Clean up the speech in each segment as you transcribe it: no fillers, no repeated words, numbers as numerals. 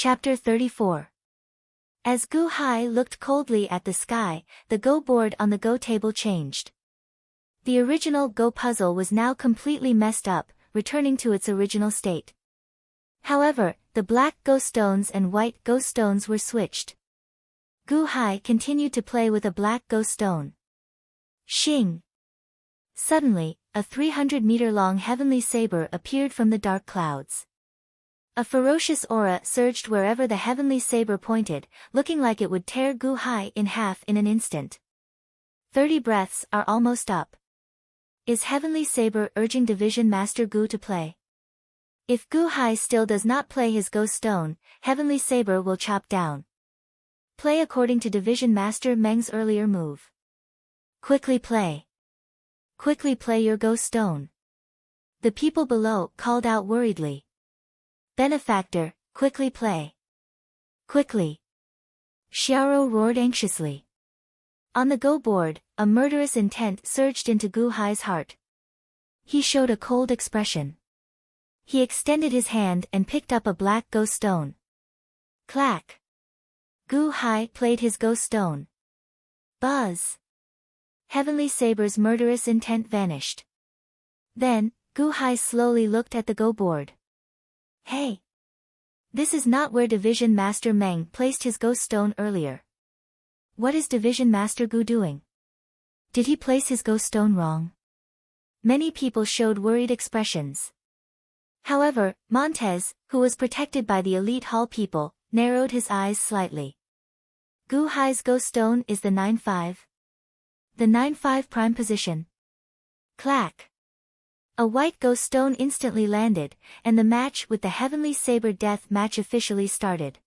Chapter 34. As Gu Hai looked coldly at the sky, the Go board on the Go table changed. The original Go puzzle was now completely messed up, returning to its original state. However, the black Go stones and white Go stones were switched. Gu Hai continued to play with a black Go stone. Xing! Suddenly, a 300-meter-long heavenly saber appeared from the dark clouds. A ferocious aura surged wherever the heavenly saber pointed, looking like it would tear Gu Hai in half in an instant. 30 breaths are almost up. Is heavenly saber urging Division Master Gu to play? If Gu Hai still does not play his Go stone, heavenly saber will chop down. Play according to Division Master Meng's earlier move. Quickly play. Quickly play your Go stone. The people below called out worriedly. Benefactor, quickly play. Quickly. Xiao roared anxiously. On the Go board, a murderous intent surged into Gu Hai's heart. He showed a cold expression. He extended his hand and picked up a black Go stone. Clack. Gu Hai played his Go stone. Buzz. Heavenly Saber's murderous intent vanished. Then, Gu Hai slowly looked at the Go board. Hey! This is not where Division Master Meng placed his Go stone earlier. What is Division Master Gu doing? Did he place his Go stone wrong? Many people showed worried expressions. However, Montez, who was protected by the elite hall people, narrowed his eyes slightly. Gu Hai's Go stone is the 9-5. The 9-5 prime position. Clack. A white Go stone instantly landed, and the match with the Heavenly Saber death match officially started.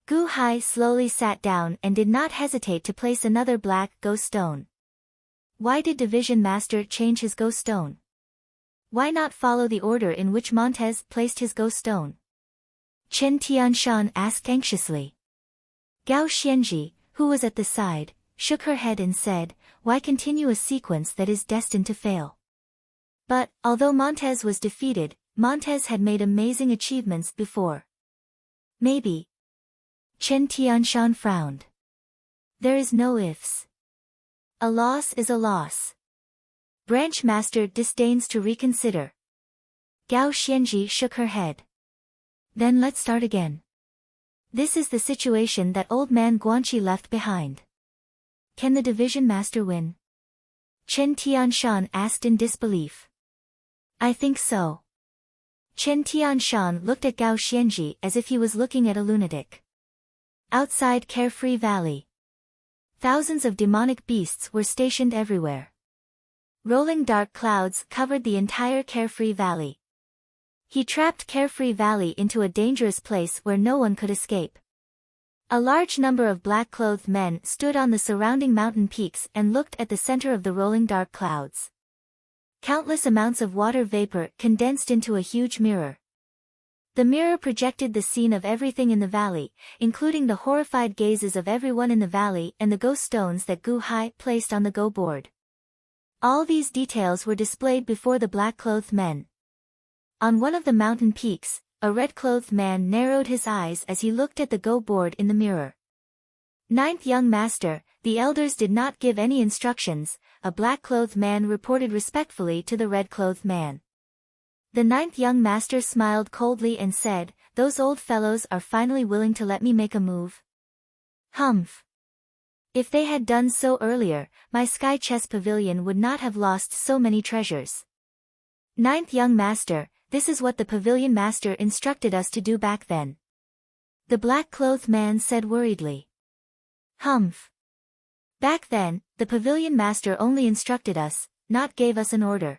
Gu Hai slowly sat down and did not hesitate to place another black Go stone. Why did Division Master change his Go stone? Why not follow the order in which Montez placed his Go stone? Chen Tianshan asked anxiously. Gao Xianji, who was at the side, shook her head and said, why continue a sequence that is destined to fail? But, although Montez was defeated, Montez had made amazing achievements before. Maybe. Chen Tianshan frowned. There is no ifs. A loss is a loss. Branch Master disdains to reconsider. Gao Xianji shook her head. Then let's start again. This is the situation that old man Guanqi left behind. Can the Division Master win? Chen Tianshan asked in disbelief. I think so. Chen Tianshan looked at Gao Xianji as if he was looking at a lunatic. Outside Carefree Valley. Thousands of demonic beasts were stationed everywhere. Rolling dark clouds covered the entire Carefree Valley. He trapped Carefree Valley into a dangerous place where no one could escape. A large number of black-clothed men stood on the surrounding mountain peaks and looked at the center of the rolling dark clouds. Countless amounts of water vapor condensed into a huge mirror. The mirror projected the scene of everything in the valley, including the horrified gazes of everyone in the valley and the Go stones that Gu Hai placed on the Go board. All these details were displayed before the black-clothed men. On one of the mountain peaks, a red-clothed man narrowed his eyes as he looked at the Go board in the mirror. Ninth Young Master, the elders did not give any instructions, a black-clothed man reported respectfully to the red-clothed man. The ninth young master smiled coldly and said, those old fellows are finally willing to let me make a move. Humph. If they had done so earlier, my Sky Chess Pavilion would not have lost so many treasures. Ninth young master, this is what the pavilion master instructed us to do back then. The black-clothed man said worriedly. Humph. Back then, the pavilion master only instructed us, not gave us an order.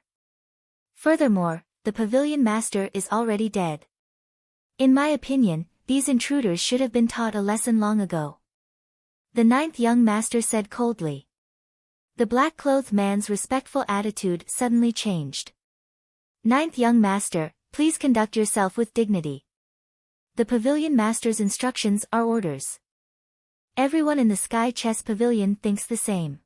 Furthermore, the pavilion master is already dead. In my opinion, these intruders should have been taught a lesson long ago. The ninth young master said coldly. The black-clothed man's respectful attitude suddenly changed. Ninth young master, please conduct yourself with dignity. The pavilion master's instructions are orders. Everyone in the Sky Chess Pavilion thinks the same.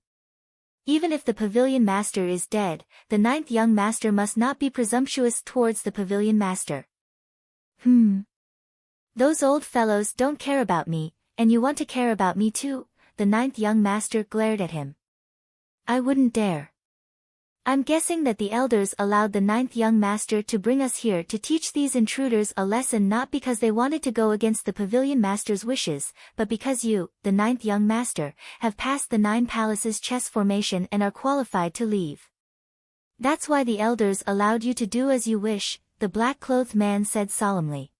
Even if the pavilion master is dead, the ninth young master must not be presumptuous towards the pavilion master. Those old fellows don't care about me, and you want to care about me too? The ninth young master glared at him. I wouldn't dare. I'm guessing that the elders allowed the ninth young master to bring us here to teach these intruders a lesson, not because they wanted to go against the pavilion master's wishes, but because you, the ninth young master, have passed the 9 palaces chess formation and are qualified to leave. That's why the elders allowed you to do as you wish, the black-clothed man said solemnly.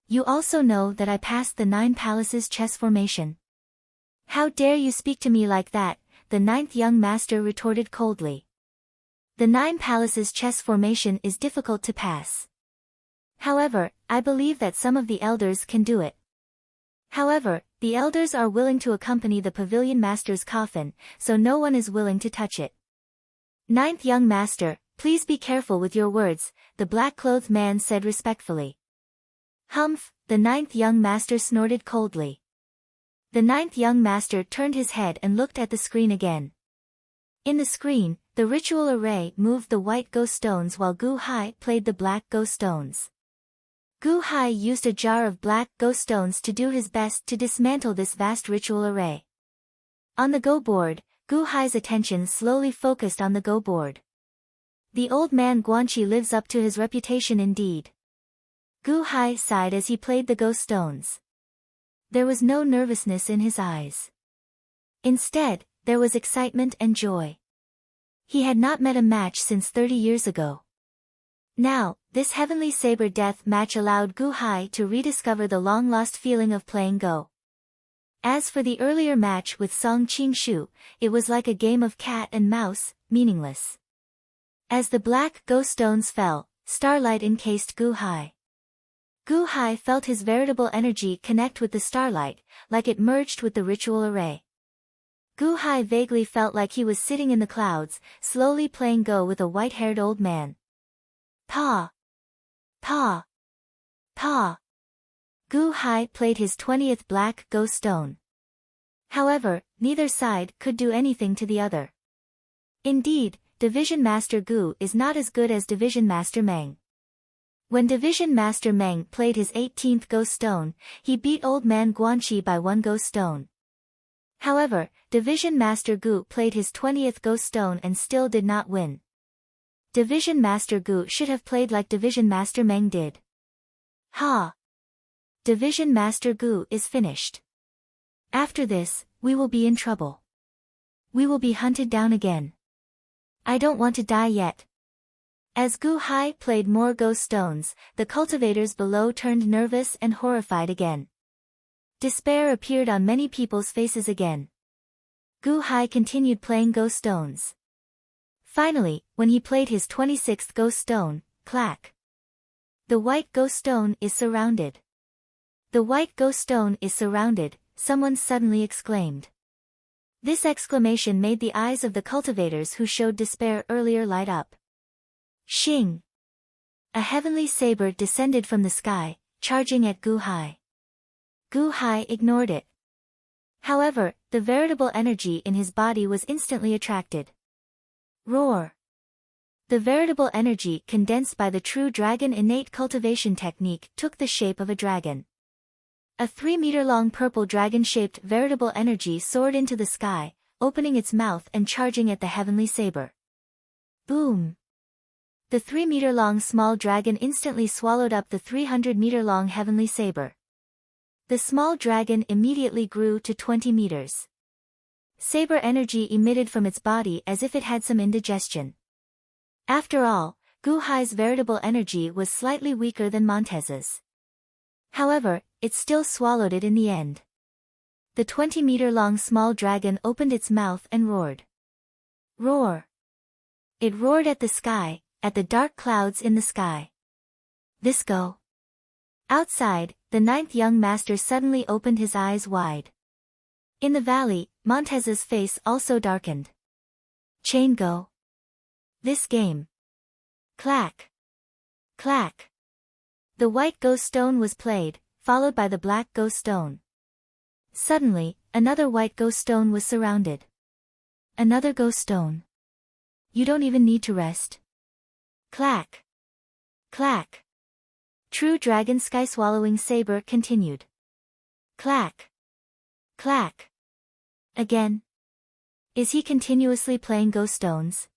You also know that I passed the 9 palaces chess formation. How dare you speak to me like that? The ninth young master retorted coldly. The 9 palaces chess formation is difficult to pass. However, I believe that some of the elders can do it. However, the elders are willing to accompany the pavilion master's coffin, so no one is willing to touch it. Ninth young master, please be careful with your words, the black-clothed man said respectfully. Humph, the ninth young master snorted coldly. The ninth young master turned his head and looked at the screen again. In the screen, the ritual array moved the white go stones while Gu Hai played the black go stones. Gu Hai used a jar of black go stones to do his best to dismantle this vast ritual array. On the go board, Gu Hai's attention slowly focused on the go board. The old man Guanqi lives up to his reputation indeed. Gu Hai sighed as he played the go stones. There was no nervousness in his eyes. Instead, there was excitement and joy. He had not met a match since 30 years ago. Now, this heavenly saber death match allowed Gu Hai to rediscover the long-lost feeling of playing Go. As for the earlier match with Song Qingshu, it was like a game of cat and mouse, meaningless. As the black Go stones fell, starlight encased Gu Hai. Gu Hai felt his veritable energy connect with the starlight, like it merged with the ritual array. Gu Hai vaguely felt like he was sitting in the clouds, slowly playing Go with a white-haired old man. Pa! Pa! Pa! Gu Hai played his 20th black Go stone. However, neither side could do anything to the other. Indeed, Division Master Gu is not as good as Division Master Meng. When Division Master Meng played his 18th Go stone, he beat Old Man Guanqi by 1 Go stone. However, Division Master Gu played his 20th Go stone and still did not win. Division Master Gu should have played like Division Master Meng did. Ha! Division Master Gu is finished. After this, we will be in trouble. We will be hunted down again. I don't want to die yet. As Gu Hai played more Go stones, the cultivators below turned nervous and horrified again. Despair appeared on many people's faces again. Gu Hai continued playing Go stones. Finally, when he played his 26th Go stone, clack. The white Go stone is surrounded. The white Go stone is surrounded, someone suddenly exclaimed. This exclamation made the eyes of the cultivators who showed despair earlier light up. Shing! A heavenly saber descended from the sky, charging at Gu Hai. Gu Hai ignored it. However, the veritable energy in his body was instantly attracted. Roar! The veritable energy condensed by the true dragon innate cultivation technique took the shape of a dragon. A 3-meter-long purple dragon-shaped veritable energy soared into the sky, opening its mouth and charging at the heavenly saber. Boom! The 3-meter-long small dragon instantly swallowed up the 300-meter-long heavenly saber. The small dragon immediately grew to 20 meters. Saber energy emitted from its body as if it had some indigestion. After all, Gu Hai's veritable energy was slightly weaker than Montez's. However, it still swallowed it in the end. The 20-meter-long small dragon opened its mouth and roared. Roar! It roared at the sky, at the dark clouds in the sky. This Go! Outside, the 9th young master suddenly opened his eyes wide. In the valley, Montez's face also darkened. Chain Go! This game! Clack! Clack! The white Go stone was played, followed by the black Go stone. Suddenly, another white Go stone was surrounded. Another Go stone. You don't even need to rest. Clack! Clack! True Dragon Sky-Swallowing Saber continued. Clack. Clack. Again. Is he continuously playing ghost stones?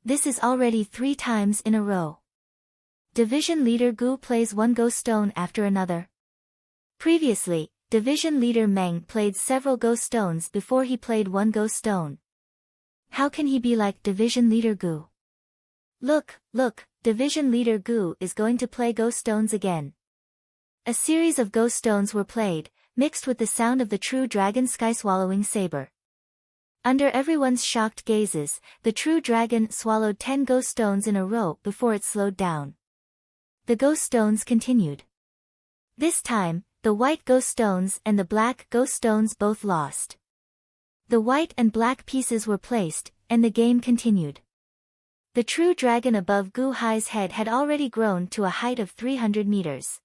This is already 3 times in a row. Division Leader Gu plays one ghost stone after another. Previously, Division Leader Meng played several ghost stones before he played one ghost stone. How can he be like Division Leader Gu? Look, Division Leader Gu is going to play ghost stones again. A series of ghost stones were played, mixed with the sound of the True Dragon Sky-Swallowing Saber. Under everyone's shocked gazes, the True Dragon swallowed 10 ghost stones in a row before it slowed down. The ghost stones continued. This time, the white ghost stones and the black ghost stones both lost. The white and black pieces were placed, and the game continued. The True Dragon above Gu Hai's head had already grown to a height of 300 meters.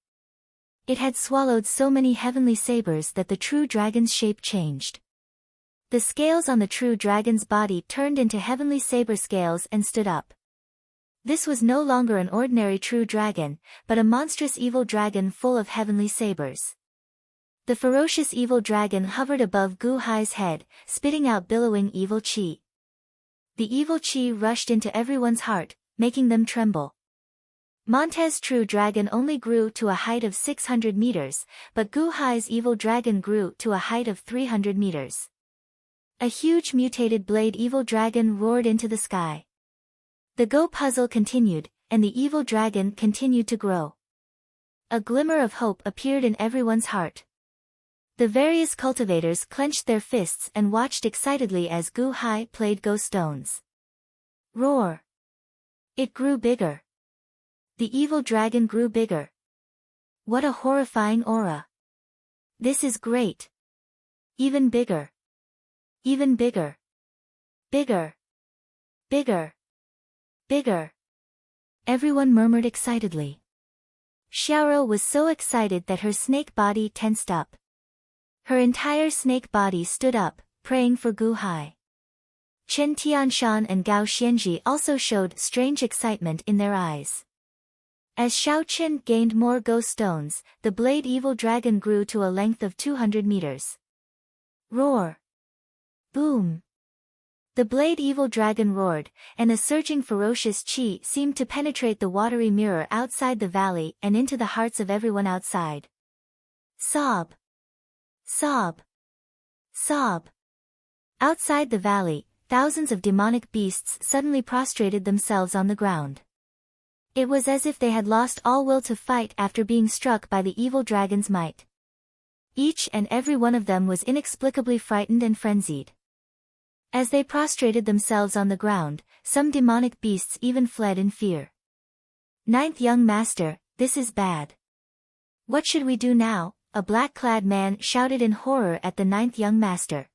It had swallowed so many heavenly sabers that the True Dragon's shape changed. The scales on the True Dragon's body turned into heavenly saber scales and stood up. This was no longer an ordinary True Dragon, but a monstrous evil dragon full of heavenly sabers. The ferocious evil dragon hovered above Gu Hai's head, spitting out billowing evil chi. The evil chi rushed into everyone's heart, making them tremble. Montez's True Dragon only grew to a height of 600 meters, but Gu Hai's evil dragon grew to a height of 300 meters. A huge mutated blade evil dragon roared into the sky. The Go puzzle continued, and the evil dragon continued to grow. A glimmer of hope appeared in everyone's heart. The various cultivators clenched their fists and watched excitedly as Gu Hai played ghost stones. Roar! It grew bigger. The evil dragon grew bigger. What a horrifying aura! This is great. Even bigger. Even bigger. Bigger. Bigger. Bigger. Everyone murmured excitedly. Xiaoro was so excited that her snake body tensed up. Her entire snake body stood up, praying for Gu Hai. Chen Tianshan and Gao Xianji also showed strange excitement in their eyes. As Xiao Qin gained more ghost stones, the blade evil dragon grew to a length of 200 meters. Roar! Boom! The blade evil dragon roared, and a surging ferocious chi seemed to penetrate the watery mirror outside the valley and into the hearts of everyone outside. Sob! Sob! Sob! Outside the valley, thousands of demonic beasts suddenly prostrated themselves on the ground. It was as if they had lost all will to fight after being struck by the evil dragon's might. Each and every one of them was inexplicably frightened and frenzied. As they prostrated themselves on the ground, some demonic beasts even fled in fear. Ninth young master, this is bad. What should we do now? A black-clad man shouted in horror at the ninth young master.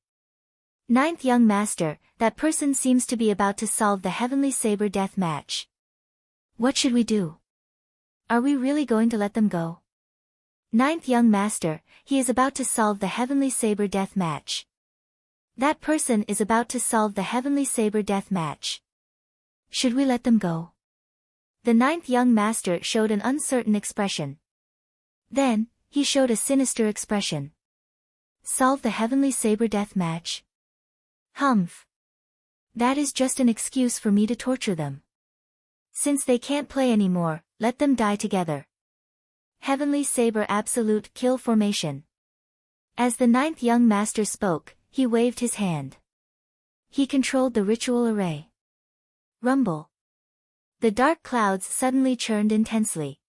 Ninth young master, that person seems to be about to solve the heavenly saber death match. What should we do? Are we really going to let them go? Ninth young master, he is about to solve the heavenly saber death match. That person is about to solve the heavenly saber death match. Should we let them go? The ninth young master showed an uncertain expression. Then, he showed a sinister expression. Solve the heavenly saber death match? Humph. That is just an excuse for me to torture them. Since they can't play anymore, let them die together. Heavenly Saber Absolute Kill Formation. As the ninth young master spoke, he waved his hand. He controlled the ritual array. Rumble. The dark clouds suddenly churned intensely.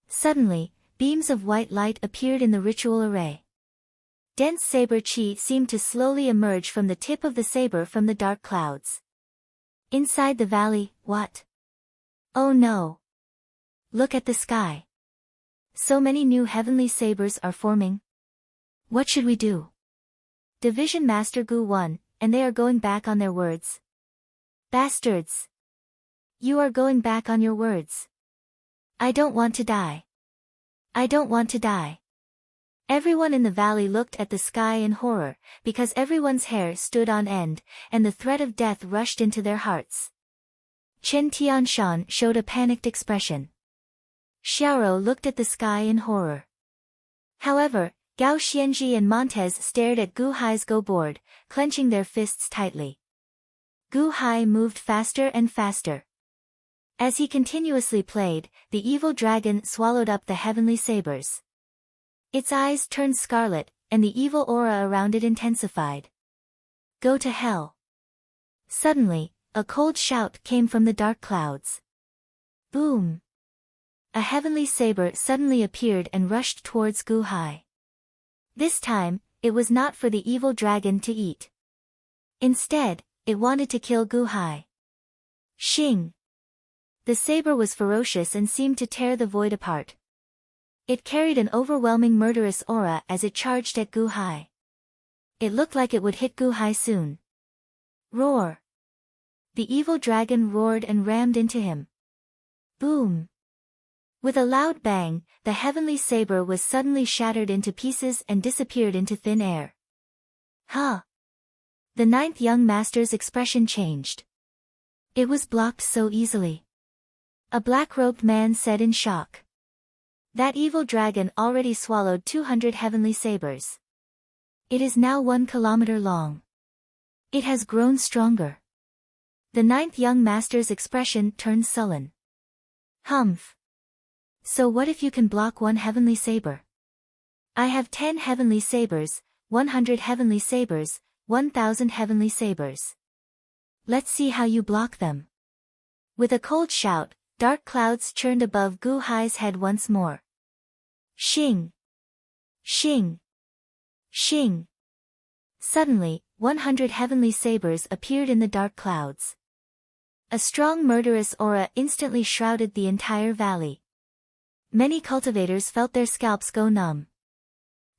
Suddenly, beams of white light appeared in the ritual array. Dense saber chi seemed to slowly emerge from the tip of the saber from the dark clouds. Inside the valley, what? Oh no! Look at the sky. So many new heavenly sabers are forming. What should we do? Division Master Gu won, and they are going back on their words. Bastards! You are going back on your words. I don't want to die. I don't want to die. Everyone in the valley looked at the sky in horror, because everyone's hair stood on end, and the threat of death rushed into their hearts. Chen Tianshan showed a panicked expression. Xiaoro looked at the sky in horror. However, Gao Xianji and Montez stared at Gu Hai's go board, clenching their fists tightly. Gu Hai moved faster and faster. As he continuously played, the evil dragon swallowed up the heavenly sabers. Its eyes turned scarlet, and the evil aura around it intensified. Go to hell. Suddenly, a cold shout came from the dark clouds. Boom! A heavenly saber suddenly appeared and rushed towards Gu Hai. This time, it was not for the evil dragon to eat. Instead, it wanted to kill Gu Hai. Xing! The saber was ferocious and seemed to tear the void apart. It carried an overwhelming murderous aura as it charged at Gu Hai. It looked like it would hit Gu Hai soon. Roar! The evil dragon roared and rammed into him. Boom! With a loud bang, the heavenly saber was suddenly shattered into pieces and disappeared into thin air. Huh! The ninth young master's expression changed. It was blocked so easily. A black-robed man said in shock. That evil dragon already swallowed 200 heavenly sabers. It is now 1 kilometer long. It has grown stronger. The ninth young master's expression turned sullen. Humph. So what if you can block 1 heavenly saber? I have 10 heavenly sabers, 100 heavenly sabers, 1,000 heavenly sabers. Let's see how you block them. With a cold shout, dark clouds churned above Gu Hai's head once more. Xing! Xing! Xing! Suddenly, 100 heavenly sabers appeared in the dark clouds. A strong murderous aura instantly shrouded the entire valley. Many cultivators felt their scalps go numb.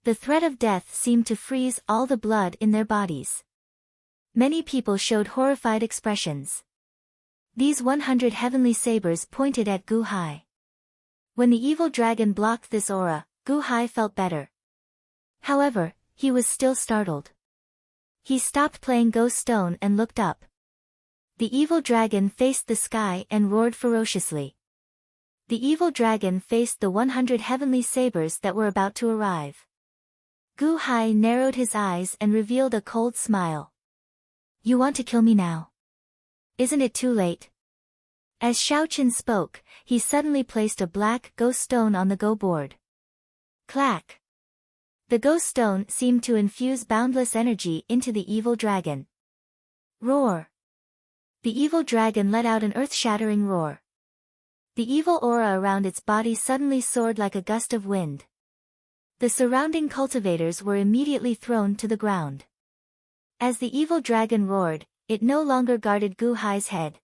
The threat of death seemed to freeze all the blood in their bodies. Many people showed horrified expressions. These 100 heavenly sabers pointed at Gu Hai. When the evil dragon blocked this aura, Gu Hai felt better. However, he was still startled. He stopped playing Ghost Stone and looked up. The evil dragon faced the sky and roared ferociously. The evil dragon faced the 100 heavenly sabers that were about to arrive. Gu Hai narrowed his eyes and revealed a cold smile. You want to kill me now? Isn't it too late? As Xiaoqin spoke, he suddenly placed a black ghost stone on the go board. Clack! The ghost stone seemed to infuse boundless energy into the evil dragon. Roar! The evil dragon let out an earth-shattering roar. The evil aura around its body suddenly soared like a gust of wind. The surrounding cultivators were immediately thrown to the ground. As the evil dragon roared, it no longer guarded Gu Hai's head.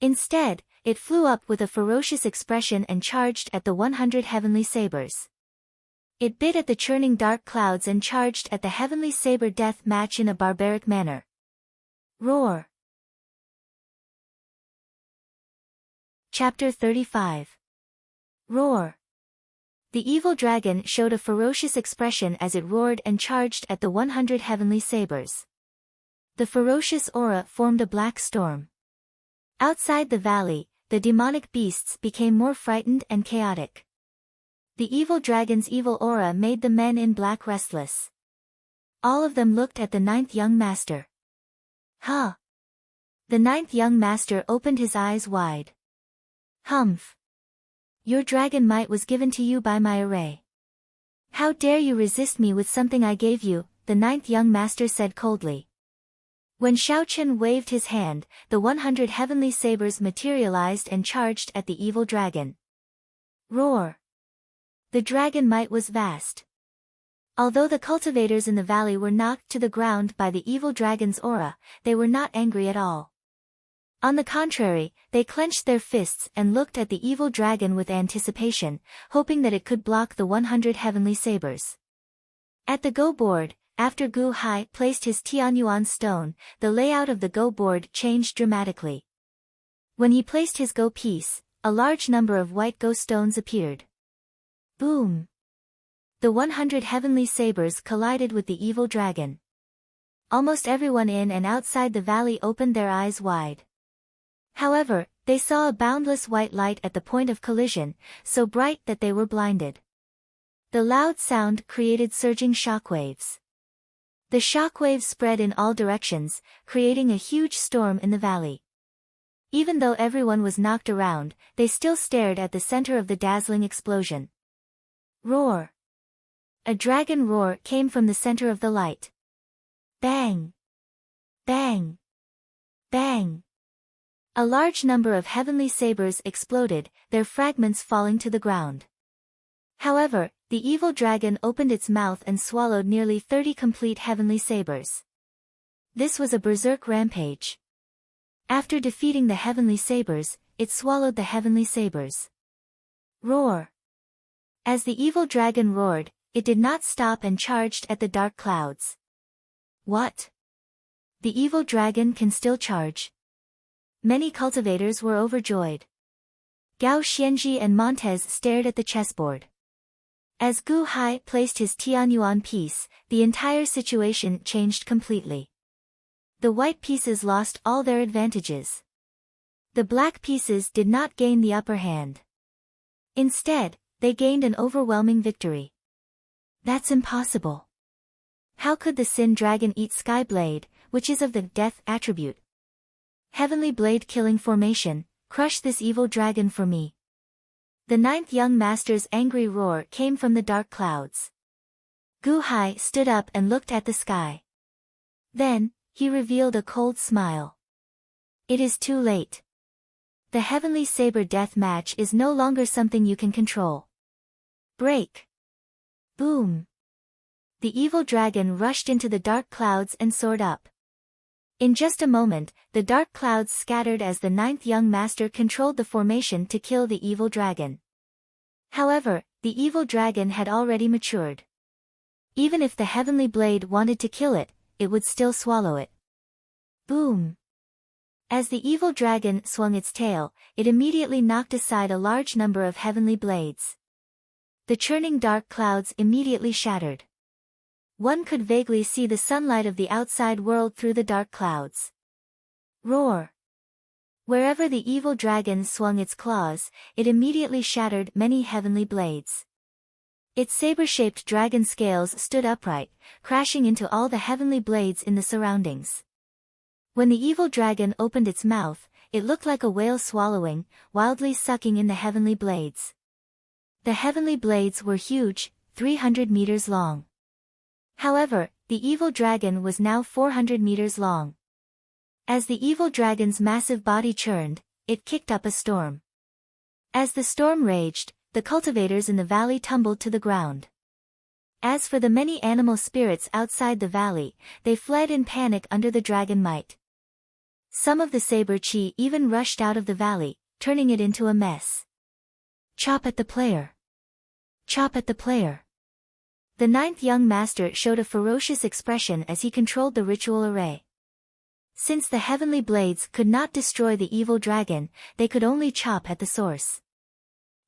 Instead, it flew up with a ferocious expression and charged at the 100 heavenly sabers. It bit at the churning dark clouds and charged at the heavenly saber death match in a barbaric manner. Roar! Chapter 35. Roar! The evil dragon showed a ferocious expression as it roared and charged at the 100 heavenly sabers. The ferocious aura formed a black storm. Outside the valley, the demonic beasts became more frightened and chaotic. The evil dragon's evil aura made the men in black restless. All of them looked at the ninth young master. Huh! The ninth young master opened his eyes wide. Humph! Your dragon might was given to you by my array. How dare you resist me with something I gave you, the ninth young master said coldly. When Xiaoqin waved his hand, the 100 heavenly sabers materialized and charged at the evil dragon. Roar! The dragon might was vast. Although the cultivators in the valley were knocked to the ground by the evil dragon's aura, they were not angry at all. On the contrary, they clenched their fists and looked at the evil dragon with anticipation, hoping that it could block the 100 heavenly sabers. At the go board, after Gu Hai placed his Tianyuan stone, the layout of the go board changed dramatically. When he placed his go piece, a large number of white go stones appeared. Boom! The 100 heavenly sabers collided with the evil dragon. Almost everyone in and outside the valley opened their eyes wide. However, They saw a boundless white light at the point of collision, so bright that they were blinded. The loud sound created surging shockwaves. The shockwaves spread in all directions, creating a huge storm in the valley. Even though everyone was knocked around, they still stared at the center of the dazzling explosion. Roar! A dragon roar came from the center of the light. Bang! Bang! Bang! A large number of heavenly sabers exploded, their fragments falling to the ground. However, the evil dragon opened its mouth and swallowed nearly 30 complete heavenly sabers. This was a berserk rampage. After defeating the heavenly sabers, it swallowed the heavenly sabers. Roar! As the evil dragon roared, it did not stop and charged at the dark clouds. What? The evil dragon can still charge? Many cultivators were overjoyed. Gao Xianji and Montez stared at the chessboard. As Gu Hai placed his Tianyuan piece, the entire situation changed completely. The white pieces lost all their advantages. The black pieces did not gain the upper hand. Instead, they gained an overwhelming victory. That's impossible. How could the Sin Dragon eat Sky Blade, which is of the Death attribute? Heavenly Blade killing formation, crush this evil dragon for me. The ninth young master's angry roar came from the dark clouds. Gu Hai stood up and looked at the sky. Then, he revealed a cold smile. It is too late. The Heavenly Saber death match is no longer something you can control. Break! Boom! The evil dragon rushed into the dark clouds and soared up. In just a moment, the dark clouds scattered as the ninth young master controlled the formation to kill the evil dragon. However, the evil dragon had already matured. Even if the heavenly blade wanted to kill it, it would still swallow it. Boom! As the evil dragon swung its tail, it immediately knocked aside a large number of heavenly blades. The churning dark clouds immediately shattered. One could vaguely see the sunlight of the outside world through the dark clouds. Roar! Wherever the evil dragon swung its claws, it immediately shattered many heavenly blades. Its saber-shaped dragon scales stood upright, crashing into all the heavenly blades in the surroundings. When the evil dragon opened its mouth, it looked like a whale swallowing, wildly sucking in the heavenly blades. The heavenly blades were huge, 300 meters long. However, the evil dragon was now 400 meters long. As the evil dragon's massive body churned, it kicked up a storm. As the storm raged, the cultivators in the valley tumbled to the ground. As for the many animal spirits outside the valley, they fled in panic under the dragon might. Some of the saber chi even rushed out of the valley, turning it into a mess. Chop at the player! Chop at the player! The ninth young master showed a ferocious expression as he controlled the ritual array. Since the heavenly blades could not destroy the evil dragon, they could only chop at the source.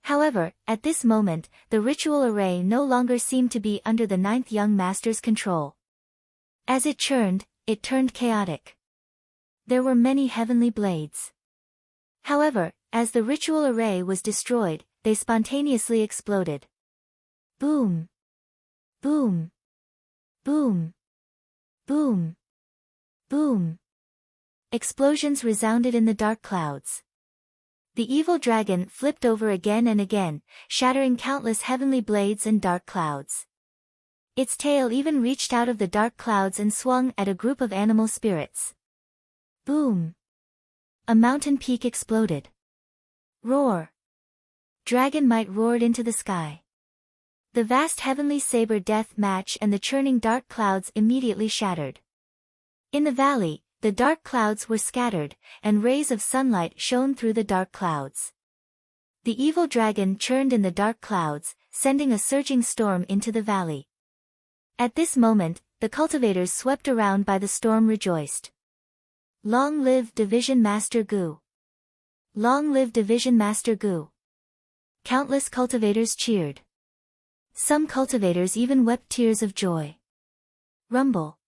However, at this moment, the ritual array no longer seemed to be under the ninth young master's control. As it churned, it turned chaotic. There were many heavenly blades. However, as the ritual array was destroyed, they spontaneously exploded. Boom! Boom! Boom! Boom! Boom! Explosions resounded in the dark clouds. The evil dragon flipped over again and again, shattering countless heavenly blades and dark clouds. Its tail even reached out of the dark clouds and swung at a group of animal spirits. Boom! A mountain peak exploded. Roar! Dragon might roared into the sky. The vast heavenly saber death match and the churning dark clouds immediately shattered. In the valley, the dark clouds were scattered, and rays of sunlight shone through the dark clouds. The evil dragon churned in the dark clouds, sending a surging storm into the valley. At this moment, the cultivators swept around by the storm rejoiced. Long live Division Master Gu! Long live Division Master Gu! Countless cultivators cheered. Some cultivators even wept tears of joy. Rumble.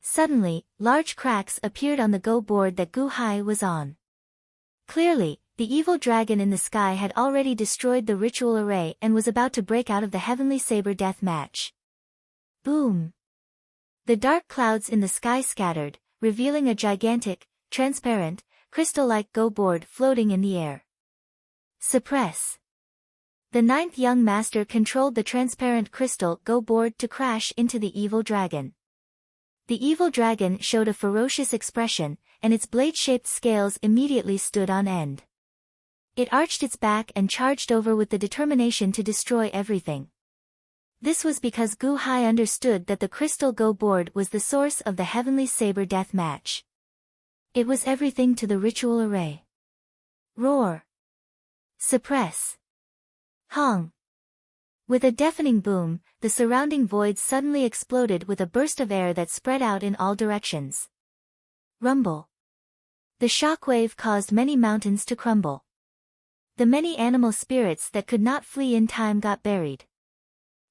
Suddenly, large cracks appeared on the Go board that Gu Hai was on. Clearly, the evil dragon in the sky had already destroyed the ritual array and was about to break out of the heavenly saber death match. Boom! The dark clouds in the sky scattered, revealing a gigantic, transparent, crystal-like go board floating in the air. Suppress. The ninth young master controlled the transparent crystal go board to crash into the evil dragon. The evil dragon showed a ferocious expression, and its blade-shaped scales immediately stood on end. It arched its back and charged over with the determination to destroy everything. This was because Gu Hai understood that the crystal go board was the source of the heavenly saber death match. It was everything to the ritual array. Roar. Suppress. Hong. With a deafening boom, the surrounding void suddenly exploded with a burst of air that spread out in all directions. Rumble. The shockwave caused many mountains to crumble. The many animal spirits that could not flee in time got buried.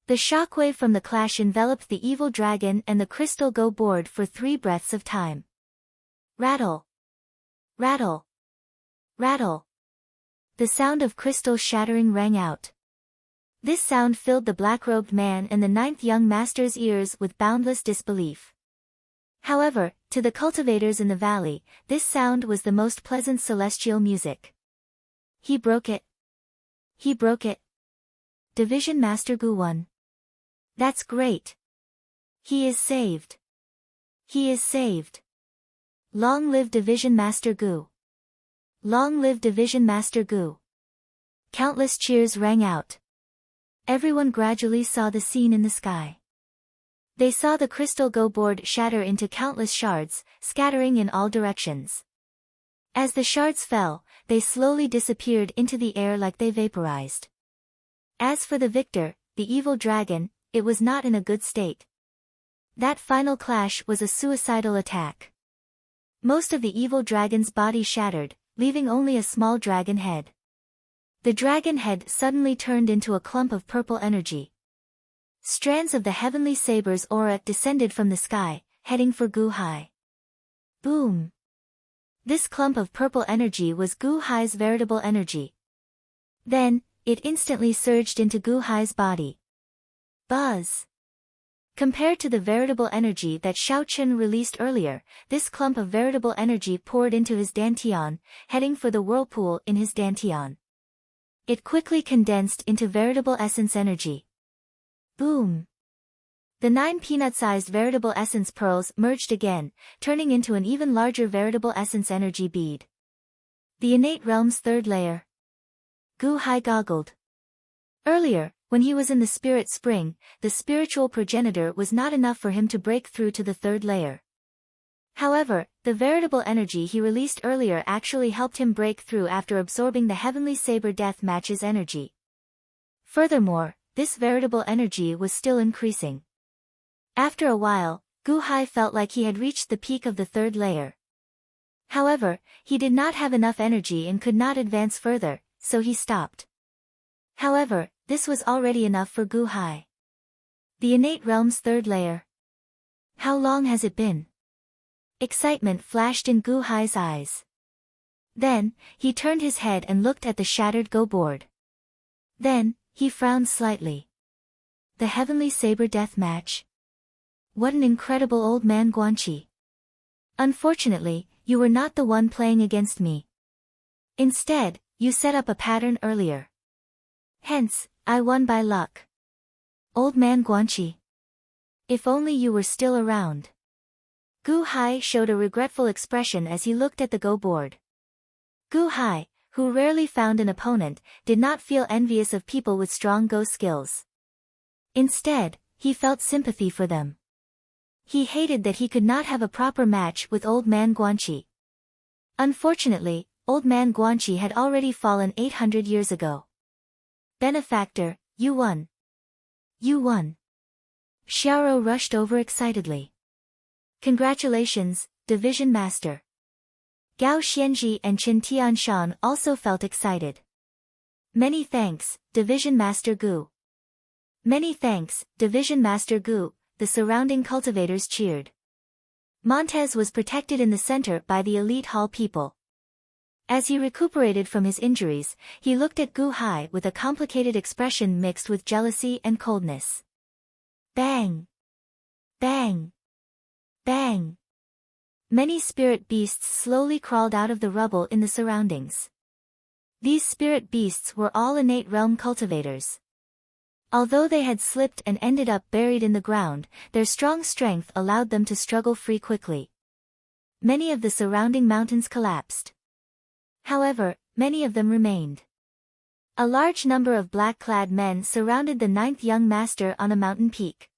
The shockwave from the clash enveloped the evil dragon and the crystal go board for 3 breaths of time. Rattle. Rattle. Rattle. The sound of crystal shattering rang out. This sound filled the black-robed man and the ninth young master's ears with boundless disbelief. However, to the cultivators in the valley, this sound was the most pleasant celestial music. He broke it. He broke it. Division Master Gu won. That's great. He is saved. He is saved. Long live Division Master Gu. Long live Division Master Gu. Countless cheers rang out. Everyone gradually saw the scene in the sky. They saw the crystal go board shatter into countless shards, scattering in all directions. As the shards fell, they slowly disappeared into the air like they vaporized. As for the victor, the evil dragon, it was not in a good state. That final clash was a suicidal attack. Most of the evil dragon's body shattered, leaving only a small dragon head. The dragon head suddenly turned into a clump of purple energy. Strands of the heavenly saber's aura descended from the sky, heading for Gu Hai. Boom! This clump of purple energy was Gu Hai's veritable energy. Then, it instantly surged into Gu Hai's body. Buzz! Compared to the veritable energy that Xiao Chen released earlier, this clump of veritable energy poured into his dantian, heading for the whirlpool in his dantian. It quickly condensed into veritable essence energy. Boom! The 9 peanut-sized veritable essence pearls merged again, turning into an even larger veritable essence energy bead. The innate realm's 3rd layer. Gu Hai goggled. Earlier, when he was in the spirit spring, the spiritual progenitor was not enough for him to break through to the 3rd layer. However, the veritable energy he released earlier actually helped him break through after absorbing the heavenly saber death match's energy. Furthermore, this veritable energy was still increasing. After a while, Gu Hai felt like he had reached the peak of the 3rd layer. However, he did not have enough energy and could not advance further, so he stopped. However, this was already enough for Gu Hai. The innate realm's 3rd layer. How long has it been? Excitement flashed in Gu Hai's eyes. Then, he turned his head and looked at the shattered go board. Then, he frowned slightly. The heavenly saber death match? What an incredible old man Guanqi. Unfortunately, you were not the one playing against me. Instead, you set up a pattern earlier. Hence, I won by luck. Old man Guanqi. If only you were still around. Gu Hai showed a regretful expression as he looked at the go board. Gu Hai, who rarely found an opponent, did not feel envious of people with strong go skills. Instead, he felt sympathy for them. He hated that he could not have a proper match with old man Guanqi. Unfortunately, old man Guanqi had already fallen 800 years ago. Benefactor, you won. You won. Xiaoro rushed over excitedly. Congratulations, Division Master. Gao Xianji and Qin Tianshan also felt excited. Many thanks, Division Master Gu. Many thanks, Division Master Gu, the surrounding cultivators cheered. Montez was protected in the center by the elite hall people. As he recuperated from his injuries, he looked at Gu Hai with a complicated expression mixed with jealousy and coldness. Bang! Bang! Bang! Many spirit beasts slowly crawled out of the rubble in the surroundings. These spirit beasts were all innate realm cultivators. Although they had slipped and ended up buried in the ground, their strong strength allowed them to struggle free quickly. Many of the surrounding mountains collapsed. However, many of them remained. A large number of black-clad men surrounded the ninth young master on a mountain peak.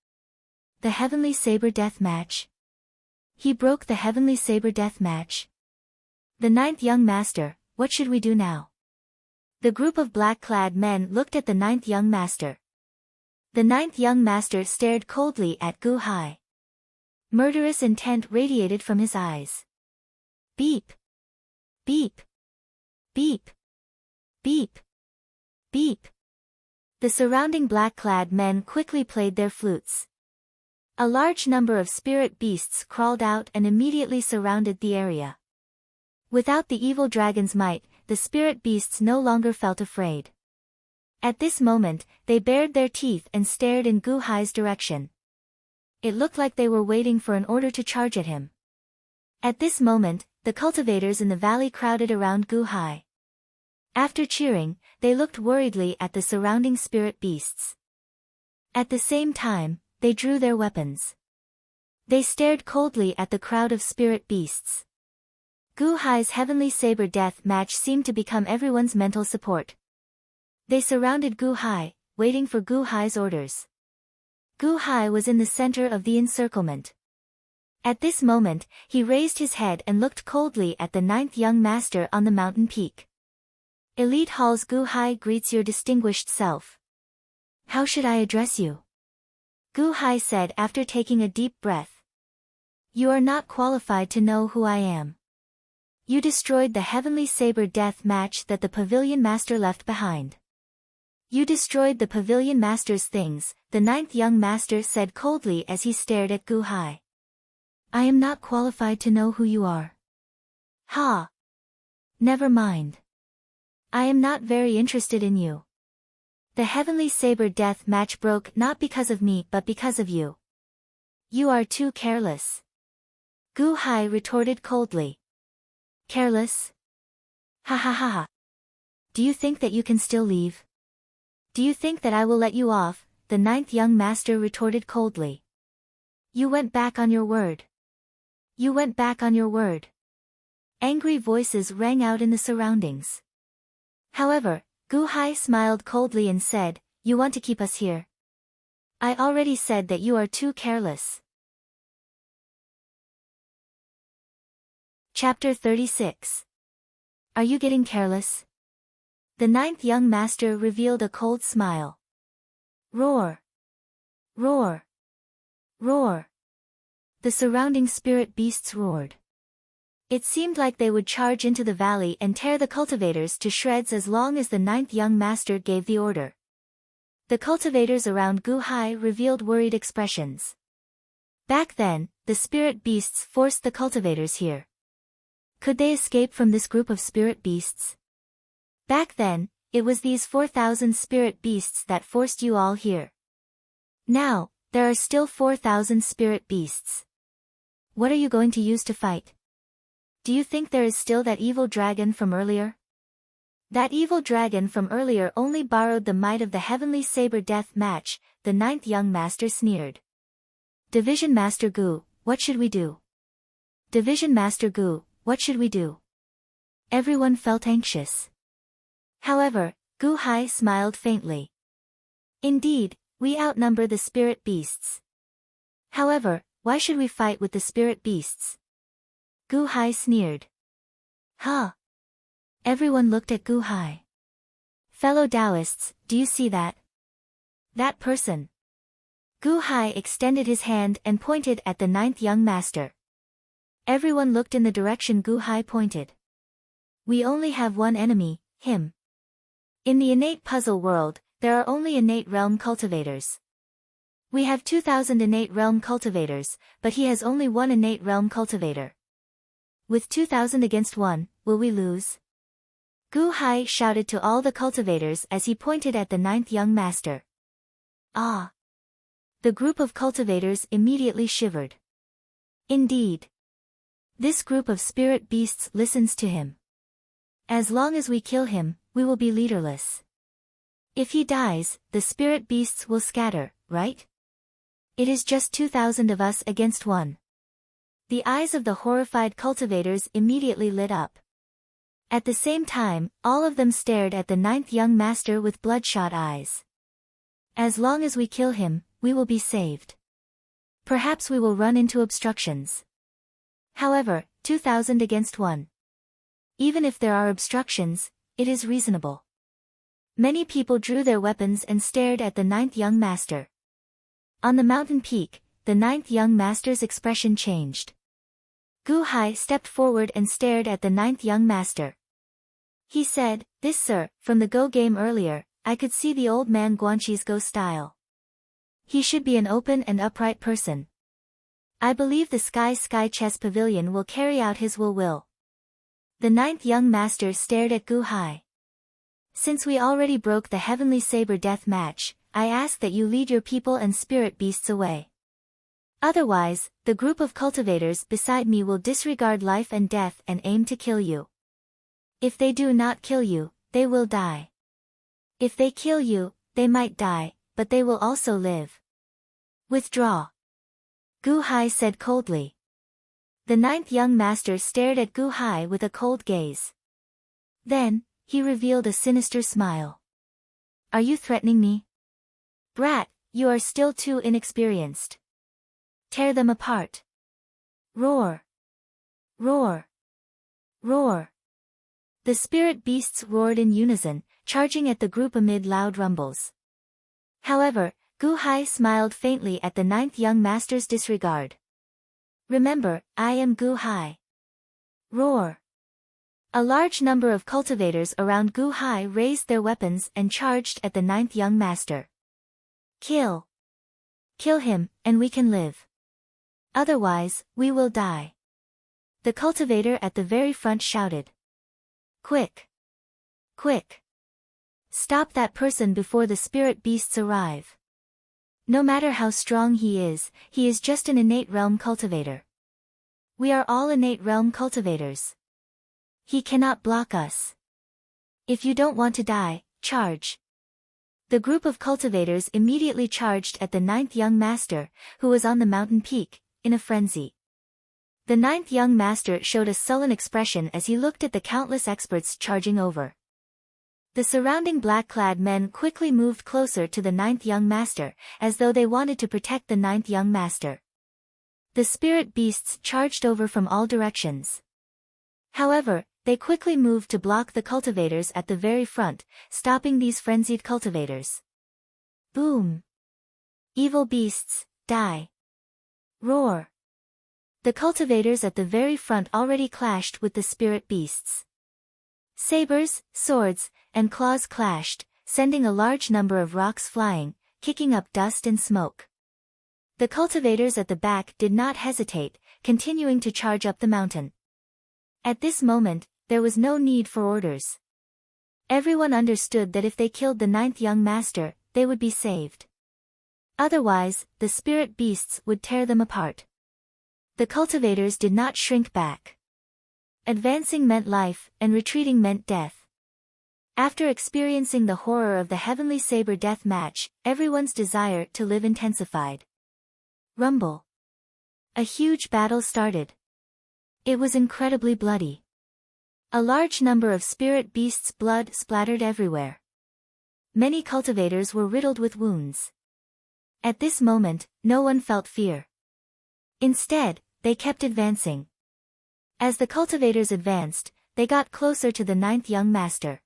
The Heavenly Saber Death Match. He broke the Heavenly Saber Death Match. The ninth young master, what should we do now? The group of black-clad men looked at the ninth young master. The ninth young master stared coldly at Gu Hai. Murderous intent radiated from his eyes. Beep! Beep! Beep! Beep! Beep! The surrounding black-clad men quickly played their flutes. A large number of spirit beasts crawled out and immediately surrounded the area. Without the evil dragon's might, the spirit beasts no longer felt afraid. At this moment, they bared their teeth and stared in Gu Hai's direction. It looked like they were waiting for an order to charge at him. At this moment, the cultivators in the valley crowded around Gu Hai. After cheering, they looked worriedly at the surrounding spirit beasts. At the same time, they drew their weapons. They stared coldly at the crowd of spirit beasts. Gu Hai's Heavenly Saber Death Match seemed to become everyone's mental support. They surrounded Gu Hai, waiting for Gu Hai's orders. Gu Hai was in the center of the encirclement. At this moment, he raised his head and looked coldly at the ninth young master on the mountain peak. Elite Hall's Gu Hai greets your distinguished self. How should I address you? Gu Hai said after taking a deep breath. You are not qualified to know who I am. You destroyed the Heavenly Saber Death Match that the Pavilion Master left behind. You destroyed the Pavilion Master's things, the ninth young master said coldly as he stared at Gu Hai. I am not qualified to know who you are. Ha! Never mind. I am not very interested in you. The Heavenly Saber Death Match broke not because of me but because of you. You are too careless. Gu Hai retorted coldly. Careless? Ha ha ha ha. Do you think that you can still leave? Do you think that I will let you off? The ninth young master retorted coldly. You went back on your word. You went back on your word. Angry voices rang out in the surroundings. However, Gu Hai smiled coldly and said, You want to keep us here? I already said that you are too careless. Chapter 36. Are you getting careless? The ninth young master revealed a cold smile. Roar! Roar! Roar! The surrounding spirit beasts roared. It seemed like they would charge into the valley and tear the cultivators to shreds as long as the ninth young master gave the order. The cultivators around Gu Hai revealed worried expressions. Back then, the spirit beasts forced the cultivators here. Could they escape from this group of spirit beasts? Back then, it was these 4,000 spirit beasts that forced you all here. Now, there are still 4,000 spirit beasts. What are you going to use to fight? Do you think there is still that evil dragon from earlier? That evil dragon from earlier only borrowed the might of the Heavenly Saber Death Match, the ninth young master sneered. Division Master Gu, what should we do? Division Master Gu, what should we do? Everyone felt anxious. However, Gu Hai smiled faintly. Indeed, we outnumber the spirit beasts. However, why should we fight with the spirit beasts? Gu Hai sneered. Huh? Everyone looked at Gu Hai. Fellow Taoists, do you see that? That person. Gu Hai extended his hand and pointed at the ninth young master. Everyone looked in the direction Gu Hai pointed. We only have one enemy, him. In the innate puzzle world, there are only innate realm cultivators. We have 2,000 innate realm cultivators, but he has only one innate realm cultivator. With 2,000 against one, will we lose? Gu Hai shouted to all the cultivators as he pointed at the ninth young master. Ah! The group of cultivators immediately shivered. Indeed. This group of spirit beasts listens to him. As long as we kill him, we will be leaderless. If he dies, the spirit beasts will scatter, right? It is just 2,000 of us against one. The eyes of the horrified cultivators immediately lit up. At the same time, all of them stared at the ninth young master with bloodshot eyes. As long as we kill him, we will be saved. Perhaps we will run into obstructions. However, 2,000 against one. Even if there are obstructions, it is reasonable. Many people drew their weapons and stared at the ninth young master. On the mountain peak, the ninth young master's expression changed. Gu Hai stepped forward and stared at the ninth young master. He said, "This sir, from the Go game earlier, I could see the old man Guanxi's Go style. He should be an open and upright person. I believe the Sky Chess Pavilion will carry out his will. The ninth young master stared at Gu Hai. Since we already broke the Heavenly Saber death match, I ask that you lead your people and spirit beasts away. Otherwise, the group of cultivators beside me will disregard life and death and aim to kill you. If they do not kill you, they will die. If they kill you, they might die, but they will also live. Withdraw." Gu Hai said coldly. The ninth young master stared at Gu Hai with a cold gaze. Then, he revealed a sinister smile. "Are you threatening me? Brat, you are still too inexperienced. Tear them apart. Roar! Roar! Roar!" The spirit beasts roared in unison, charging at the group amid loud rumbles. However, Gu Hai smiled faintly at the ninth young master's disregard. "Remember, I am Gu Hai. Roar!" A large number of cultivators around Gu Hai raised their weapons and charged at the ninth young master. "Kill! Kill him, and we can live. Otherwise, we will die." The cultivator at the very front shouted. "Quick! Quick! Stop that person before the spirit beasts arrive. No matter how strong he is just an innate realm cultivator. We are all innate realm cultivators. He cannot block us. If you don't want to die, charge." The group of cultivators immediately charged at the ninth young master, who was on the mountain peak, in a frenzy. The ninth young master showed a sullen expression as he looked at the countless experts charging over. The surrounding black-clad men quickly moved closer to the ninth young master, as though they wanted to protect the ninth young master. The spirit beasts charged over from all directions. However, they quickly moved to block the cultivators at the very front, stopping these frenzied cultivators. Boom! Evil beasts, die! Roar! The cultivators at the very front already clashed with the spirit beasts. Sabers, swords, and claws clashed, sending a large number of rocks flying, kicking up dust and smoke. The cultivators at the back did not hesitate, continuing to charge up the mountain. At this moment, there was no need for orders. Everyone understood that if they killed the ninth young master, they would be saved. Otherwise, the spirit beasts would tear them apart. The cultivators did not shrink back. Advancing meant life, and retreating meant death. After experiencing the horror of the Heavenly Saber death match, everyone's desire to live intensified. Rumble. A huge battle started. It was incredibly bloody. A large number of spirit beasts' blood splattered everywhere. Many cultivators were riddled with wounds. At this moment, no one felt fear. Instead, they kept advancing. As the cultivators advanced, they got closer to the ninth young master.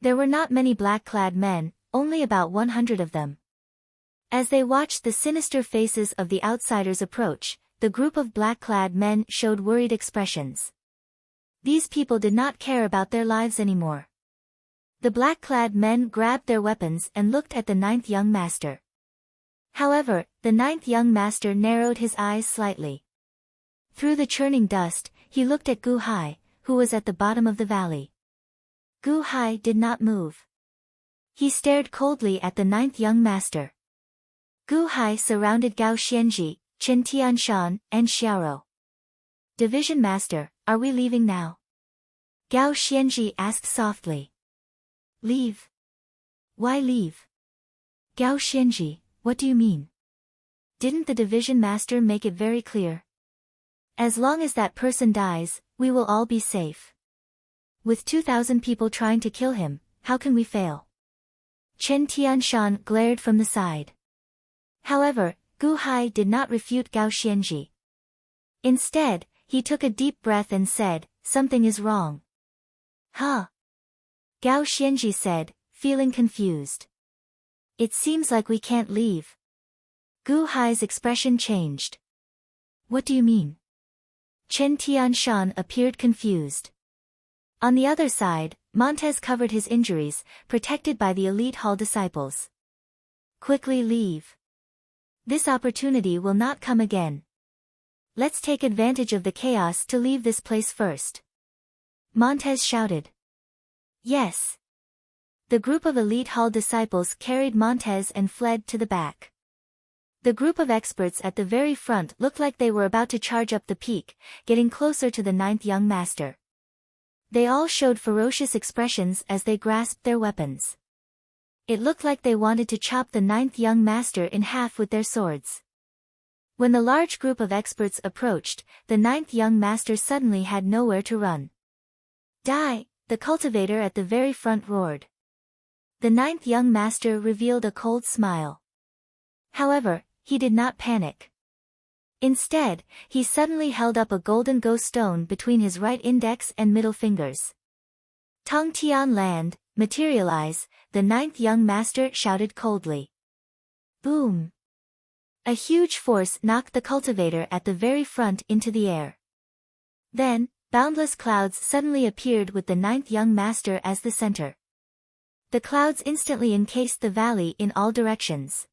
There were not many black-clad men, only about 100 of them. As they watched the sinister faces of the outsiders approach, the group of black-clad men showed worried expressions. These people did not care about their lives anymore. The black-clad men grabbed their weapons and looked at the ninth young master. However, the ninth young master narrowed his eyes slightly. Through the churning dust, he looked at Gu Hai, who was at the bottom of the valley. Gu Hai did not move. He stared coldly at the ninth young master. Gu Hai surrounded Gao Xianji, Chen Tianshan, and Xiaoro. Division Master, are we leaving now? Gao Xianji asked softly. Leave? Why leave? Gao Xianji, what do you mean? Didn't the Division Master make it very clear? As long as that person dies, we will all be safe. With 2,000 people trying to kill him, how can we fail? Chen Tianshan glared from the side. However, Gu Hai did not refute Gao Xianji. Instead, he took a deep breath and said, something is wrong. Huh? Gao Xianji said, feeling confused. It seems like we can't leave. Gu Hai's expression changed. What do you mean? Chen Tianshan appeared confused. On the other side, Montez covered his injuries, protected by the elite hall disciples. Quickly leave. This opportunity will not come again. Let's take advantage of the chaos to leave this place first. Montez shouted. Yes. The group of elite hall disciples carried Montez and fled to the back. The group of experts at the very front looked like they were about to charge up the peak, getting closer to the ninth young master. They all showed ferocious expressions as they grasped their weapons. It looked like they wanted to chop the ninth young master in half with their swords. When the large group of experts approached, the ninth young master suddenly had nowhere to run. Die! The cultivator at the very front roared. The ninth young master revealed a cold smile. However, he did not panic. Instead, he suddenly held up a golden ghost stone between his right index and middle fingers. Tong Tian land, materialize, the ninth young master shouted coldly. Boom! A huge force knocked the cultivator at the very front into the air. Then, boundless clouds suddenly appeared with the ninth young master as the center. The clouds instantly encased the valley in all directions.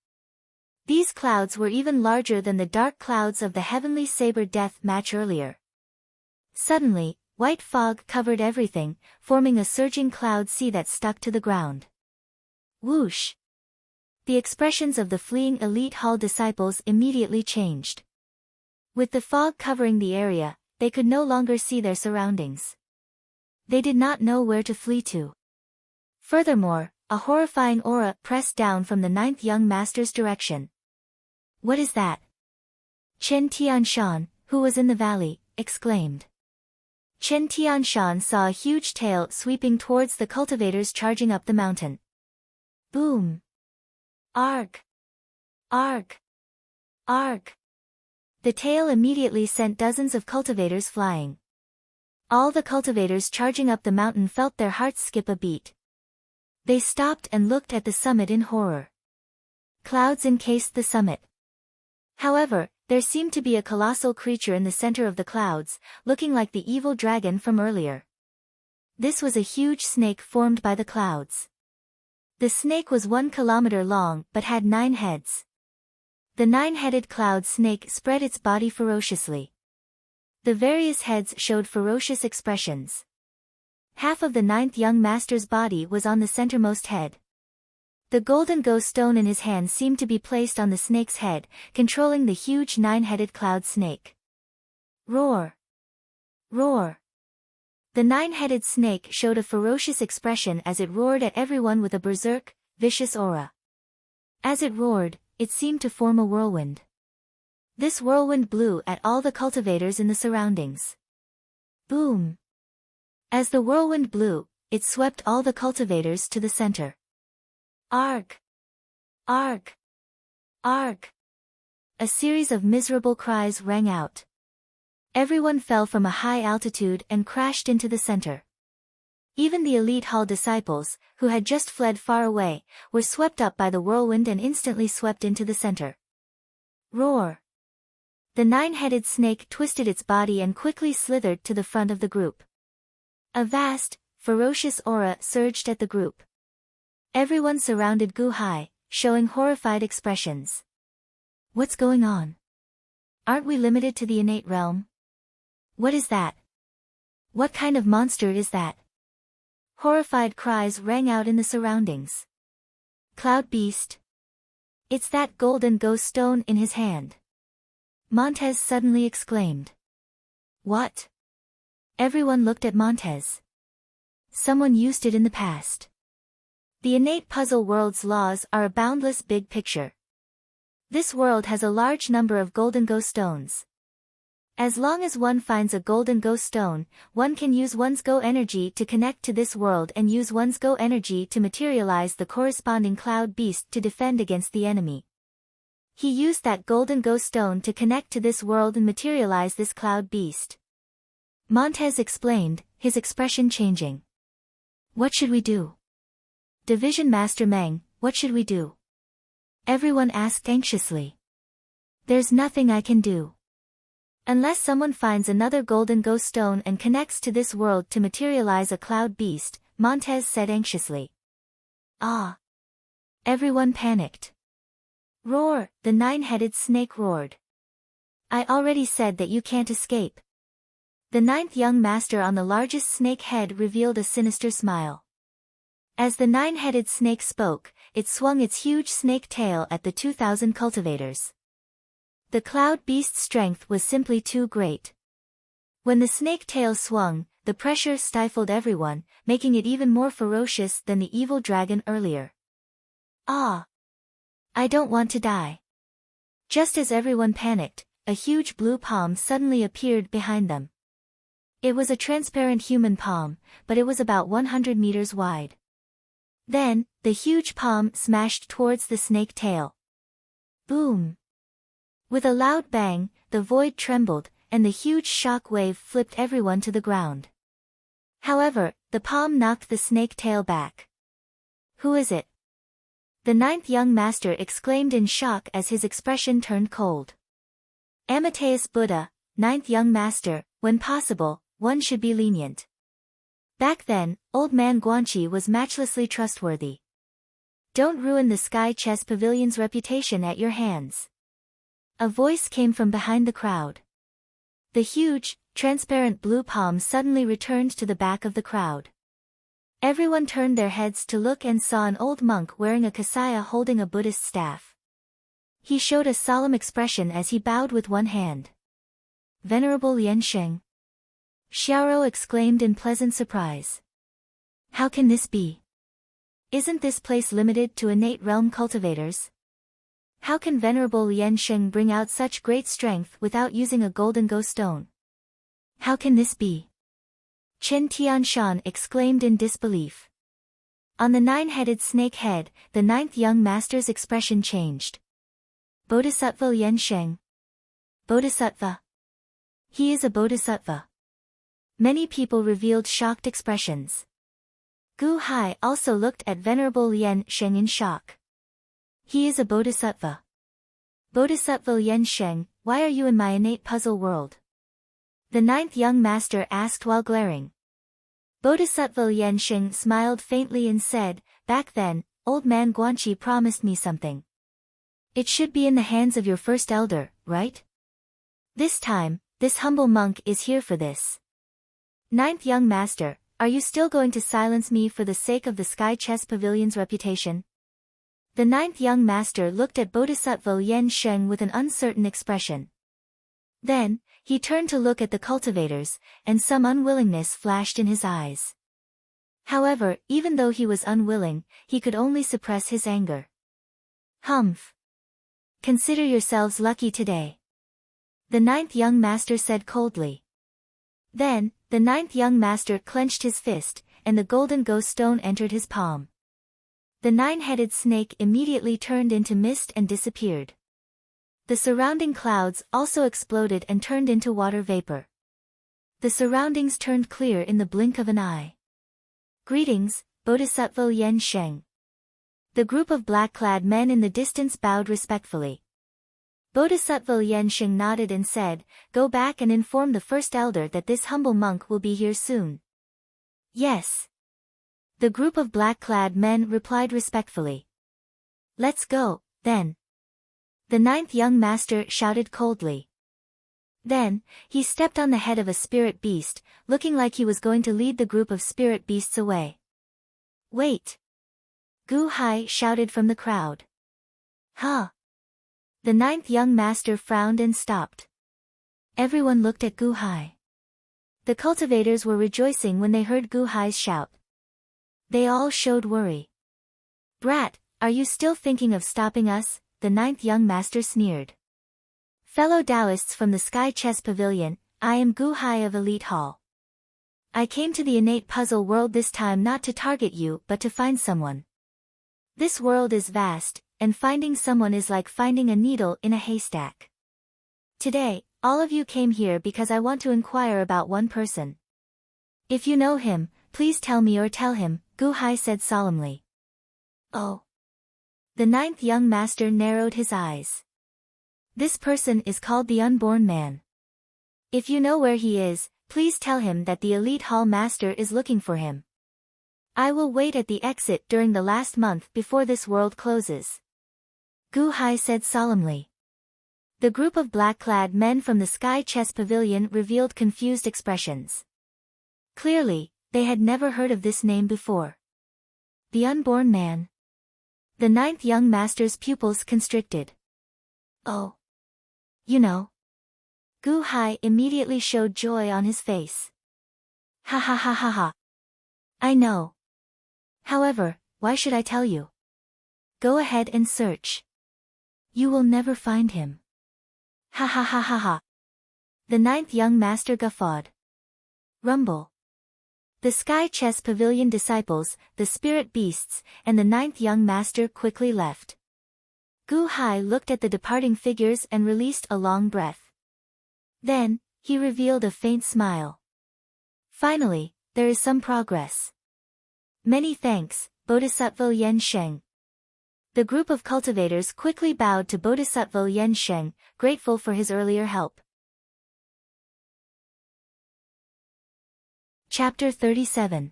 These clouds were even larger than the dark clouds of the heavenly saber death match earlier. Suddenly, white fog covered everything, forming a surging cloud sea that stuck to the ground. Whoosh! The expressions of the fleeing elite hall disciples immediately changed. With the fog covering the area, they could no longer see their surroundings. They did not know where to flee to. Furthermore, a horrifying aura pressed down from the ninth young master's direction. What is that? Chen Tianshan, who was in the valley, exclaimed. Chen Tianshan saw a huge tail sweeping towards the cultivators charging up the mountain. Boom! Arg! Arg! Arg! The tail immediately sent dozens of cultivators flying. All the cultivators charging up the mountain felt their hearts skip a beat. They stopped and looked at the summit in horror. Clouds encased the summit. However, there seemed to be a colossal creature in the center of the clouds, looking like the evil dragon from earlier. This was a huge snake formed by the clouds. The snake was 1 kilometer long but had 9 heads. The 9-headed cloud snake spread its body ferociously. The various heads showed ferocious expressions. Half of the ninth young master's body was on the centermost head. The golden ghost stone in his hand seemed to be placed on the snake's head, controlling the huge 9-headed cloud snake. Roar! Roar! The 9-headed snake showed a ferocious expression as it roared at everyone with a berserk, vicious aura. As it roared, it seemed to form a whirlwind. This whirlwind blew at all the cultivators in the surroundings. Boom! As the whirlwind blew, it swept all the cultivators to the center. Arg! Arg! Arg! A series of miserable cries rang out. Everyone fell from a high altitude and crashed into the center. Even the elite hall disciples, who had just fled far away, were swept up by the whirlwind and instantly swept into the center. Roar! The 9-headed snake twisted its body and quickly slithered to the front of the group. A vast, ferocious aura surged at the group. Everyone surrounded Gu Hai, showing horrified expressions. What's going on? Aren't we limited to the innate realm? What is that? What kind of monster is that? Horrified cries rang out in the surroundings. Cloud Beast. It's that golden ghost stone in his hand. Montez suddenly exclaimed. What? Everyone looked at Montez. Someone used it in the past. The innate puzzle world's laws are a boundless big picture. This world has a large number of golden ghost stones. As long as one finds a golden ghost stone, one can use one's go energy to connect to this world and use one's go energy to materialize the corresponding cloud beast to defend against the enemy. He used that golden ghost stone to connect to this world and materialize this cloud beast. Montez explained, his expression changing. What should we do? Division Master Meng, what should we do? Everyone asked anxiously. There's nothing I can do. Unless someone finds another golden ghost stone and connects to this world to materialize a cloud beast, Montez said anxiously. Ah! Everyone panicked. Roar, the nine-headed snake roared. I already said that you can't escape. The ninth young master on the largest snake head revealed a sinister smile. As the nine-headed snake spoke, it swung its huge snake tail at the 2,000 cultivators. The cloud beast's strength was simply too great. When the snake tail swung, the pressure stifled everyone, making it even more ferocious than the evil dragon earlier. Ah! I don't want to die. Just as everyone panicked, a huge blue palm suddenly appeared behind them. It was a transparent human palm, but it was about 100 meters wide. Then, the huge palm smashed towards the snake tail. Boom! With a loud bang, the void trembled, and the huge shock wave flipped everyone to the ground. However, the palm knocked the snake tail back. Who is it? The ninth young master exclaimed in shock as his expression turned cold. Amateus Buddha, ninth young master, when possible, one should be lenient. Back then, old man Guanxi was matchlessly trustworthy. Don't ruin the Sky Chess Pavilion's reputation at your hands. A voice came from behind the crowd. The huge, transparent blue palm suddenly returned to the back of the crowd. Everyone turned their heads to look and saw an old monk wearing a kasaya holding a Buddhist staff. He showed a solemn expression as he bowed with one hand. Venerable Liansheng. Xiaoro exclaimed in pleasant surprise. How can this be? Isn't this place limited to innate realm cultivators? How can Venerable Liansheng bring out such great strength without using a golden ghost stone? How can this be? Chen Tianshan exclaimed in disbelief. On the nine-headed snake head, the ninth young master's expression changed. Bodhisattva Liansheng. Bodhisattva. He is a bodhisattva. Many people revealed shocked expressions. Gu Hai also looked at Venerable Liansheng in shock. He is a bodhisattva. Bodhisattva Liansheng, why are you in my innate puzzle world? The ninth young master asked while glaring. Bodhisattva Liansheng smiled faintly and said, back then, old man Guanxi promised me something. It should be in the hands of your first elder, right? This time, this humble monk is here for this. Ninth young master, are you still going to silence me for the sake of the Sky Chess Pavilion's reputation? The ninth young master looked at Bodhisattva Liansheng with an uncertain expression. Then, he turned to look at the cultivators, and some unwillingness flashed in his eyes. However, even though he was unwilling, he could only suppress his anger. Humph! Consider yourselves lucky today. The ninth young master said coldly. Then, the ninth young master clenched his fist, and the golden ghost stone entered his palm. The nine-headed snake immediately turned into mist and disappeared. The surrounding clouds also exploded and turned into water vapor. The surroundings turned clear in the blink of an eye. Greetings, Bodhisattva Liansheng. The group of black-clad men in the distance bowed respectfully. Bodhisattva Liansheng nodded and said, go back and inform the first elder that this humble monk will be here soon. Yes. The group of black-clad men replied respectfully. Let's go, then. The ninth young master shouted coldly. Then, he stepped on the head of a spirit beast, looking like he was going to lead the group of spirit beasts away. Wait! Gu Hai shouted from the crowd. Huh? The ninth young master frowned and stopped. Everyone looked at Gu Hai. The cultivators were rejoicing when they heard Gu Hai's shout. They all showed worry. Brat, are you still thinking of stopping us? The ninth young master sneered. Fellow Taoists from the Sky Chess Pavilion, I am Gu Hai of Elite Hall. I came to the innate puzzle world this time not to target you but to find someone. This world is vast, and finding someone is like finding a needle in a haystack. Today, all of you came here because I want to inquire about one person. If you know him, please tell me or tell him, Gu Hai said solemnly. Oh. The ninth young master narrowed his eyes. This person is called the Unborn Man. If you know where he is, please tell him that the Elite Hall Master is looking for him. I will wait at the exit during the last month before this world closes. Gu Hai said solemnly. The group of black-clad men from the Sky Chess Pavilion revealed confused expressions. Clearly, they had never heard of this name before. The Unborn Man. The ninth young master's pupils constricted. Oh. You know. Gu Hai immediately showed joy on his face. Ha ha ha ha ha. I know. However, why should I tell you? Go ahead and search. You will never find him. Ha ha ha ha ha. The ninth young master guffawed. Rumble. The Sky Chess Pavilion disciples, the spirit beasts, and the ninth young master quickly left. Gu Hai looked at the departing figures and released a long breath. Then, he revealed a faint smile. Finally, there is some progress. Many thanks, Bodhisattva Yen Sheng. The group of cultivators quickly bowed to Bodhisattva Yen Sheng, grateful for his earlier help. Chapter 37.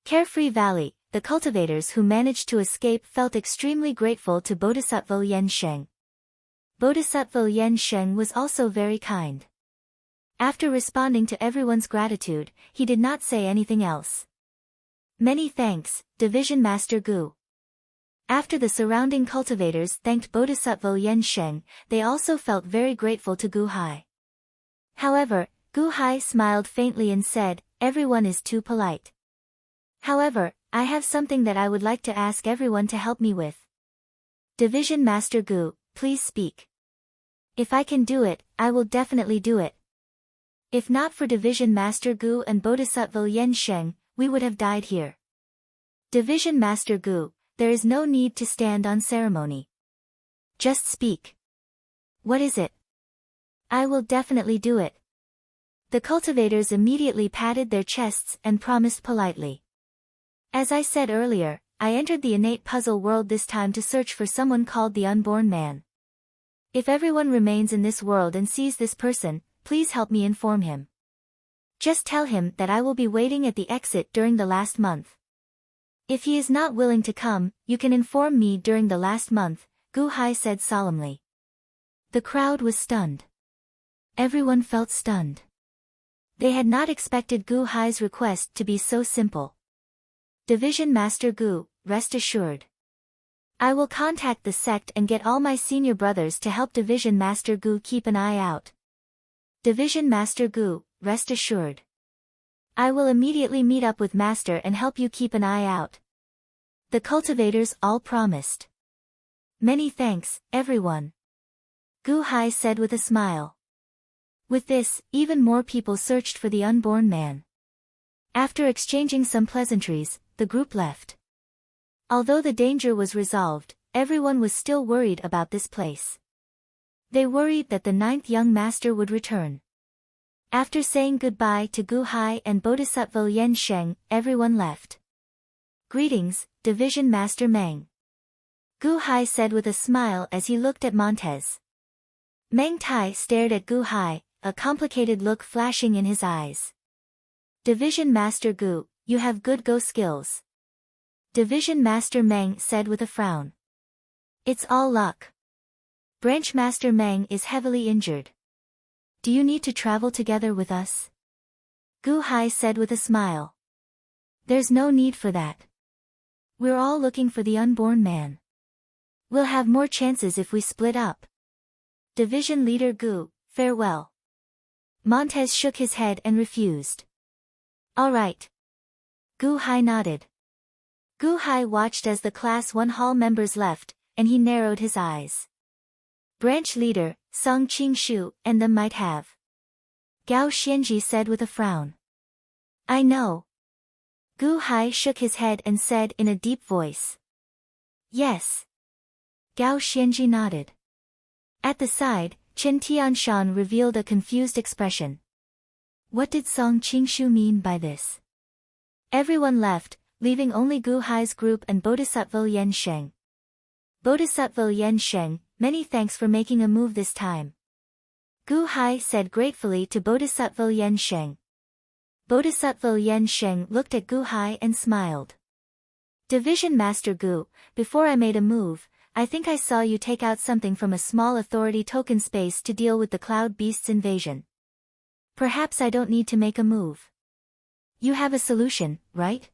Carefree Valley. The cultivators who managed to escape felt extremely grateful to Bodhisattva Yen Sheng. Bodhisattva Yen Sheng was also very kind. After responding to everyone's gratitude, he did not say anything else. Many thanks, Division Master Gu. After the surrounding cultivators thanked Bodhisattva Yen Sheng, they also felt very grateful to Gu Hai. However, Gu Hai smiled faintly and said, everyone is too polite. However, I have something that I would like to ask everyone to help me with. Division Master Gu, please speak. If I can do it, I will definitely do it. If not for Division Master Gu and Bodhisattva Yen Sheng, we would have died here. Division Master Gu, there is no need to stand on ceremony. Just speak. What is it? I will definitely do it. The cultivators immediately patted their chests and promised politely. As I said earlier, I entered the innate puzzle world this time to search for someone called the Unborn Man. If everyone remains in this world and sees this person, please help me inform him. Just tell him that I will be waiting at the exit during the last month. If he is not willing to come, you can inform me during the last month, Gu Hai said solemnly. The crowd was stunned. Everyone felt stunned. They had not expected Gu Hai's request to be so simple. Division Master Gu, rest assured. I will contact the sect and get all my senior brothers to help Division Master Gu keep an eye out. Division Master Gu, rest assured. I will immediately meet up with Master and help you keep an eye out. The cultivators all promised. Many thanks, everyone. Gu Hai said with a smile. With this, even more people searched for the Unborn Man. After exchanging some pleasantries, the group left. Although the danger was resolved, everyone was still worried about this place. They worried that the ninth young master would return. After saying goodbye to Gu Hai and Bodhisattva Yen Sheng, everyone left. Greetings, Division Master Meng. Gu Hai said with a smile as he looked at Montez. Meng Tai stared at Gu Hai, a complicated look flashing in his eyes. Division Master Gu, you have good Go skills. Division Master Meng said with a frown. It's all luck. Branch Master Meng is heavily injured. Do you need to travel together with us? Gu Hai said with a smile. There's no need for that. We're all looking for the unborn man. We'll have more chances if we split up. Division Leader Gu, farewell. Montez shook his head and refused. All right. Gu Hai nodded. Gu Hai watched as the Class 1 Hall members left, and he narrowed his eyes. Branch Leader, Song Qing-shu, and them might have. Gao Xianji said with a frown. I know. Gu Hai shook his head and said in a deep voice. Yes. Gao Xianji nodded. At the side, Chen Tianshan revealed a confused expression. What did Song Qing-shu mean by this? Everyone left, leaving only Gu Hai's group and Bodhisattva Yansheng. Bodhisattva Yansheng, many thanks for making a move this time. Gu Hai said gratefully to Bodhisattva Yansheng. Bodhisattva Yansheng looked at Gu Hai and smiled. Division Master Gu, before I made a move, I think I saw you take out something from a small authority token space to deal with the Cloud Beast's invasion. Perhaps I don't need to make a move. You have a solution, right?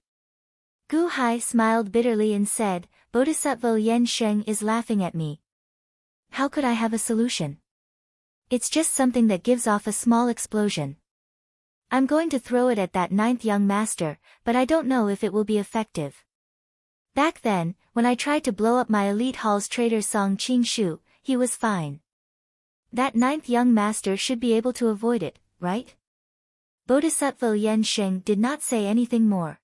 Gu Hai smiled bitterly and said, Bodhisattva Yansheng is laughing at me. How could I have a solution? It's just something that gives off a small explosion. I'm going to throw it at that 9th young master, but I don't know if it will be effective. Back then, when I tried to blow up my elite hall's traitor Song Qing-shu, he was fine. That 9th young master should be able to avoid it, right? Bodhisattva Yansheng did not say anything more.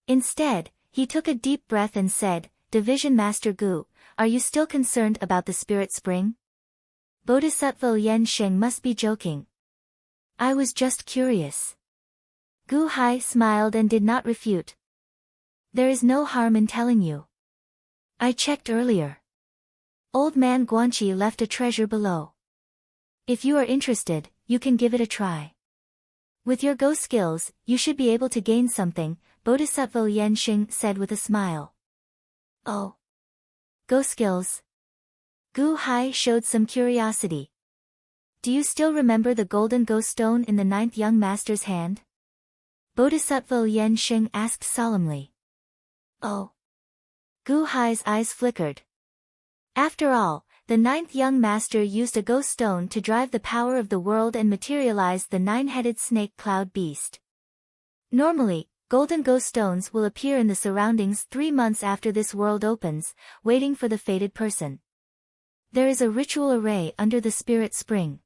Instead, he took a deep breath and said, Division Master Gu, are you still concerned about the spirit spring? Bodhisattva Yansheng must be joking. I was just curious. Gu Hai smiled and did not refute. There is no harm in telling you. I checked earlier. Old man Guanqi left a treasure below. If you are interested, you can give it a try. With your Go skills, you should be able to gain something, Bodhisattva Yansheng said with a smile. Oh. Go skills? Gu Hai showed some curiosity. Do you still remember the golden Go stone in the 9th young master's hand? Bodhisattva Yansheng asked solemnly. Oh. Gu Hai's eyes flickered. After all, the 9th young master used a Go stone to drive the power of the world and materialize the 9-headed snake cloud beast. Normally, golden Go stones will appear in the surroundings 3 months after this world opens, waiting for the fated person. There is a ritual array under the spirit spring.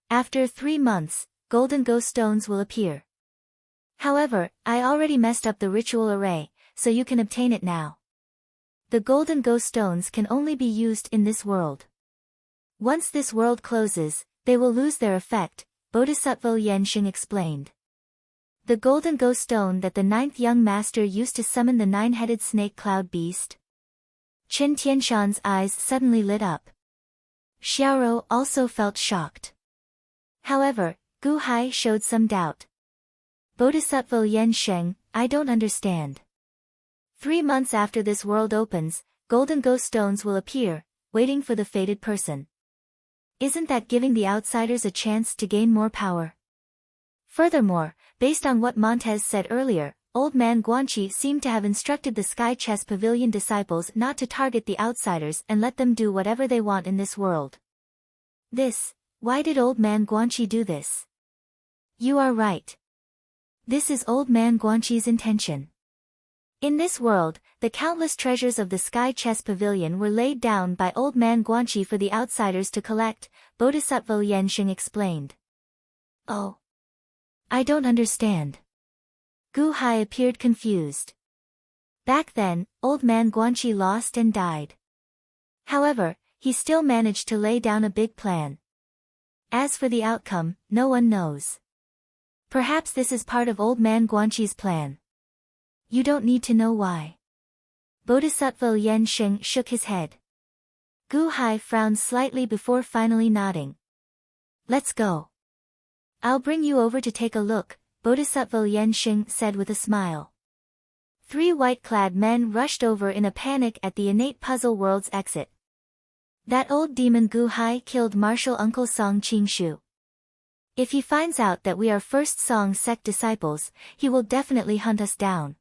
After 3 months, golden Go stones will appear. However, I already messed up the ritual array, so you can obtain it now. The golden Go stones can only be used in this world. Once this world closes, they will lose their effect, Bodhisattva Yansheng explained. The golden Go stone that the 9th young master used to summon the 9-headed snake cloud beast. Chen Tianshan's eyes suddenly lit up. Xiaoro also felt shocked. However, Gu Hai showed some doubt. Bodhisattva Yansheng, I don't understand. 3 months after this world opens, golden Go stones will appear, waiting for the fated person. Isn't that giving the outsiders a chance to gain more power? Furthermore, based on what Montez said earlier, Old Man Guanqi seemed to have instructed the Sky Chess Pavilion disciples not to target the outsiders and let them do whatever they want in this world. Why did Old Man Guanqi do this? You are right. This is Old Man Guanqi's intention. In this world, the countless treasures of the Sky Chess Pavilion were laid down by Old Man Guanqi for the outsiders to collect, Bodhisattva Yansheng explained. Oh. I don't understand. Gu Hai appeared confused. Back then, Old Man Guanqi lost and died. However, he still managed to lay down a big plan. As for the outcome, no one knows. Perhaps this is part of Old Man Guanqi's plan. You don't need to know why. Bodhisattva Yansheng shook his head. Gu Hai frowned slightly before finally nodding. Let's go. I'll bring you over to take a look, Bodhisattva Yansheng said with a smile. 3 white-clad men rushed over in a panic at the innate puzzle world's exit. That old demon Gu Hai killed martial uncle Song Qing-shu. If he finds out that we are first Song sect disciples, he will definitely hunt us down.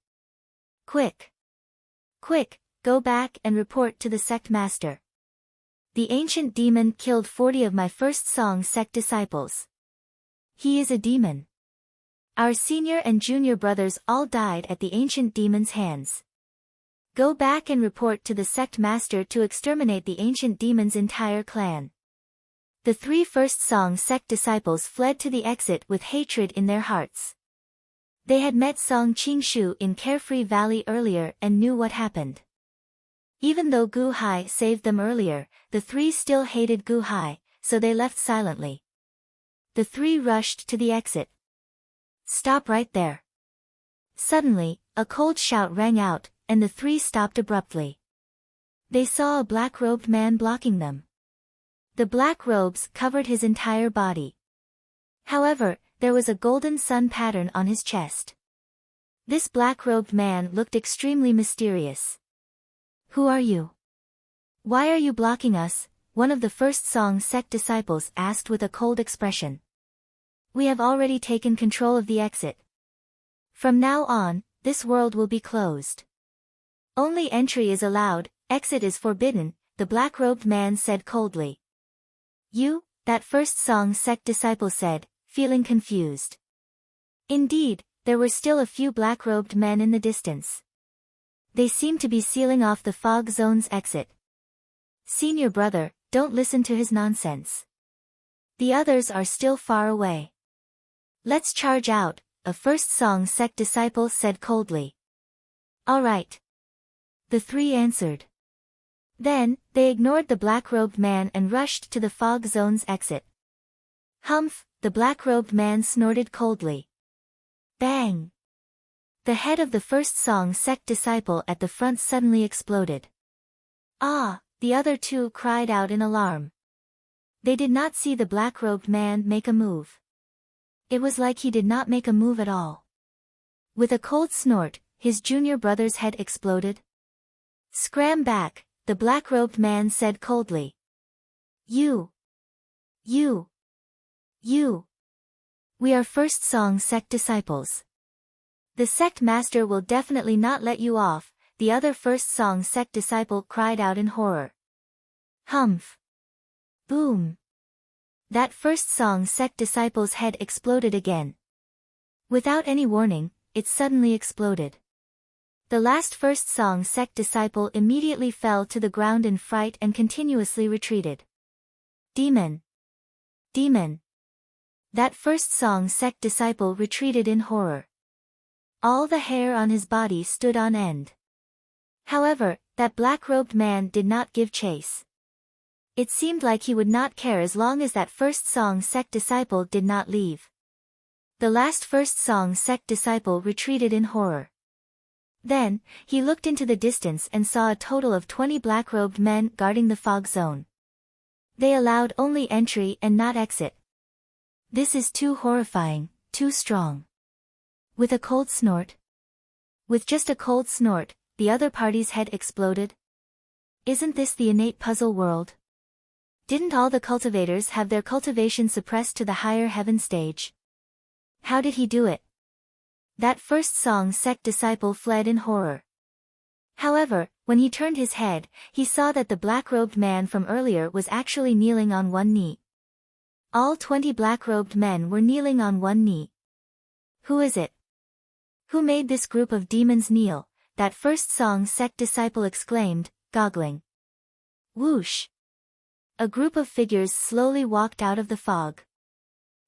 Quick! Quick, go back and report to the sect master. The ancient demon killed 40 of my first song sect disciples. He is a demon. Our senior and junior brothers all died at the ancient demon's hands. Go back and report to the sect master to exterminate the ancient demon's entire clan. The 3 first song sect disciples fled to the exit with hatred in their hearts. They had met Song Qingshu in Carefree Valley earlier and knew what happened. Even though Gu Hai saved them earlier, the 3 still hated Gu Hai, so they left silently. The 3 rushed to the exit. Stop right there. Suddenly, a cold shout rang out, and the 3 stopped abruptly. They saw a black-robed man blocking them. The black robes covered his entire body. However, there was a golden sun pattern on his chest. This black-robed man looked extremely mysterious. Who are you? Why are you blocking us? One of the first song sect disciples asked with a cold expression. We have already taken control of the exit. From now on, this world will be closed. Only entry is allowed, exit is forbidden, the black-robed man said coldly. You, that first song sect disciple said, feeling confused. Indeed, there were still a few black-robed men in the distance. They seemed to be sealing off the fog zone's exit. Senior brother, don't listen to his nonsense. The others are still far away. Let's charge out, a first song sect disciple said coldly. All right. The 3 answered. Then, they ignored the black-robed man and rushed to the fog zone's exit. Humph, the black-robed man snorted coldly. Bang! The head of the first song sect disciple at the front suddenly exploded. Ah, the other 2 cried out in alarm. They did not see the black-robed man make a move. It was like he did not make a move at all. With a cold snort, his junior brother's head exploded. Scram back, the black-robed man said coldly. You. We are first song sect disciples. The sect master will definitely not let you off, the other first song sect disciple cried out in horror. Humph. Boom. That first song sect disciple's head exploded again. Without any warning, it suddenly exploded. The last first song sect disciple immediately fell to the ground in fright and continuously retreated. Demon. That first song sect disciple retreated in horror. All the hair on his body stood on end. However, that black-robed man did not give chase. It seemed like he would not care as long as that first song sect disciple did not leave. The last first song sect disciple retreated in horror. Then, he looked into the distance and saw a total of 20 black-robed men guarding the fog zone. They allowed only entry and not exit. This is too horrifying, too strong. With a cold snort. With just a cold snort, the other party's head exploded. Isn't this the innate puzzle world? Didn't all the cultivators have their cultivation suppressed to the higher heaven stage? How did he do it? That first song sect disciple fled in horror. However, when he turned his head, he saw that the black-robed man from earlier was actually kneeling on one knee. All 20 black-robed men were kneeling on one knee. Who is it? Who made this group of demons kneel? That first song sect disciple exclaimed, goggling. Whoosh! A group of figures slowly walked out of the fog.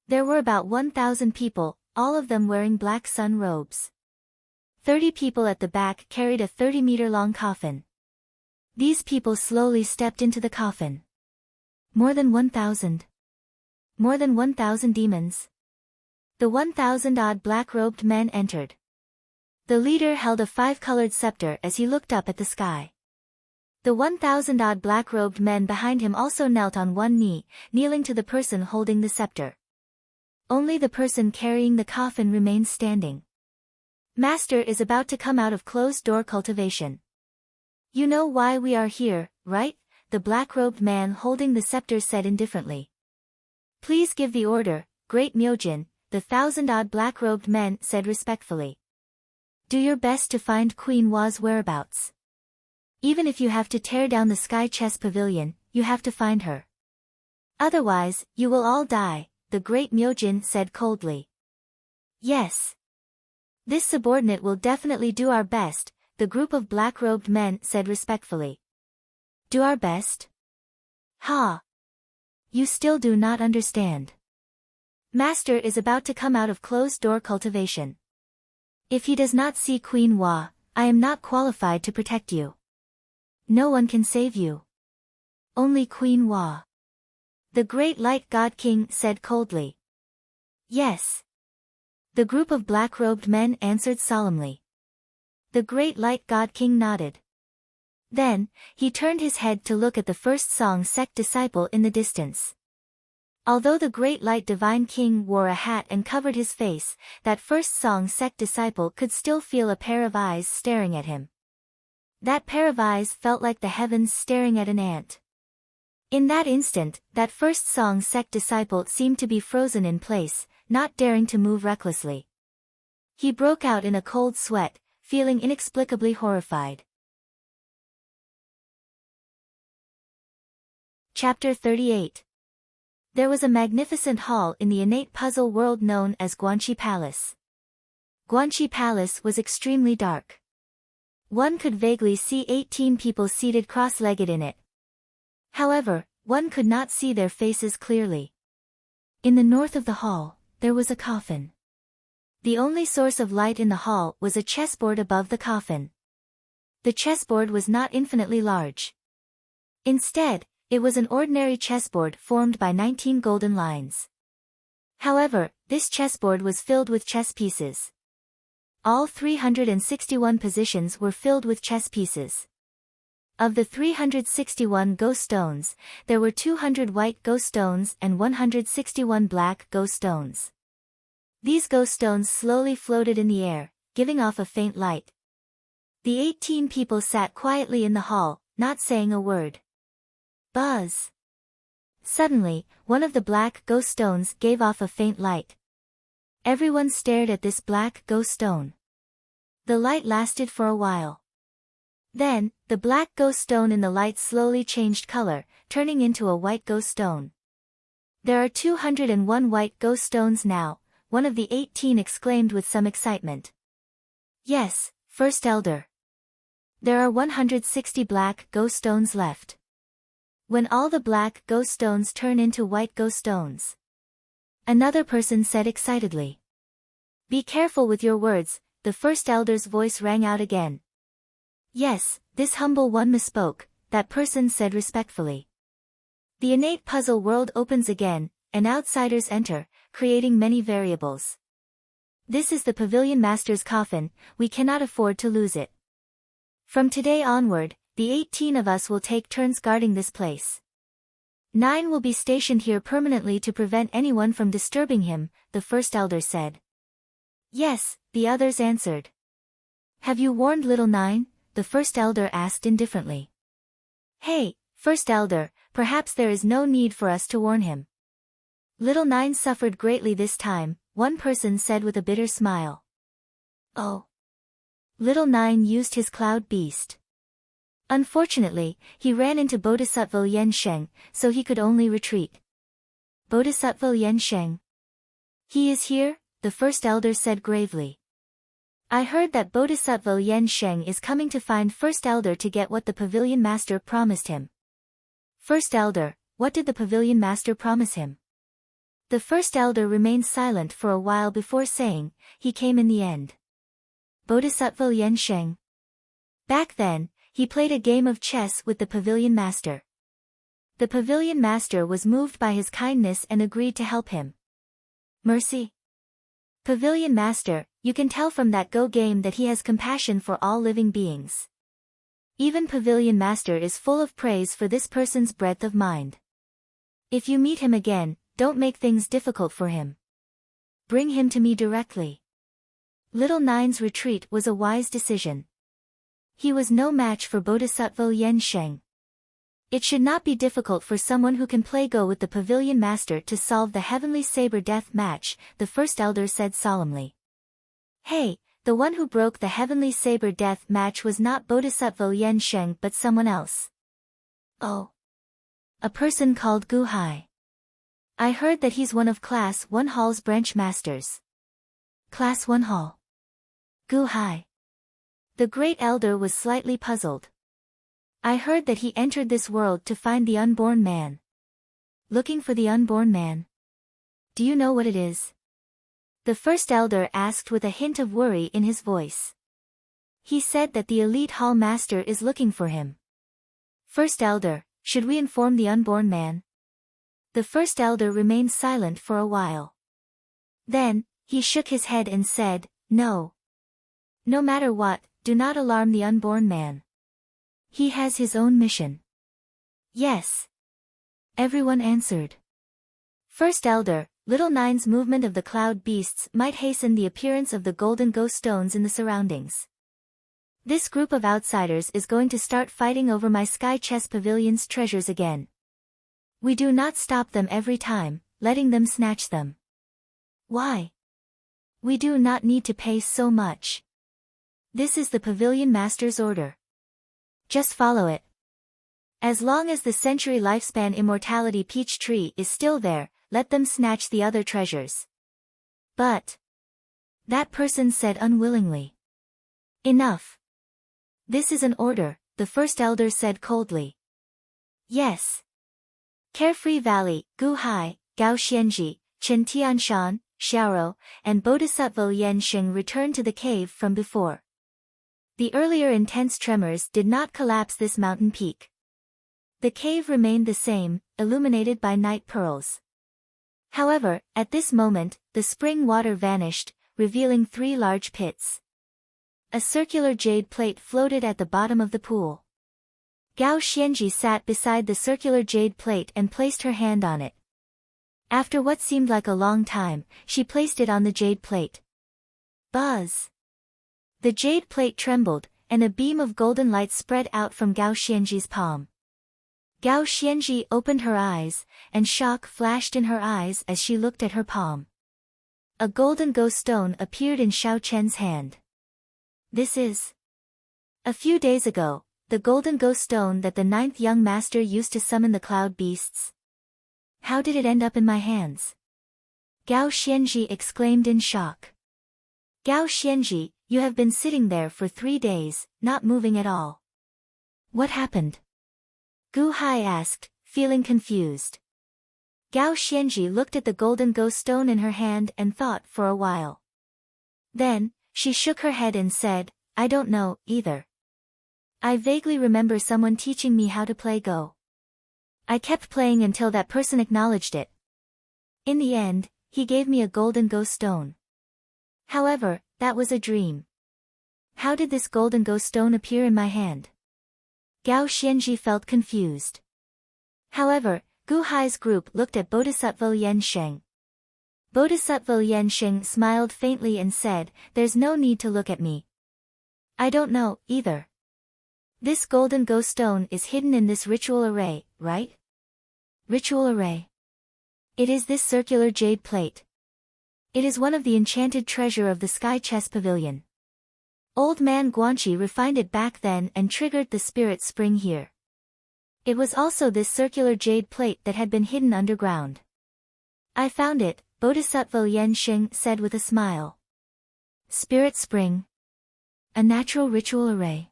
There were about 1,000 people, all of them wearing black sun robes. 30 people at the back carried a 30-meter-long coffin. These people slowly stepped into the coffin. More than 1,000. More than 1,000 demons. The 1,000-odd black-robed men entered. The leader held a 5-colored scepter as he looked up at the sky. The 1,000-odd black-robed men behind him also knelt on one knee, kneeling to the person holding the scepter. Only the person carrying the coffin remained standing. Master is about to come out of closed-door cultivation. You know why we are here, right? The black-robed man holding the scepter said indifferently. Please give the order, Great Myojin, the 1,000-odd black-robed men said respectfully. Do your best to find Queen Wa's whereabouts. Even if you have to tear down the sky chess pavilion, you have to find her. Otherwise, you will all die, the great Myojin said coldly. Yes. This subordinate will definitely do our best, the group of black-robed men said respectfully. Do our best? Ha! You still do not understand. Master is about to come out of closed-door cultivation. If he does not see Queen Hua, I am not qualified to protect you. No one can save you. Only Queen Hua. The great light god king said coldly. Yes. The group of black-robed men answered solemnly. The great light god king nodded. Then, he turned his head to look at the first song sect disciple in the distance. Although the great light divine king wore a hat and covered his face, that first song sect disciple could still feel a pair of eyes staring at him. That pair of eyes felt like the heavens staring at an ant. In that instant, that first song sect disciple seemed to be frozen in place, not daring to move recklessly. He broke out in a cold sweat, feeling inexplicably horrified. Chapter 38. There was a magnificent hall in the innate puzzle world known as Guanxi Palace. Guanxi Palace was extremely dark. One could vaguely see 18 people seated cross-legged in it. However, one could not see their faces clearly. In the north of the hall, there was a coffin. The only source of light in the hall was a chessboard above the coffin. The chessboard was not infinitely large. Instead, it was an ordinary chessboard formed by 19 golden lines. However, this chessboard was filled with chess pieces. All 361 positions were filled with chess pieces. Of the 361 ghost stones, there were 200 white ghost stones and 161 black ghost stones. These ghost stones slowly floated in the air, giving off a faint light. The 18 people sat quietly in the hall, not saying a word. Buzz! Suddenly, one of the black ghost stones gave off a faint light. Everyone stared at this black ghost stone. The light lasted for a while. Then, the black ghost stone in the light slowly changed color, turning into a white ghost stone. There are 201 white ghost stones now, one of the 18 exclaimed with some excitement. Yes, First Elder. There are 160 black ghost stones left. When all the black ghost stones turn into white ghost stones. Another person said excitedly. Be careful with your words, the First Elder's voice rang out again. Yes, this humble one misspoke, that person said respectfully. The innate puzzle world opens again, and outsiders enter, creating many variables. This is the Pavilion Master's coffin, we cannot afford to lose it. From today onward, the 18 of us will take turns guarding this place. 9 will be stationed here permanently to prevent anyone from disturbing him, the First Elder said. Yes, the others answered. Have you warned little 9? The First Elder asked indifferently. Hey, First Elder, perhaps there is no need for us to warn him. Little 9 suffered greatly this time, one person said with a bitter smile. Oh. Little 9 used his cloud beast. Unfortunately, he ran into Bodhisattva Yensheng, so he could only retreat. Bodhisattva Yensheng. He is here, the First Elder said gravely. I heard that Bodhisattva Yensheng is coming to find First Elder to get what the Pavilion Master promised him. First Elder, what did the Pavilion Master promise him? The First Elder remained silent for a while before saying, he came in the end. Bodhisattva Yensheng. Back then, he played a game of chess with the Pavilion Master. The Pavilion Master was moved by his kindness and agreed to help him. Mercy. Pavilion Master, you can tell from that Go game that he has compassion for all living beings. Even Pavilion Master is full of praise for this person's breadth of mind. If you meet him again, don't make things difficult for him. Bring him to me directly. Little 9's retreat was a wise decision. He was no match for Bodhisattva Yensheng. It should not be difficult for someone who can play Go with the Pavilion Master to solve the Heavenly Saber death match, the First Elder said solemnly. Hey, the one who broke the heavenly saber death match was not Bodhisattva Yan Sheng but someone else. Oh. A person called Gu Hai. I heard that he's one of Class 1 Hall's branch masters. Class 1 Hall. Gu Hai. The great elder was slightly puzzled. I heard that he entered this world to find the unborn man. Looking for the unborn man. Do you know what it is? The first elder asked with a hint of worry in his voice. He said that the elite hall master is looking for him. First elder, should we inform the unborn man? The first elder remained silent for a while. Then, he shook his head and said, no. No matter what, do not alarm the unborn man. He has his own mission. Yes. Everyone answered. First elder, Little Nine's movement of the cloud beasts might hasten the appearance of the golden ghost stones in the surroundings. This group of outsiders is going to start fighting over my Sky Chess Pavilion's treasures again. We do not stop them every time, letting them snatch them. Why? We do not need to pay so much. This is the Pavilion Master's order. Just follow it. As long as the century lifespan immortality peach tree is still there, let them snatch the other treasures. But that person said unwillingly. Enough. This is an order, the first elder said coldly. Yes. Carefree Valley, Gu Hai, Gao Xianji, Chen Tianshan, Xiaoro, and Bodhisattva Yan Xing returned to the cave from before. The earlier intense tremors did not collapse this mountain peak. The cave remained the same, illuminated by night pearls. However, at this moment, the spring water vanished, revealing 3 large pits. A circular jade plate floated at the bottom of the pool. Gao Xianji sat beside the circular jade plate and placed her hand on it. After what seemed like a long time, she placed it on the jade plate. Buzz! The jade plate trembled, and a beam of golden light spread out from Gao Xianji's palm. Gao Xianji opened her eyes, and shock flashed in her eyes as she looked at her palm. A golden ghost stone appeared in Xiao Chen's hand. This is. A few days ago, the golden ghost stone that the 9th young master used to summon the cloud beasts. How did it end up in my hands? Gao Xianji exclaimed in shock. Gao Xianji, you have been sitting there for 3 days, not moving at all. What happened? Gu Hai asked, feeling confused. Gao Xianji looked at the golden ghost stone in her hand and thought for a while. Then, she shook her head and said, I don't know, either. I vaguely remember someone teaching me how to play Go. I kept playing until that person acknowledged it. In the end, he gave me a golden ghost stone. However, that was a dream. How did this golden ghost stone appear in my hand? Gao Xianji felt confused. However, Gu Hai's group looked at Bodhisattva Yan Sheng. Bodhisattva Yan Sheng smiled faintly and said, there's no need to look at me. I don't know, either. This golden ghost stone is hidden in this ritual array, right? Ritual array. It is this circular jade plate. It is one of the enchanted treasure of the Sky Chess Pavilion. Old man Guanqi refined it back then and triggered the spirit spring here. It was also this circular jade plate that had been hidden underground. I found it, Bodhisattva Yan Xing said with a smile. Spirit spring. A natural ritual array.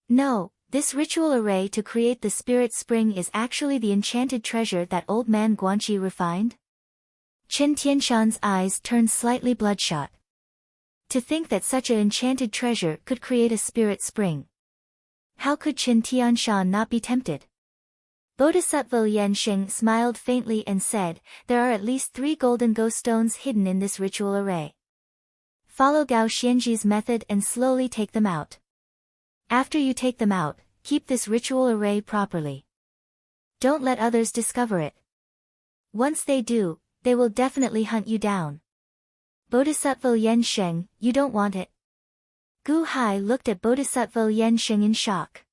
No, this ritual array to create the spirit spring is actually the enchanted treasure that old man Guanqi refined? Chen Tianshan's eyes turned slightly bloodshot. To think that such an enchanted treasure could create a spirit spring. How could Chen Tianshan not be tempted? Bodhisattva Yan Xing smiled faintly and said, there are at least 3 golden ghost stones hidden in this ritual array. Follow Gao Xianji's method and slowly take them out. After you take them out, keep this ritual array properly. Don't let others discover it. Once they do, they will definitely hunt you down. Bodhisattva Yan Sheng, you don't want it. Gu Hai looked at Bodhisattva Yan Sheng in shock.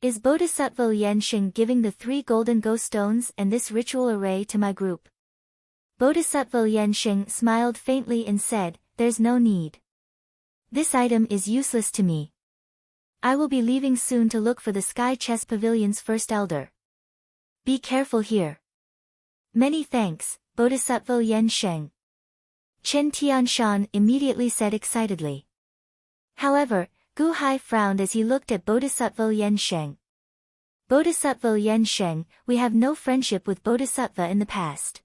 Is Bodhisattva Yan Sheng giving the 3 golden ghost stones and this ritual array to my group? Bodhisattva Yan Sheng smiled faintly and said, there's no need. This item is useless to me. I will be leaving soon to look for the Sky Chess Pavilion's first elder. Be careful here. Many thanks, Bodhisattva Yen Sheng. Chen Tianshan immediately said excitedly. However, Gu Hai frowned as he looked at Bodhisattva Yen Sheng. Bodhisattva Yen Sheng, we have no friendship with Bodhisattva in the past.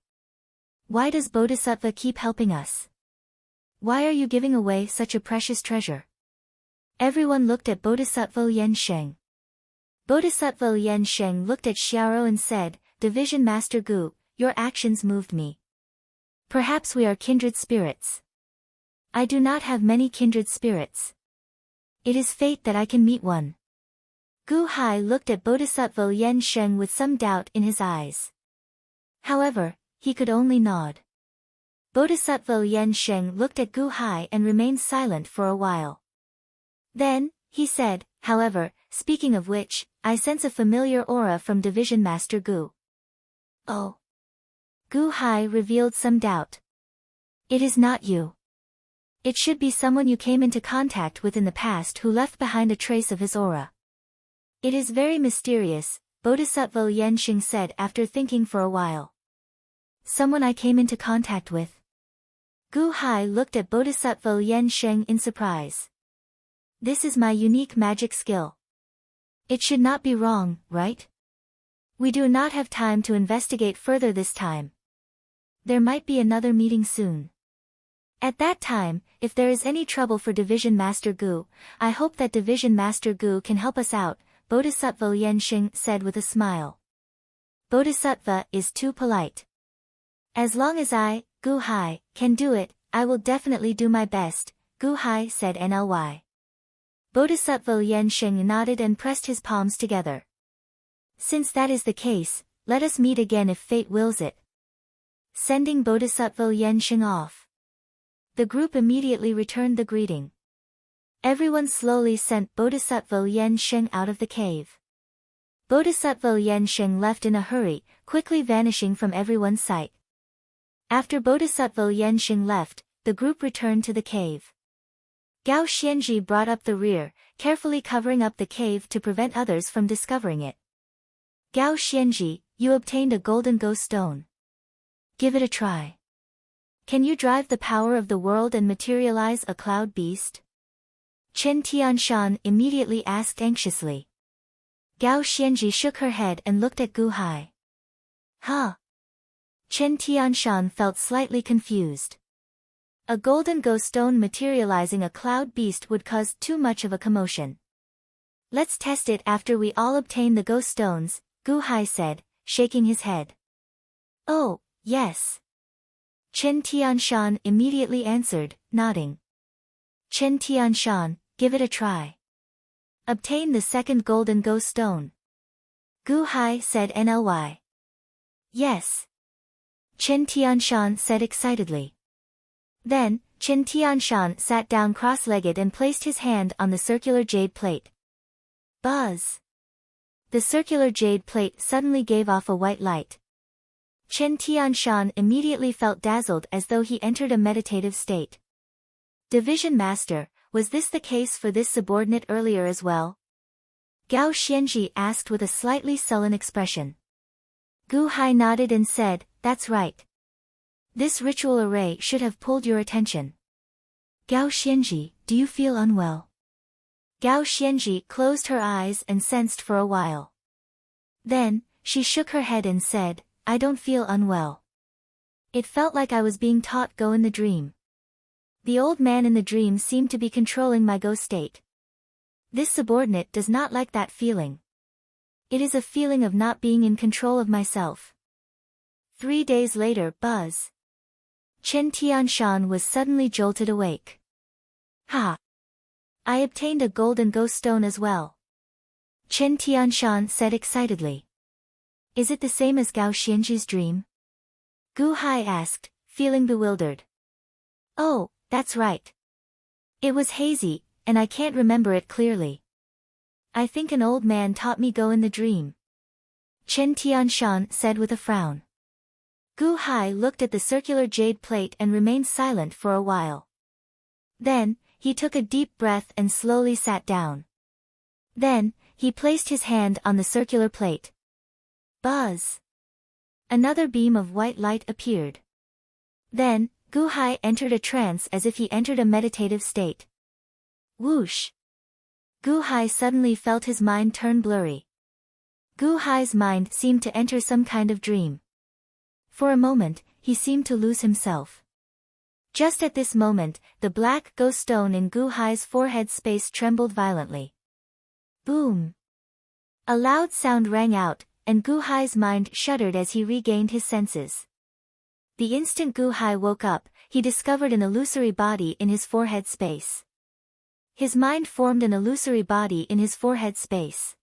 Why does Bodhisattva keep helping us? Why are you giving away such a precious treasure? Everyone looked at Bodhisattva Yen Sheng. Bodhisattva Yen Sheng looked at Xiaoro and said, Division Master Gu, your actions moved me. Perhaps we are kindred spirits. I do not have many kindred spirits. It is fate that I can meet one. Gu Hai looked at Bodhisattva Yen Sheng with some doubt in his eyes. However, he could only nod. Bodhisattva Yen Sheng looked at Gu Hai and remained silent for a while. Then, he said, however, speaking of which, I sense a familiar aura from Division Master Gu. Oh. Gu Hai revealed some doubt. It is not you. It should be someone you came into contact with in the past who left behind a trace of his aura. It is very mysterious, Bodhisattva Yen Sheng said after thinking for a while. Someone I came into contact with. Gu Hai looked at Bodhisattva Yen Sheng in surprise. This is my unique magic skill. It should not be wrong, right? We do not have time to investigate further this time. There might be another meeting soon. At that time, if there is any trouble for Division Master Gu, I hope that Division Master Gu can help us out, Bodhisattva Yen Sheng said with a smile. Bodhisattva is too polite. As long as I, Gu Hai, can do it, I will definitely do my best, Gu Hai said NLY. Bodhisattva Yen Sheng nodded and pressed his palms together. Since that is the case, let us meet again if fate wills it. Sending Bodhisattva Yen Sheng off. The group immediately returned the greeting. Everyone slowly sent Bodhisattva Yen Sheng out of the cave. Bodhisattva Yen Sheng left in a hurry, quickly vanishing from everyone's sight. After Bodhisattva Yen Sheng left, the group returned to the cave. Gao Xianji brought up the rear, carefully covering up the cave to prevent others from discovering it. Gao Xianji, you obtained a golden ghost stone. Give it a try. Can you drive the power of the world and materialize a cloud beast? Chen Tianshan immediately asked anxiously. Gao Xianji shook her head and looked at Gu Hai. Huh? Chen Tianshan felt slightly confused. A golden ghost stone materializing a cloud beast would cause too much of a commotion. Let's test it after we all obtain the ghost stones, Gu Hai said, shaking his head. Oh, yes. Chen Tianshan immediately answered, nodding. Chen Tianshan, give it a try. Obtain the second golden ghost stone. Gu Hai said NLY. Yes. Chen Tianshan said excitedly. Then, Chen Tianshan sat down cross-legged and placed his hand on the circular jade plate. Buzz! The circular jade plate suddenly gave off a white light. Chen Tianshan immediately felt dazzled as though he entered a meditative state. Division Master, was this the case for this subordinate earlier as well? Gao Xianji asked with a slightly sullen expression. Gu Hai nodded and said, that's right. This ritual array should have pulled your attention. Gao Xianji, do you feel unwell? Gao Xianji closed her eyes and sensed for a while. Then, she shook her head and said, I don't feel unwell. It felt like I was being taught go in the dream. The old man in the dream seemed to be controlling my go state. This subordinate does not like that feeling. It is a feeling of not being in control of myself. 3 days later, Buzz. Chen Tianshan was suddenly jolted awake. Ha! I obtained a golden ghost stone as well. Chen Tianshan said excitedly. Is it the same as Gao Xianji's dream? Gu Hai asked, feeling bewildered. Oh, that's right. It was hazy, and I can't remember it clearly. I think an old man taught me go in the dream. Chen Tianshan said with a frown. Gu Hai looked at the circular jade plate and remained silent for a while. Then, he took a deep breath and slowly sat down. Then, he placed his hand on the circular plate. Buzz! Another beam of white light appeared. Then, Gu-hai entered a trance as if he entered a meditative state. Whoosh! Gu-hai suddenly felt his mind turn blurry. Gu-hai's mind seemed to enter some kind of dream. For a moment, he seemed to lose himself. Just at this moment, the black ghost stone in Gu-hai's forehead space trembled violently. Boom! A loud sound rang out, and Gu-hai's mind shuddered as he regained his senses. The instant Gu-hai woke up, he discovered an illusory body in his forehead space. His mind formed an illusory body in his forehead space.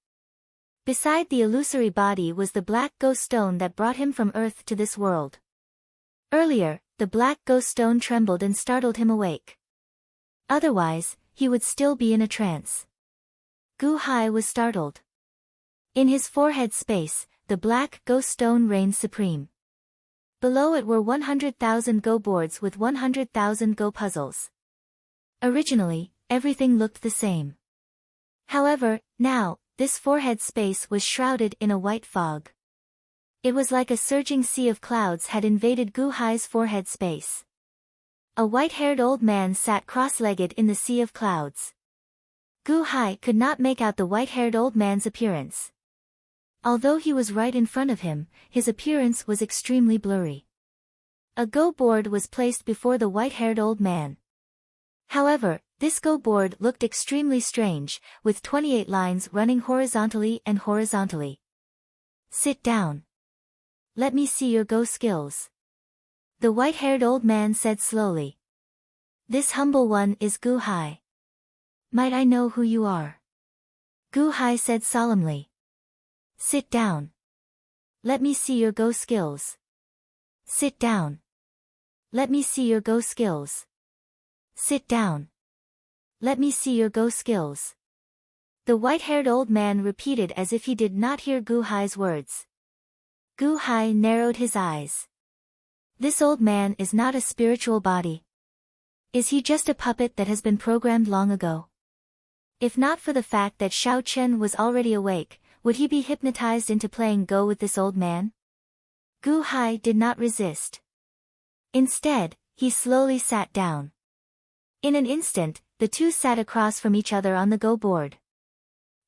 Beside the illusory body was the black ghost stone that brought him from Earth to this world. Earlier, the black ghost stone trembled and startled him awake. Otherwise, he would still be in a trance. Gu-hai was startled. In his forehead space, the black ghost stone reigned supreme. Below it were 100,000 Go boards with 100,000 Go puzzles. Originally, everything looked the same. However, now, this forehead space was shrouded in a white fog. It was like a surging sea of clouds had invaded Gu-hai's forehead space. A white-haired old man sat cross-legged in the sea of clouds. Gu-hai could not make out the white-haired old man's appearance. Although he was right in front of him, his appearance was extremely blurry. A Go board was placed before the white-haired old man. However, this Go board looked extremely strange, with 28 lines running horizontally and horizontally. Sit down. Let me see your Go skills. The white-haired old man said slowly. This humble one is Gu-hai. Might I know who you are? Gu-hai said solemnly. Sit down. Let me see your Go skills. Sit down. Let me see your Go skills. Sit down. Let me see your Go skills. The white-haired old man repeated as if he did not hear Gu-hai's words. Gu-hai narrowed his eyes. This old man is not a spiritual body. Is he just a puppet that has been programmed long ago? If not for the fact that Xiao Chen was already awake, would he be hypnotized into playing Go with this old man? Gu-hai did not resist. Instead, he slowly sat down. In an instant, the two sat across from each other on the Go board.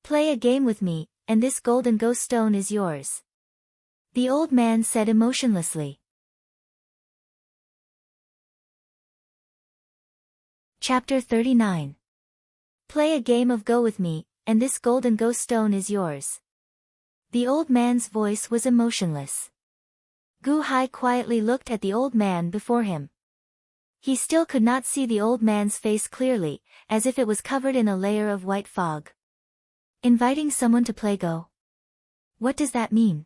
Play a game with me, and this golden Go stone is yours. The old man said emotionlessly. Chapter 39. Play a game of Go with me, and this golden Go stone is yours. The old man's voice was emotionless. Gu-hai quietly looked at the old man before him. He still could not see the old man's face clearly, as if it was covered in a layer of white fog. Inviting someone to play Go? What does that mean?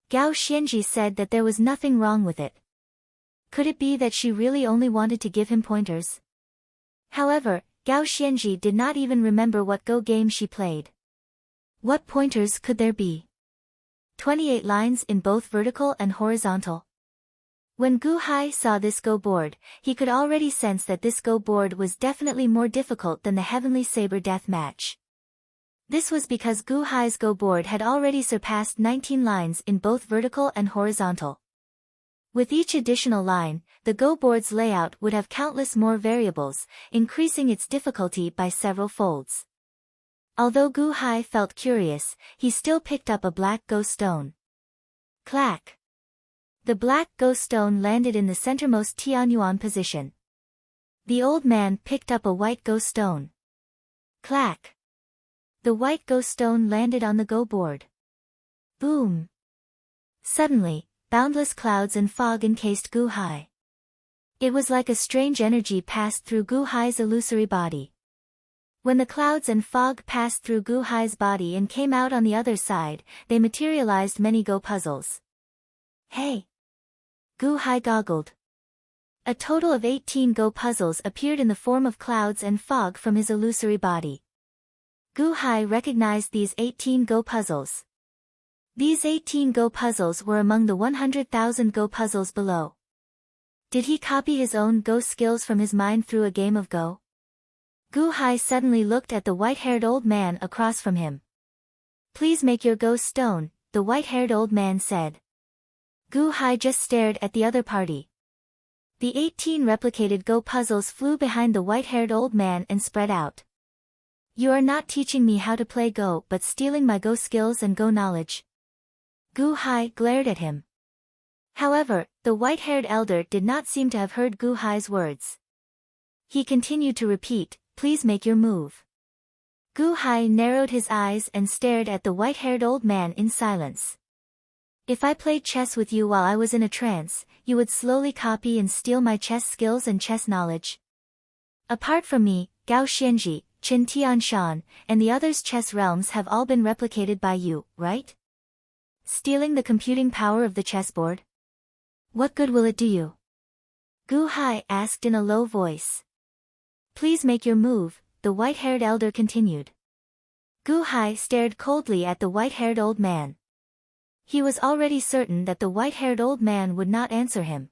Gao Xianji said that there was nothing wrong with it. Could it be that she really only wanted to give him pointers? However, Gao Xianji did not even remember what Go game she played. What pointers could there be? 28 lines in both vertical and horizontal. When Gu-hai saw this Go board, he could already sense that this Go board was definitely more difficult than the Heavenly Saber death match. This was because Gu-hai's Go board had already surpassed 19 lines in both vertical and horizontal. With each additional line, the Go board's layout would have countless more variables, increasing its difficulty by several folds. Although Gu-hai felt curious, he still picked up a black Go stone. Clack! The black Go stone landed in the centermost Tianyuan position. The old man picked up a white Go stone. Clack! The white Go stone landed on the Go board. Boom! Suddenly, boundless clouds and fog encased Gu-hai. It was like a strange energy passed through Gu-hai's illusory body. When the clouds and fog passed through Gu-hai's body and came out on the other side, they materialized many Go puzzles. Hey! Gu-hai goggled. A total of 18 Go puzzles appeared in the form of clouds and fog from his illusory body. Gu-hai recognized these 18 Go puzzles. These 18 Go puzzles were among the 100,000 Go puzzles below. Did he copy his own Go skills from his mind through a game of Go? Gu Hai suddenly looked at the white-haired old man across from him. Please make your go stone, the white-haired old man said. Gu Hai just stared at the other party. The 18 replicated Go puzzles flew behind the white-haired old man and spread out. You are not teaching me how to play Go but stealing my Go skills and Go knowledge. Gu Hai glared at him. However, the white-haired elder did not seem to have heard Gu Hai's words. He continued to repeat, please make your move. Gu Hai narrowed his eyes and stared at the white-haired old man in silence. If I played chess with you while I was in a trance, you would slowly copy and steal my chess skills and chess knowledge. Apart from me, Gao Xianji, Qin Tianshan, and the others' chess realms have all been replicated by you, right? Stealing the computing power of the chessboard? What good will it do you? Gu Hai asked in a low voice. Please make your move, the white-haired elder continued. Gu Hai stared coldly at the white-haired old man. He was already certain that the white-haired old man would not answer him.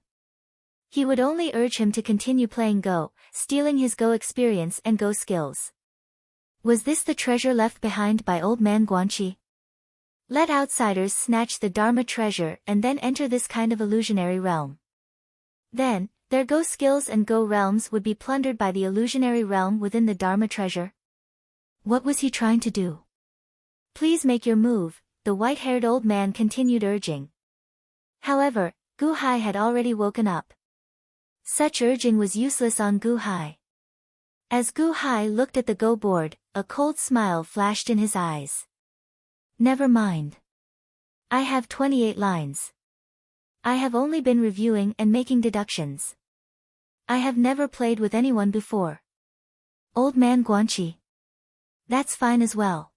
He would only urge him to continue playing Go, stealing his Go experience and Go skills. Was this the treasure left behind by old man Guanqi? Let outsiders snatch the Dharma treasure and then enter this kind of illusionary realm. Then, their Go skills and Go realms would be plundered by the illusionary realm within the Dharma treasure. What was he trying to do? Please make your move, the white-haired old man continued urging. However, Gu Hai had already woken up. Such urging was useless on Gu Hai. As Gu Hai looked at the Go board, a cold smile flashed in his eyes. Never mind. I have 28 lines. I have only been reviewing and making deductions. I have never played with anyone before. Old man Guanqi. That's fine as well.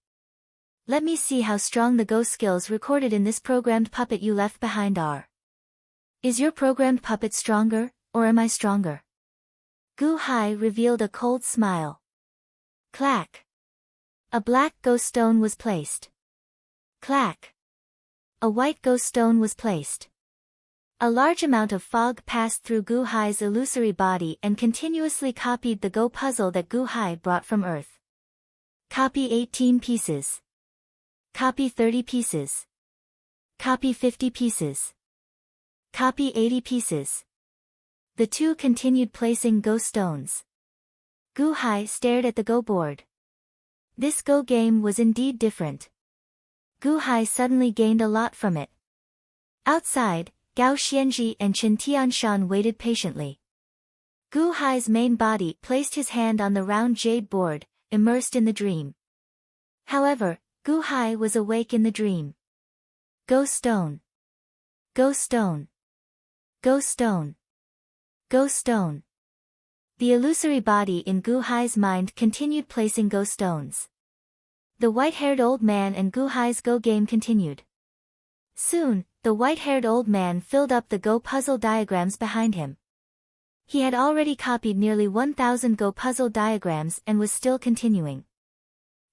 Let me see how strong the Go skills recorded in this programmed puppet you left behind are. Is your programmed puppet stronger, or am I stronger? Gu Hai revealed a cold smile. Clack. A black Go stone was placed. Clack. A white Go stone was placed. A large amount of fog passed through Gu Hai's illusory body and continuously copied the Go puzzle that Gu Hai brought from Earth. Copy 18 pieces. Copy 30 pieces. Copy 50 pieces. Copy 80 pieces. The two continued placing Go stones. Gu Hai stared at the Go board. This Go game was indeed different. Gu Hai suddenly gained a lot from it. Outside, Gao Xianji and Qin Tianshan waited patiently. Gu Hai's main body placed his hand on the round jade board, immersed in the dream. However, Gu Hai was awake in the dream. Go stone. Go stone. Go stone. Go stone. The illusory body in Gu Hai's mind continued placing Go stones. The white-haired old man and Gu Hai's Go game continued. Soon, the white-haired old man filled up the Go puzzle diagrams behind him. He had already copied nearly 1,000 Go puzzle diagrams and was still continuing.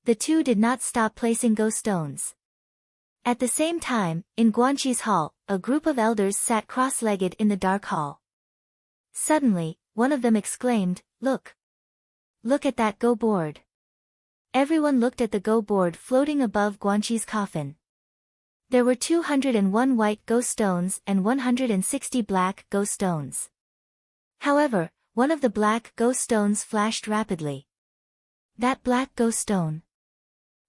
The two did not stop placing Go stones. At the same time, in Guanqi's hall, a group of elders sat cross-legged in the dark hall. Suddenly, one of them exclaimed, Look! Look at that Go board! Everyone looked at the Go board floating above Guanqi's coffin. There were 201 white Go stones and 160 black Go stones. However, one of the black Go stones flashed rapidly. That black Go stone.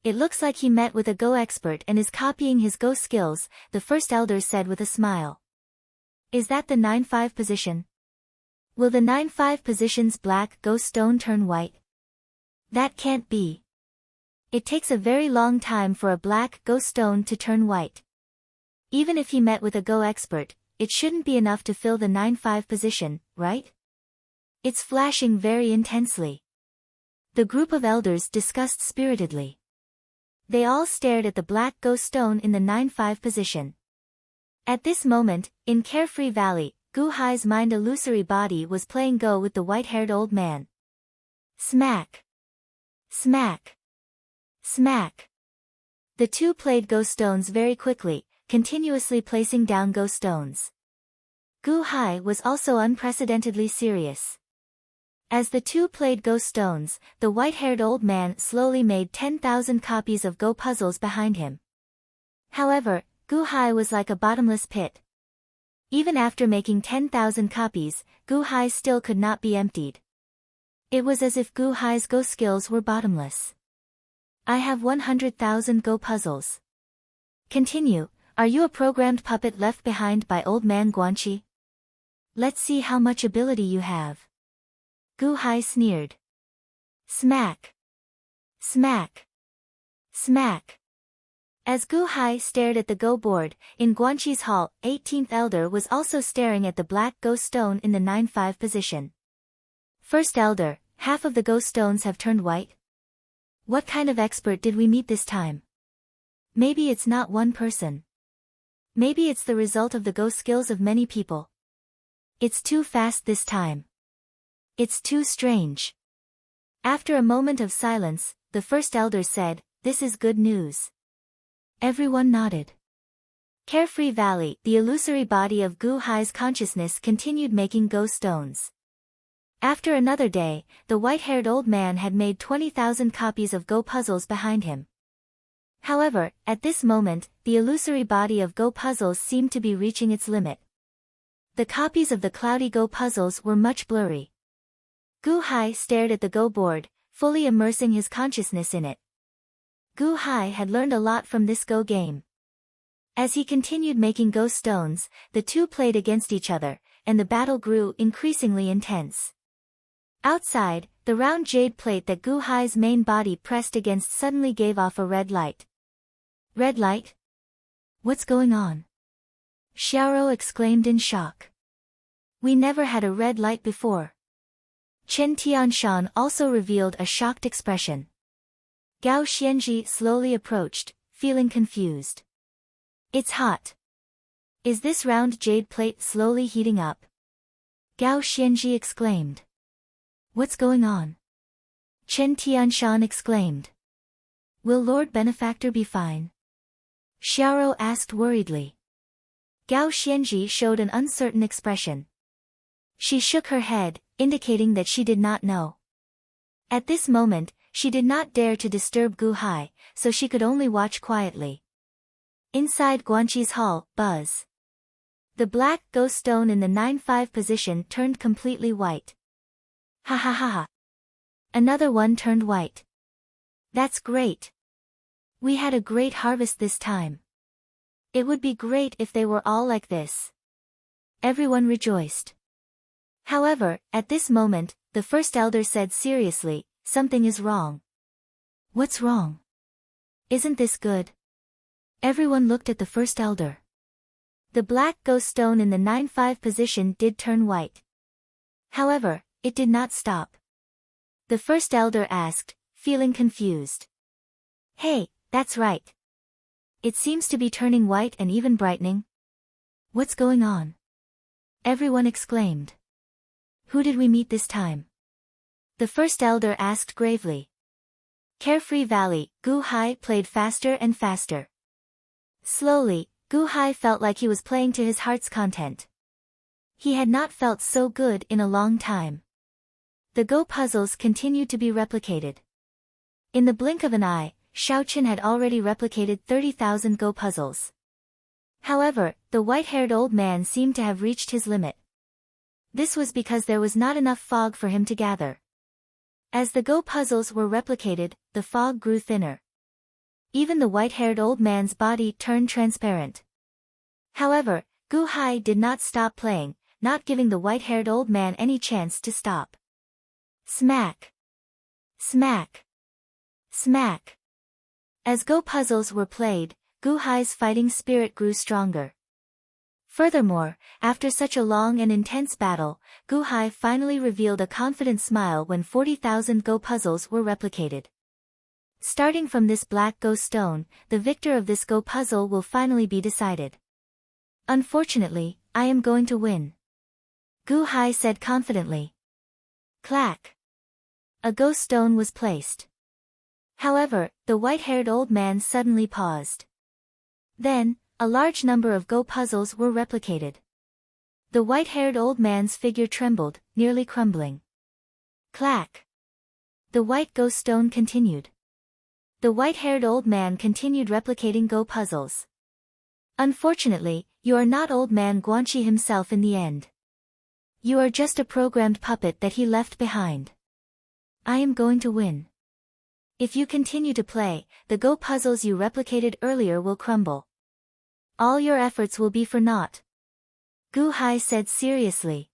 It looks like he met with a Go expert and is copying his Go skills, the first elder said with a smile. Is that the 9-5 position? Will the 9-5 position's black Go stone turn white? That can't be. It takes a very long time for a black Go stone to turn white. Even if he met with a Go expert, it shouldn't be enough to fill the 9-5 position, right? It's flashing very intensely. The group of elders discussed spiritedly. They all stared at the black Go stone in the 9-5 position. At this moment, in Carefree Valley, Gu Hai's mind illusory body was playing Go with the white-haired old man. Smack! Smack! Smack! The two played Go stones very quickly, continuously placing down Go stones. Gu Hai was also unprecedentedly serious. As the two played Go stones, the white-haired old man slowly made 10,000 copies of Go puzzles behind him. However, Gu Hai was like a bottomless pit. Even after making 10,000 copies, Gu Hai still could not be emptied. It was as if Gu Hai's Go skills were bottomless. I have 100,000 Go puzzles. Continue, are you a programmed puppet left behind by old man Guanqi? Let's see how much ability you have. Gu Hai sneered. Smack. Smack. Smack. As Gu Hai stared at the Go board, in Guanqi's hall, 18th Elder was also staring at the black Go stone in the 9-5 position. First Elder, half of the Go stones have turned white? What kind of expert did we meet this time? Maybe it's not one person. Maybe it's the result of the Go skills of many people. It's too fast this time. It's too strange. After a moment of silence, the first elder said, "This is good news." Everyone nodded. Carefree Valley, the illusory body of Gu Hai's consciousness continued making Go stones. After another day, the white-haired old man had made 20,000 copies of Go puzzles behind him. However, at this moment, the illusory body of Go puzzles seemed to be reaching its limit. The copies of the cloudy Go puzzles were much blurry. Gu Hai stared at the Go board, fully immersing his consciousness in it. Gu Hai had learned a lot from this Go game. As he continued making Go stones, the two played against each other, and the battle grew increasingly intense. Outside, the round jade plate that Gu Hai's main body pressed against suddenly gave off a red light. Red light? What's going on? Xiaoro exclaimed in shock. We never had a red light before. Chen Tianshan also revealed a shocked expression. Gao Xianji slowly approached, feeling confused. It's hot. Is this round jade plate slowly heating up? Gao Xianji exclaimed. What's going on? Chen Tianshan exclaimed. Will Lord Benefactor be fine? Xiaoro asked worriedly. Gao Xianji showed an uncertain expression. She shook her head, indicating that she did not know. At this moment, she did not dare to disturb Gu Hai, so she could only watch quietly. Inside Guanqi's hall, buzz. The black Go stone in the 9-5 position turned completely white. Ha ha ha ha. Another one turned white. That's great. We had a great harvest this time. It would be great if they were all like this. Everyone rejoiced. However, at this moment, the first elder said seriously, something is wrong. What's wrong? Isn't this good? Everyone looked at the first elder. The black Go stone in the 9-5 position did turn white. However, it did not stop. The first elder asked, feeling confused. Hey, that's right. It seems to be turning white and even brightening. What's going on? Everyone exclaimed. Who did we meet this time? The first elder asked gravely. Carefree Valley, Gu Hai played faster and faster. Slowly, Gu Hai felt like he was playing to his heart's content. He had not felt so good in a long time. The Go puzzles continued to be replicated. In the blink of an eye, Xiaoqin had already replicated 30,000 Go puzzles. However, the white-haired old man seemed to have reached his limit. This was because there was not enough fog for him to gather. As the Go puzzles were replicated, the fog grew thinner. Even the white-haired old man's body turned transparent. However, Gu Hai did not stop playing, not giving the white-haired old man any chance to stop. Smack! Smack! Smack! As Go puzzles were played, Gu Hai's fighting spirit grew stronger. Furthermore, after such a long and intense battle, Gu Hai finally revealed a confident smile when 40,000 Go puzzles were replicated. Starting from this black Go stone, the victor of this Go puzzle will finally be decided. Unfortunately, I am going to win. Gu Hai said confidently. Clack! A Go stone was placed. However, the white-haired old man suddenly paused. Then, a large number of Go puzzles were replicated. The white-haired old man's figure trembled, nearly crumbling. Clack. The white ghost stone continued. The white-haired old man continued replicating Go puzzles. Unfortunately, you are not old man Guanxi himself in the end. You are just a programmed puppet that he left behind. I am going to win. If you continue to play, the Go puzzles you replicated earlier will crumble. All your efforts will be for naught. Gu Hai said seriously.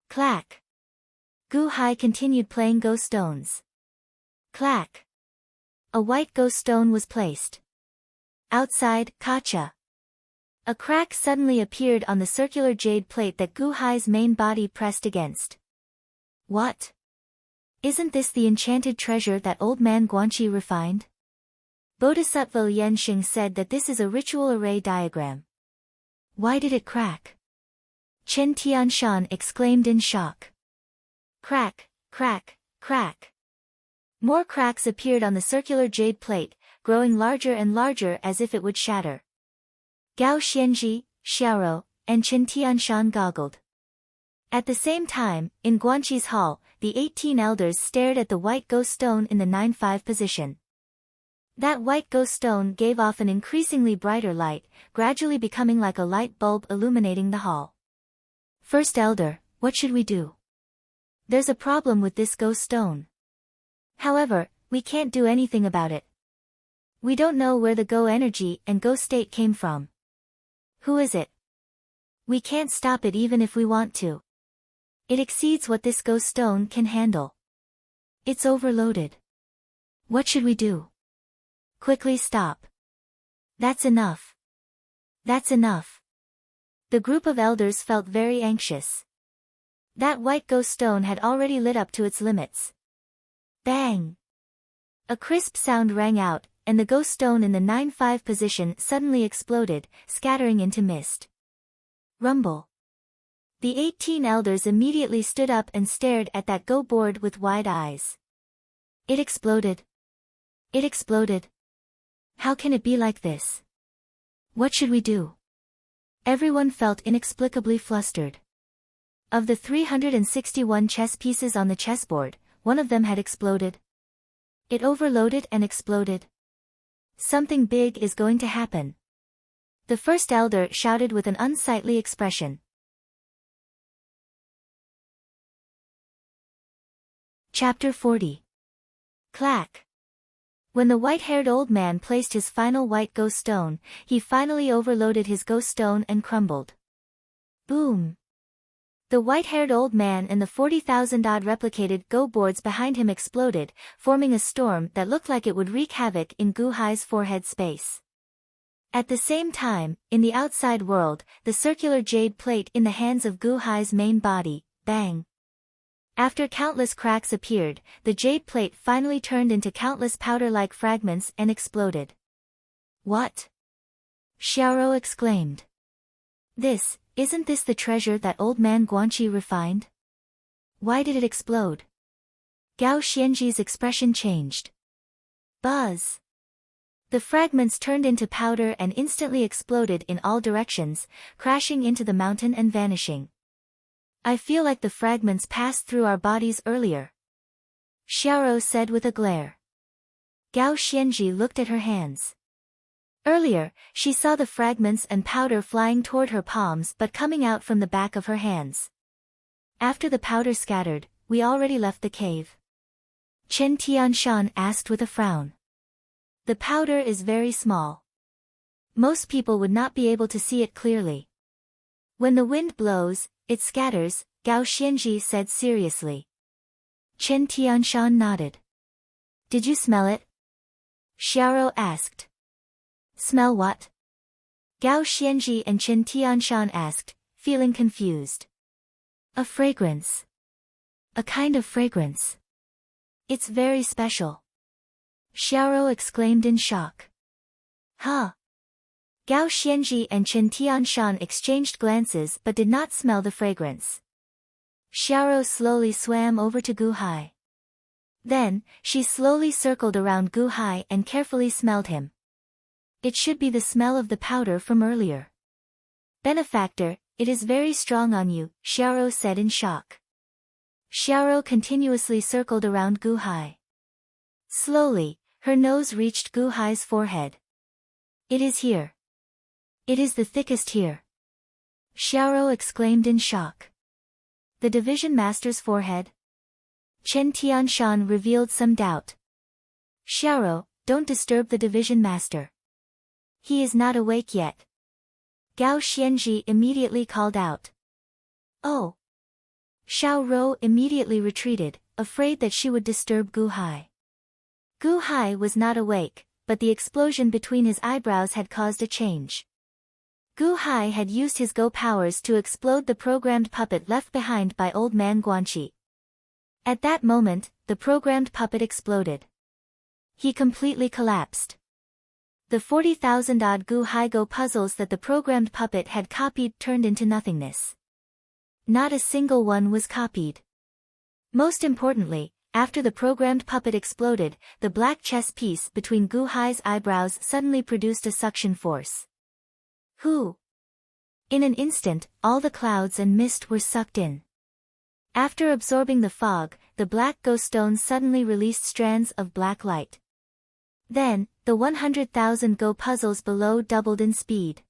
Clack. Gu Hai continued playing Go stones. Clack. A white Go stone was placed. Outside, Kacha. A crack suddenly appeared on the circular jade plate that Gu Hai's main body pressed against. What? Isn't this the enchanted treasure that old man Guanxi refined? Bodhisattva Lianxing said that this is a ritual array diagram. Why did it crack? Chen Tianshan exclaimed in shock. Crack, crack, crack. More cracks appeared on the circular jade plate, growing larger and larger as if it would shatter. Gao Xianji, Xiaoro, and Chen Tianshan goggled. At the same time, in Guanxi's hall, the 18 elders stared at the white ghost stone in the 9-5 position. That white ghost stone gave off an increasingly brighter light, gradually becoming like a light bulb illuminating the hall. First elder, what should we do? There's a problem with this ghost stone. However, we can't do anything about it. We don't know where the Go energy and Go state came from. Who is it? We can't stop it even if we want to. It exceeds what this Go stone can handle. It's overloaded. What should we do? Quickly stop. That's enough. That's enough. The group of elders felt very anxious. That white Go stone had already lit up to its limits. Bang! A crisp sound rang out, and the Go stone in the 9-5 position suddenly exploded, scattering into mist. Rumble. The 18 elders immediately stood up and stared at that Go board with wide eyes. It exploded. It exploded. How can it be like this? What should we do? Everyone felt inexplicably flustered. Of the 361 chess pieces on the chessboard, one of them had exploded. It overloaded and exploded. Something big is going to happen. The first elder shouted with an unsightly expression. Chapter 40. Clack. When the white-haired old man placed his final white Go stone, he finally overloaded his Go stone and crumbled. Boom. The white-haired old man and the 40,000-odd replicated Go boards behind him exploded, forming a storm that looked like it would wreak havoc in Gu Hai's forehead space. At the same time, in the outside world, the circular jade plate in the hands of Gu Hai's main body, bang. After countless cracks appeared, the jade plate finally turned into countless powder-like fragments and exploded. What? Xiaoro exclaimed. Isn't this the treasure that old man Guanxi refined? Why did it explode? Gao Xianji's expression changed. Buzz. The fragments turned into powder and instantly exploded in all directions, crashing into the mountain and vanishing. I feel like the fragments passed through our bodies earlier. Xiaoro said with a glare. Gao Xianji looked at her hands. Earlier, she saw the fragments and powder flying toward her palms but coming out from the back of her hands. After the powder scattered, we already left the cave. Chen Tianshan asked with a frown. The powder is very small. Most people would not be able to see it clearly. When the wind blows, it scatters, Gao Xianji said seriously. Chen Tianshan nodded. Did you smell it? Xiaoro asked. Smell what? Gao Xianji and Chen Tianshan asked, feeling confused. A fragrance. A kind of fragrance. It's very special. Xiaoro exclaimed in shock. Huh? Gao Xianji and Chen Tianshan exchanged glances but did not smell the fragrance. Xiaoro slowly swam over to Gu Hai. Then, she slowly circled around Gu Hai and carefully smelled him. It should be the smell of the powder from earlier. Benefactor, it is very strong on you, Xiaoro said in shock. Xiaoro continuously circled around Gu Hai. Slowly, her nose reached Gu Hai's forehead. It is here. It is the thickest here. Xiaoro exclaimed in shock. The division master's forehead? Chen Tianshan revealed some doubt. Xiaoro, don't disturb the division master. He is not awake yet. Gao Xianji immediately called out. Oh. Xiao Rou immediately retreated, afraid that she would disturb Gu Hai. Gu Hai was not awake, but the explosion between his eyebrows had caused a change. Gu Hai had used his Go powers to explode the programmed puppet left behind by old man Guanqi. At that moment, the programmed puppet exploded. He completely collapsed. The 40,000-odd Gu Hai Go puzzles that the programmed puppet had copied turned into nothingness. Not a single one was copied. Most importantly, after the programmed puppet exploded, the black chess piece between Gu Hai's eyebrows suddenly produced a suction force. Who? In an instant, all the clouds and mist were sucked in. After absorbing the fog, the black Go stones suddenly released strands of black light. Then, the 100,000 Go puzzles below doubled in speed.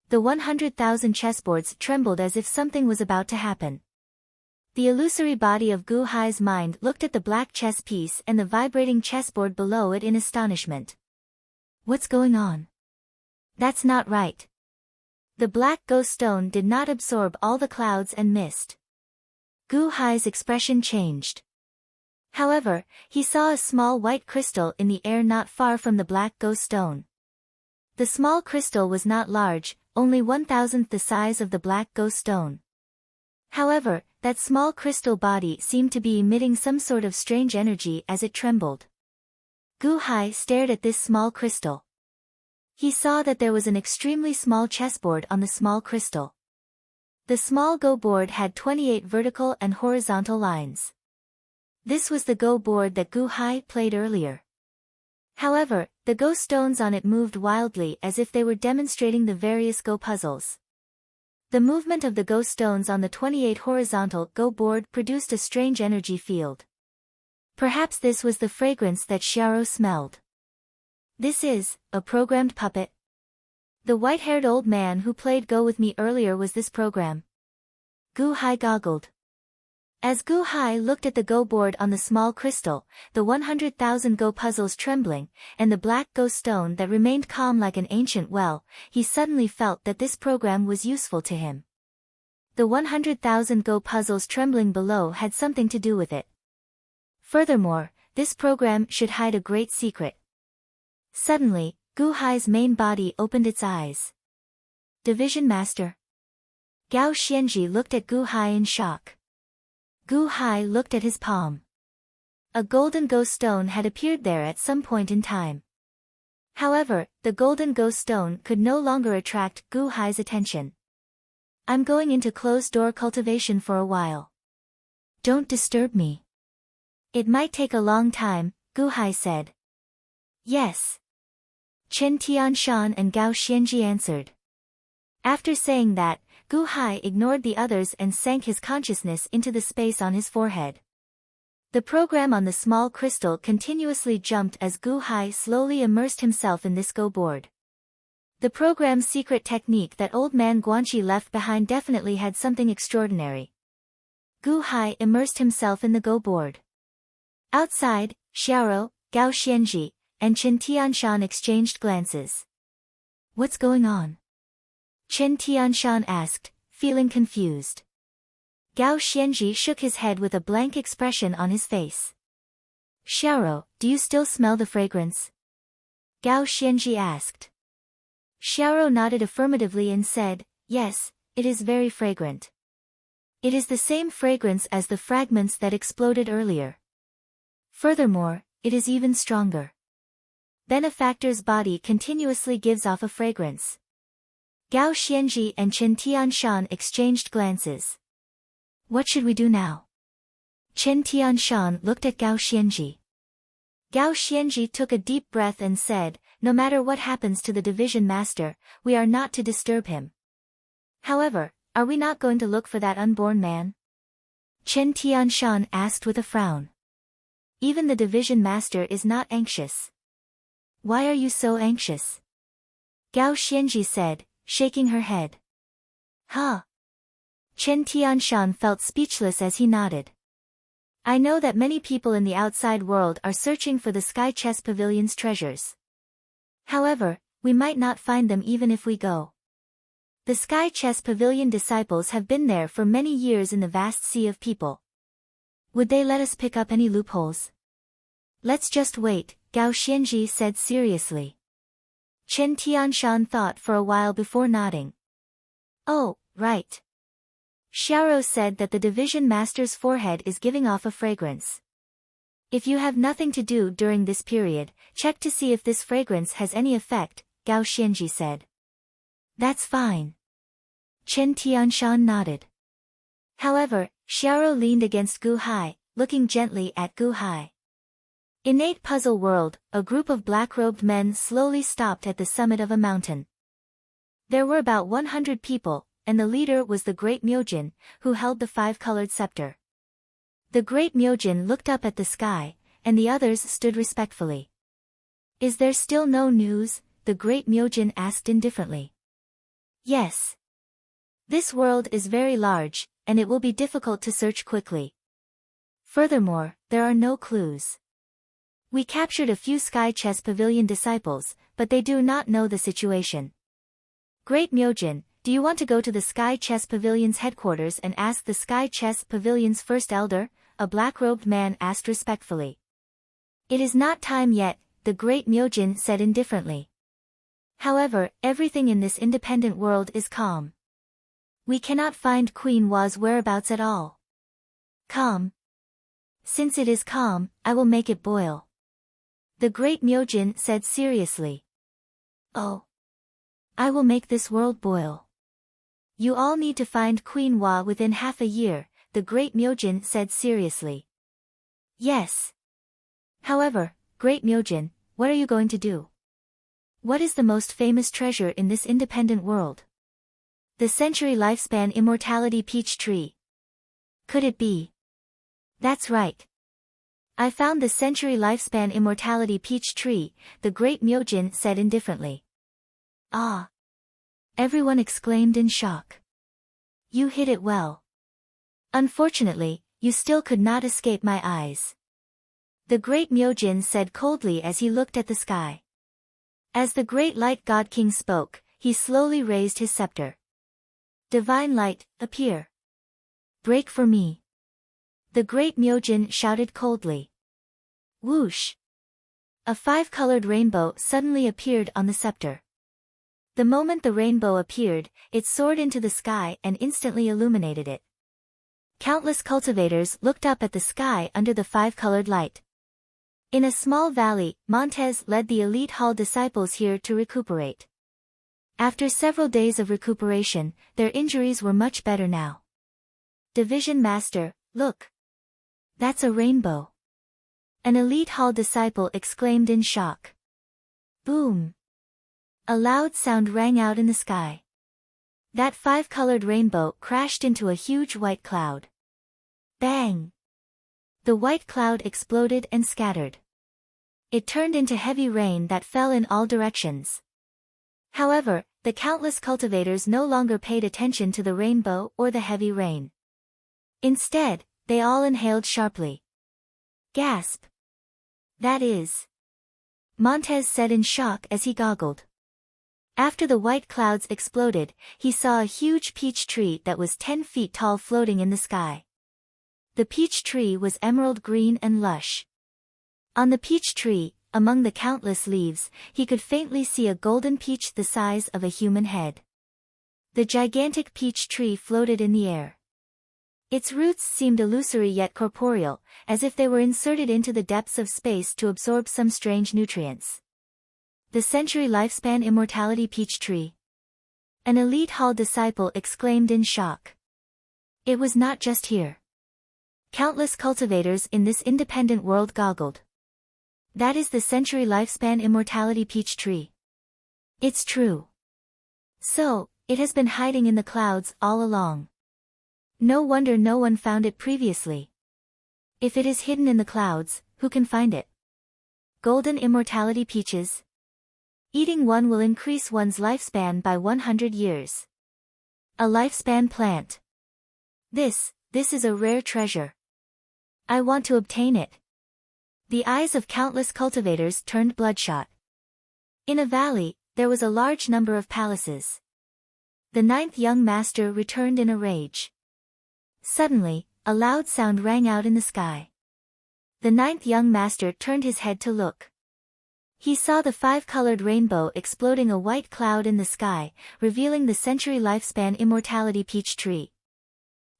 The 100,000 chessboards trembled as if something was about to happen. The illusory body of Gu Hai's mind looked at the black chess piece and the vibrating chessboard below it in astonishment. What's going on? That's not right. The black Go stone did not absorb all the clouds and mist. Gu Hai's expression changed. However, he saw a small white crystal in the air not far from the black Go stone. The small crystal was not large, only 1,000th the size of the black Go stone. However, that small crystal body seemed to be emitting some sort of strange energy as it trembled. Gu Hai stared at this small crystal. He saw that there was an extremely small chessboard on the small crystal. The small Go board had 28 vertical and horizontal lines. This was the Go board that Gu Hai played earlier. However, the Go stones on it moved wildly as if they were demonstrating the various Go puzzles. The movement of the Go stones on the 28 horizontal Go board produced a strange energy field. Perhaps this was the fragrance that Xiaoro smelled. This is a programmed puppet. The white-haired old man who played Go with me earlier was this program. Gu Hai goggled. As Gu Hai looked at the Go board on the small crystal, the 100,000 Go puzzles trembling, and the black Go stone that remained calm like an ancient well, he suddenly felt that this program was useful to him. The 100,000 Go puzzles trembling below had something to do with it. Furthermore, this program should hide a great secret. Suddenly, Gu Hai's main body opened its eyes. Division Master. Gao Xianji looked at Gu Hai in shock. Gu Hai looked at his palm. A golden Go stone had appeared there at some point in time. However, the golden Go stone could no longer attract Gu Hai's attention. I'm going into closed-door cultivation for a while. Don't disturb me. It might take a long time, Gu Hai said. Yes. Chen Tianshan and Gao Xianji answered. After saying that, Gu Hai ignored the others and sank his consciousness into the space on his forehead. The program on the small crystal continuously jumped as Gu Hai slowly immersed himself in this Go board. The program's secret technique that old man Guanqi left behind definitely had something extraordinary. Gu Hai immersed himself in the Go board. Outside, Xiaoro, Gao Xianji, and Chen Tianshan exchanged glances. What's going on? Chen Tianshan asked, feeling confused. Gao Xianji shook his head with a blank expression on his face. Xiaoro, do you still smell the fragrance? Gao Xianji asked. Xiaoro nodded affirmatively and said, yes, it is very fragrant. It is the same fragrance as the fragments that exploded earlier. Furthermore, it is even stronger. Benefactor's body continuously gives off a fragrance. Gao Xianji and Chen Tianshan exchanged glances. What should we do now? Chen Tianshan looked at Gao Xianji. Gao Xianji took a deep breath and said, no matter what happens to the division master, we are not to disturb him. However, are we not going to look for that unborn man? Chen Tianshan asked with a frown. Even the division master is not anxious. Why are you so anxious? Gao Xianji said, shaking her head. Huh? Chen Tianshan felt speechless as he nodded. I know that many people in the outside world are searching for the Sky Chess Pavilion's treasures. However, we might not find them even if we go. The Sky Chess Pavilion disciples have been there for many years in the vast sea of people. Would they let us pick up any loopholes? Let's just wait, Gao Xianji said seriously. Chen Tianshan thought for a while before nodding. Oh, right. Xiaoro said that the division master's forehead is giving off a fragrance. If you have nothing to do during this period, check to see if this fragrance has any effect, Gao Xianji said. That's fine. Chen Tianshan nodded. However, Xiaoro leaned against Gu Hai, looking gently at Gu Hai. Innate Puzzle World, a group of black-robed men slowly stopped at the summit of a mountain. There were about 100 people, and the leader was the Great Myojin, who held the five-colored scepter. The Great Myojin looked up at the sky, and the others stood respectfully. Is there still no news? The Great Myojin asked indifferently. Yes. This world is very large, and it will be difficult to search quickly. Furthermore, there are no clues. We captured a few Sky Chess Pavilion disciples, but they do not know the situation. Great Myojin, do you want to go to the Sky Chess Pavilion's headquarters and ask the Sky Chess Pavilion's first elder? A black-robed man asked respectfully. It is not time yet, the Great Myojin said indifferently. However, everything in this independent world is calm. We cannot find Queen Wa's whereabouts at all. Calm? Since it is calm, I will make it boil. The Great Myojin said seriously. Oh. I will make this world boil. You all need to find Queen Wa within half a year, the Great Myojin said seriously. Yes. However, Great Myojin, what are you going to do? What is the most famous treasure in this independent world? The century lifespan immortality peach tree. Could it be? That's right. I found the century lifespan immortality peach tree, the Great Myojin said indifferently. Ah! Everyone exclaimed in shock. You hit it well. Unfortunately, you still could not escape my eyes. The Great Myojin said coldly as he looked at the sky. As the Great Light God King spoke, he slowly raised his scepter. Divine Light, appear. Break for me. The Great Myojin shouted coldly. Whoosh! A five-colored rainbow suddenly appeared on the scepter. The moment the rainbow appeared, it soared into the sky and instantly illuminated it. Countless cultivators looked up at the sky under the five-colored light. In a small valley, Montez led the elite hall disciples here to recuperate. After several days of recuperation, their injuries were much better now. Division Master, look. That's a rainbow. An elite hall disciple exclaimed in shock. Boom! A loud sound rang out in the sky. That five-colored rainbow crashed into a huge white cloud. Bang! The white cloud exploded and scattered. It turned into heavy rain that fell in all directions. However, the countless cultivators no longer paid attention to the rainbow or the heavy rain. Instead, they all inhaled sharply. Gasp! That is. Montez said in shock as he goggled. After the white clouds exploded, he saw a huge peach tree that was 10 feet tall floating in the sky. The peach tree was emerald green and lush. On the peach tree, among the countless leaves, he could faintly see a golden peach the size of a human head. The gigantic peach tree floated in the air. Its roots seemed illusory yet corporeal, as if they were inserted into the depths of space to absorb some strange nutrients. The century lifespan immortality peach tree. An elite hall disciple exclaimed in shock. It was not just here. Countless cultivators in this independent world goggled. That is the century lifespan immortality peach tree. It's true. So, it has been hiding in the clouds all along. No wonder no one found it previously. If it is hidden in the clouds, who can find it? Golden immortality peaches. Eating one will increase one's lifespan by 100 years. A lifespan plant. This is a rare treasure. I want to obtain it. The eyes of countless cultivators turned bloodshot. In a valley, there was a large number of palaces. The 9th young master returned in a rage. Suddenly, a loud sound rang out in the sky. The 9th young master turned his head to look. He saw the 5-colored rainbow exploding a white cloud in the sky, revealing the century lifespan immortality peach tree.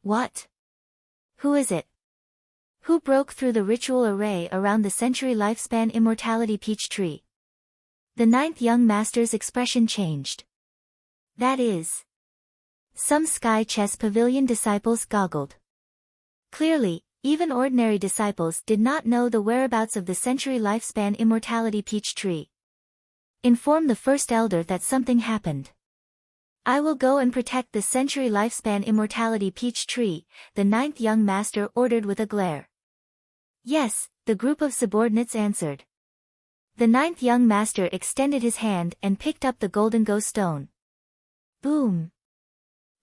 What? Who is it? Who broke through the ritual array around the century lifespan immortality peach tree? The 9th young master's expression changed. That is. Some Sky Chess Pavilion disciples goggled. Clearly, even ordinary disciples did not know the whereabouts of the century lifespan immortality peach tree. Inform the first elder that something happened. I will go and protect the century lifespan immortality peach tree, the 9th young master ordered with a glare. Yes, the group of subordinates answered. The 9th young master extended his hand and picked up the golden ghost stone. Boom!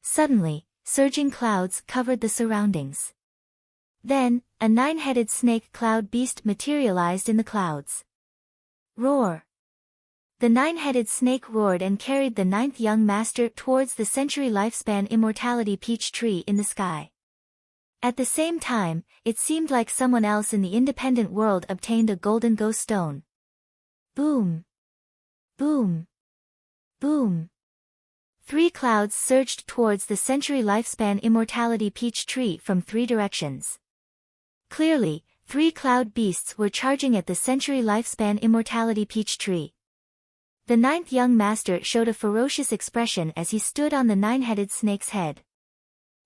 Suddenly, surging clouds covered the surroundings. Then, a 9-headed snake cloud beast materialized in the clouds. Roar! The 9-headed snake roared and carried the 9th young master towards the century lifespan immortality peach tree in the sky. At the same time, it seemed like someone else in the independent world obtained a golden ghost stone. Boom! Boom! Boom! 3 clouds surged towards the century lifespan immortality peach tree from 3 directions. Clearly, 3 cloud beasts were charging at the century lifespan immortality peach tree. The 9th young master showed a ferocious expression as he stood on the 9-headed snake's head.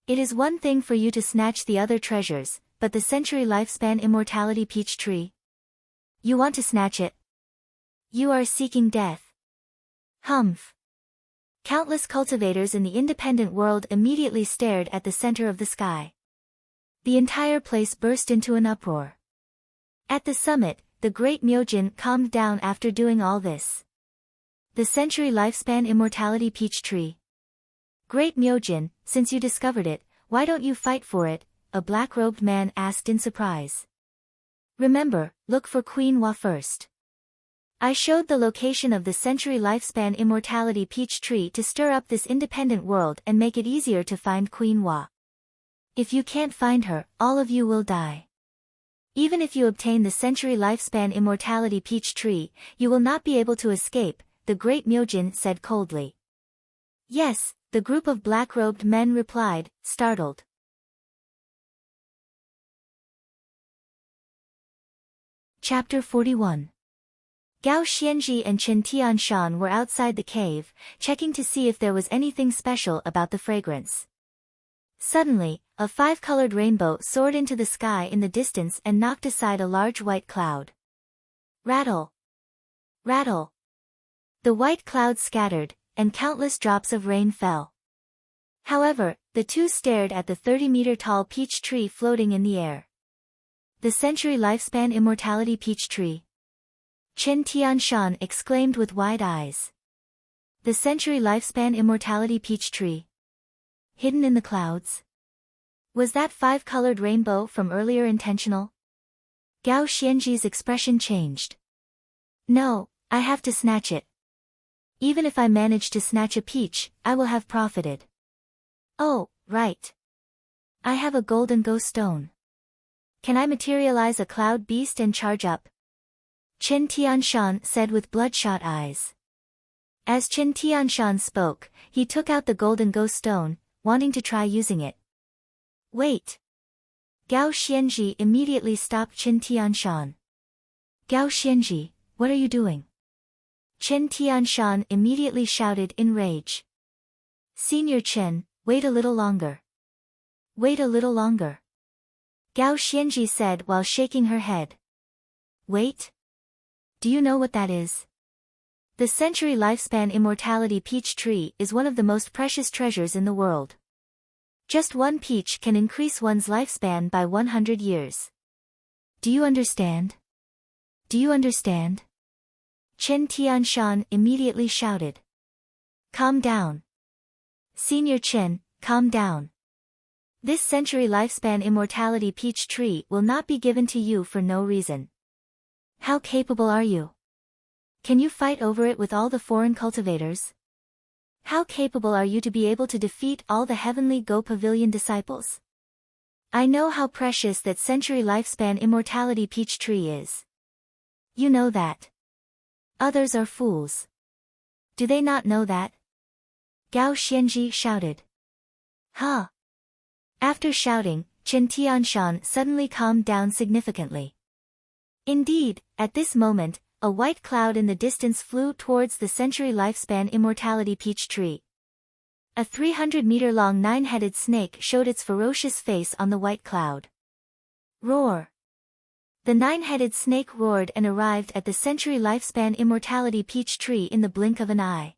It is one thing for you to snatch the other treasures, but the century lifespan immortality peach tree? You want to snatch it? You are seeking death. Humph. Countless cultivators in the independent world immediately stared at the center of the sky. The entire place burst into an uproar. At the summit, the great Myojin calmed down after doing all this. The century lifespan immortality peach tree. Great Myojin, since you discovered it, why don't you fight for it? A black-robed man asked in surprise. Remember, look for Queen Hua first. I showed the location of the century lifespan immortality peach tree to stir up this independent world and make it easier to find Queen Hua. If you can't find her, all of you will die. Even if you obtain the century lifespan immortality peach tree, you will not be able to escape, the great Myojin said coldly. Yes, the group of black-robed men replied, startled. Chapter 41. Gao Xianzhi and Chen Tianshan were outside the cave, checking to see if there was anything special about the fragrance. Suddenly, a 5-colored rainbow soared into the sky in the distance and knocked aside a large white cloud. Rattle! Rattle! The white cloud scattered, and countless drops of rain fell. However, the two stared at the 30-meter-tall peach tree floating in the air. The century lifespan immortality peach tree. Chen Tianshan exclaimed with wide eyes. The century lifespan immortality peach tree. Hidden in the clouds? Was that 5-colored rainbow from earlier intentional? Gao Xianzhi's expression changed. No, I have to snatch it. Even if I manage to snatch a peach, I will have profited. Oh, right. I have a golden ghost stone. Can I materialize a cloud beast and charge up? Chen Tianshan said with bloodshot eyes. As Chen Tianshan spoke, he took out the golden ghost stone, wanting to try using it. Wait! Gao Xianzhi immediately stopped Chen Tianshan. Gao Xianzhi, what are you doing? Chen Tianshan immediately shouted in rage. Senior Chen, wait a little longer. Wait a little longer. Gao Xianzhi said while shaking her head. Wait? Do you know what that is? The century lifespan immortality peach tree is one of the most precious treasures in the world. Just one peach can increase one's lifespan by 100 years. Do you understand? Do you understand? Chen Tianshan immediately shouted. Calm down. Senior Chen, calm down. This century lifespan immortality peach tree will not be given to you for no reason. How capable are you? Can you fight over it with all the foreign cultivators? How capable are you to be able to defeat all the heavenly Go Pavilion disciples? I know how precious that century lifespan immortality peach tree is. You know that. Others are fools. Do they not know that? Gao Xianji shouted. Huh? After shouting, Chen Tianshan suddenly calmed down significantly. Indeed, at this moment, a white cloud in the distance flew towards the century lifespan immortality peach tree. A 300-meter-long 9-headed snake showed its ferocious face on the white cloud. Roar! The 9-headed snake roared and arrived at the century lifespan immortality peach tree in the blink of an eye.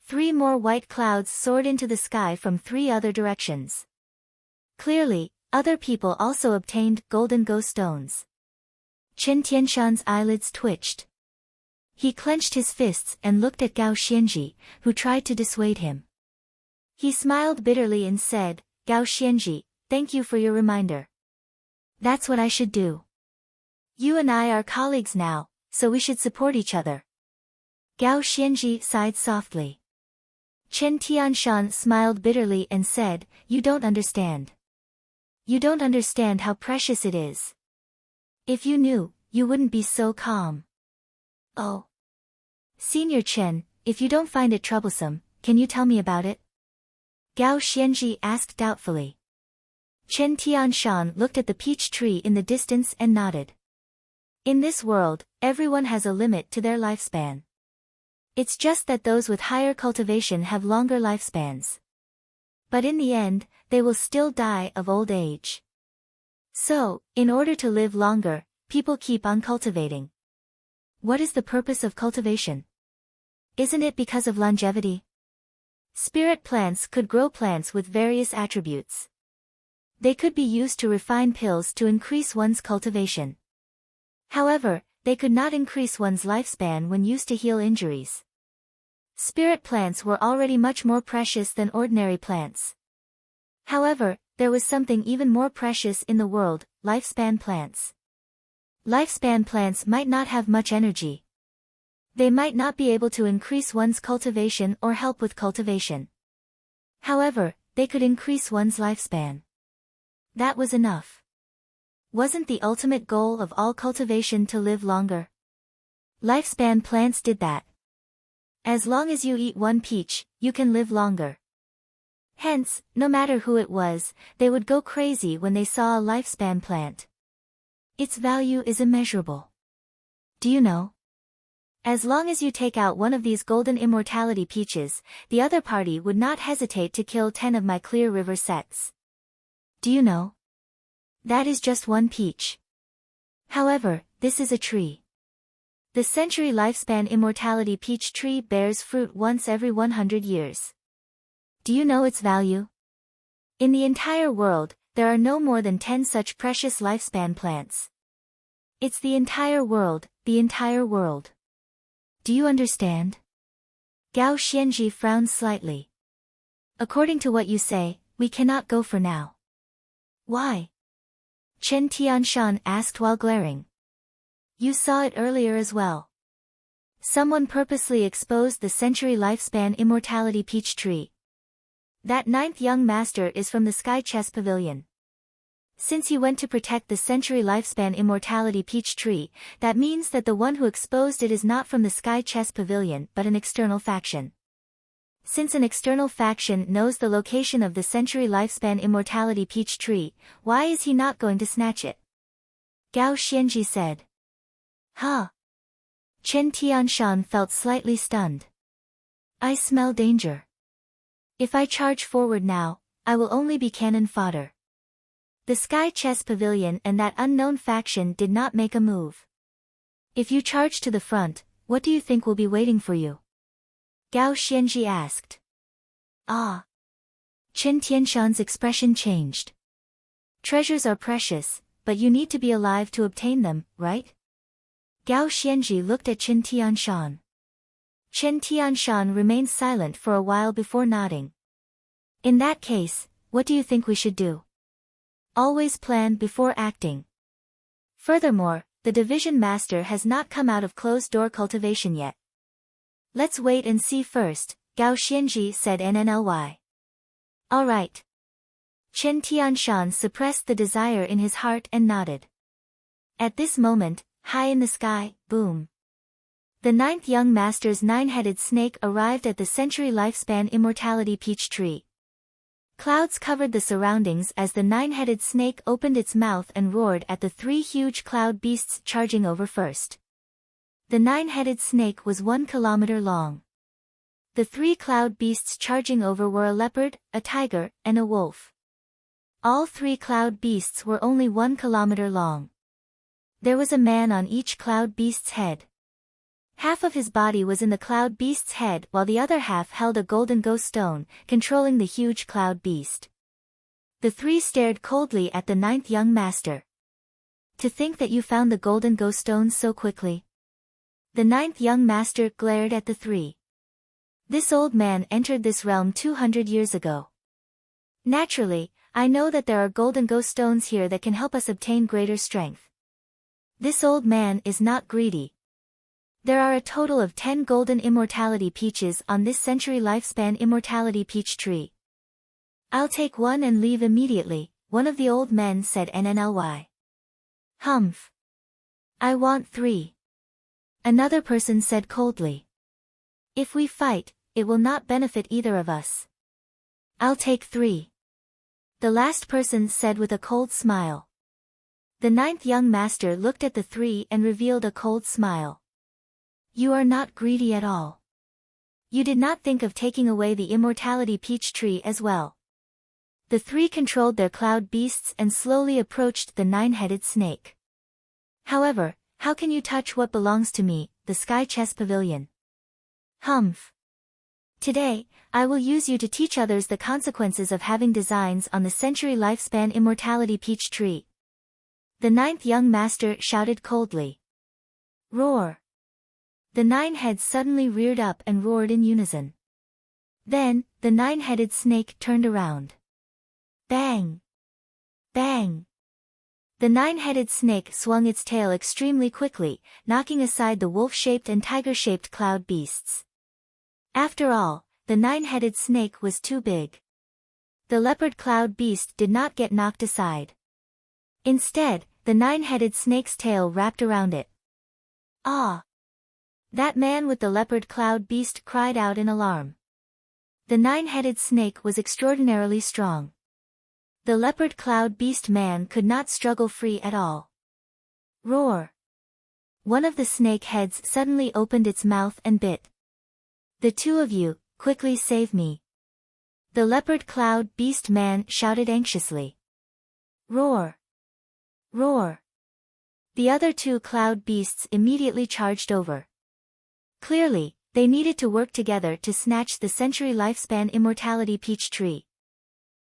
3 more white clouds soared into the sky from 3 other directions. Clearly, other people also obtained golden Go stones. Chen Tianshan's eyelids twitched. He clenched his fists and looked at Gao Xianji, who tried to dissuade him. He smiled bitterly and said, Gao Xianji, thank you for your reminder. That's what I should do. You and I are colleagues now, so we should support each other. Gao Xianji sighed softly. Chen Tianshan smiled bitterly and said, You don't understand. You don't understand how precious it is. If you knew, you wouldn't be so calm. Oh. Senior Chen, if you don't find it troublesome, can you tell me about it? Gao Xianji asked doubtfully. Chen Tianshan looked at the peach tree in the distance and nodded. In this world, everyone has a limit to their lifespan. It's just that those with higher cultivation have longer lifespans. But in the end, they will still die of old age. So, in order to live longer, people keep on cultivating. What is the purpose of cultivation? Isn't it because of longevity? Spirit plants could grow plants with various attributes. They could be used to refine pills to increase one's cultivation. However, they could not increase one's lifespan when used to heal injuries. Spirit plants were already much more precious than ordinary plants. However, there was something even more precious in the world, lifespan plants. Lifespan plants might not have much energy. They might not be able to increase one's cultivation or help with cultivation. However, they could increase one's lifespan. That was enough. Wasn't the ultimate goal of all cultivation to live longer? Lifespan plants did that. As long as you eat one peach, you can live longer. Hence, no matter who it was, they would go crazy when they saw a lifespan plant. Its value is immeasurable. Do you know? As long as you take out one of these golden immortality peaches, the other party would not hesitate to kill 10 of my clear river sets. Do you know? That is just one peach. However, this is a tree. The century lifespan immortality peach tree bears fruit once every 100 years. Do you know its value? In the entire world, there are no more than 10 such precious lifespan plants. It's the entire world, the entire world. Do you understand? Gao Xianji frowned slightly. According to what you say, we cannot go for now. Why? Chen Tianshan asked while glaring. You saw it earlier as well. Someone purposely exposed the century lifespan immortality peach tree. That 9th young master is from the Sky Chess Pavilion. Since he went to protect the century lifespan immortality peach tree, that means that the one who exposed it is not from the Sky Chess Pavilion but an external faction. Since an external faction knows the location of the century lifespan immortality peach tree, why is he not going to snatch it? Gao Xianji said. Huh? Chen Tianshan felt slightly stunned. I smell danger. If I charge forward now, I will only be cannon fodder. The Sky Chess Pavilion and that unknown faction did not make a move. If you charge to the front, what do you think will be waiting for you? Gao Xianji asked. Ah. Qin Tianshan's expression changed. Treasures are precious, but you need to be alive to obtain them, right? Gao Xianzhi looked at Qin Tianshan. Qin Tianshan remained silent for a while before nodding. In that case, what do you think we should do? Always plan before acting. Furthermore, the division master has not come out of closed-door cultivation yet. Let's wait and see first, Gao Xianzhi said NNLY. All right. Qin Tianshan suppressed the desire in his heart and nodded. At this moment, high in the sky, boom. The ninth young master's nine-headed snake arrived at the century lifespan immortality peach tree. Clouds covered the surroundings as the nine-headed snake opened its mouth and roared at the three huge cloud beasts charging over first. The nine-headed snake was 1 kilometer long. The three cloud beasts charging over were a leopard, a tiger, and a wolf. All three cloud beasts were only 1 kilometer long. There was a man on each cloud beast's head. Half of his body was in the cloud beast's head while the other half held a golden ghost stone, controlling the huge cloud beast. The three stared coldly at the ninth young master. To think that you found the golden ghost stone so quickly. The ninth young master glared at the three. This old man entered this realm 200 years ago. Naturally, I know that there are golden ghost stones here that can help us obtain greater strength. This old man is not greedy. There are a total of 10 golden immortality peaches on this century lifespan immortality peach tree. I'll take one and leave immediately, one of the old men said NNLY. Humph. I want 3. Another person said coldly. If we fight, it will not benefit either of us. I'll take 3. The last person said with a cold smile. The ninth young master looked at the three and revealed a cold smile. You are not greedy at all. You did not think of taking away the immortality peach tree as well. The three controlled their cloud beasts and slowly approached the nine-headed snake. However, how can you touch what belongs to me, the sky chess pavilion? Humph. Today, I will use you to teach others the consequences of having designs on the century lifespan immortality peach tree. The ninth young master shouted coldly. Roar. The 9 heads suddenly reared up and roared in unison. Then, the 9-headed snake turned around. Bang! Bang! The 9-headed snake swung its tail extremely quickly, knocking aside the wolf-shaped and tiger-shaped cloud beasts. After all, the 9-headed snake was too big. The leopard cloud beast did not get knocked aside. Instead, the 9-headed snake's tail wrapped around it. Ah! That man with the leopard cloud beast cried out in alarm. The 9-headed snake was extraordinarily strong. The leopard cloud beast man could not struggle free at all. Roar! One of the snake heads suddenly opened its mouth and bit. The two of you, quickly save me. The leopard cloud beast man shouted anxiously. Roar! Roar! The other 2 cloud beasts immediately charged over. Clearly, they needed to work together to snatch the century lifespan immortality peach tree.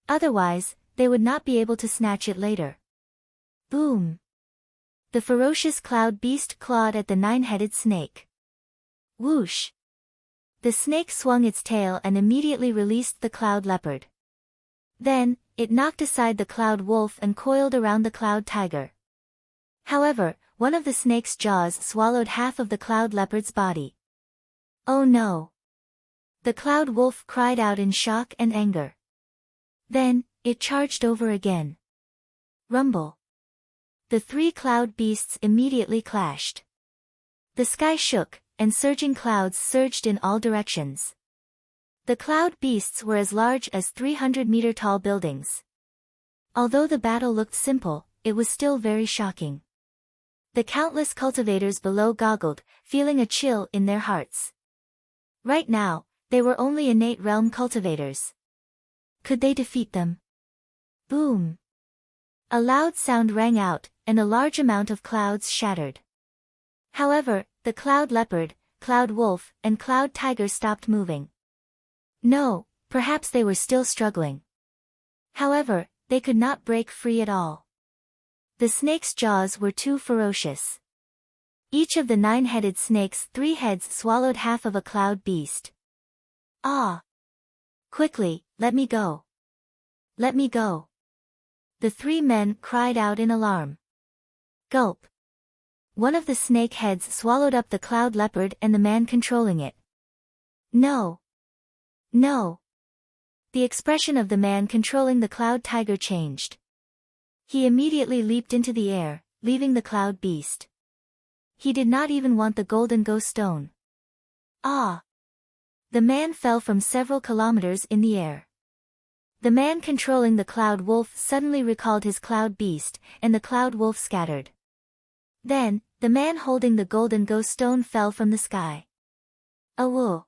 Otherwise, they would not be able to snatch it later. Boom! The ferocious cloud beast clawed at the 9-headed snake. Whoosh! The snake swung its tail and immediately released the cloud leopard. Then, it knocked aside the cloud wolf and coiled around the cloud tiger. However, one of the snake's jaws swallowed half of the cloud leopard's body. Oh no! The cloud wolf cried out in shock and anger. Then, it charged over again. Rumble! The 3 cloud beasts immediately clashed. The sky shook, and surging clouds surged in all directions. The cloud beasts were as large as 300-meter-tall buildings. Although the battle looked simple, it was still very shocking. The countless cultivators below goggled, feeling a chill in their hearts. Right now, they were only innate realm cultivators. Could they defeat them? Boom! A loud sound rang out, and a large amount of clouds shattered. However, the cloud leopard, cloud wolf, and cloud tiger stopped moving. No, perhaps they were still struggling. However, they could not break free at all. The snake's jaws were too ferocious. Each of the 9-headed snake's 3 heads swallowed half of a cloud beast. Ah! Quickly, let me go. Let me go. The 3 men cried out in alarm. Gulp. One of the snake heads swallowed up the cloud leopard and the man controlling it. No. No. The expression of the man controlling the cloud tiger changed. He immediately leaped into the air, leaving the cloud beast. He did not even want the golden ghost stone. Ah! The man fell from several kilometers in the air. The man controlling the cloud wolf suddenly recalled his cloud beast, and the cloud wolf scattered. Then, the man holding the golden ghost stone fell from the sky. Awoo!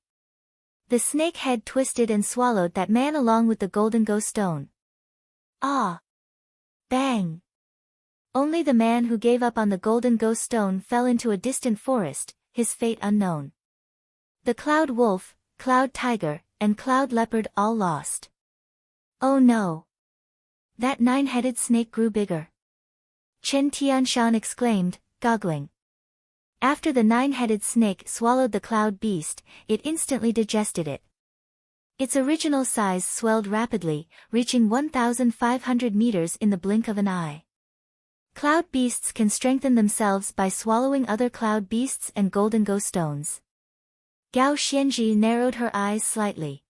The snake head twisted and swallowed that man along with the golden ghost stone. Ah! Bang! Only the man who gave up on the golden ghost stone fell into a distant forest, his fate unknown. The cloud wolf, cloud tiger, and cloud leopard all lost. Oh no! That 9-headed snake grew bigger. Chen Tianshan exclaimed, goggling. After the 9-headed snake swallowed the cloud beast, it instantly digested it. Its original size swelled rapidly, reaching 1,500 meters in the blink of an eye. Cloud beasts can strengthen themselves by swallowing other cloud beasts and golden ghost stones. Gao Xianji narrowed her eyes slightly.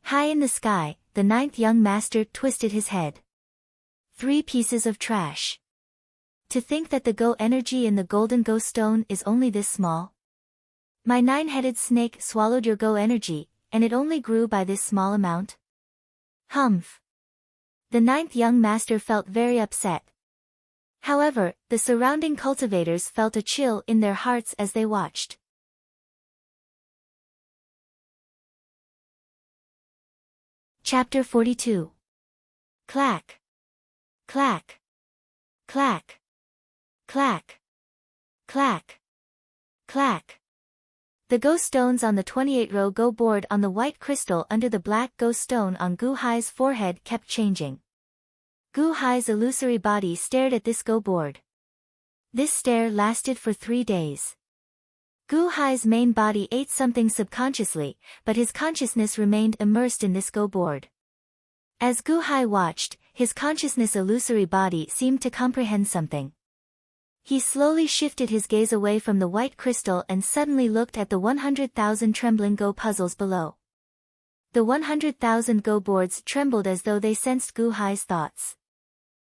High in the sky, the 9th young master twisted his head. 3 pieces of trash. To think that the Go energy in the golden ghost stone is only this small? My 9-headed snake swallowed your Go energy, and it only grew by this small amount? Humph. The 9th young master felt very upset. However, the surrounding cultivators felt a chill in their hearts as they watched. Chapter 42. Clack. Clack. Clack. Clack. Clack. Clack. The ghost stones on the 28-row Go board on the white crystal under the black ghost stone on Gu Hai's forehead kept changing. Gu Hai's illusory body stared at this Go board. This stare lasted for 3 days. Gu Hai's main body ate something subconsciously, but his consciousness remained immersed in this Go board. As Gu Hai watched, his consciousness illusory body seemed to comprehend something. He slowly shifted his gaze away from the white crystal and suddenly looked at the 100,000 trembling Go puzzles below. The 100,000 Go boards trembled as though they sensed Gu Hai's thoughts.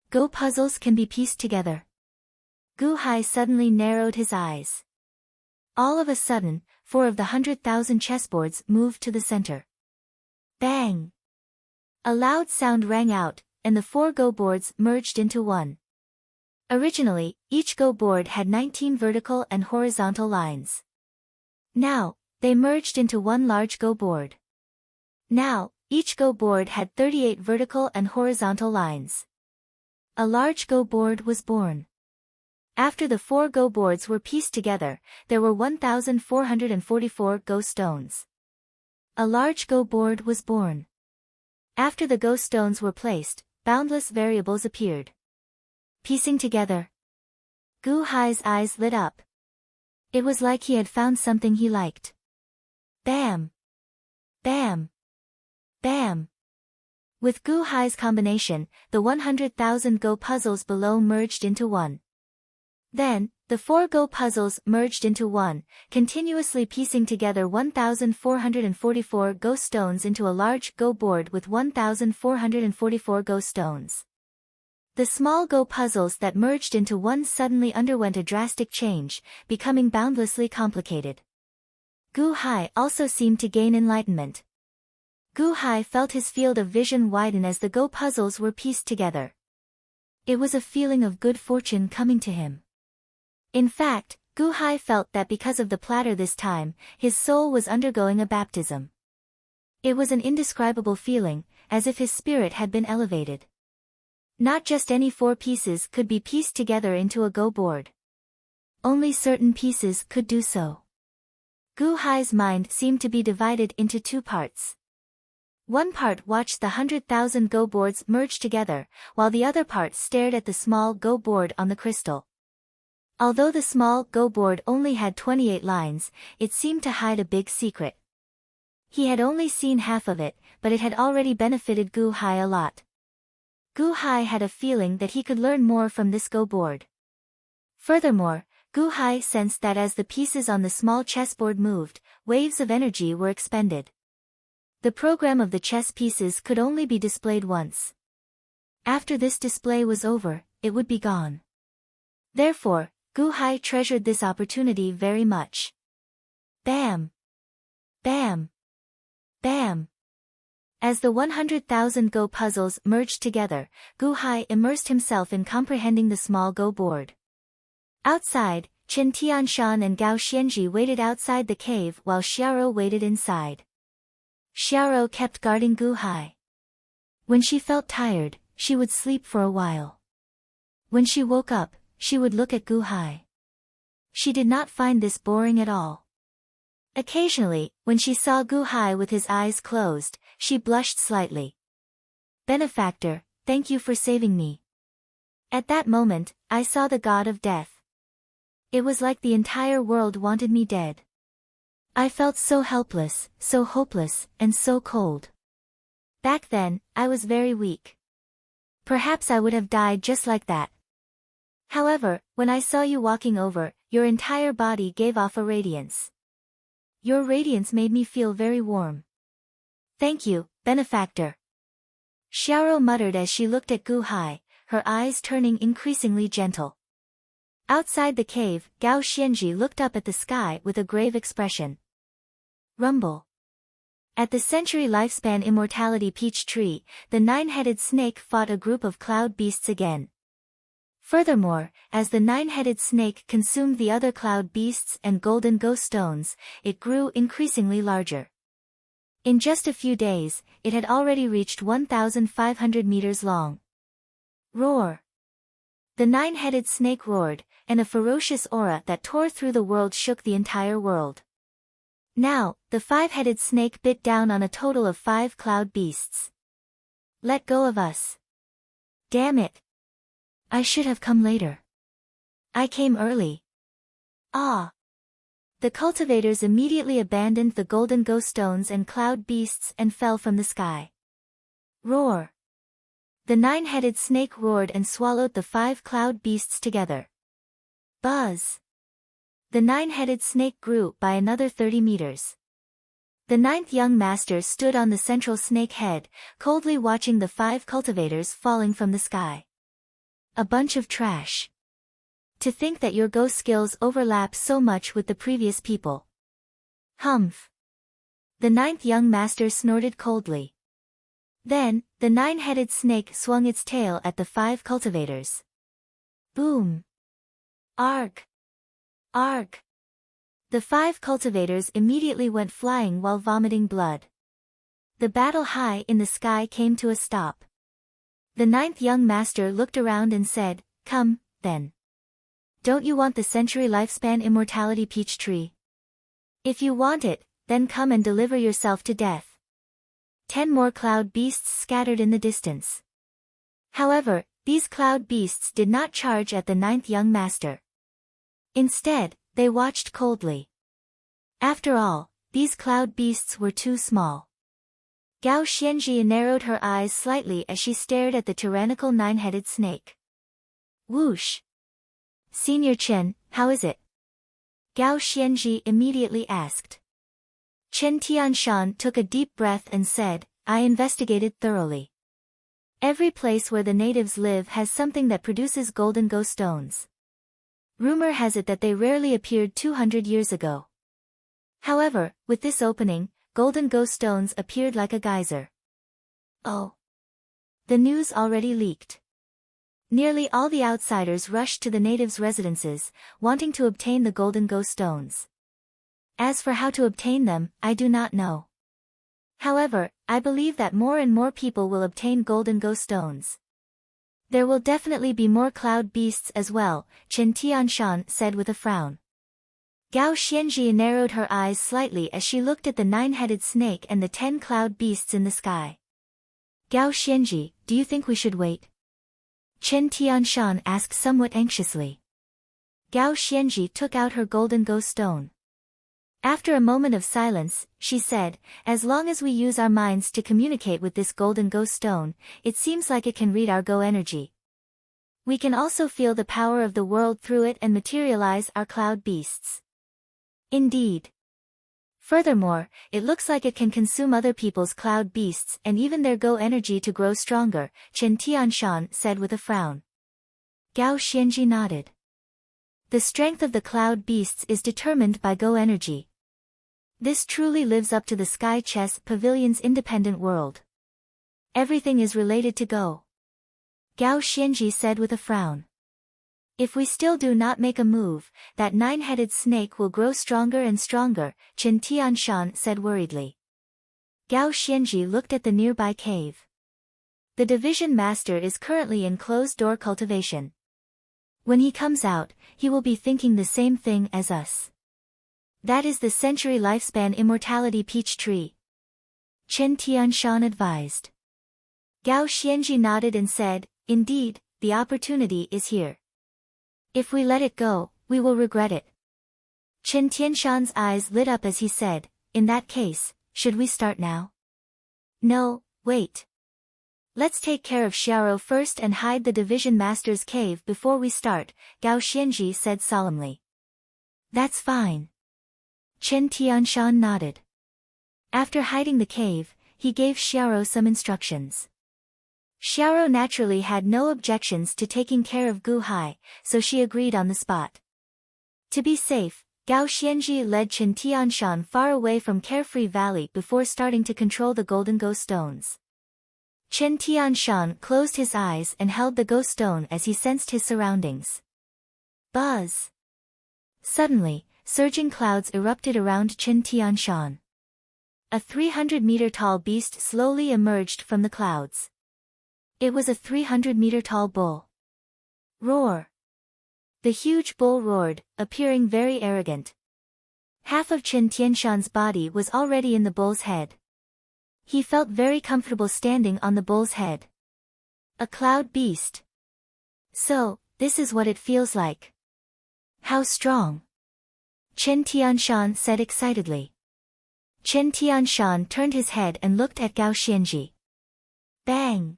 Go puzzles can be pieced together. Gu Hai suddenly narrowed his eyes. All of a sudden, 4 of the 100,000 chessboards moved to the center. Bang! A loud sound rang out, and the 4 Go boards merged into one. Originally, each Go board had 19 vertical and horizontal lines. Now, they merged into one large Go board. Now, each Go board had 38 vertical and horizontal lines. A large Go board was born. After the 4 Go boards were pieced together, there were 1,444 Go stones. A large Go board was born. After the Go stones were placed, boundless variables appeared. Piecing together. Gu Hai's eyes lit up. It was like he had found something he liked. Bam! Bam! Bam! With Gu Hai's combination, the 100,000 Go puzzles below merged into one. Then, the 4 Go puzzles merged into one, continuously piecing together 1,444 Go stones into a large Go board with 1,444 Go stones. The small Go puzzles that merged into one suddenly underwent a drastic change, becoming boundlessly complicated. Gu Hai also seemed to gain enlightenment. Gu Hai felt his field of vision widen as the Go puzzles were pieced together. It was a feeling of good fortune coming to him. In fact, Gu Hai felt that because of the platter this time, his soul was undergoing a baptism. It was an indescribable feeling, as if his spirit had been elevated. Not just any 4 pieces could be pieced together into a Go board. Only certain pieces could do so. Gu Hai's mind seemed to be divided into 2 parts. One part watched the 100,000 Go boards merge together, while the other part stared at the small Go board on the crystal. Although the small Go board only had 28 lines, it seemed to hide a big secret. He had only seen half of it, but it had already benefited Gu Hai a lot. Gu Hai had a feeling that he could learn more from this Go board. Furthermore, Gu Hai sensed that as the pieces on the small chessboard moved, waves of energy were expended. The program of the chess pieces could only be displayed once. After this display was over, it would be gone. Therefore, Gu Hai treasured this opportunity very much. Bam! Bam! Bam! As the 100,000 Go puzzles merged together, Gu Hai immersed himself in comprehending the small Go board. Outside, Chen Tianshan and Gao Xianji waited outside the cave while Xiaoro waited inside. Xiaoro kept guarding Gu Hai. When she felt tired, she would sleep for a while. When she woke up, she would look at Gu Hai. She did not find this boring at all. Occasionally, when she saw Gu Hai with his eyes closed, she blushed slightly. Benefactor, thank you for saving me. At that moment, I saw the god of death. It was like the entire world wanted me dead. I felt so helpless, so hopeless, and so cold. Back then, I was very weak. Perhaps I would have died just like that. However, when I saw you walking over, your entire body gave off a radiance. Your radiance made me feel very warm. Thank you, benefactor. Xiaoro muttered as she looked at Gu Hai, her eyes turning increasingly gentle. Outside the cave, Gao Xianji looked up at the sky with a grave expression. Rumble. At the century lifespan immortality peach tree, the 9-headed snake fought a group of cloud beasts again. Furthermore, as the 9-headed snake consumed the other cloud beasts and golden ghost stones, it grew increasingly larger. In just a few days, it had already reached 1,500 meters long. Roar! The 9-headed snake roared, and a ferocious aura that tore through the world shook the entire world. Now, the 5-headed snake bit down on a total of 5 cloud beasts. Let go of us. Damn it. I should have come later. I came early. Ah! The cultivators immediately abandoned the golden ghost stones and cloud beasts and fell from the sky. Roar! The 9-headed snake roared and swallowed the 5 cloud beasts together. Buzz! The 9-headed snake grew by another 30 meters. The 9th young master stood on the central snake head, coldly watching the 5 cultivators falling from the sky. A bunch of trash. To think that your Go skills overlap so much with the previous people. Humph. The 9th young master snorted coldly. Then, the 9-headed snake swung its tail at the 5 cultivators. Boom! Arg! Arg! The 5 cultivators immediately went flying while vomiting blood. The battle high in the sky came to a stop. The 9th young master looked around and said, Come, then. Don't you want the century lifespan immortality peach tree? If you want it, then come and deliver yourself to death. 10 more cloud beasts scattered in the distance. However, these cloud beasts did not charge at the 9th young master. Instead, they watched coldly. After all, these cloud beasts were too small. Gao Xianji narrowed her eyes slightly as she stared at the tyrannical 9-headed snake. Whoosh! Senior Chen, how is it? Gao Xianji immediately asked. Chen Tianshan took a deep breath and said, I investigated thoroughly. Every place where the natives live has something that produces golden Go stones. Rumor has it that they rarely appeared 200 years ago. However, with this opening, golden Go stones appeared like a geyser. Oh! The news already leaked. Nearly all the outsiders rushed to the natives' residences, wanting to obtain the golden Go stones. As for how to obtain them, I do not know. However, I believe that more and more people will obtain golden Go stones. There will definitely be more cloud beasts as well, Chen Tianshan said with a frown. Gao Xianji narrowed her eyes slightly as she looked at the 9-headed snake and the 10 cloud beasts in the sky. Gao Xianji, do you think we should wait? Chen Tianshan asked somewhat anxiously. Gao Xianji took out her golden ghost stone. After a moment of silence, she said, as long as we use our minds to communicate with this golden ghost stone, it seems like it can read our Go energy. We can also feel the power of the world through it and materialize our cloud beasts. Indeed. Furthermore, it looks like it can consume other people's cloud beasts and even their Go energy to grow stronger, Chen Tianshan said with a frown. Gao Xianji nodded. The strength of the cloud beasts is determined by Go energy. This truly lives up to the Sky Chess Pavilion's independent world. Everything is related to Go. Gao Xianji said with a frown. If we still do not make a move, that 9-headed snake will grow stronger and stronger, Chen Tianshan said worriedly. Gao Xianji looked at the nearby cave. The division master is currently in closed-door cultivation. When he comes out, he will be thinking the same thing as us. That is the century lifespan immortality peach tree. Chen Tianshan advised. Gao Xianji nodded and said, indeed, the opportunity is here. If we let it go, we will regret it. Chen Tianshan's eyes lit up as he said, in that case, should we start now? No, wait. Let's take care of Xiaoro first and hide the division master's cave before we start, Gao Xianji said solemnly. That's fine. Chen Tianshan nodded. After hiding the cave, he gave Xiaoro some instructions. Xiaoro naturally had no objections to taking care of Gu Hai, so she agreed on the spot. To be safe, Gao Xianji led Chen Tianshan far away from Carefree Valley before starting to control the golden ghost stones. Chen Tianshan closed his eyes and held the ghost stone as he sensed his surroundings. Buzz! Suddenly, surging clouds erupted around Chen Tianshan. A 300-meter-tall beast slowly emerged from the clouds. It was a 300-meter-tall bull. Roar! The huge bull roared, appearing very arrogant. Half of Chen Tianshan's body was already in the bull's head. He felt very comfortable standing on the bull's head. A cloud beast. So, this is what it feels like. How strong! Chen Tianshan said excitedly. Chen Tianshan turned his head and looked at Gao Xianji. Bang!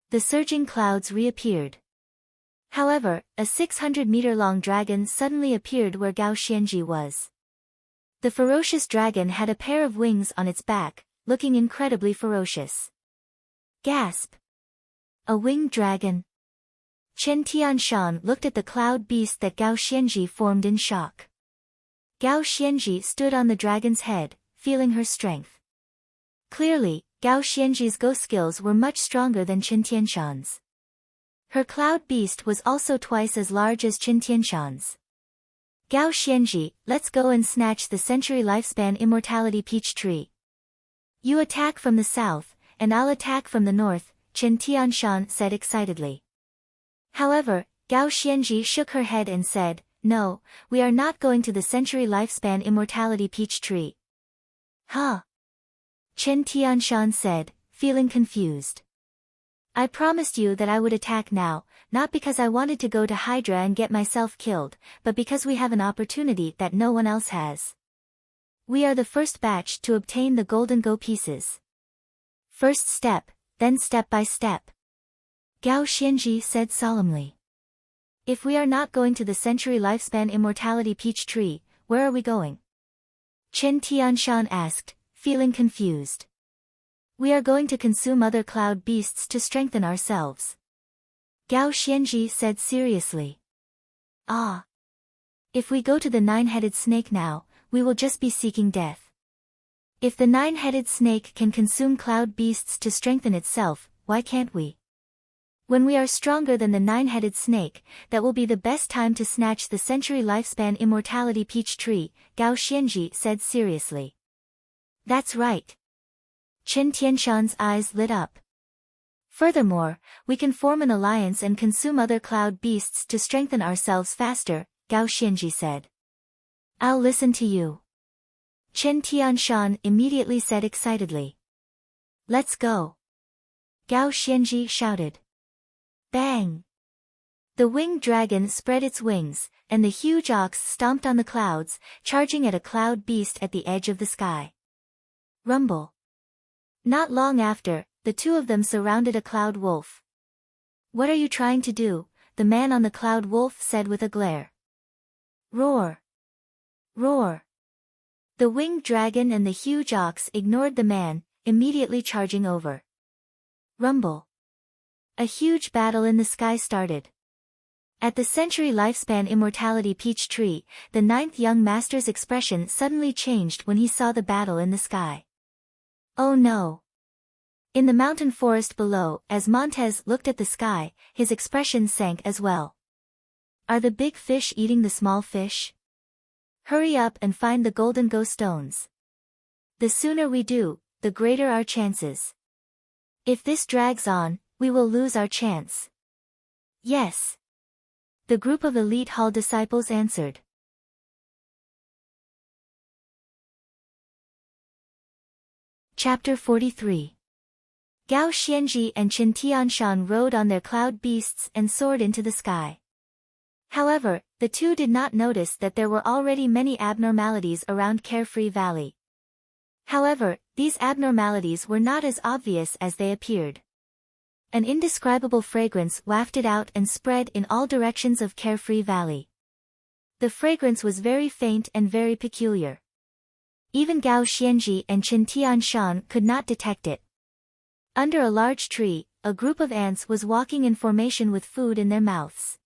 The surging clouds reappeared. However, a 600-meter-long dragon suddenly appeared where Gao Xianji was. The ferocious dragon had a pair of wings on its back, looking incredibly ferocious. Gasp! A winged dragon? Chen Tianshan looked at the cloud beast that Gao Xianji formed in shock. Gao Xianji stood on the dragon's head, feeling her strength. Clearly, Gao Xianji's Go skills were much stronger than Chen Tianshan's. Her cloud beast was also twice as large as Chen Tianshan's. Gao Xianji, let's go and snatch the century lifespan immortality peach tree. You attack from the south, and I'll attack from the north, Chen Tianshan said excitedly. However, Gao Xianji shook her head and said, no, we are not going to the century lifespan immortality peach tree. Huh? Chen Tianshan said, feeling confused. I promised you that I would attack now, not because I wanted to go to Hydra and get myself killed, but because we have an opportunity that no one else has. We are the first batch to obtain the golden Go pieces. First step, then step by step. Gao Xianji said solemnly. If we are not going to the century lifespan immortality peach tree, where are we going? Chen Tianshan asked, feeling confused. We are going to consume other cloud beasts to strengthen ourselves. Gao Xianji said seriously. Ah! If we go to the 9-headed snake now, we will just be seeking death. If the 9-headed snake can consume cloud beasts to strengthen itself, why can't we? When we are stronger than the 9-headed snake, that will be the best time to snatch the century lifespan immortality peach tree, Gao Xianji said seriously. That's right. Chen Tianshan's eyes lit up. Furthermore, we can form an alliance and consume other cloud beasts to strengthen ourselves faster, Gao Xianji said. I'll listen to you. Chen Tianshan immediately said excitedly. Let's go. Gao Xianji shouted. Bang! The winged dragon spread its wings, and the huge ox stomped on the clouds, charging at a cloud beast at the edge of the sky. Rumble. Not long after, the two of them surrounded a cloud wolf. What are you trying to do? The man on the cloud wolf said with a glare. Roar! Roar! The winged dragon and the huge ox ignored the man, immediately charging over. Rumble. A huge battle in the sky started. At the century lifespan immortality peach tree, the ninth young master's expression suddenly changed when he saw the battle in the sky. Oh no! In the mountain forest below, as Montez looked at the sky, his expression sank as well. Are the big fish eating the small fish? Hurry up and find the golden go stones. The sooner we do, the greater our chances. If this drags on, we will lose our chance. Yes. The group of elite hall disciples answered. Chapter 43. Gao Xianji and Qin Tianshan rode on their cloud beasts and soared into the sky. However, the two did not notice that there were already many abnormalities around Carefree Valley. However, these abnormalities were not as obvious as they appeared. An indescribable fragrance wafted out and spread in all directions of Carefree Valley. The fragrance was very faint and very peculiar. Even Gao Xianji and Qin Tianshan could not detect it. Under a large tree, a group of ants was walking in formation with food in their mouths.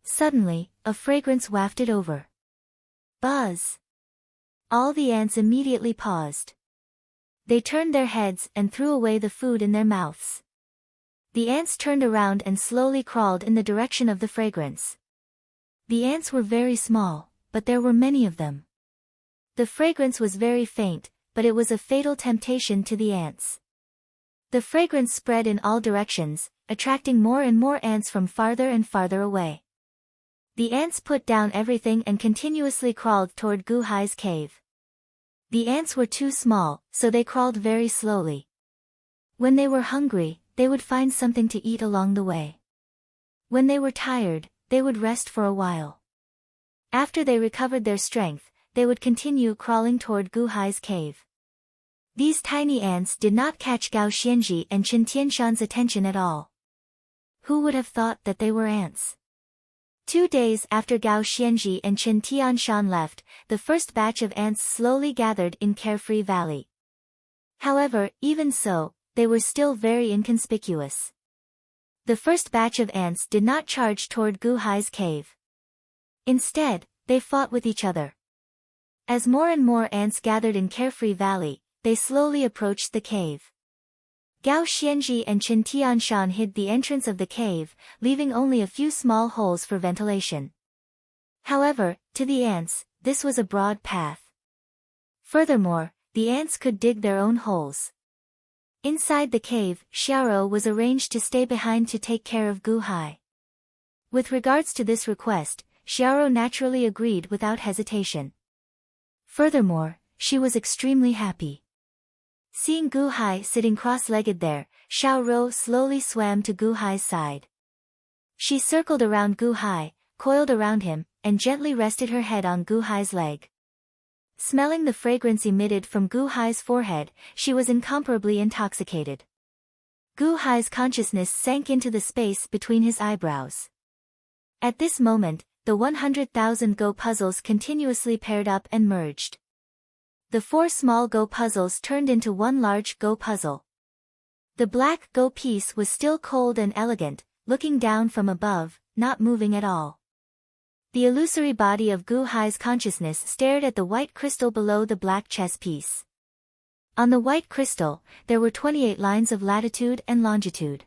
Suddenly, a fragrance wafted over. Buzz! All the ants immediately paused. They turned their heads and threw away the food in their mouths. The ants turned around and slowly crawled in the direction of the fragrance. The ants were very small, but there were many of them. The fragrance was very faint, but it was a fatal temptation to the ants. The fragrance spread in all directions, attracting more and more ants from farther and farther away. The ants put down everything and continuously crawled toward Gu Hai's cave. The ants were too small, so they crawled very slowly. When they were hungry, they would find something to eat along the way. When they were tired, they would rest for a while. After they recovered their strength, they would continue crawling toward Gu Hai's cave. These tiny ants did not catch Gao Xianji and Qin Tianshan's attention at all. Who would have thought that they were ants? 2 days after Gao Xianji and Qin Tianshan left, the first batch of ants slowly gathered in Carefree Valley. However, even so, they were still very inconspicuous. The first batch of ants did not charge toward Gu Hai's cave. Instead, they fought with each other. As more and more ants gathered in Carefree Valley, they slowly approached the cave. Gao Xianji and Qin Tianshan hid the entrance of the cave, leaving only a few small holes for ventilation. However, to the ants, this was a broad path. Furthermore, the ants could dig their own holes. Inside the cave, Xiaoro was arranged to stay behind to take care of Gu Hai. With regards to this request, Xiaoro naturally agreed without hesitation. Furthermore, she was extremely happy. Seeing Gu Hai sitting cross-legged there, Xiaoro slowly swam to Gu Hai's side. She circled around Gu Hai, coiled around him, and gently rested her head on Gu Hai's leg. Smelling the fragrance emitted from Gu Hai's forehead, she was incomparably intoxicated. Gu Hai's consciousness sank into the space between his eyebrows. At this moment, the 100,000 Go puzzles continuously paired up and merged. The 4 small Go puzzles turned into one large Go puzzle. The black Go piece was still cold and elegant, looking down from above, not moving at all. The illusory body of Gu Hai's consciousness stared at the white crystal below the black chess piece. On the white crystal, there were 28 lines of latitude and longitude.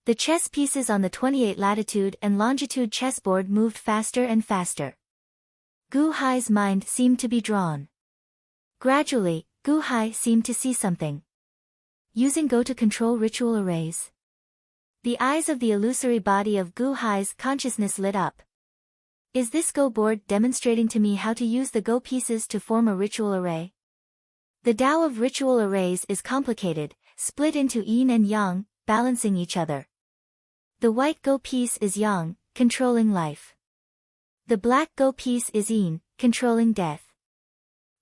The chess pieces on the 28 latitude and longitude chessboard moved faster and faster. Gu Hai's mind seemed to be drawn. Gradually, Gu Hai seemed to see something. Using Go to control ritual arrays. The eyes of the illusory body of Gu Hai's consciousness lit up. Is this Go board demonstrating to me how to use the Go pieces to form a ritual array? The Tao of ritual arrays is complicated, split into yin and yang, balancing each other. The white Go piece is yang, controlling life. The black Go piece is yin, controlling death.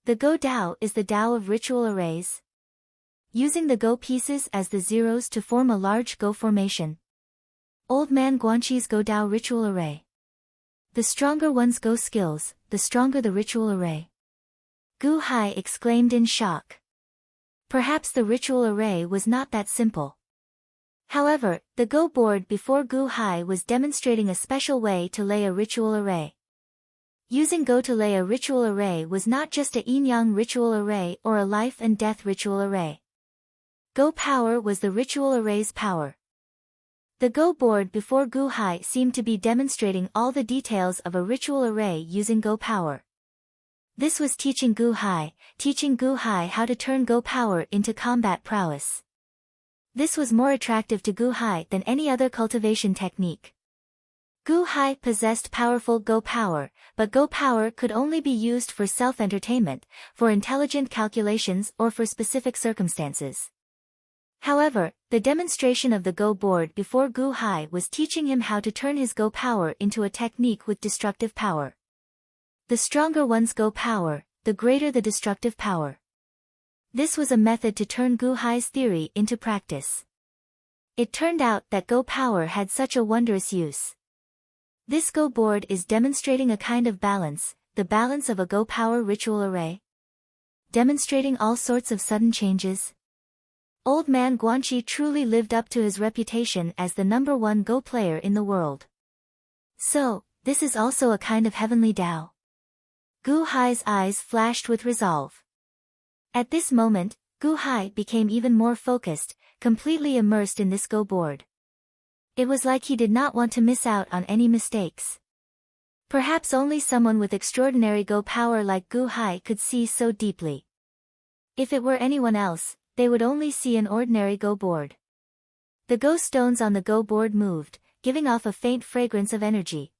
The Go Tao is the Tao of ritual arrays. Using the Go pieces as the zeros to form a large Go formation. Old Man Guanxi's Go Tao ritual array. The stronger one's Go skills, the stronger the ritual array. Gu Hai exclaimed in shock. Perhaps the ritual array was not that simple. However, the Go board before Gu Hai was demonstrating a special way to lay a ritual array. Using Go to lay a ritual array was not just a yin-yang ritual array or a life and death ritual array. Go power was the ritual array's power. The Go board before Gu Hai seemed to be demonstrating all the details of a ritual array using Go power. This was teaching Gu Hai how to turn Go power into combat prowess. This was more attractive to Gu Hai than any other cultivation technique. Gu Hai possessed powerful Go power, but Go power could only be used for self-entertainment, for intelligent calculations or for specific circumstances. However, the demonstration of the Go board before Gu Hai was teaching him how to turn his Go power into a technique with destructive power. The stronger one's Go power, the greater the destructive power. This was a method to turn Gu Hai's theory into practice. It turned out that Go power had such a wondrous use. This Go board is demonstrating a kind of balance, the balance of a Go power ritual array. Demonstrating all sorts of sudden changes. Old Man Guanxi truly lived up to his reputation as the #1 Go player in the world. So, this is also a kind of heavenly Tao. Gu Hai's eyes flashed with resolve. At this moment, Gu Hai became even more focused, completely immersed in this Go board. It was like he did not want to miss out on any mistakes. Perhaps only someone with extraordinary Go power like Gu Hai could see so deeply. If it were anyone else, they would only see an ordinary Go board. The Go stones on the Go board moved, giving off a faint fragrance of energy.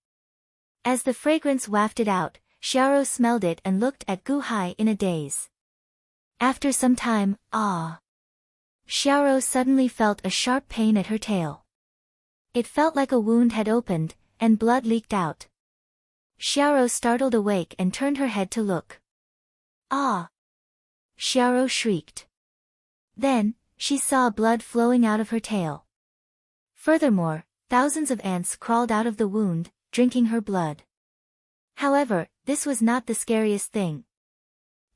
As the fragrance wafted out, Xiaoro smelled it and looked at Gu Hai in a daze. After some time, Xiaoro suddenly felt a sharp pain at her tail. It felt like a wound had opened, and blood leaked out. Xiaoro startled awake and turned her head to look. Ah! Xiaoro shrieked. Then, she saw blood flowing out of her tail. Furthermore, thousands of ants crawled out of the wound, drinking her blood. However, this was not the scariest thing.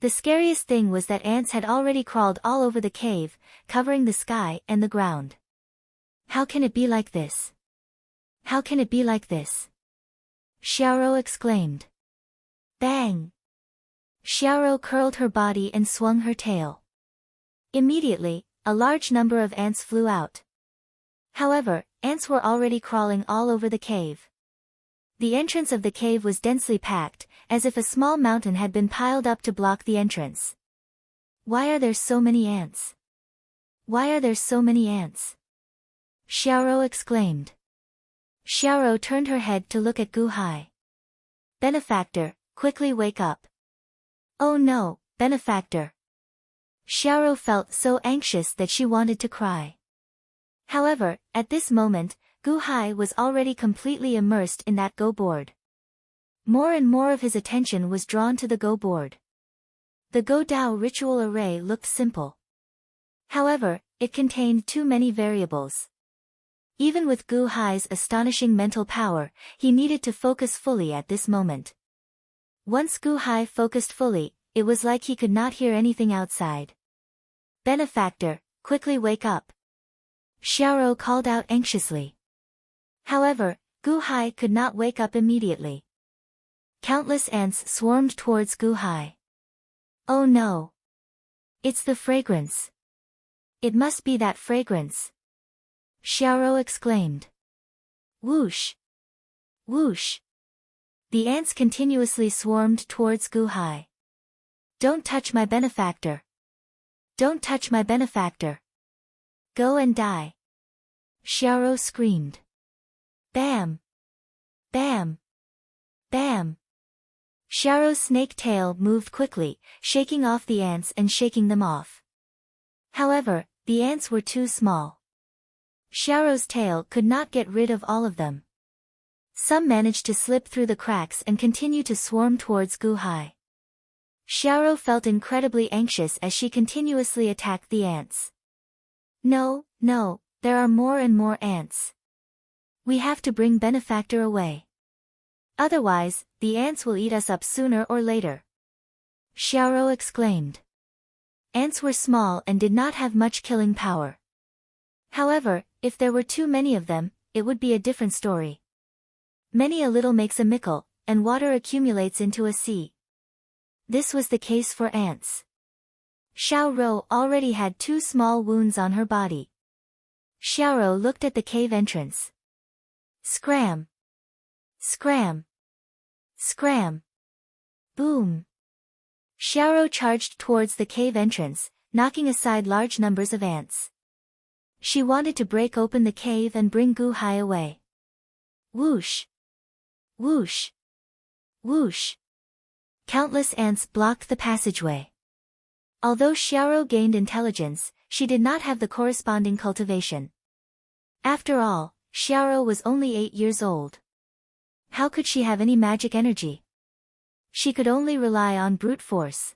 The scariest thing was that ants had already crawled all over the cave, covering the sky and the ground. How can it be like this? How can it be like this? Xiaoro exclaimed. Bang! Xiaoro curled her body and swung her tail. Immediately, a large number of ants flew out. However, ants were already crawling all over the cave. The entrance of the cave was densely packed, as if a small mountain had been piled up to block the entrance. Why are there so many ants? Why are there so many ants? Xiaoro exclaimed. Xiaoro turned her head to look at Gu Hai. Benefactor, quickly wake up. Oh no, benefactor. Xiaoro felt so anxious that she wanted to cry. However, at this moment, Gu Hai was already completely immersed in that Go board. More and more of his attention was drawn to the Go board. The Go Tao ritual array looked simple. However, it contained too many variables. Even with Gu Hai's astonishing mental power, he needed to focus fully at this moment. Once Gu Hai focused fully, it was like he could not hear anything outside. Benefactor, quickly wake up. Xiaoro called out anxiously. However, Gu Hai could not wake up immediately. Countless ants swarmed towards Gu Hai. Oh no! It's the fragrance. It must be that fragrance. Xiaoro exclaimed. Whoosh! Whoosh! The ants continuously swarmed towards Gu Hai. Don't touch my benefactor. Don't touch my benefactor. Go and die. Xiaoro screamed. Bam! Bam! Bam! Xiao's snake tail moved quickly, shaking off the ants and shaking them off. However, the ants were too small. Xiao's tail could not get rid of all of them. Some managed to slip through the cracks and continue to swarm towards Gu Hai. Xiao felt incredibly anxious as she continuously attacked the ants. No, there are more and more ants. We have to bring Benefactor away. Otherwise, the ants will eat us up sooner or later. Xiao exclaimed. Ants were small and did not have much killing power. However, if there were too many of them, it would be a different story. Many a little makes a mickle, and water accumulates into a sea. This was the case for ants. Xiao already had 2 small wounds on her body. Xiao looked at the cave entrance. Scram! Scram! Scram! Boom! Xiao charged towards the cave entrance, knocking aside large numbers of ants. She wanted to break open the cave and bring Gu Hai away. Whoosh! Whoosh! Whoosh! Countless ants blocked the passageway. Although Xiao gained intelligence, she did not have the corresponding cultivation. After all, Xiao was only 8 years old. How could she have any magic energy? She could only rely on brute force.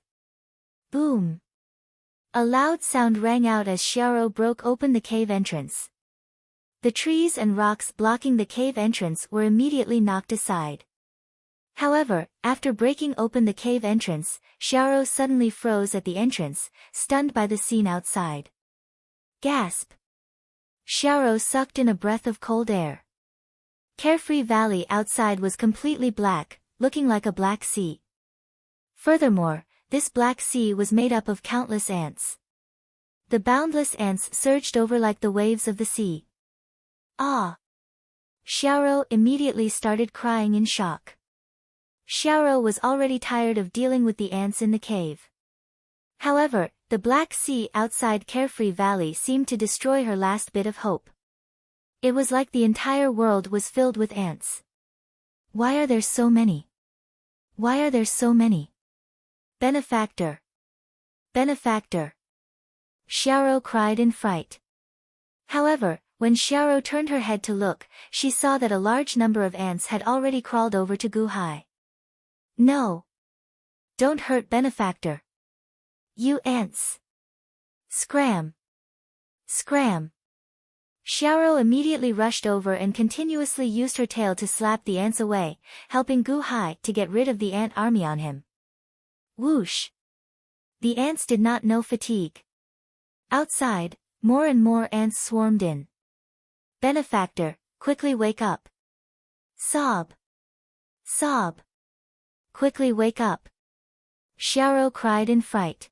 Boom! A loud sound rang out as Xiao broke open the cave entrance. The trees and rocks blocking the cave entrance were immediately knocked aside. However, after breaking open the cave entrance, Xiao suddenly froze at the entrance, stunned by the scene outside. Gasp! Xiao sucked in a breath of cold air. Carefree Valley outside was completely black, looking like a black sea. Furthermore, this black sea was made up of countless ants. The boundless ants surged over like the waves of the sea. Ah! Xiao immediately started crying in shock. Xiao was already tired of dealing with the ants in the cave. However, the Black Sea outside Carefree Valley seemed to destroy her last bit of hope. It was like the entire world was filled with ants. Why are there so many? Why are there so many? Benefactor! Benefactor! Xiao cried in fright. However, when Xiao turned her head to look, she saw that a large number of ants had already crawled over to Gu Hai. No! Don't hurt Benefactor! You ants! Scram! Scram! Xiao immediately rushed over and continuously used her tail to slap the ants away, helping Gu Hai to get rid of the ant army on him. Whoosh! The ants did not know fatigue. Outside, more and more ants swarmed in. Benefactor, quickly wake up! Sob! Sob! Quickly wake up! Xiao cried in fright.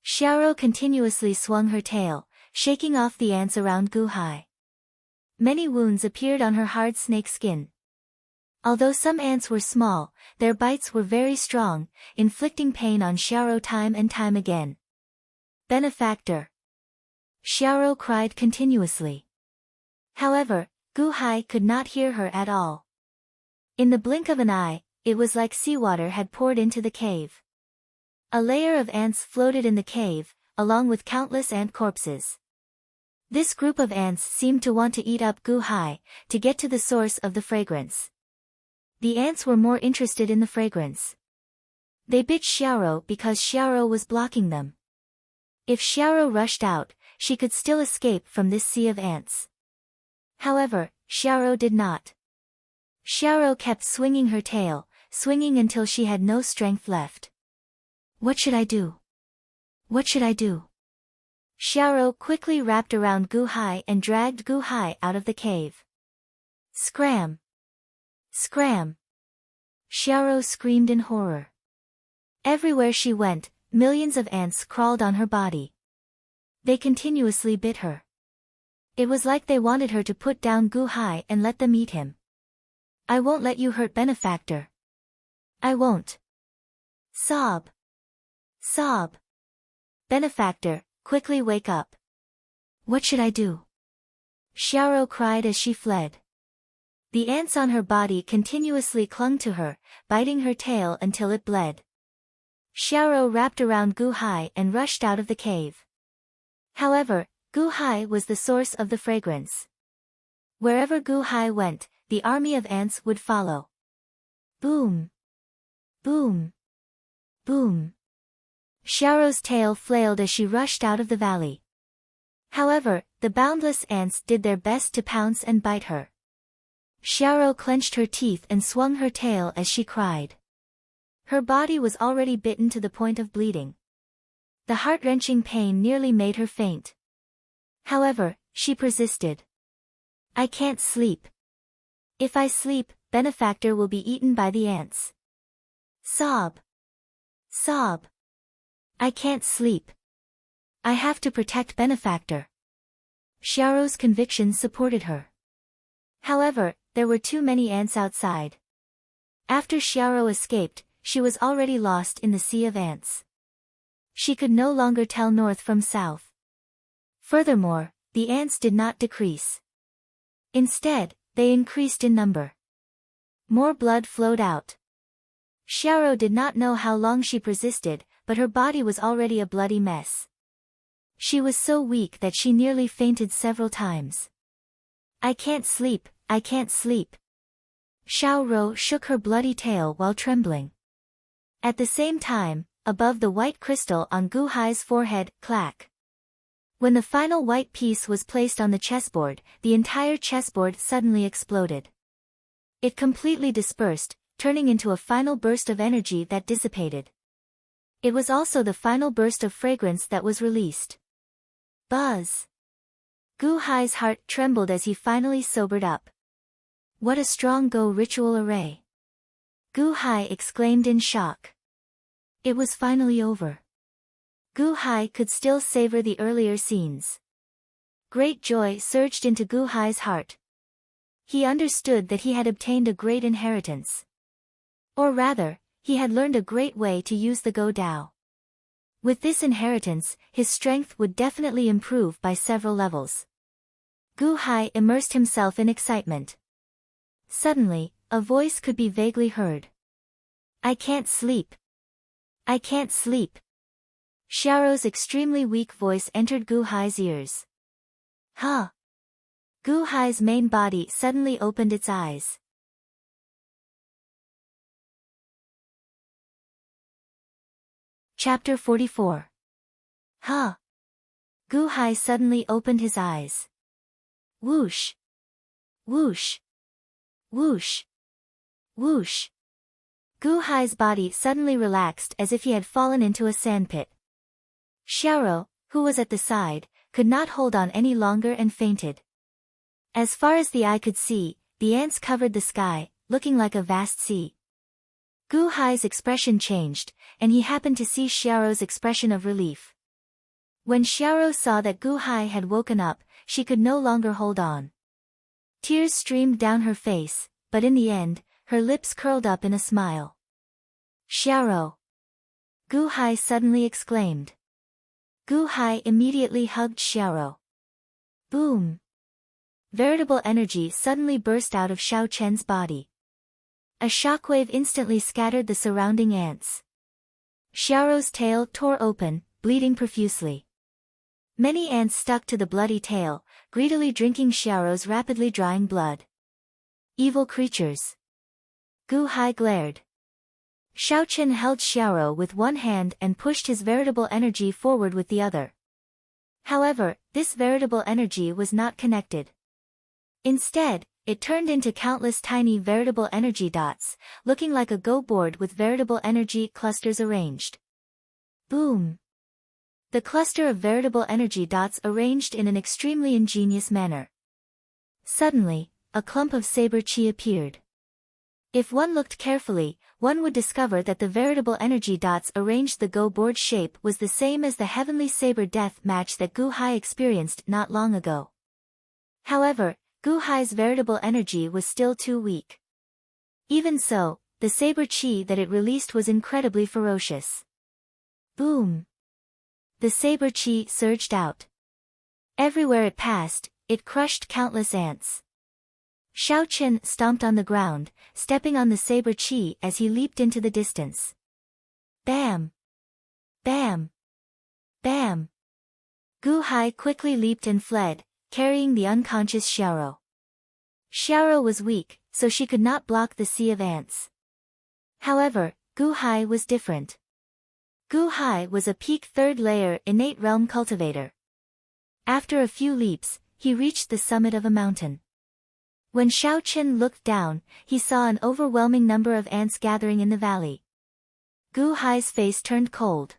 Xiao continuously swung her tail, shaking off the ants around Gu Hai. Many wounds appeared on her hard snake skin. Although some ants were small, their bites were very strong, inflicting pain on Xiao time and time again. Benefactor! Xiao cried continuously. However, Gu Hai could not hear her at all. In the blink of an eye, it was like seawater had poured into the cave. A layer of ants floated in the cave, along with countless ant corpses. This group of ants seemed to want to eat up Gu Hai, to get to the source of the fragrance. The ants were more interested in the fragrance. They bit Xiao because Xiao was blocking them. If Xiao rushed out, she could still escape from this sea of ants. However, Xiao did not. Xiao kept swinging her tail, swinging until she had no strength left. What should I do? What should I do? Xiao quickly wrapped around Gu Hai and dragged Gu Hai out of the cave. Scram! Scram! Xiao screamed in horror. Everywhere she went, millions of ants crawled on her body. They continuously bit her. It was like they wanted her to put down Gu Hai and let them eat him. I won't let you hurt Benefactor. I won't. Sob! Sob! Benefactor, quickly wake up. What should I do? Xiao cried as she fled. The ants on her body continuously clung to her, biting her tail until it bled. Xiaoro wrapped around Gu Hai and rushed out of the cave. However, Gu Hai was the source of the fragrance. Wherever Gu Hai went, the army of ants would follow. Boom! Boom! Boom! Xiaoro's tail flailed as she rushed out of the valley. However, the boundless ants did their best to pounce and bite her. Xiaoro clenched her teeth and swung her tail as she cried. Her body was already bitten to the point of bleeding. The heart-wrenching pain nearly made her faint. However, she persisted. I can't sleep. If I sleep, benefactor will be eaten by the ants. Sob. Sob. I can't sleep. I have to protect benefactor. Xiaoro's conviction supported her. However, there were too many ants outside. After Xiaoro escaped, she was already lost in the sea of ants. She could no longer tell north from south. Furthermore, the ants did not decrease. Instead, they increased in number. More blood flowed out. Xiaoro did not know how long she persisted, but her body was already a bloody mess. She was so weak that she nearly fainted several times. I can't sleep, I can't sleep. Xiaoro shook her bloody tail while trembling. At the same time, above the white crystal on Gu Hai's forehead, clack. When the final white piece was placed on the chessboard, the entire chessboard suddenly exploded. It completely dispersed, turning into a final burst of energy that dissipated. It was also the final burst of fragrance that was released. Buzz! Gu Hai's heart trembled as he finally sobered up. What a strong Go ritual array! Gu Hai exclaimed in shock. It was finally over. Gu Hai could still savor the earlier scenes. Great joy surged into Gu Hai's heart. He understood that he had obtained a great inheritance. Or rather, he had learned a great way to use the Go Dao. With this inheritance, his strength would definitely improve by several levels. Gu Hai immersed himself in excitement. Suddenly, a voice could be vaguely heard. I can't sleep. I can't sleep. Xiaoro's extremely weak voice entered Gu Hai's ears. Huh? Gu Hai's main body suddenly opened its eyes. Chapter 44. Huh? Gu Hai suddenly opened his eyes. Whoosh! Whoosh! Whoosh! Whoosh! Gu Hai's body suddenly relaxed as if he had fallen into a sandpit. Xiaoro, who was at the side, could not hold on any longer and fainted. As far as the eye could see, the ants covered the sky, looking like a vast sea. Gu Hai's expression changed, and he happened to see Xiaoro's expression of relief. When Xiaoro saw that Gu Hai had woken up, she could no longer hold on. Tears streamed down her face, but in the end, her lips curled up in a smile. Xiaoro! Gu Hai suddenly exclaimed. Gu Hai immediately hugged Xiaoro. Boom! Veritable energy suddenly burst out of Xiao Chen's body. A shockwave instantly scattered the surrounding ants. Xiaoro's tail tore open, bleeding profusely. Many ants stuck to the bloody tail, greedily drinking Xiaoro's rapidly drying blood. Evil creatures! Gu Hai glared. Xiao Chen held Xiaoro with one hand and pushed his veritable energy forward with the other. However, this veritable energy was not connected. Instead, it turned into countless tiny veritable energy dots, looking like a Go board with veritable energy clusters arranged. Boom! The cluster of veritable energy dots arranged in an extremely ingenious manner. Suddenly, a clump of saber chi appeared. If one looked carefully, one would discover that the veritable energy dots arranged the Go board shape was the same as the heavenly saber death match that Gu Hai experienced not long ago. However, Gu Hai's veritable energy was still too weak. Even so, the saber chi that it released was incredibly ferocious. Boom! The saber chi surged out. Everywhere it passed, it crushed countless ants. Xiao Chen stomped on the ground, stepping on the saber chi as he leaped into the distance. Bam! Bam! Bam! Gu Hai quickly leaped and fled, carrying the unconscious Xiaoro. Xiaoro was weak, so she could not block the sea of ants. However, Gu Hai was different. Gu Hai was a peak third-layer innate realm cultivator. After a few leaps, he reached the summit of a mountain. When Xiao Chen looked down, he saw an overwhelming number of ants gathering in the valley. Gu Hai's face turned cold.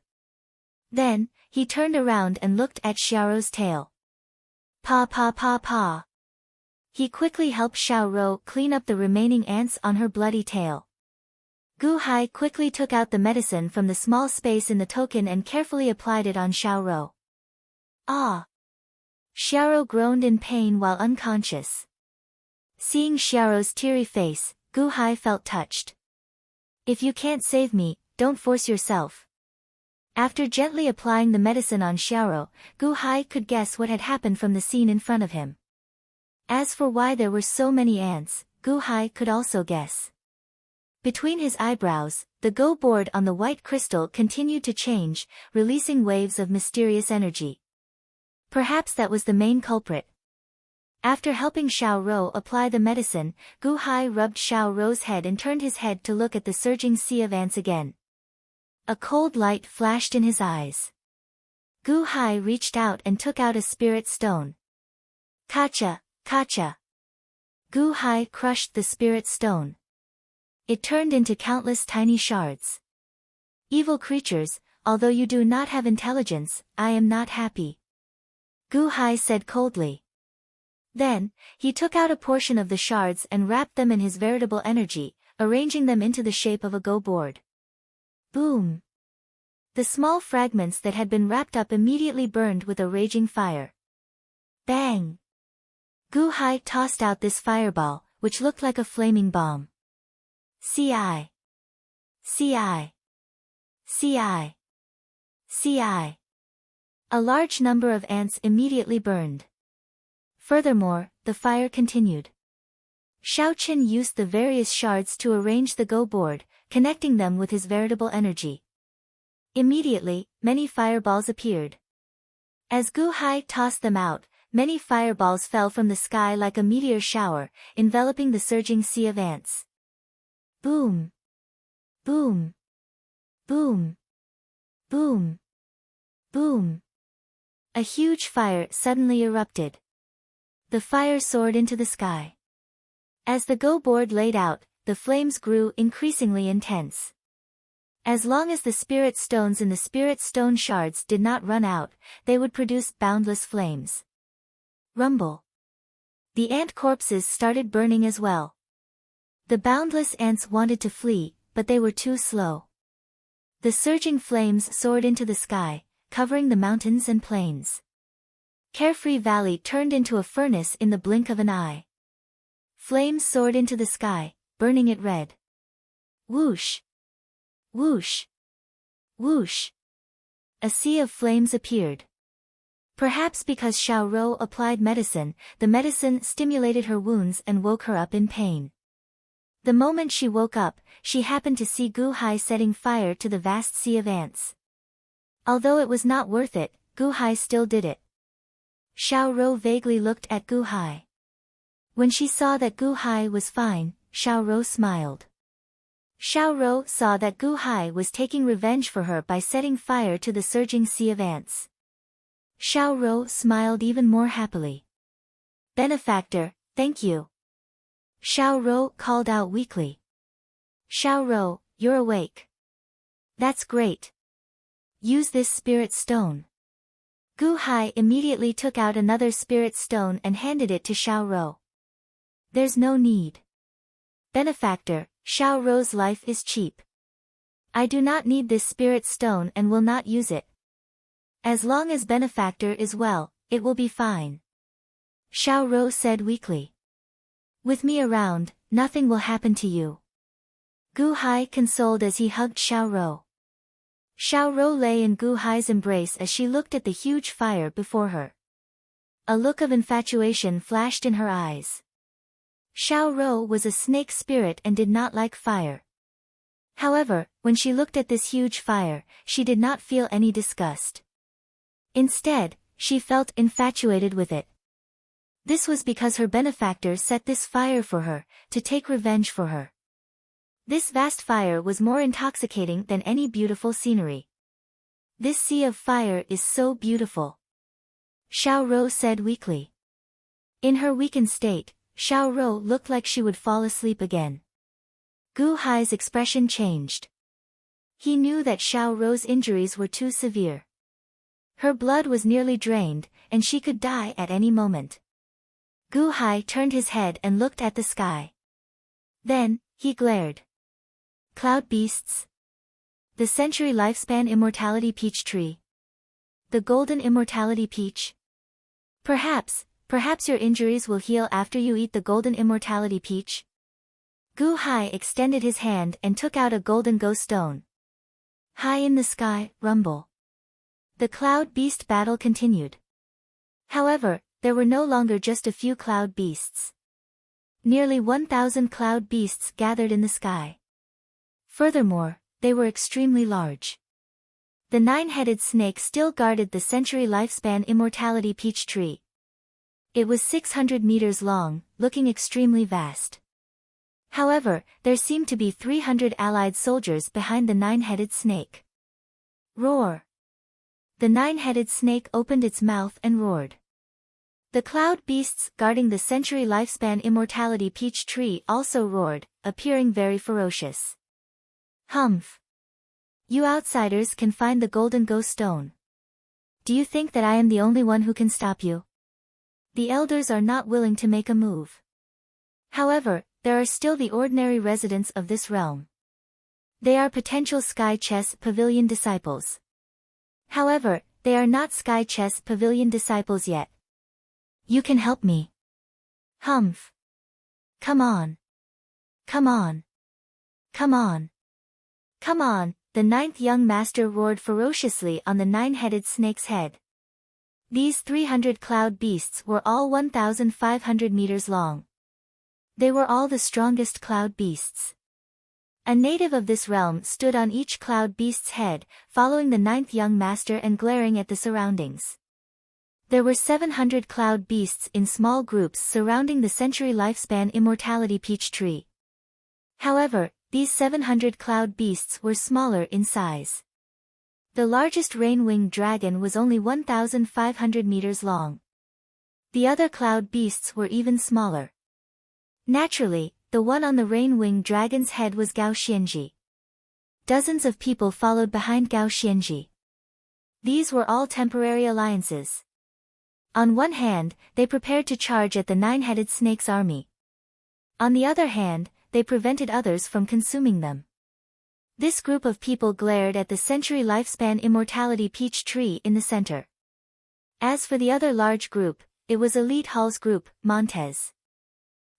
Then, he turned around and looked at Xiaoro's tail. Pa pa pa pa. He quickly helped Xiaoro clean up the remaining ants on her bloody tail. Gu Hai quickly took out the medicine from the small space in the token and carefully applied it on Xiaoro. Ah! Xiaoro groaned in pain while unconscious. Seeing Xiaoro's teary face, Gu Hai felt touched. If you can't save me, don't force yourself. After gently applying the medicine on Xiaoro, Gu Hai could guess what had happened from the scene in front of him. As for why there were so many ants, Gu Hai could also guess. Between his eyebrows, the Go board on the white crystal continued to change, releasing waves of mysterious energy. Perhaps that was the main culprit. After helping Xiaoro apply the medicine, Gu Hai rubbed Xiaoro's head and turned his head to look at the surging sea of ants again. A cold light flashed in his eyes. Gu Hai reached out and took out a spirit stone. Kacha, kacha. Gu Hai crushed the spirit stone. It turned into countless tiny shards. Evil creatures, although you do not have intelligence, I am not happy. Gu Hai said coldly. Then, he took out a portion of the shards and wrapped them in his veritable energy, arranging them into the shape of a Go board. Boom! The small fragments that had been wrapped up immediately burned with a raging fire. Bang! Gu Hai tossed out this fireball, which looked like a flaming bomb. Ci. Ci. Ci. Ci. A large number of ants immediately burned. Furthermore, the fire continued. Xiao Chen used the various shards to arrange the Go board, connecting them with his veritable energy. Immediately, many fireballs appeared. As Gu Hai tossed them out, many fireballs fell from the sky like a meteor shower, enveloping the surging sea of ants. Boom! Boom! Boom! Boom! Boom! A huge fire suddenly erupted. The fire soared into the sky. As the Go board laid out, the flames grew increasingly intense. As long as the spirit stones in the spirit stone shards did not run out, they would produce boundless flames. Rumble. The ant corpses started burning as well. The boundless ants wanted to flee, but they were too slow. The surging flames soared into the sky, covering the mountains and plains. Carefree Valley turned into a furnace in the blink of an eye. Flames soared into the sky, burning it red. Whoosh! Whoosh! Whoosh! A sea of flames appeared. Perhaps because Xiaoro applied medicine, the medicine stimulated her wounds and woke her up in pain. The moment she woke up, she happened to see Gu Hai setting fire to the vast sea of ants. Although it was not worth it, Gu Hai still did it. Xiaoro vaguely looked at Gu Hai. When she saw that Gu Hai was fine, Xiaoro smiled. Xiaoro saw that Gu Hai was taking revenge for her by setting fire to the surging sea of ants. Xiaoro smiled even more happily. Benefactor, thank you. Xiaoro called out weakly. Xiaoro, you're awake. That's great. Use this spirit stone. Gu Hai immediately took out another spirit stone and handed it to Xiaoro. There's no need. Benefactor, Xiaoro's life is cheap. I do not need this spirit stone and will not use it. As long as Benefactor is well, it will be fine. Xiaoro said weakly. With me around, nothing will happen to you. Gu Hai consoled as he hugged Xiaoro. Xiaoro lay in Gu Hai's embrace as she looked at the huge fire before her. A look of infatuation flashed in her eyes. Xiao Rou was a snake spirit and did not like fire. However, when she looked at this huge fire, she did not feel any disgust. Instead, she felt infatuated with it. This was because her benefactor set this fire for her, to take revenge for her. This vast fire was more intoxicating than any beautiful scenery. This sea of fire is so beautiful. Xiao Rou said weakly. In her weakened state, Xiao Rou looked like she would fall asleep again. Gu Hai's expression changed. He knew that Xiao Rou's injuries were too severe. Her blood was nearly drained, and she could die at any moment. Gu Hai turned his head and looked at the sky. Then, he glared. Cloud beasts. The century lifespan immortality peach tree. The golden immortality peach. Perhaps your injuries will heal after you eat the golden immortality peach. Gu Hai extended his hand and took out a golden ghost stone. High in the sky, rumble. The cloud beast battle continued. However, there were no longer just a few cloud beasts. Nearly 1,000 cloud beasts gathered in the sky. Furthermore, they were extremely large. The 9-headed snake still guarded the century lifespan immortality peach tree. It was 600 meters long, looking extremely vast. However, there seemed to be 300 allied soldiers behind the 9-headed snake. Roar! The 9-headed snake opened its mouth and roared. The cloud beasts guarding the century lifespan immortality peach tree also roared, appearing very ferocious. Humph! You outsiders can find the golden ghost stone. Do you think that I am the only one who can stop you? The elders are not willing to make a move. However, there are still the ordinary residents of this realm. They are potential Sky Chess Pavilion disciples. However, they are not Sky Chess Pavilion disciples yet. You can help me. Humph. Come on. Come on. Come on. Come on, the 9th young master roared ferociously on the 9-headed snake's head. These 300 cloud beasts were all 1,500 meters long. They were all the strongest cloud beasts. A native of this realm stood on each cloud beast's head, following the 9th young master and glaring at the surroundings. There were 700 cloud beasts in small groups surrounding the century lifespan immortality peach tree. However, these 700 cloud beasts were smaller in size. The largest rain-winged dragon was only 1,500 meters long. The other cloud beasts were even smaller. Naturally, the one on the rain-winged dragon's head was Gao Xianji. Dozens of people followed behind Gao Xianji. These were all temporary alliances. On one hand, they prepared to charge at the 9-headed snake's army. On the other hand, they prevented others from consuming them. This group of people glared at the century lifespan immortality peach tree in the center. As for the other large group, it was Elite Hall's group, Montez.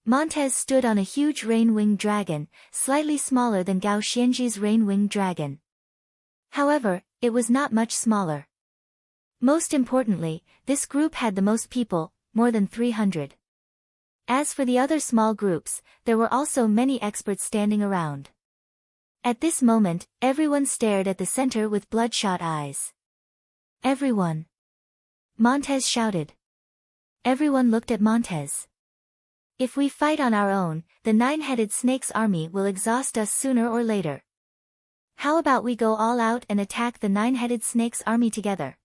Montez stood on a huge rain-winged dragon, slightly smaller than Gao Xianji's rain-winged dragon. However, it was not much smaller. Most importantly, this group had the most people, more than 300. As for the other small groups, there were also many experts standing around. At this moment, everyone stared at the center with bloodshot eyes. Everyone! Montez shouted. Everyone looked at Montez. If we fight on our own, the 9-headed snake's army will exhaust us sooner or later. How about we go all out and attack the 9-headed snake's army together?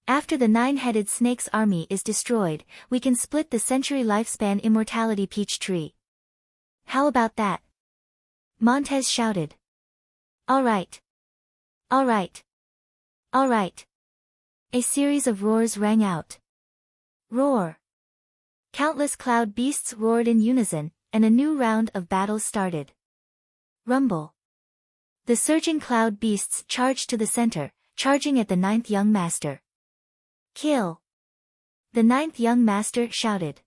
After the 9-headed snake's army is destroyed, we can split the century lifespan immortality peach tree. How about that? Montez shouted. All right. All right. All right. A series of roars rang out. Roar. Countless cloud beasts roared in unison, and a new round of battles started. Rumble. The surging cloud beasts charged to the center, charging at the 9th young master. Kill. The 9th young master shouted.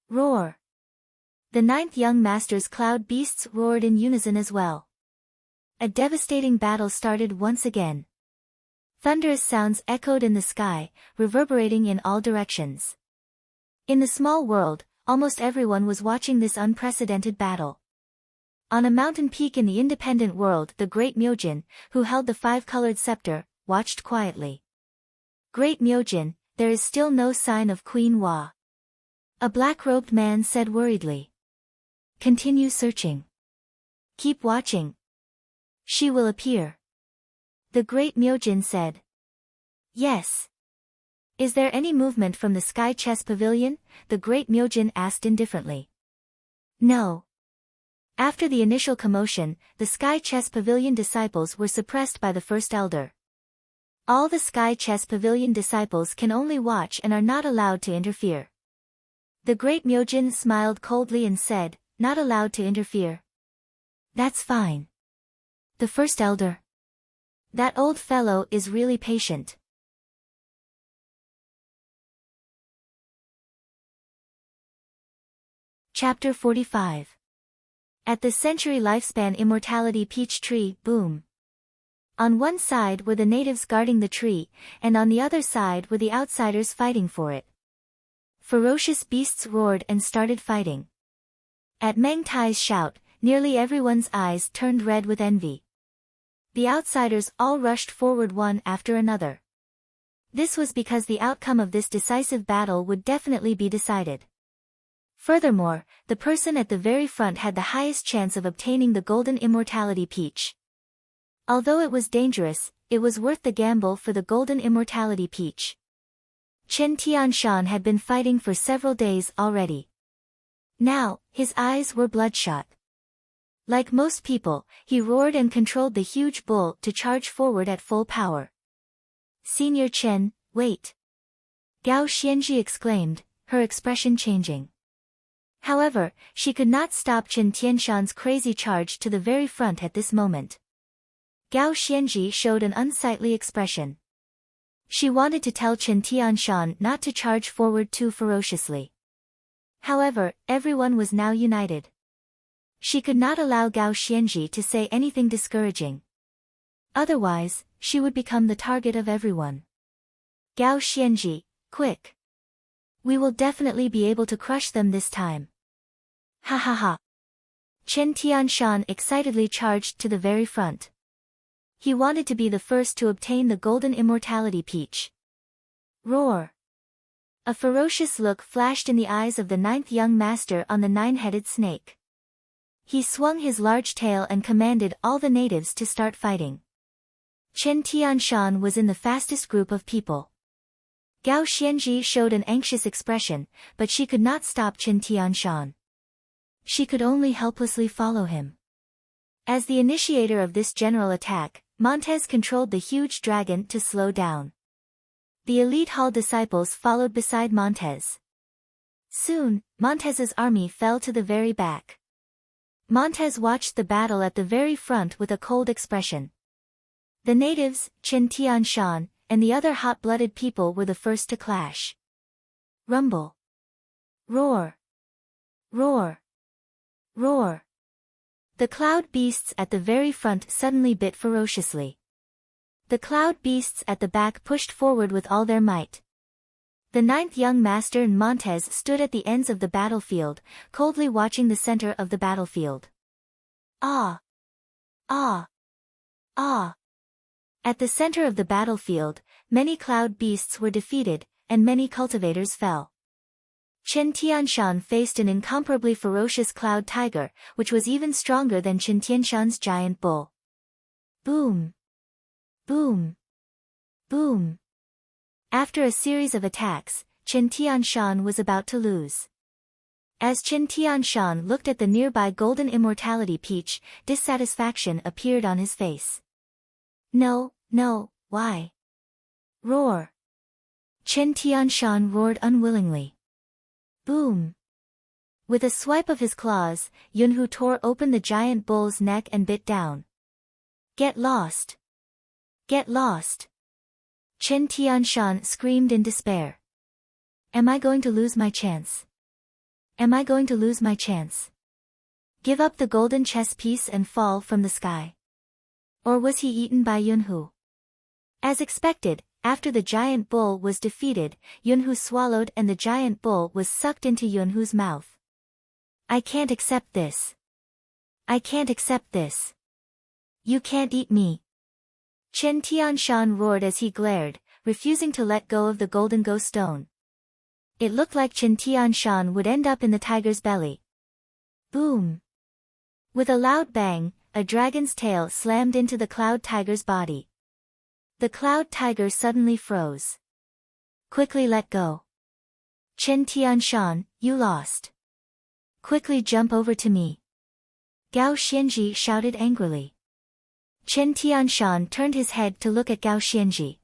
Roar. The 9th young master's cloud beasts roared in unison as well. A devastating battle started once again. Thunderous sounds echoed in the sky, reverberating in all directions. In the small world, almost everyone was watching this unprecedented battle. On a mountain peak in the independent world, the great Myojin, who held the five-colored scepter, watched quietly. Great Myojin, there is still no sign of Queen Hua. A black-robed man said worriedly. Continue searching. Keep watching. She will appear. The great Myojin said. Yes. Is there any movement from the Sky Chess Pavilion? The great Myojin asked indifferently. No. After the initial commotion, the Sky Chess Pavilion disciples were suppressed by the first elder. All the Sky Chess Pavilion disciples can only watch and are not allowed to interfere. The great Myojin smiled coldly and said, not allowed to interfere. That's fine. The first elder. That old fellow is really patient. Chapter 45. At the century lifespan immortality peach tree, boom. On one side were the natives guarding the tree, and on the other side were the outsiders fighting for it. Ferocious beasts roared and started fighting. At Meng Tai's shout, nearly everyone's eyes turned red with envy. The outsiders all rushed forward one after another. This was because the outcome of this decisive battle would definitely be decided. Furthermore, the person at the very front had the highest chance of obtaining the golden immortality peach. Although it was dangerous, it was worth the gamble for the golden immortality peach. Chen Tianshan had been fighting for several days already. Now, his eyes were bloodshot. Like most people, he roared and controlled the huge bull to charge forward at full power. Senior Chen, wait! Gao Xianji exclaimed, her expression changing. However, she could not stop Chen Tianshan's crazy charge to the very front at this moment. Gao Xianji showed an unsightly expression. She wanted to tell Chen Tianshan not to charge forward too ferociously. However, everyone was now united. She could not allow Gao Xianji to say anything discouraging. Otherwise, she would become the target of everyone. Gao Xianji, quick! We will definitely be able to crush them this time. Ha ha ha! Chen Tianshan excitedly charged to the very front. He wanted to be the first to obtain the golden immortality peach. Roar! A ferocious look flashed in the eyes of the ninth young master on the nine-headed snake. He swung his large tail and commanded all the natives to start fighting. Chen Tianshan was in the fastest group of people. Gao Xianji showed an anxious expression, but she could not stop Chen Tianshan. She could only helplessly follow him. As the initiator of this general attack, Montez controlled the huge dragon to slow down. The elite hall disciples followed beside Montez. Soon, Montez's army fell to the very back. Montez watched the battle at the very front with a cold expression. The natives, Chen Tianshan, and the other hot-blooded people were the first to clash. Rumble. Roar. Roar. Roar. The cloud beasts at the very front suddenly bit ferociously. The cloud beasts at the back pushed forward with all their might. The ninth young master and Montez stood at the ends of the battlefield, coldly watching the center of the battlefield. Ah! Ah! Ah! At the center of the battlefield, many cloud beasts were defeated, and many cultivators fell. Chen Tianshan faced an incomparably ferocious cloud tiger, which was even stronger than Chen Tianshan's giant bull. Boom! Boom! Boom! After a series of attacks, Chen Tianshan was about to lose. As Chen Tianshan looked at the nearby golden immortality peach, dissatisfaction appeared on his face. No, no, why? Roar! Chen Tianshan roared unwillingly. Boom! With a swipe of his claws, Yunhu tore open the giant bull's neck and bit down. Get lost! Get lost! Chen Tianshan screamed in despair. Am I going to lose my chance? Am I going to lose my chance? Give up the golden chess piece and fall from the sky? Or was he eaten by Yunhu? As expected, After the giant bull was defeated, Yunhu swallowed and the giant bull was sucked into Yunhu's mouth. I can't accept this. I can't accept this. You can't eat me. Chen Tianshan roared as he glared, refusing to let go of the golden go stone. It looked like Chen Tianshan would end up in the tiger's belly. Boom! With a loud bang, a dragon's tail slammed into the cloud tiger's body. The cloud tiger suddenly froze. Quickly let go. Chen Tianshan, you lost. Quickly jump over to me. Gao Xianji shouted angrily. Chen Tianshan turned his head to look at Gao Xianji.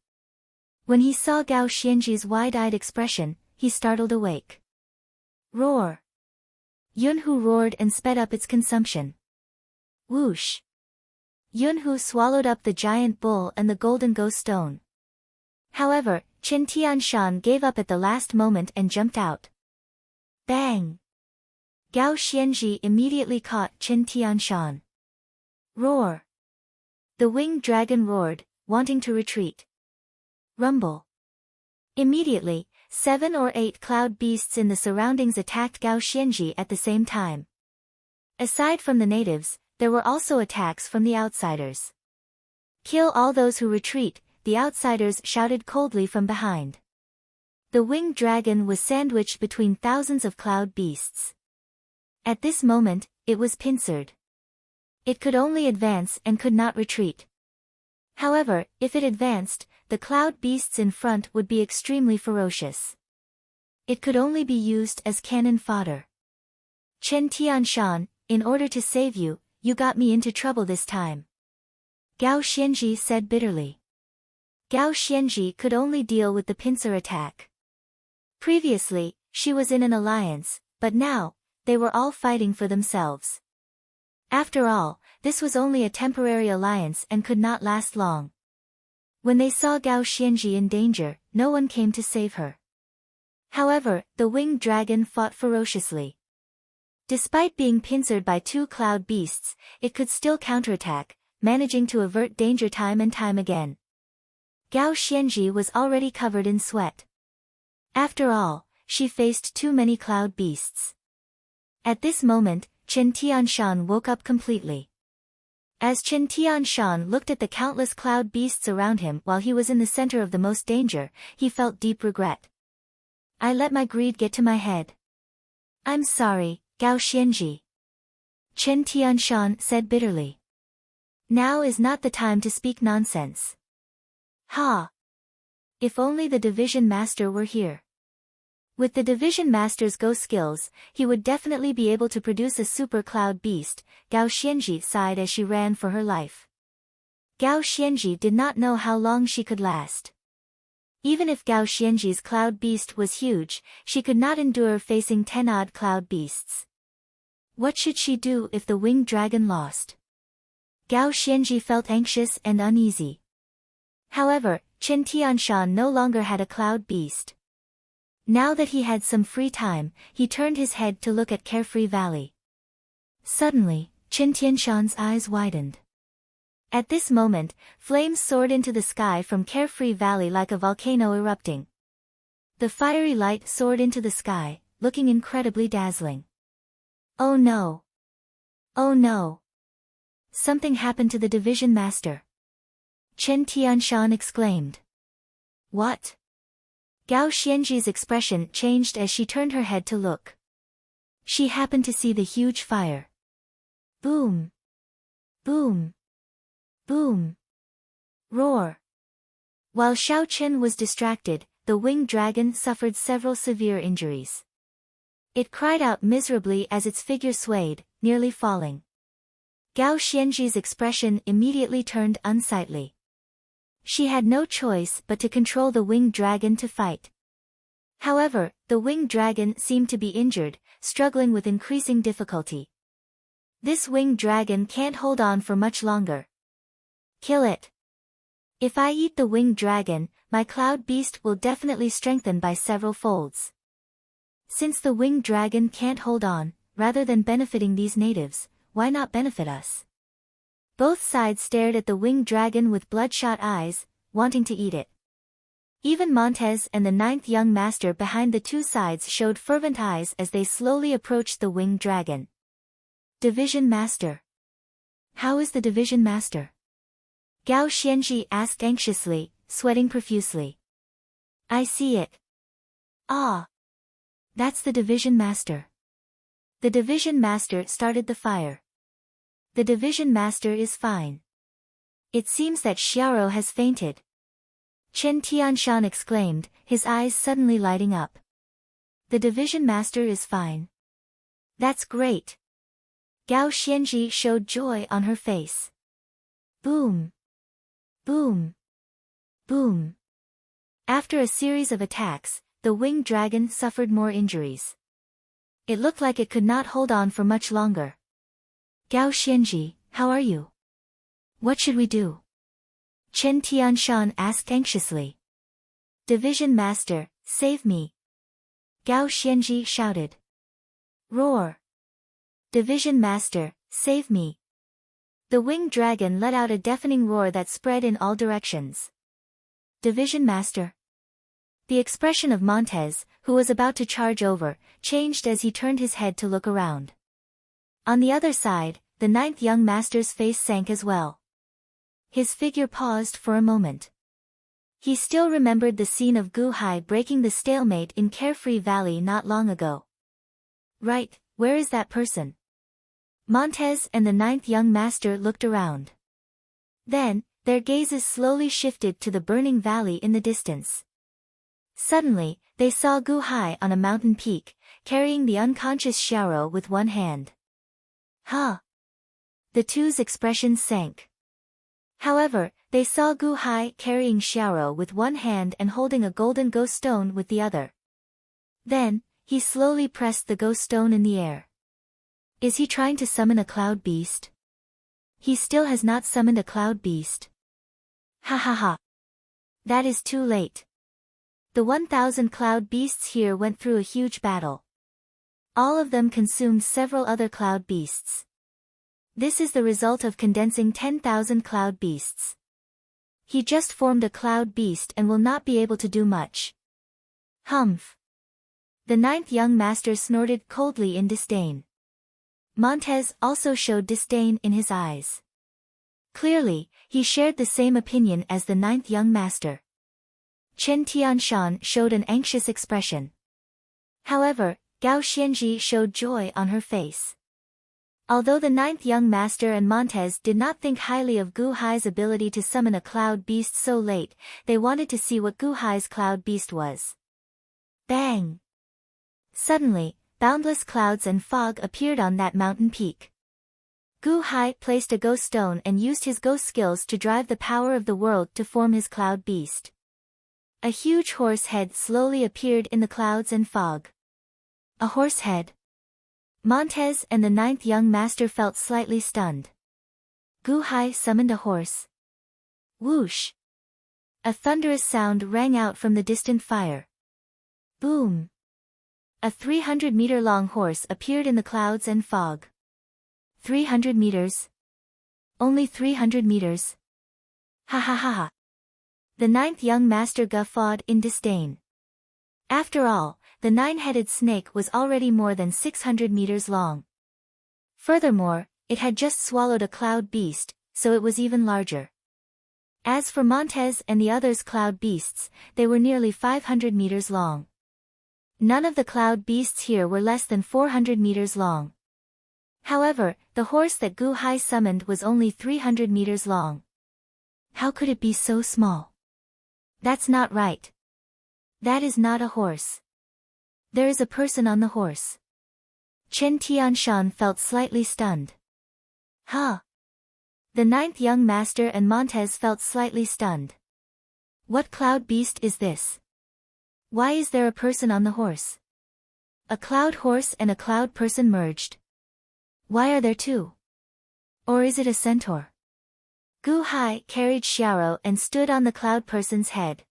When he saw Gao Xianji's wide-eyed expression, he startled awake. Roar! Yunhu roared and sped up its consumption. Whoosh! Yunhu swallowed up the giant bull and the golden go stone. However, Chen Tianshan gave up at the last moment and jumped out. Bang! Gao Xianji immediately caught Chen Tianshan. Roar! The winged dragon roared, wanting to retreat. Rumble! Immediately, 7 or 8 cloud beasts in the surroundings attacked Gao Xianji at the same time. Aside from the natives, there were also attacks from the outsiders. Kill all those who retreat, the outsiders shouted coldly from behind. The winged dragon was sandwiched between thousands of cloud beasts. At this moment, it was pincered. It could only advance and could not retreat. However, if it advanced, the cloud beasts in front would be extremely ferocious. It could only be used as cannon fodder. Chen Tianshan, in order to save you, you got me into trouble this time. Gao Xianji said bitterly. Gao Xianji could only deal with the pincer attack. Previously, she was in an alliance, but now, they were all fighting for themselves. After all, this was only a temporary alliance and could not last long. When they saw Gao Xianji in danger, no one came to save her. However, the winged dragon fought ferociously. Despite being pincered by 2 cloud beasts, it could still counterattack, managing to avert danger time and time again. Gao Xianji was already covered in sweat. After all, she faced too many cloud beasts. At this moment, Chen Tianshan woke up completely. As Chen Tianshan looked at the countless cloud beasts around him while he was in the center of the most danger, he felt deep regret. I let my greed get to my head. I'm sorry, Gao Xianji. Chen Tianshan said bitterly. Now is not the time to speak nonsense. Ha! If only the division master were here. With the division master's go skills, he would definitely be able to produce a super cloud beast, Gao Xianji sighed as she ran for her life. Gao Xianji did not know how long she could last. Even if Gao Xianji's cloud beast was huge, she could not endure facing 10-odd cloud beasts. What should she do if the winged dragon lost? Gao Xianji felt anxious and uneasy. However, Chen Tianshan no longer had a cloud beast. Now that he had some free time, he turned his head to look at Carefree Valley. Suddenly, Chen Tianshan's eyes widened. At this moment, flames soared into the sky from Carefree Valley like a volcano erupting. The fiery light soared into the sky, looking incredibly dazzling. Oh no! Oh no! Something happened to the division master. Chen Tianshan exclaimed. What? Gao Xianji's expression changed as she turned her head to look. She happened to see the huge fire. Boom! Boom! Boom! Roar! While Xiao Chen was distracted, the winged dragon suffered several severe injuries. It cried out miserably as its figure swayed, nearly falling. Gao Xianji's expression immediately turned unsightly. She had no choice but to control the winged dragon to fight. However, the winged dragon seemed to be injured, struggling with increasing difficulty. This winged dragon can't hold on for much longer. Kill it. If I eat the winged dragon, my cloud beast will definitely strengthen by several folds. Since the winged dragon can't hold on, rather than benefiting these natives, why not benefit us? Both sides stared at the winged dragon with bloodshot eyes, wanting to eat it. Even Montez and the ninth young master behind the two sides showed fervent eyes as they slowly approached the winged dragon. Division Master. How is the Division Master? Gao Xianji asked anxiously, sweating profusely. I see it. Ah. That's the Division Master. The Division Master started the fire. The Division Master is fine. It seems that Xiaoro has fainted. Chen Tianshan exclaimed, his eyes suddenly lighting up. The Division Master is fine. That's great. Gao Xianji showed joy on her face. Boom. Boom. Boom. After a series of attacks, the winged dragon suffered more injuries. It looked like it could not hold on for much longer. Gao Xianji, how are you? What should we do? Chen Tianshan asked anxiously. Division Master, save me. Gao Xianji shouted. Roar. Division Master, save me. The winged dragon let out a deafening roar that spread in all directions. Division Master. The expression of Montez, who was about to charge over, changed as he turned his head to look around. On the other side, the ninth young master's face sank as well. His figure paused for a moment. He still remembered the scene of Gu Hai breaking the stalemate in Carefree Valley not long ago. Right, where is that person? Montez and the ninth young master looked around. Then, their gazes slowly shifted to the burning valley in the distance. Suddenly, they saw Gu Hai on a mountain peak, carrying the unconscious Xiaoro with one hand. Huh! The two's expressions sank. However, they saw Gu Hai carrying Xiaoro with one hand and holding a golden ghost stone with the other. Then, he slowly pressed the ghost stone in the air. Is he trying to summon a cloud beast? He still has not summoned a cloud beast. Ha ha ha. That is too late. The 1,000 cloud beasts here went through a huge battle. All of them consumed several other cloud beasts. This is the result of condensing 10,000 cloud beasts. He just formed a cloud beast and will not be able to do much. Humph. The ninth young master snorted coldly in disdain. Montez also showed disdain in his eyes. Clearly, he shared the same opinion as the ninth young master. Chen Tianshan showed an anxious expression. However, Gao Xianji showed joy on her face. Although the ninth young master and Montez did not think highly of Gu Hai's ability to summon a cloud beast so late, they wanted to see what Gu Hai's cloud beast was. Bang! Suddenly, boundless clouds and fog appeared on that mountain peak. Gu Hai placed a ghost stone and used his ghost skills to drive the power of the world to form his cloud beast. A huge horse head slowly appeared in the clouds and fog. A horse head? Montez and the ninth young master felt slightly stunned. Gu Hai summoned a horse. Whoosh! A thunderous sound rang out from the distant fire. Boom! A 300-meter-long horse appeared in the clouds and fog. 300 meters? Only 300 meters? Ha ha ha ha! The ninth young master guffawed in disdain. After all, the nine-headed snake was already more than 600 meters long. Furthermore, it had just swallowed a cloud beast, so it was even larger. As for Montez and the others' cloud beasts, they were nearly 500 meters long. None of the cloud beasts here were less than 400 meters long. However, the horse that Gu Hai summoned was only 300 meters long. How could it be so small? That's not right. That is not a horse. There is a person on the horse. Chen Tianshan felt slightly stunned. Huh? The ninth young master and Montez felt slightly stunned. What cloud beast is this? Why is there a person on the horse? A cloud horse and a cloud person merged. Why are there two? Or is it a centaur? Gu Hai carried Xiaoro and stood on the cloud person's head.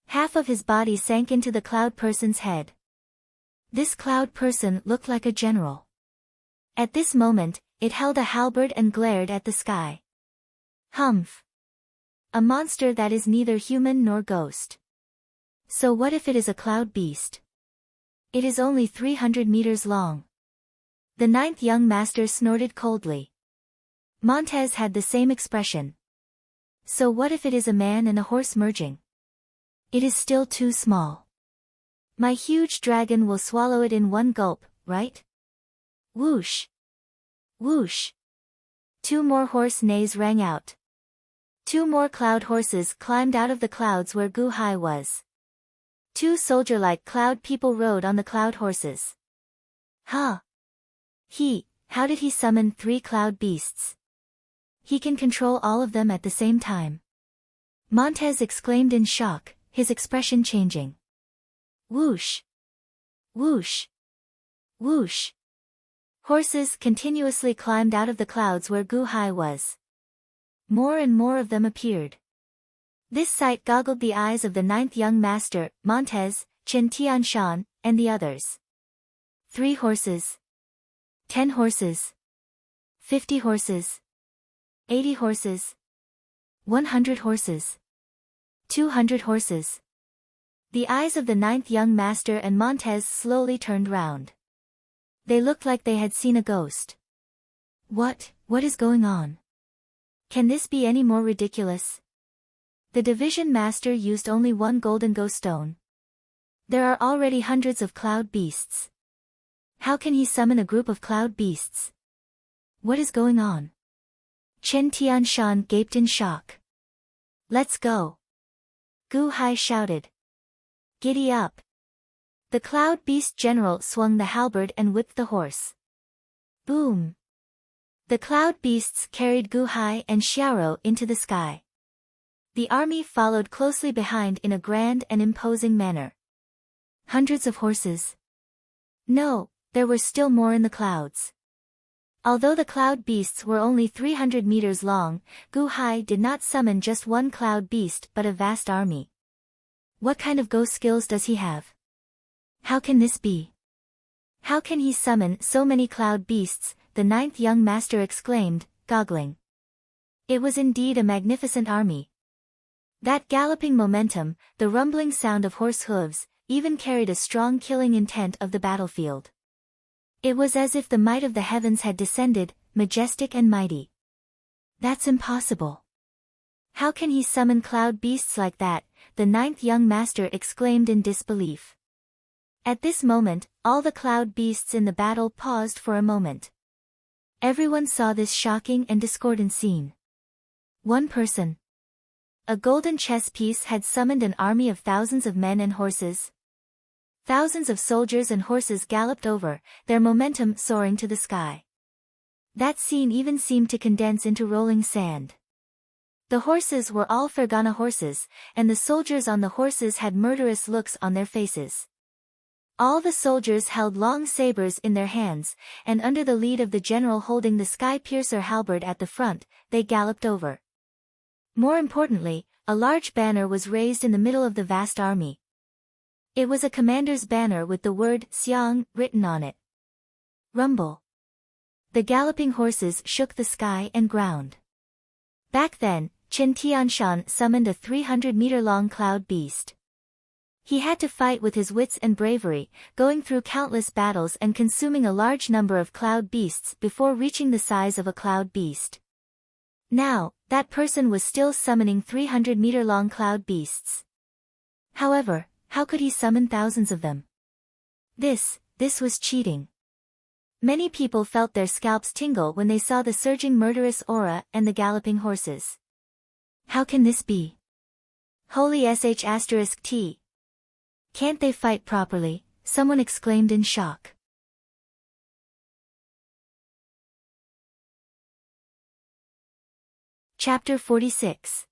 Half of his body sank into the cloud person's head. This cloud person looked like a general. At this moment, it held a halberd and glared at the sky. Humph! A monster that is neither human nor ghost. So what if it is a cloud beast? It is only 300 meters long. The ninth young master snorted coldly. Montez had the same expression. So what if it is a man and a horse merging? It is still too small. My huge dragon will swallow it in one gulp, right? Whoosh! Whoosh! 2 more horse neighs rang out. 2 more cloud horses climbed out of the clouds where Gu Hai was. 2 soldier-like cloud people rode on the cloud horses. Huh! How did he summon 3 cloud beasts? He can control all of them at the same time. Montez exclaimed in shock, his expression changing. Whoosh! Whoosh! Whoosh! Horses continuously climbed out of the clouds where Gu Hai was. More and more of them appeared. This sight goggled the eyes of the ninth young master, Montez, Chen Tianshan, and the others. 3 horses. 10 horses. 50 horses. 80 horses. 100 horses. 200 horses. The eyes of the ninth young master and Montez slowly turned round. They looked like they had seen a ghost. What is going on? Can this be any more ridiculous? The division master used only 1 golden ghost stone. There are already hundreds of cloud beasts. How can he summon a group of cloud beasts? What is going on? Chen Tianshan gaped in shock. Let's go! Gu Hai shouted. Giddy up! The cloud beast general swung the halberd and whipped the horse. Boom! The cloud beasts carried Gu Hai and Xiaoro into the sky. The army followed closely behind in a grand and imposing manner. Hundreds of horses. No, there were still more in the clouds. Although the cloud beasts were only 300 meters long, Gu Hai did not summon just 1 cloud beast but a vast army. What kind of ghost skills does he have? How can this be? How can he summon so many cloud beasts? The ninth young master exclaimed, goggling. It was indeed a magnificent army. That galloping momentum, the rumbling sound of horse hooves, even carried a strong killing intent of the battlefield. It was as if the might of the heavens had descended, majestic and mighty. That's impossible. How can he summon cloud beasts like that? The ninth young master exclaimed in disbelief. At this moment, all the cloud beasts in the battle paused for a moment. Everyone saw this shocking and discordant scene. One person. A golden chess piece had summoned an army of thousands of men and horses. Thousands of soldiers and horses galloped over, their momentum soaring to the sky. That scene even seemed to condense into rolling sand. The horses were all Fergana horses, and the soldiers on the horses had murderous looks on their faces. All the soldiers held long sabers in their hands, and under the lead of the general holding the sky-piercer halberd at the front, they galloped over. More importantly, a large banner was raised in the middle of the vast army. It was a commander's banner with the word Xiang written on it. Rumble. The galloping horses shook the sky and ground. Back then, Chen Tianshan summoned a 300-meter-long cloud beast. He had to fight with his wits and bravery, going through countless battles and consuming a large number of cloud beasts before reaching the size of a cloud beast. Now, that person was still summoning 300-meter-long cloud beasts. However, how could he summon thousands of them? This was cheating. Many people felt their scalps tingle when they saw the surging murderous aura and the galloping horses. How can this be? Holy sh*t. Can't they fight properly? Someone exclaimed in shock. Chapter 46.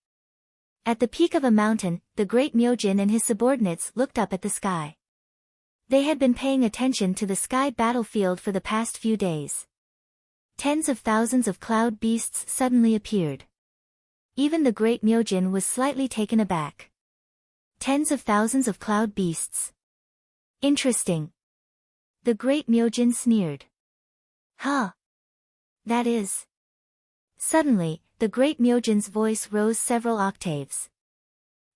At the peak of a mountain, the great Myojin and his subordinates looked up at the sky. They had been paying attention to the sky battlefield for the past few days. Tens of thousands of cloud beasts suddenly appeared. Even the great Myojin was slightly taken aback. Tens of thousands of cloud beasts. Interesting. The great Myojin sneered. Huh. That is. Suddenly, the great Myojin's voice rose several octaves.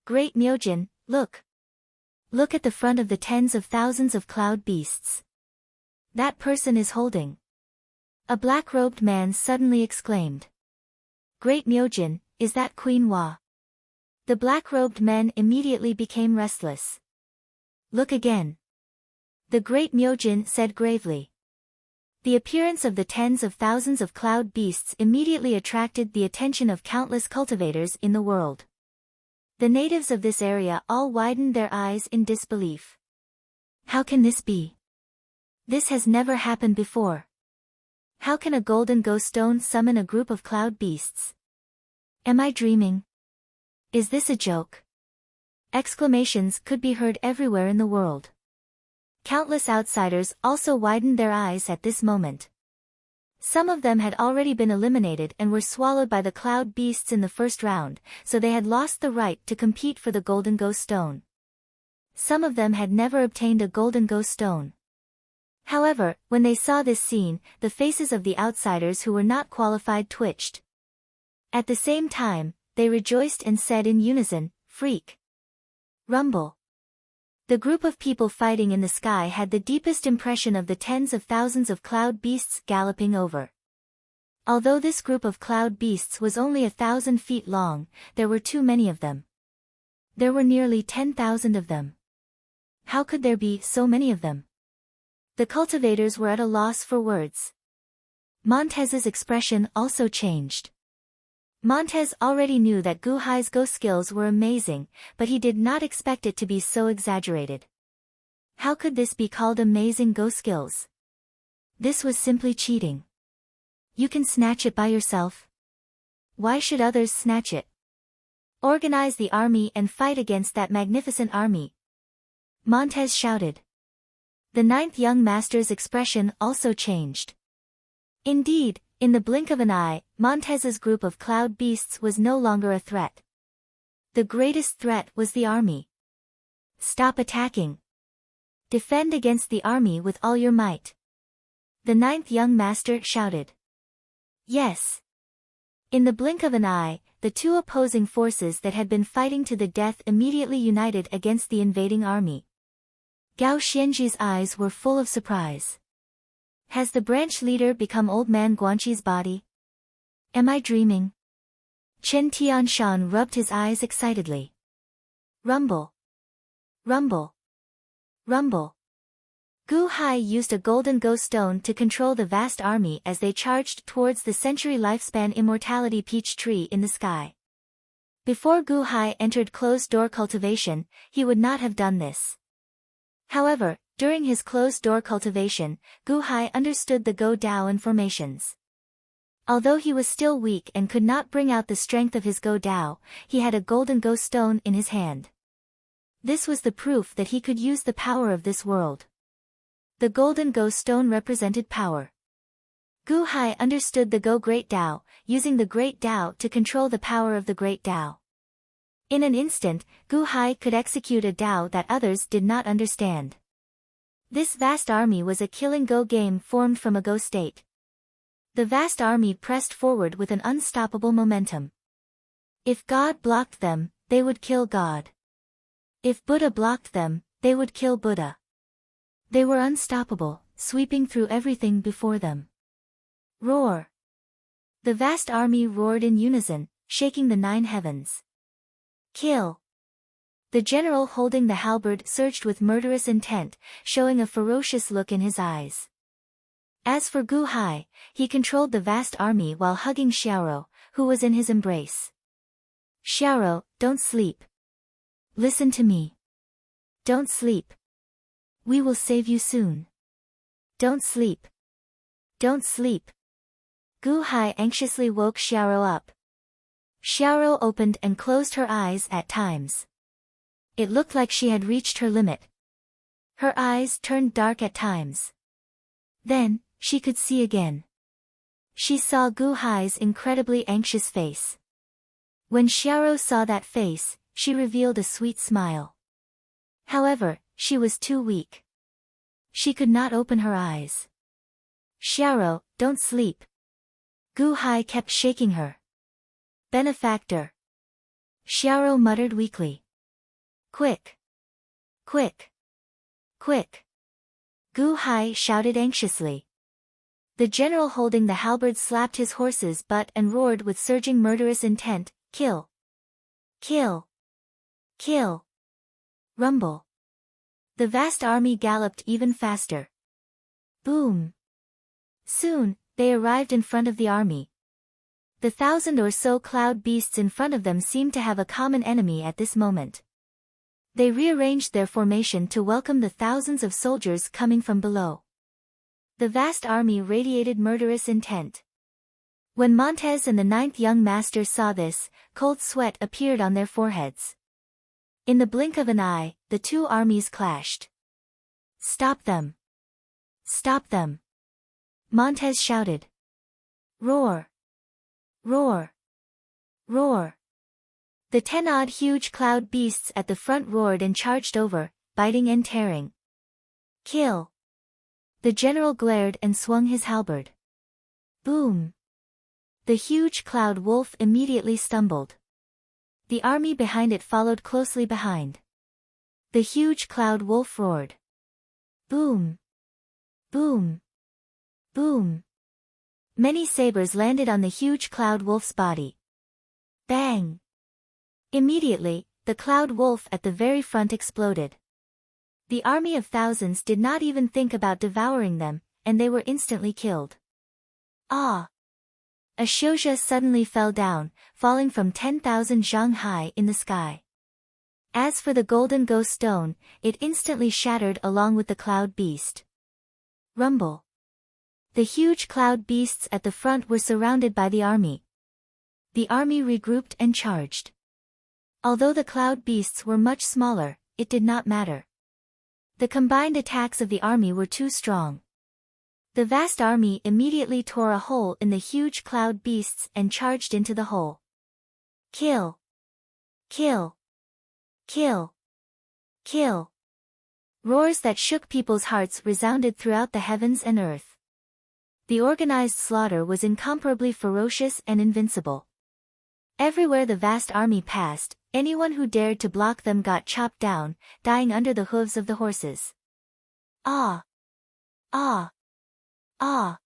Great Myojin, look. Look at the front of the tens of thousands of cloud beasts. That person is holding. A black-robed man suddenly exclaimed. Great Myojin, is that Queen Hua? The black-robed men immediately became restless. Look again. The great Myojin said gravely. The appearance of the tens of thousands of cloud beasts immediately attracted the attention of countless cultivators in the world. The natives of this area all widened their eyes in disbelief. How can this be? This has never happened before. How can a golden ghost stone summon a group of cloud beasts? Am I dreaming? Is this a joke? Exclamations could be heard everywhere in the world. Countless outsiders also widened their eyes at this moment. Some of them had already been eliminated and were swallowed by the cloud beasts in the first round, so they had lost the right to compete for the golden ghost stone. Some of them had never obtained a golden ghost stone. However, when they saw this scene, the faces of the outsiders who were not qualified twitched. At the same time, they rejoiced and said in unison, "Freak! Rumble!" The group of people fighting in the sky had the deepest impression of the tens of thousands of cloud beasts galloping over. Although this group of cloud beasts was only 1,000 feet long, there were too many of them. There were nearly 10,000 of them. How could there be so many of them? The cultivators were at a loss for words. Montez's expression also changed. Montez already knew that Gu Hai's Go skills were amazing, but he did not expect it to be so exaggerated. How could this be called amazing Go skills? This was simply cheating. You can snatch it by yourself. Why should others snatch it? Organize the army and fight against that magnificent army. Montez shouted. The ninth young master's expression also changed. Indeed, in the blink of an eye, Montez's group of cloud beasts was no longer a threat. The greatest threat was the army. Stop attacking. Defend against the army with all your might. The ninth young master shouted. Yes. In the blink of an eye, the two opposing forces that had been fighting to the death immediately united against the invading army. Gao Xianji's eyes were full of surprise. Has the branch leader become Old Man Guanqi's body? Am I dreaming? Chen Tianshan rubbed his eyes excitedly. Rumble. Rumble. Rumble. Gu Hai used a golden ghost stone to control the vast army as they charged towards the century lifespan immortality peach tree in the sky. Before Gu Hai entered closed-door cultivation, he would not have done this. However, during his closed-door cultivation, Gu Hai understood the Go Dao and formations. Although he was still weak and could not bring out the strength of his Go Dao, he had a golden Go stone in his hand. This was the proof that he could use the power of this world. The golden Go stone represented power. Gu Hai understood the Go Great Dao, using the Great Dao to control the power of the Great Dao. In an instant, Gu Hai could execute a Dao that others did not understand. This vast army was a killing Go game formed from a Go state. The vast army pressed forward with an unstoppable momentum. If God blocked them, they would kill God. If Buddha blocked them, they would kill Buddha. They were unstoppable, sweeping through everything before them. Roar! The vast army roared in unison, shaking the 9 heavens. Kill! The general holding the halberd surged with murderous intent, showing a ferocious look in his eyes. As for Gu Hai, he controlled the vast army while hugging Xiaoro, who was in his embrace. Xiaoro, don't sleep. Listen to me. Don't sleep. We will save you soon. Don't sleep. Don't sleep. Gu Hai anxiously woke Xiaoro up. Xiaoro opened and closed her eyes at times. It looked like she had reached her limit. Her eyes turned dark at times. Then, she could see again. She saw Gu Hai's incredibly anxious face. When Xiaoro saw that face, she revealed a sweet smile. However, she was too weak. She could not open her eyes. Xiaoro, don't sleep. Gu Hai kept shaking her. Benefactor. Xiaoro muttered weakly. Quick. Quick! Quick! Gu Hai shouted anxiously. The general holding the halberd slapped his horse's butt and roared with surging murderous intent, "Kill! Kill! Kill!" Rumble. The vast army galloped even faster. Boom! Soon, they arrived in front of the army. The 1,000 or so cloud beasts in front of them seemed to have a common enemy at this moment. They rearranged their formation to welcome the thousands of soldiers coming from below. The vast army radiated murderous intent. When Montez and the 9th young master saw this, cold sweat appeared on their foreheads. In the blink of an eye, the two armies clashed. "Stop them! Stop them!" Montez shouted. "Roar! Roar! Roar!" The 10-odd huge cloud beasts at the front roared and charged over, biting and tearing. "Kill!" The general glared and swung his halberd. Boom! The huge cloud wolf immediately stumbled. The army behind it followed closely behind. The huge cloud wolf roared. Boom! Boom! Boom! Many sabers landed on the huge cloud wolf's body. Bang! Immediately, the cloud wolf at the very front exploded. The army of thousands did not even think about devouring them, and they were instantly killed. Ah! A xiuzha suddenly fell down, falling from 10,000 zhang high in the sky. As for the golden ghost stone, it instantly shattered along with the cloud beast. Rumble. The huge cloud beasts at the front were surrounded by the army. The army regrouped and charged. Although the cloud beasts were much smaller, it did not matter. The combined attacks of the army were too strong. The vast army immediately tore a hole in the huge cloud beasts and charged into the hole. Kill! Kill! Kill! Kill! Roars that shook people's hearts resounded throughout the heavens and earth. The organized slaughter was incomparably ferocious and invincible. Everywhere the vast army passed, anyone who dared to block them got chopped down, dying under the hooves of the horses. Ah! Ah! Ah!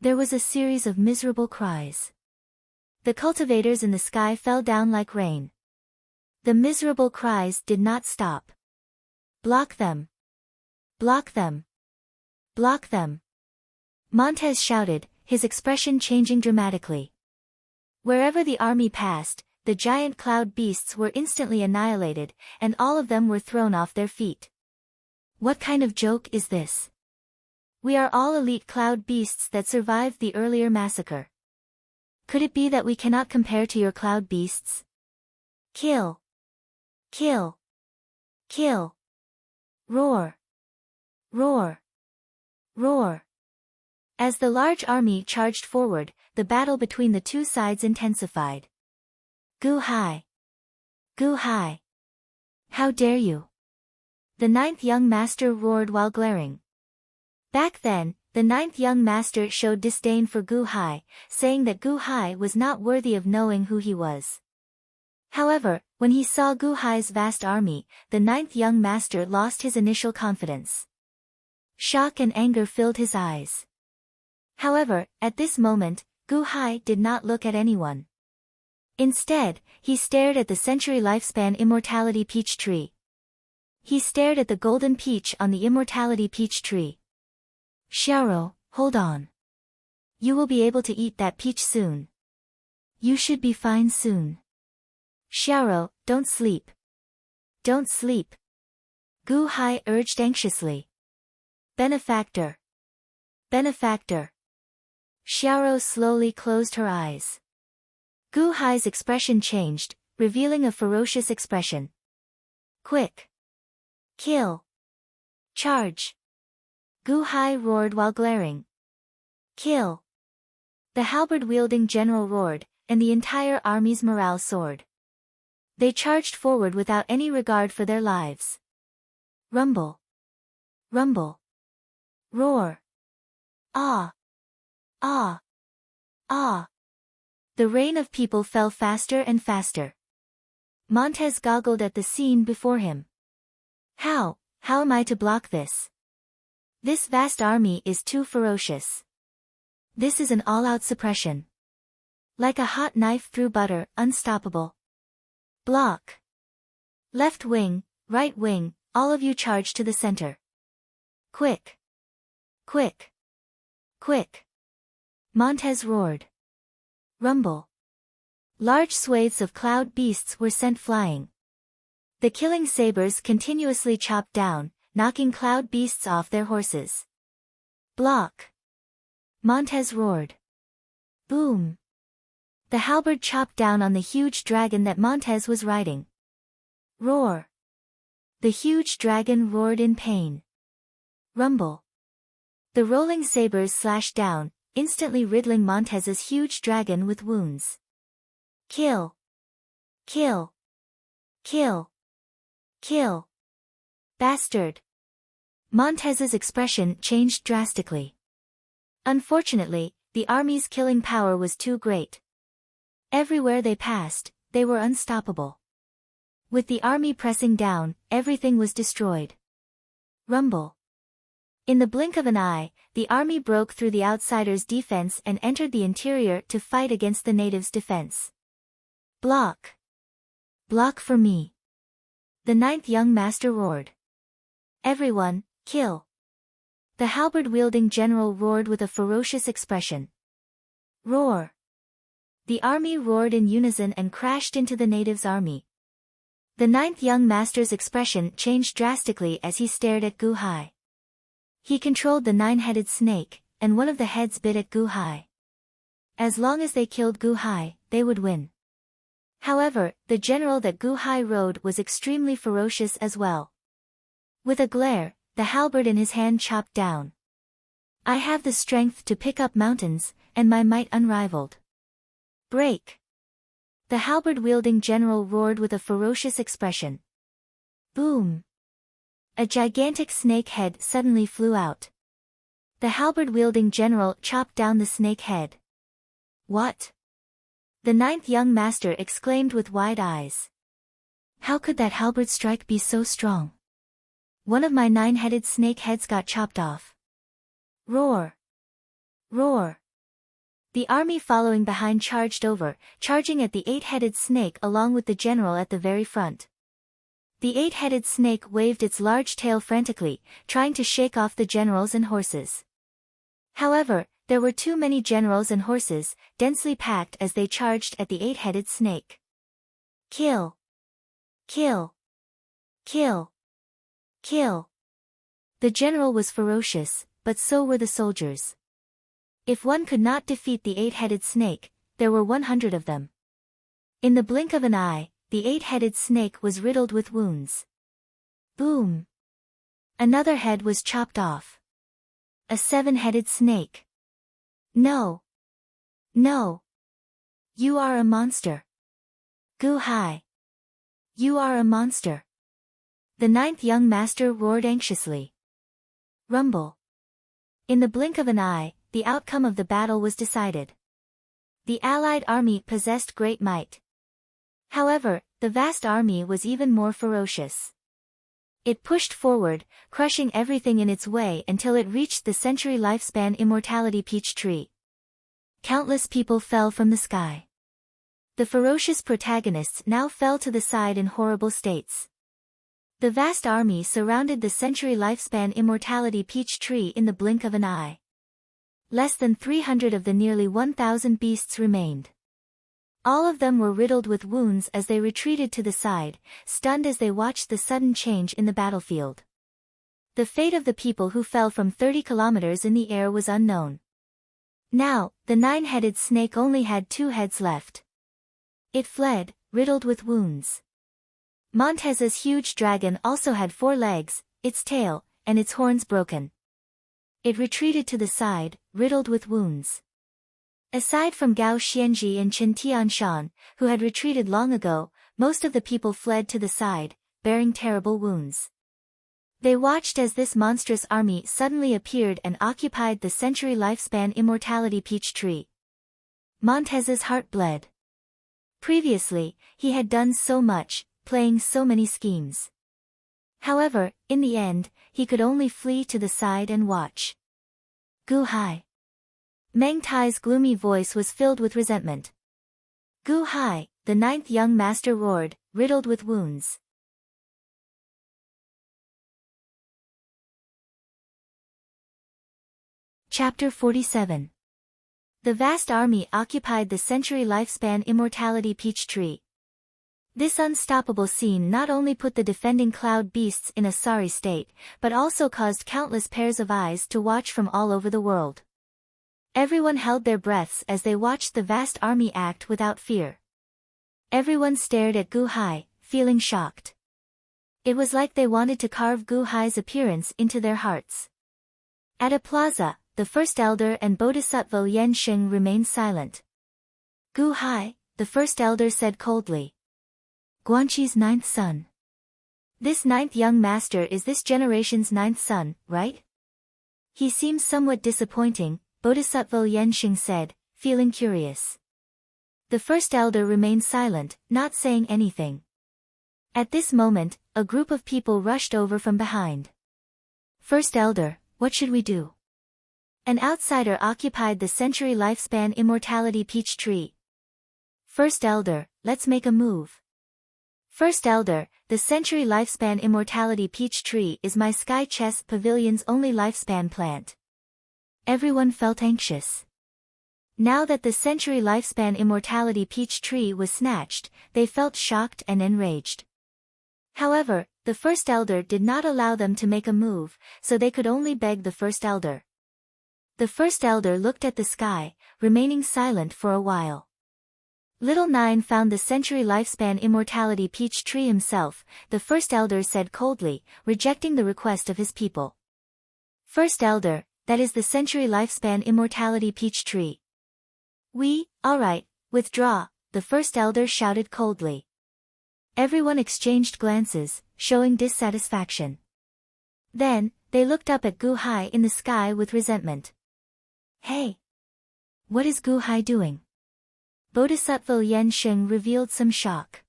There was a series of miserable cries. The cultivators in the sky fell down like rain. The miserable cries did not stop. Block them! Block them! Block them! Montez shouted, his expression changing dramatically. Wherever the army passed, the giant cloud beasts were instantly annihilated, and all of them were thrown off their feet. What kind of joke is this? We are all elite cloud beasts that survived the earlier massacre. Could it be that we cannot compare to your cloud beasts? Kill! Kill! Kill! Roar! Roar! Roar! As the large army charged forward, the battle between the two sides intensified. Gu Hai! Gu Hai! How dare you! The 9th young master roared while glaring. Back then, the 9th young master showed disdain for Gu Hai, saying that Gu Hai was not worthy of knowing who he was. However, when he saw Gu Hai's vast army, the 9th young master lost his initial confidence. Shock and anger filled his eyes. However, at this moment, Gu Hai did not look at anyone. Instead, he stared at the century lifespan immortality peach tree. He stared at the golden peach on the immortality peach tree. Xiaoro, hold on. You will be able to eat that peach soon. You should be fine soon. Xiaoro, don't sleep. Don't sleep. Gu Hai urged anxiously. Benefactor. Benefactor. Xiaoro slowly closed her eyes. Gu Hai's expression changed, revealing a ferocious expression. Quick! Kill! Charge! Gu Hai roared while glaring. Kill! The halberd-wielding general roared, and the entire army's morale soared. They charged forward without any regard for their lives. Rumble! Rumble! Roar! Ah! Ah! Ah! The rain of people fell faster and faster. Montez goggled at the scene before him. How am I to block this? This vast army is too ferocious. This is an all-out suppression. Like a hot knife through butter, unstoppable. Block. Left wing, right wing, all of you charge to the center. Quick. Quick. Quick. Montez roared. Rumble. Large swathes of cloud beasts were sent flying. The killing sabers continuously chopped down, knocking cloud beasts off their horses. Block. Montez roared. Boom. The halberd chopped down on the huge dragon that Montez was riding. Roar. The huge dragon roared in pain. Rumble. The rolling sabers slashed down, instantly riddling Montez's huge dragon with wounds. Kill. Kill. Kill. Kill. Bastard. Montez's expression changed drastically. Unfortunately, the army's killing power was too great. Everywhere they passed, they were unstoppable. With the army pressing down, everything was destroyed. Rumble. In the blink of an eye, the army broke through the outsiders' defense and entered the interior to fight against the natives' defense. Block. Block for me. The ninth young master roared. Everyone, kill. The halberd-wielding general roared with a ferocious expression. Roar. The army roared in unison and crashed into the natives' army. The ninth young master's expression changed drastically as he stared at Gu Hai. He controlled the nine-headed snake, and one of the heads bit at Gu Hai. As long as they killed Gu Hai, they would win. However, the general that Gu Hai rode was extremely ferocious as well. With a glare, the halberd in his hand chopped down. I have the strength to pick up mountains, and my might unrivaled. Break. The halberd-wielding general roared with a ferocious expression. Boom. A gigantic snake head suddenly flew out. The halberd-wielding general chopped down the snake head. What? The ninth young master exclaimed with wide eyes. How could that halberd strike be so strong? One of my nine-headed snake heads got chopped off. Roar. Roar. The army following behind charged over, charging at the eight-headed snake along with the general at the very front. The eight-headed snake waved its large tail frantically, trying to shake off the generals and horses. However, there were too many generals and horses, densely packed as they charged at the eight-headed snake. Kill. Kill. Kill. Kill. The general was ferocious, but so were the soldiers. If one could not defeat the eight-headed snake, there were 100 of them. In the blink of an eye, the eight-headed snake was riddled with wounds. Boom. Another head was chopped off. A seven-headed snake. No. No. You are a monster. Gu Hai. You are a monster. The ninth young master roared anxiously. Rumble. In the blink of an eye, the outcome of the battle was decided. The allied army possessed great might. However, the vast army was even more ferocious. It pushed forward, crushing everything in its way until it reached the century lifespan immortality peach tree. Countless people fell from the sky. The ferocious protagonists now fell to the side in horrible states. The vast army surrounded the century lifespan immortality peach tree in the blink of an eye. Less than 300 of the nearly 1,000 beasts remained. All of them were riddled with wounds as they retreated to the side, stunned as they watched the sudden change in the battlefield. The fate of the people who fell from 30 kilometers in the air was unknown. Now, the nine-headed snake only had 2 heads left. It fled, riddled with wounds. Montez's huge dragon also had 4 legs, its tail, and its horns broken. It retreated to the side, riddled with wounds. Aside from Gao Xianji and Chen Tianshan, who had retreated long ago, most of the people fled to the side, bearing terrible wounds. They watched as this monstrous army suddenly appeared and occupied the century lifespan immortality peach tree. Montez's heart bled. Previously, he had done so much, playing so many schemes. However, in the end, he could only flee to the side and watch. Gu Hai. Meng Tai's gloomy voice was filled with resentment. Gu Hai, the ninth young master roared, riddled with wounds. Chapter 47. The vast army occupied the century lifespan immortality peach tree. This unstoppable scene not only put the defending cloud beasts in a sorry state, but also caused countless pairs of eyes to watch from all over the world. Everyone held their breaths as they watched the vast army act without fear. Everyone stared at Gu Hai, feeling shocked. It was like they wanted to carve Gu Hai's appearance into their hearts. At a plaza, the first elder and Bodhisattva Yan Sheng remained silent. Gu Hai, the first elder said coldly. Guanqi's ninth son. This ninth young master is this generation's ninth son, right? He seems somewhat disappointing, Bodhisattva Yan Sheng said, feeling curious. The first elder remained silent, not saying anything. At this moment, a group of people rushed over from behind. First elder, what should we do? An outsider occupied the century lifespan immortality peach tree. First elder, let's make a move. First elder, the century lifespan immortality peach tree is my sky chess pavilion's only lifespan plant. Everyone felt anxious. Now that the century lifespan immortality peach tree was snatched, they felt shocked and enraged. However, the first elder did not allow them to make a move, so they could only beg the first elder. The first elder looked at the sky, remaining silent for a while. Little Nine found the century lifespan immortality peach tree himself, the first elder said coldly, rejecting the request of his people. First elder, that is the century lifespan immortality peach tree. Alright, withdraw, the first elder shouted coldly. Everyone exchanged glances, showing dissatisfaction. Then, they looked up at Gu Hai in the sky with resentment. Hey! What is Gu Hai doing? Bodhisattva Yan Sheng revealed some shock.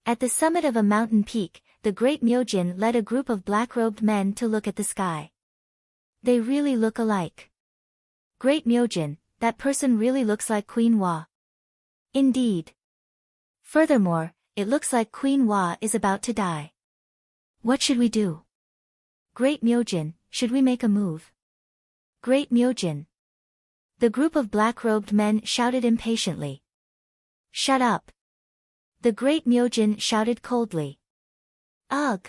At the summit of a mountain peak, the great Myojin led a group of black-robed men to look at the sky. They really look alike. Great Myojin, that person really looks like Queen Hua. Indeed. Furthermore, it looks like Queen Hua is about to die. What should we do? Great Myojin, should we make a move? Great Myojin. The group of black-robed men shouted impatiently. Shut up. The great Myojin shouted coldly. Ugh.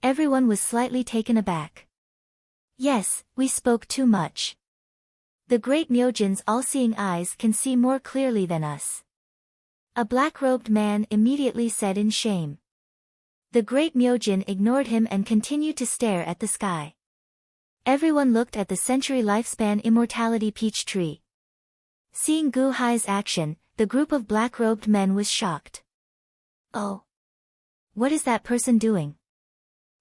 Everyone was slightly taken aback. Yes, we spoke too much. The great Myojin's all-seeing eyes can see more clearly than us. A black-robed man immediately said in shame. The great Myojin ignored him and continued to stare at the sky. Everyone looked at the century lifespan immortality peach tree. Seeing Gu Hai's action, the group of black-robed men was shocked. Oh! What is that person doing?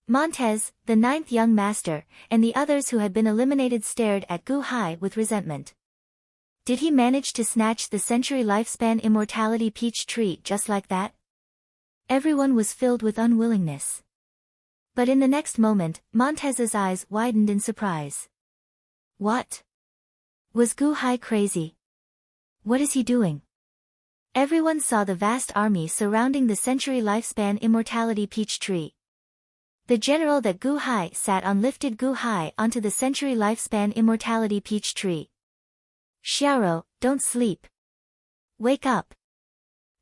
Montez, the ninth young master, and the others who had been eliminated stared at Gu Hai with resentment. Did he manage to snatch the century lifespan immortality peach tree just like that? Everyone was filled with unwillingness. But in the next moment, Montez's eyes widened in surprise. What? Was Gu Hai crazy? What is he doing? Everyone saw the vast army surrounding the century lifespan immortality peach tree. The general that Gu Hai sat on lifted Gu Hai onto the century lifespan immortality peach tree. Xiaoro, don't sleep. Wake up.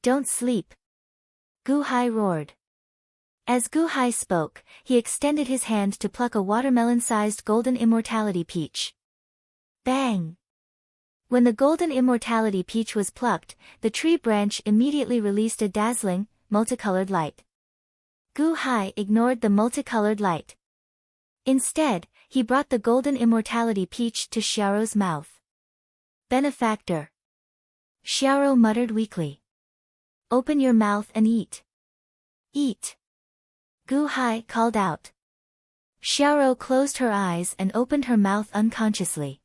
Don't sleep. Gu Hai roared. As Gu Hai spoke, he extended his hand to pluck a watermelon-sized golden immortality peach. Bang! When the golden immortality peach was plucked, the tree branch immediately released a dazzling, multicolored light. Gu Hai ignored the multicolored light. Instead, he brought the golden immortality peach to Xiaoro's mouth. Benefactor. Xiaoro muttered weakly. Open your mouth and eat. Eat. Gu Hai called out. Xiaoro closed her eyes and opened her mouth unconsciously.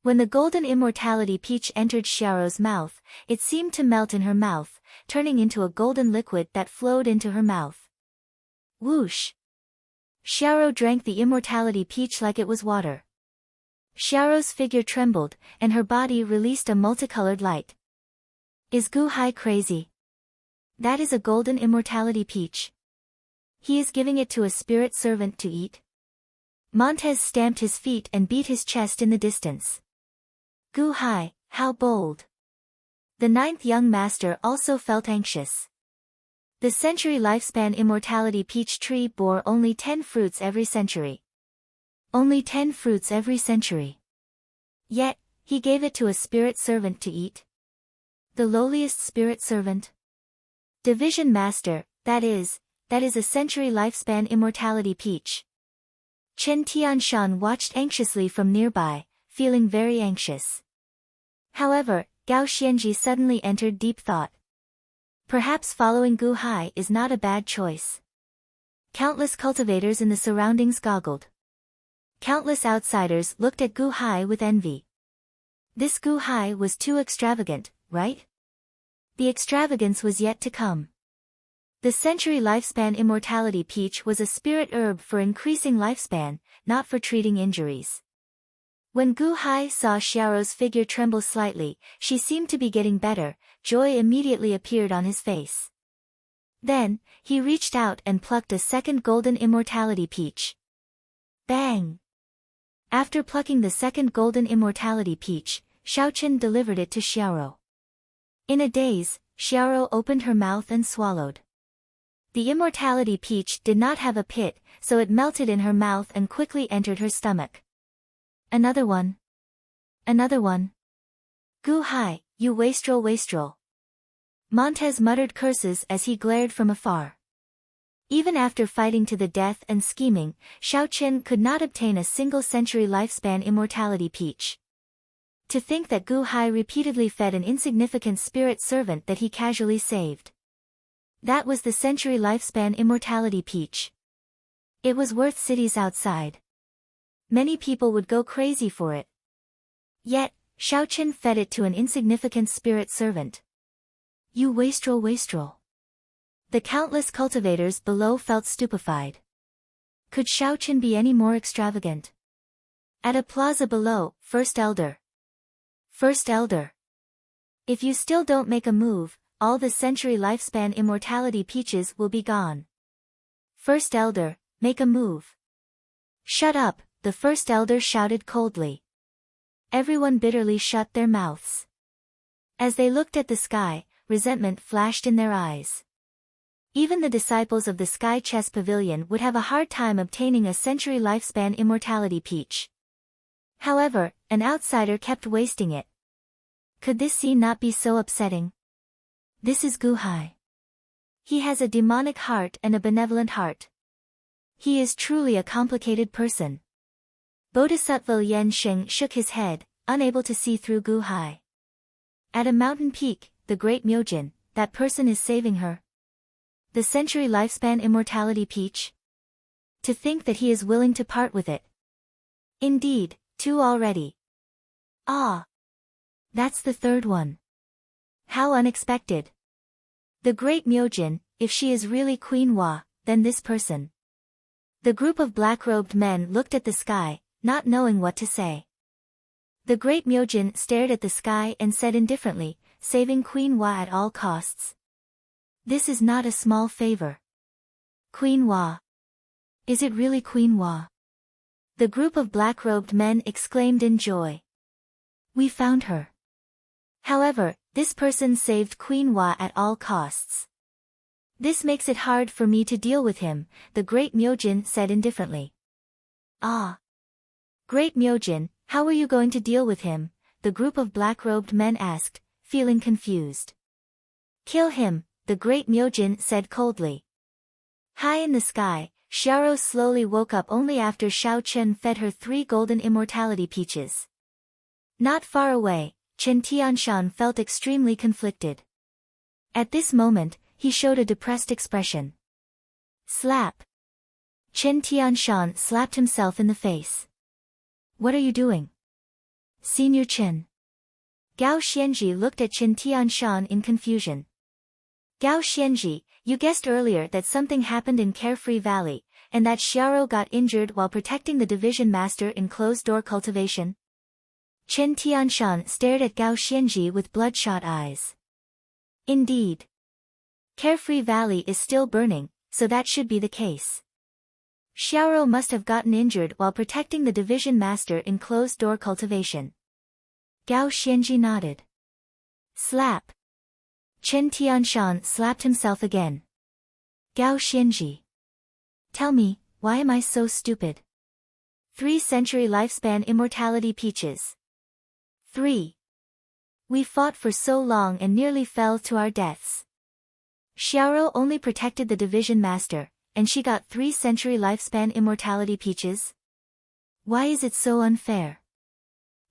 When the golden immortality peach entered Xiaoro's mouth, it seemed to melt in her mouth, turning into a golden liquid that flowed into her mouth. Whoosh! Xiaoro drank the immortality peach like it was water. Xiaoro's figure trembled, and her body released a multicolored light. Is Gu Hai crazy? That is a golden immortality peach. He is giving it to a spirit servant to eat. Montez stamped his feet and beat his chest in the distance. Gu Hai, how bold! The ninth young master also felt anxious. The century lifespan immortality peach tree bore only 10 fruits every century. Only 10 fruits every century. Yet, he gave it to a spirit servant to eat. The lowliest spirit servant? Division master, that is a century lifespan immortality peach. Chen Tianshan watched anxiously from nearby, feeling very anxious. However, Gao Xianji suddenly entered deep thought. Perhaps following Gu Hai is not a bad choice. Countless cultivators in the surroundings goggled. Countless outsiders looked at Gu Hai with envy. This Gu Hai was too extravagant, right? The extravagance was yet to come. The century lifespan immortality peach was a spirit herb for increasing lifespan, not for treating injuries. When Gu Hai saw Xiaoro's figure tremble slightly, she seemed to be getting better. Joy immediately appeared on his face. Then, he reached out and plucked a second golden immortality peach. Bang! After plucking the second golden immortality peach, Xiaochen delivered it to Xiaoro. In a daze, Xiaoro opened her mouth and swallowed. The immortality peach did not have a pit, so it melted in her mouth and quickly entered her stomach. Another one. Another one. Gu Hai, you wastrel. Montez muttered curses as he glared from afar. Even after fighting to the death and scheming, Xiaochen could not obtain a single century lifespan immortality peach. To think that Gu Hai repeatedly fed an insignificant spirit servant that he casually saved. That was the century lifespan immortality peach. It was worth cities outside. Many people would go crazy for it. Yet, Xiaochen fed it to an insignificant spirit servant. You wastrel. The countless cultivators below felt stupefied. Could Xiaochen be any more extravagant? At a plaza below, First Elder. First Elder. If you still don't make a move, all the century lifespan immortality peaches will be gone. First Elder, make a move. Shut up, the First Elder shouted coldly. Everyone bitterly shut their mouths. As they looked at the sky, resentment flashed in their eyes. Even the disciples of the Sky Chess Pavilion would have a hard time obtaining a century lifespan immortality peach. However, an outsider kept wasting it. Could this scene not be so upsetting? This is Gu Hai. He has a demonic heart and a benevolent heart. He is truly a complicated person. Bodhisattva Yan Sheng shook his head, unable to see through Gu Hai. At a mountain peak, the great Myojin, that person is saving her. The century lifespan immortality peach? To think that he is willing to part with it. Indeed, 2 already. Ah! That's the third one. How unexpected. The great Myojin, if she is really Queen Hua, then this person. The group of black-robed men looked at the sky, not knowing what to say. The great Myojin stared at the sky and said indifferently, saving Queen Hua at all costs. This is not a small favor. Queen Hua. Is it really Queen Hua? The group of black-robed men exclaimed in joy. We found her. However, this person saved Queen Hua at all costs. This makes it hard for me to deal with him, the great Myojin said indifferently. Ah! Great Myojin, how were you going to deal with him? The group of black-robed men asked, feeling confused. Kill him, the great Myojin said coldly. High in the sky, Xiaoro slowly woke up only after Xiaochen fed her 3 golden immortality peaches. Not far away, Chen Tianshan felt extremely conflicted. At this moment, he showed a depressed expression. Slap! Chen Tianshan slapped himself in the face. What are you doing? Senior Chen. Gao Xianji looked at Chen Tianshan in confusion. Gao Xianji, You guessed earlier that something happened in Carefree Valley, and that Xiaoro got injured while protecting the division master in closed-door cultivation? Chen Tianshan stared at Gao Xianji with bloodshot eyes. Indeed. Carefree Valley is still burning, so that should be the case. Xiaoro must have gotten injured while protecting the division master in closed-door cultivation. Gao Xianji nodded. Slap. Chen Tianshan slapped himself again. Gao Xianji. Tell me, why am I so stupid? 3-century lifespan immortality peaches. 3. We fought for so long and nearly fell to our deaths. Xiaoro only protected the division master, and she got 3-century lifespan immortality peaches? Why is it so unfair?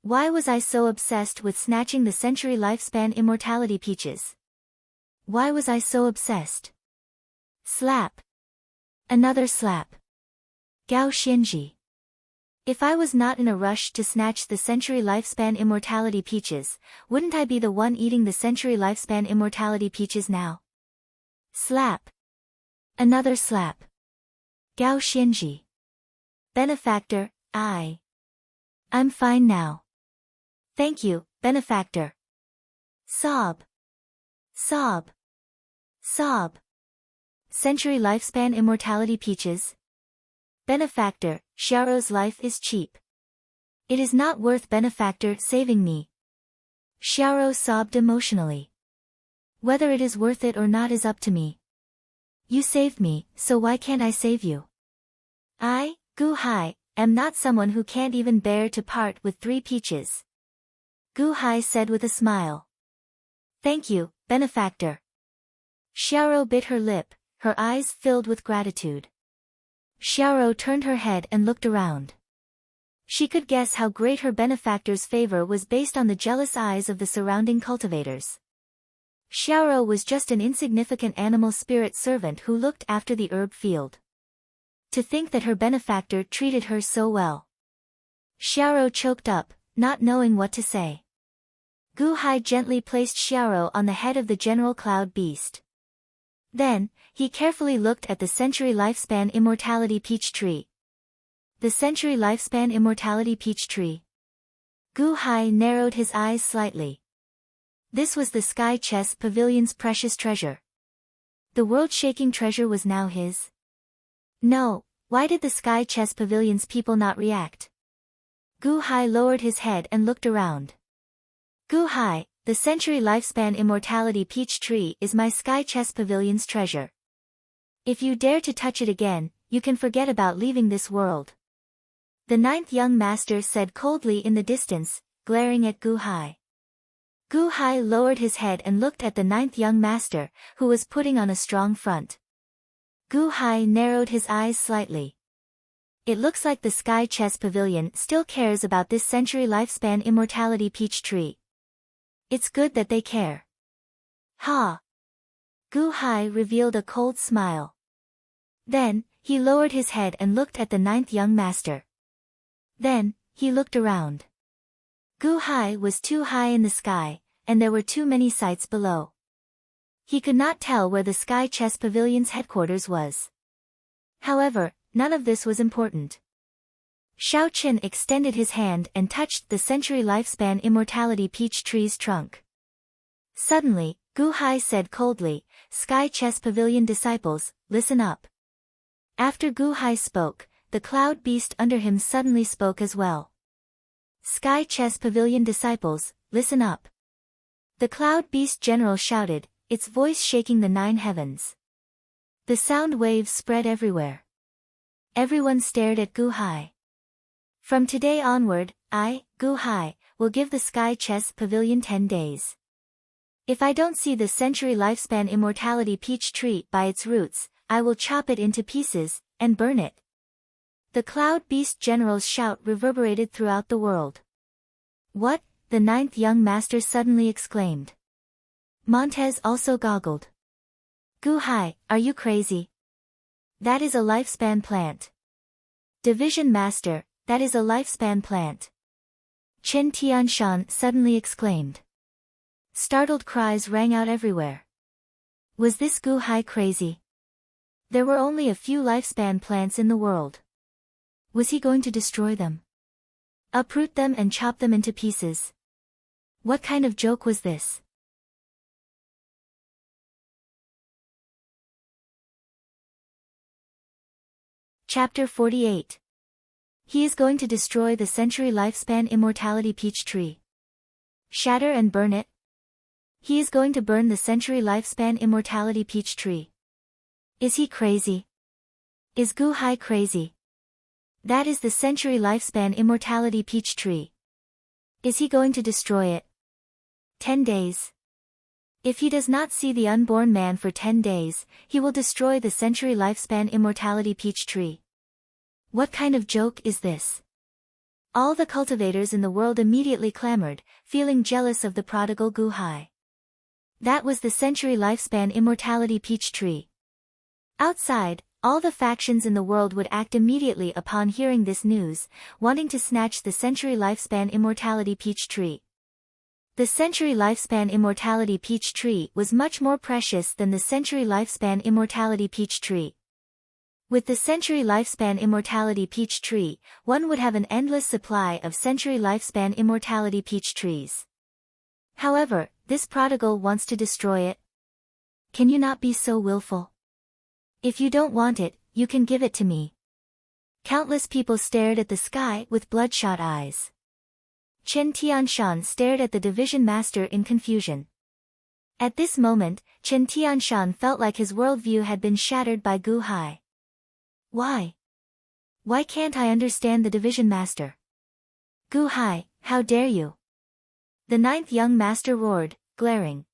Why was I so obsessed with snatching the century lifespan immortality peaches? Why was I so obsessed? Slap. Another slap. Gao Xianji. If I was not in a rush to snatch the century lifespan immortality peaches, wouldn't I be the one eating the century lifespan immortality peaches now? Slap. Another slap. Gao Xianji. Benefactor, I'm fine now. Thank you, benefactor. Sob. Sob. Sob. Century lifespan immortality peaches. Benefactor, Xiaoro's life is cheap. It is not worth benefactor saving me. Xiaoro sobbed emotionally. Whether it is worth it or not is up to me. You saved me, so why can't I save you? I, Gu Hai, am not someone who can't even bear to part with 3 peaches. Gu Hai said with a smile. Thank you, benefactor. Xiaoro bit her lip, her eyes filled with gratitude. Xiaoro turned her head and looked around. She could guess how great her benefactor's favor was based on the jealous eyes of the surrounding cultivators. Xiaoro was just an insignificant animal spirit servant who looked after the herb field. To think that her benefactor treated her so well. Xiaoro choked up, not knowing what to say. Gu Hai gently placed Xiaoro on the head of the general cloud beast. Then, he carefully looked at the century lifespan immortality peach tree. The century lifespan immortality peach tree. Gu Hai narrowed his eyes slightly. This was the Sky Chess Pavilion's precious treasure. The world-shaking treasure was now his. No, why did the Sky Chess Pavilion's people not react? Gu Hai lowered his head and looked around. Gu Hai, the century lifespan immortality peach tree is my Sky Chess Pavilion's treasure. If you dare to touch it again, you can forget about leaving this world. The 9th young master said coldly in the distance, glaring at Gu Hai. Gu Hai lowered his head and looked at the 9th young master, who was putting on a strong front. Gu Hai narrowed his eyes slightly. It looks like the Sky Chess Pavilion still cares about this century lifespan immortality peach tree. It's good that they care. Ha! Gu Hai revealed a cold smile. Then, he lowered his head and looked at the 9th young master. Then, he looked around. Gu Hai was too high in the sky, and there were too many sights below. He could not tell where the Sky Chess Pavilion's headquarters was. However, none of this was important. Shao Chen extended his hand and touched the century lifespan immortality peach tree's trunk. Suddenly, Gu Hai said coldly, Sky Chess Pavilion disciples, listen up. After Gu Hai spoke, the cloud beast under him suddenly spoke as well. Sky Chess Pavilion disciples, listen up. The cloud beast general shouted, its voice shaking the 9 heavens. The sound waves spread everywhere. Everyone stared at Gu Hai. From today onward, I, Gu Hai, will give the Sky Chess Pavilion 10 days. If I don't see the century lifespan immortality peach tree by its roots, I will chop it into pieces, and burn it. The Cloud Beast General's shout reverberated throughout the world. What? The 9th young master suddenly exclaimed. Montez also goggled. Gu Hai, are you crazy? That is a lifespan plant. Division Master, that is a lifespan plant. Chen Tianshan suddenly exclaimed. Startled cries rang out everywhere. Was this Gu Hai crazy? There were only a few lifespan plants in the world. Was he going to destroy them? Uproot them and chop them into pieces? What kind of joke was this? Chapter 48. He is going to destroy the century lifespan immortality peach tree. Shatter and burn it. He is going to burn the century lifespan immortality peach tree. Is he crazy? Is Gu Hai crazy? That is the century lifespan immortality peach tree. Is he going to destroy it? 10 days. If he does not see the unborn man for 10 days, he will destroy the century lifespan immortality peach tree. What kind of joke is this? All the cultivators in the world immediately clamored, feeling jealous of the prodigal Gu Hai. That was the century lifespan immortality peach tree. Outside, all the factions in the world would act immediately upon hearing this news, wanting to snatch the century lifespan immortality peach tree. The century lifespan immortality peach tree was much more precious than the century lifespan immortality peach tree. With the century lifespan immortality peach tree, one would have an endless supply of century lifespan immortality peach trees. However, this prodigal wants to destroy it. Can you not be so willful? If you don't want it, you can give it to me. Countless people stared at the sky with bloodshot eyes. Chen Tianshan stared at the division master in confusion. At this moment, Chen Tianshan felt like his worldview had been shattered by Gu Hai. Why? Why can't I understand the division master? Gu Hai, how dare you? The ninth young master roared, glaring.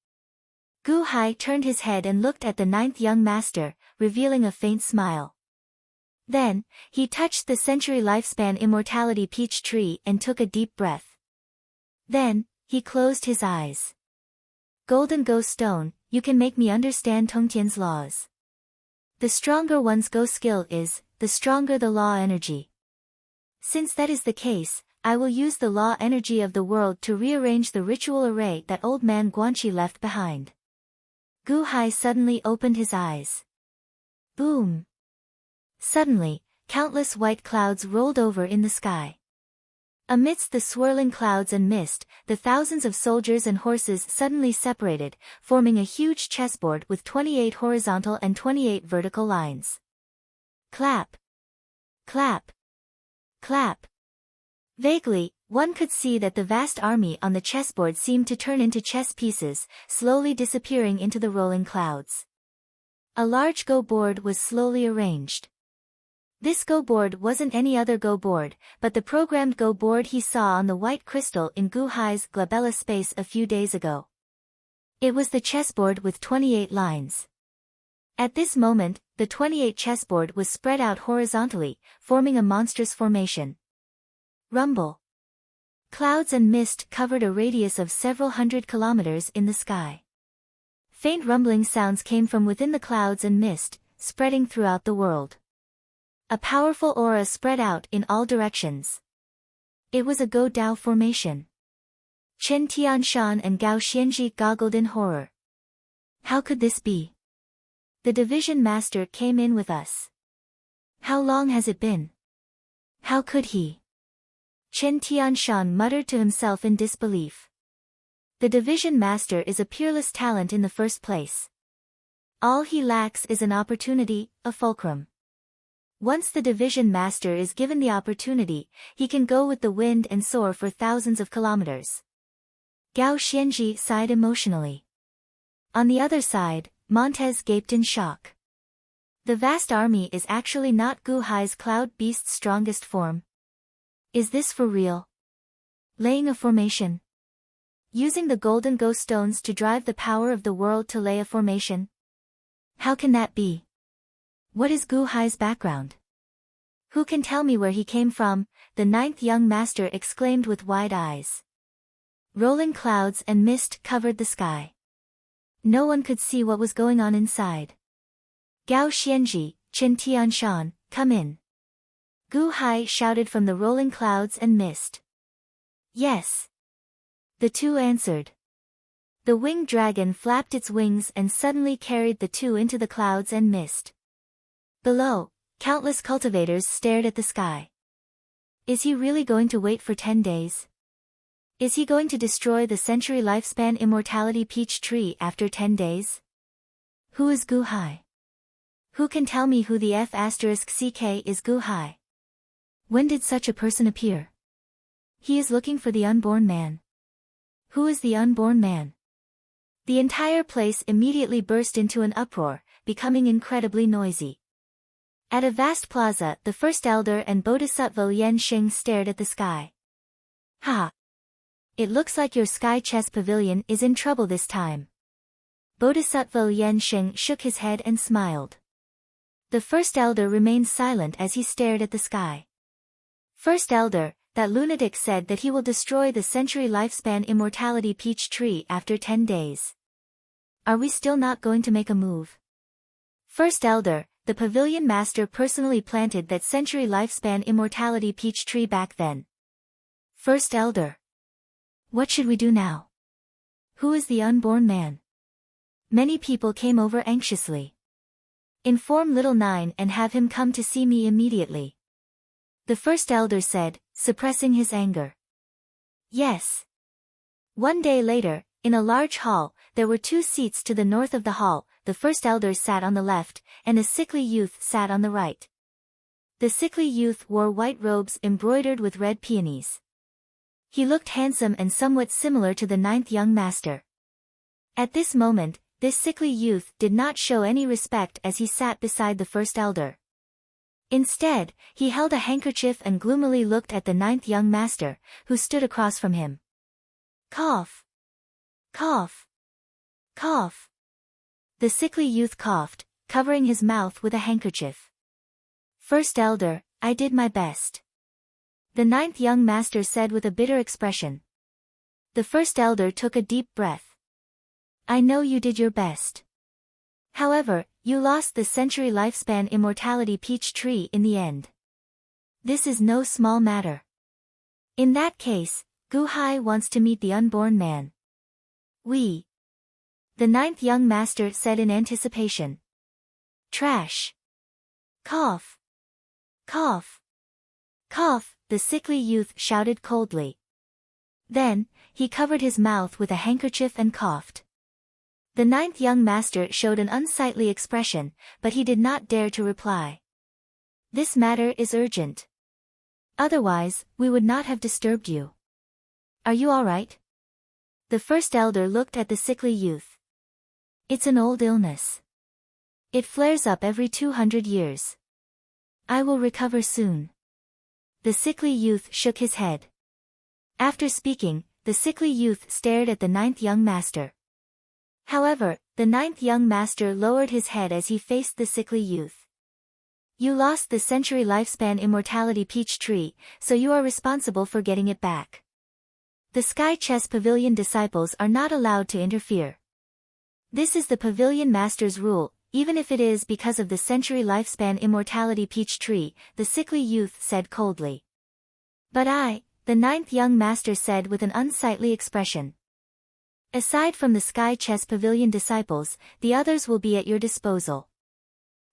Gu Hai turned his head and looked at the ninth young master, revealing a faint smile. Then, he touched the century lifespan immortality peach tree and took a deep breath. Then, he closed his eyes. Golden Go Stone, you can make me understand Tongtian's laws. The stronger one's Go skill is, the stronger the law energy. Since that is the case, I will use the law energy of the world to rearrange the ritual array that old man Guanqi left behind. Gu Hai suddenly opened his eyes. Boom! Suddenly, countless white clouds rolled over in the sky. Amidst the swirling clouds and mist, the thousands of soldiers and horses suddenly separated, forming a huge chessboard with 28 horizontal and 28 vertical lines. Clap! Clap! Clap! Vaguely, one could see that the vast army on the chessboard seemed to turn into chess pieces, slowly disappearing into the rolling clouds. A large Go board was slowly arranged. This Go board wasn't any other Go board, but the programmed Go board he saw on the white crystal in Gu Hai's glabella space a few days ago. It was the chessboard with 28 lines. At this moment, the 28 chessboard was spread out horizontally, forming a monstrous formation. Rumble. Clouds and mist covered a radius of several hundred kilometers in the sky. Faint rumbling sounds came from within the clouds and mist, spreading throughout the world. A powerful aura spread out in all directions. It was a Go Dao formation. Chen Tianshan and Gao Xianji goggled in horror. How could this be? The division master came in with us. How long has it been? How could he? Chen Tianshan muttered to himself in disbelief. The division master is a peerless talent in the first place. All he lacks is an opportunity, a fulcrum. Once the division master is given the opportunity, he can go with the wind and soar for thousands of kilometers. Gao Xianji sighed emotionally. On the other side, Montez gaped in shock. The vast army is actually not Gu Hai's cloud beast's strongest form. Is this for real? Laying a formation? Using the golden Go stones to drive the power of the world to lay a formation? How can that be? What is Gu Hai's background? Who can tell me where he came from? The ninth young master exclaimed with wide eyes. Rolling clouds and mist covered the sky. No one could see what was going on inside. Gao Xianji, Chen Tianshan, come in. Gu Hai shouted from the rolling clouds and mist. Yes. The two answered. The winged dragon flapped its wings and suddenly carried the two into the clouds and mist. Below, countless cultivators stared at the sky. Is he really going to wait for 10 days? Is he going to destroy the century lifespan immortality peach tree after 10 days? Who is Gu Hai? Who can tell me who the F***ck is Gu Hai? When did such a person appear? He is looking for the unborn man. Who is the unborn man? The entire place immediately burst into an uproar, becoming incredibly noisy. At a vast plaza, the first elder and Bodhisattva Yen Xing stared at the sky. Ha! It looks like your sky chess pavilion is in trouble this time. Bodhisattva Yen Xing shook his head and smiled. The first elder remained silent as he stared at the sky. First elder, that lunatic said that he will destroy the century lifespan immortality peach tree after 10 days. Are we still not going to make a move? First elder, the pavilion master personally planted that century lifespan immortality peach tree back then. First elder. What should we do now? Who is the unborn man? Many people came over anxiously. Inform little Nine and have him come to see me immediately. The first elder said, suppressing his anger. Yes. One day later, in a large hall, there were 2 seats to the north of the hall. The first elder sat on the left, and a sickly youth sat on the right. The sickly youth wore white robes embroidered with red peonies. He looked handsome and somewhat similar to the 9th young master. At this moment, this sickly youth did not show any respect as he sat beside the first elder. Instead, he held a handkerchief and gloomily looked at the 9th young master, who stood across from him. Cough. Cough. Cough. The sickly youth coughed, covering his mouth with a handkerchief. First elder, I did my best. The 9th young master said with a bitter expression. The first elder took a deep breath. I know you did your best. However, you lost the century lifespan immortality peach tree in the end. This is no small matter. In that case, Gu Hai wants to meet the unborn man. The 9th young master said in anticipation. Trash. Cough. Cough. Cough, the sickly youth shouted coldly. Then, he covered his mouth with a handkerchief and coughed. The 9th young master showed an unsightly expression, but he did not dare to reply. This matter is urgent. Otherwise, we would not have disturbed you. Are you all right? The first elder looked at the sickly youth. It's an old illness. It flares up every 200 years. I will recover soon. The sickly youth shook his head. After speaking, the sickly youth stared at the 9th young master. However, the 9th young master lowered his head as he faced the sickly youth. You lost the century lifespan immortality peach tree, so you are responsible for getting it back. The Sky Chess Pavilion disciples are not allowed to interfere. This is the pavilion master's rule, even if it is because of the century lifespan immortality peach tree, the sickly youth said coldly. But I, the 9th young master said with an unsightly expression. Aside from the Sky Chess Pavilion disciples, the others will be at your disposal.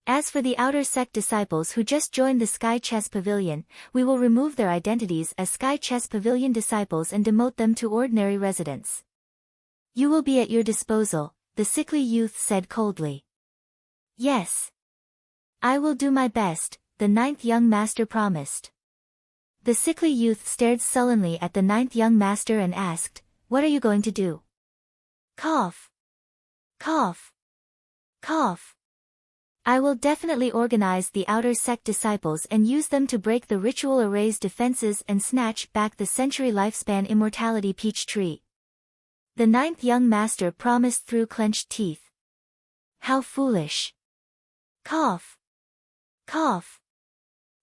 As for the outer sect disciples who just joined the Sky Chess Pavilion, we will remove their identities as Sky Chess Pavilion disciples and demote them to ordinary residents. You will be at your disposal, the sickly youth said coldly. Yes. I will do my best, the 9th young master promised. The sickly youth stared sullenly at the 9th young master and asked, What are you going to do? Cough. Cough. Cough. I will definitely organize the outer sect disciples and use them to break the ritual array's defenses and snatch back the century lifespan immortality peach tree. The 9th young master promised through clenched teeth. How foolish. Cough. Cough.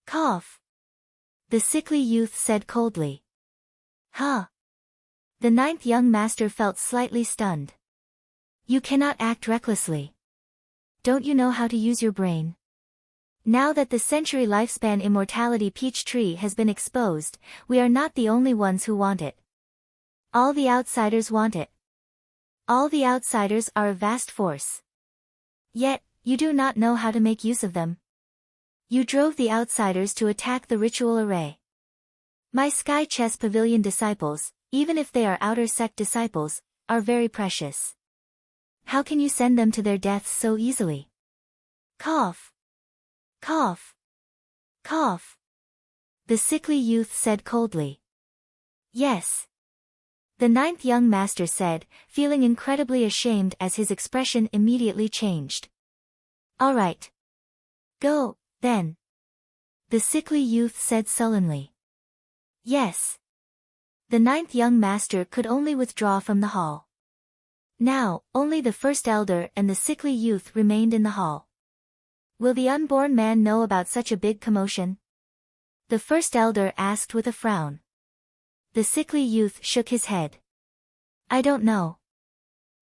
Cough. The sickly youth said coldly. Huh. The 9th young master felt slightly stunned. You cannot act recklessly. Don't you know how to use your brain? Now that the century lifespan immortality peach tree has been exposed, we are not the only ones who want it. All the outsiders want it. All the outsiders are a vast force. Yet, you do not know how to make use of them. You drove the outsiders to attack the ritual array. My Sky Chess Pavilion disciples, even if they are outer sect disciples, are very precious. How can you send them to their deaths so easily? Cough. Cough. Cough. The sickly youth said coldly. Yes. The ninth young master said, feeling incredibly ashamed as his expression immediately changed. All right. Go, then. The sickly youth said sullenly. Yes. The ninth young master could only withdraw from the hall. Now, only the first elder and the sickly youth remained in the hall. Will the unborn man know about such a big commotion? The first elder asked with a frown. The sickly youth shook his head. I don't know.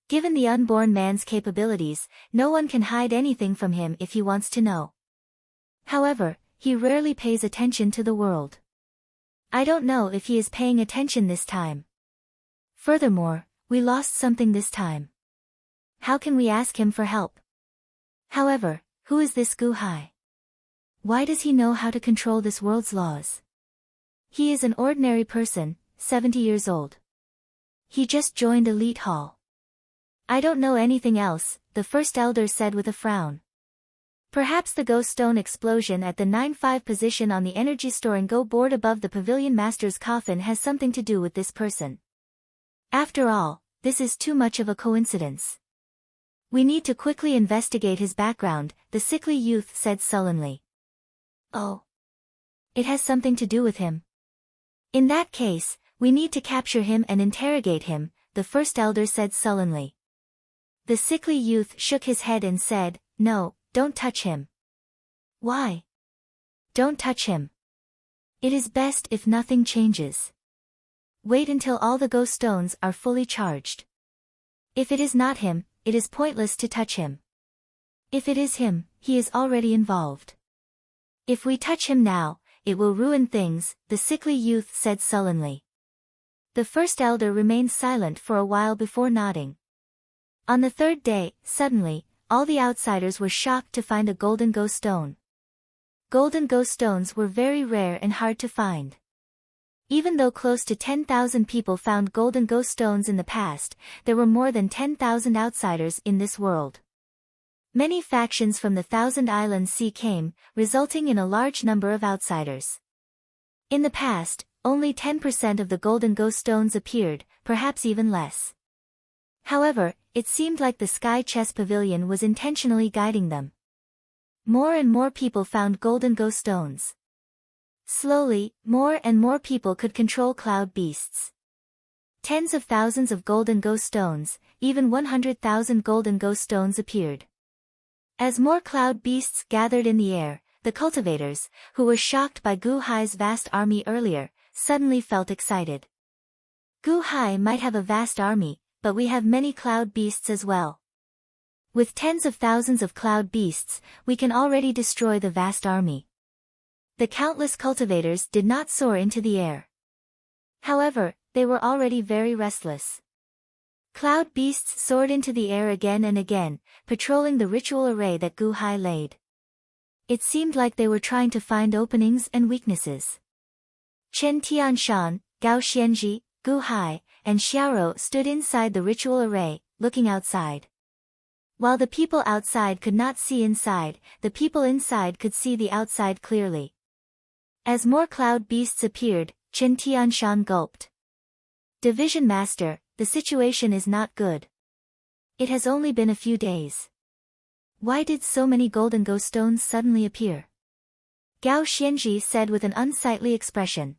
Given the unborn man's capabilities, no one can hide anything from him if he wants to know. However, he rarely pays attention to the world. I don't know if he is paying attention this time. Furthermore, we lost something this time. How can we ask him for help? However, who is this Gu Hai? Why does he know how to control this world's laws? He is an ordinary person, 70 years old. He just joined Elite Hall. I don't know anything else, the first elder said with a frown. Perhaps the ghost stone explosion at the 9-5 position on the energy storing go board above the pavilion master's coffin has something to do with this person. After all, this is too much of a coincidence. We need to quickly investigate his background, the sickly youth said sullenly. Oh. It has something to do with him. In that case, we need to capture him and interrogate him, the first elder said sullenly. The sickly youth shook his head and said, No, don't touch him. Why? Don't touch him. It is best if nothing changes. Wait until all the ghost stones are fully charged. If it is not him, it is pointless to touch him. If it is him, he is already involved. If we touch him now, it will ruin things, the sickly youth said sullenly. The first elder remained silent for a while before nodding. On the third day, suddenly, all the outsiders were shocked to find a golden ghost stone. Golden ghost stones were very rare and hard to find. Even though close to 10,000 people found golden ghost stones in the past, there were more than 10,000 outsiders in this world. Many factions from the Thousand Islands Sea came, resulting in a large number of outsiders. In the past, only 10% of the golden ghost stones appeared, perhaps even less. However, it seemed like the Sky Chess Pavilion was intentionally guiding them. More and more people found golden ghost stones. Slowly, more and more people could control cloud beasts. Tens of thousands of golden ghost stones, even 100,000 golden ghost stones appeared. As more cloud beasts gathered in the air, the cultivators, who were shocked by Gu Hai's vast army earlier, suddenly felt excited. Gu Hai might have a vast army, but we have many cloud beasts as well. With tens of thousands of cloud beasts, we can already destroy the vast army. The countless cultivators did not soar into the air. However, they were already very restless. Cloud beasts soared into the air again and again, patrolling the ritual array that Gu Hai laid. It seemed like they were trying to find openings and weaknesses. Chen Tianshan, Gao Xianji, Gu Hai, and Xiaoro stood inside the ritual array, looking outside. While the people outside could not see inside, the people inside could see the outside clearly. As more cloud beasts appeared, Chen Tianshan gulped. Division Master, the situation is not good. It has only been a few days. Why did so many golden ghost stones suddenly appear? Gao Xianji said with an unsightly expression.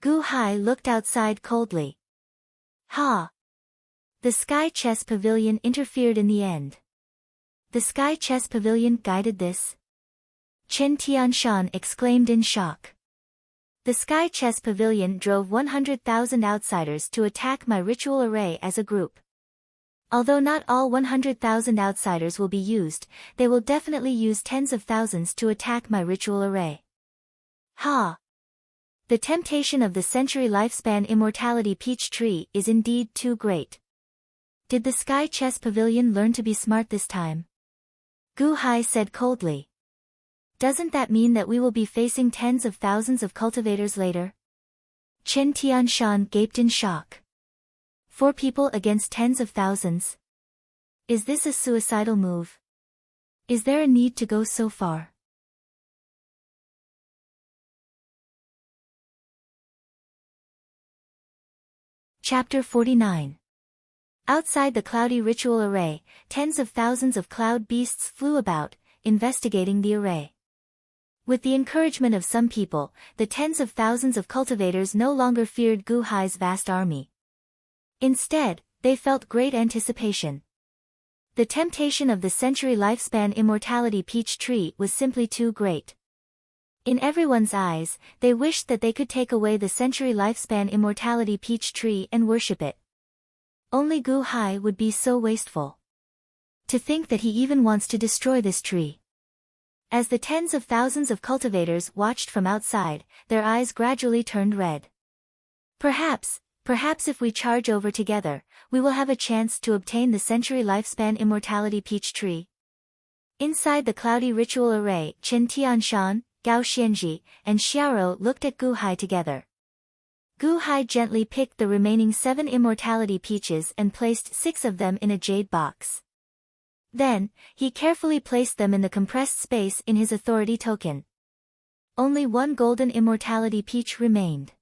Gu Hai looked outside coldly. Ha! The Sky Chess Pavilion interfered in the end. The Sky Chess Pavilion guided this? Chen Tianshan exclaimed in shock. The Sky Chess Pavilion drove 100,000 outsiders to attack my ritual array as a group. Although not all 100,000 outsiders will be used, they will definitely use tens of thousands to attack my ritual array. Ha! The temptation of the century lifespan immortality peach tree is indeed too great. Did the Sky Chess Pavilion learn to be smart this time? Gu Hai said coldly. Doesn't that mean that we will be facing tens of thousands of cultivators later? Chen Tianshan gaped in shock. 4 people against tens of thousands? Is this a suicidal move? Is there a need to go so far? Chapter 49. Outside the cloudy ritual array, tens of thousands of cloud beasts flew about, investigating the array. With the encouragement of some people, the tens of thousands of cultivators no longer feared Gu Hai's vast army. Instead, they felt great anticipation. The temptation of the century lifespan immortality peach tree was simply too great. In everyone's eyes, they wished that they could take away the century lifespan immortality peach tree and worship it. Only Gu Hai would be so wasteful. To think that he even wants to destroy this tree. As the tens of thousands of cultivators watched from outside, their eyes gradually turned red. Perhaps if we charge over together, we will have a chance to obtain the century lifespan immortality peach tree. Inside the cloudy ritual array, Chen Tianshan, Gao Xianji, and Xiaoro looked at Gu Hai together. Gu Hai gently picked the remaining 7 immortality peaches and placed 6 of them in a jade box. Then, he carefully placed them in the compressed space in his authority token. Only 1 golden immortality peach remained.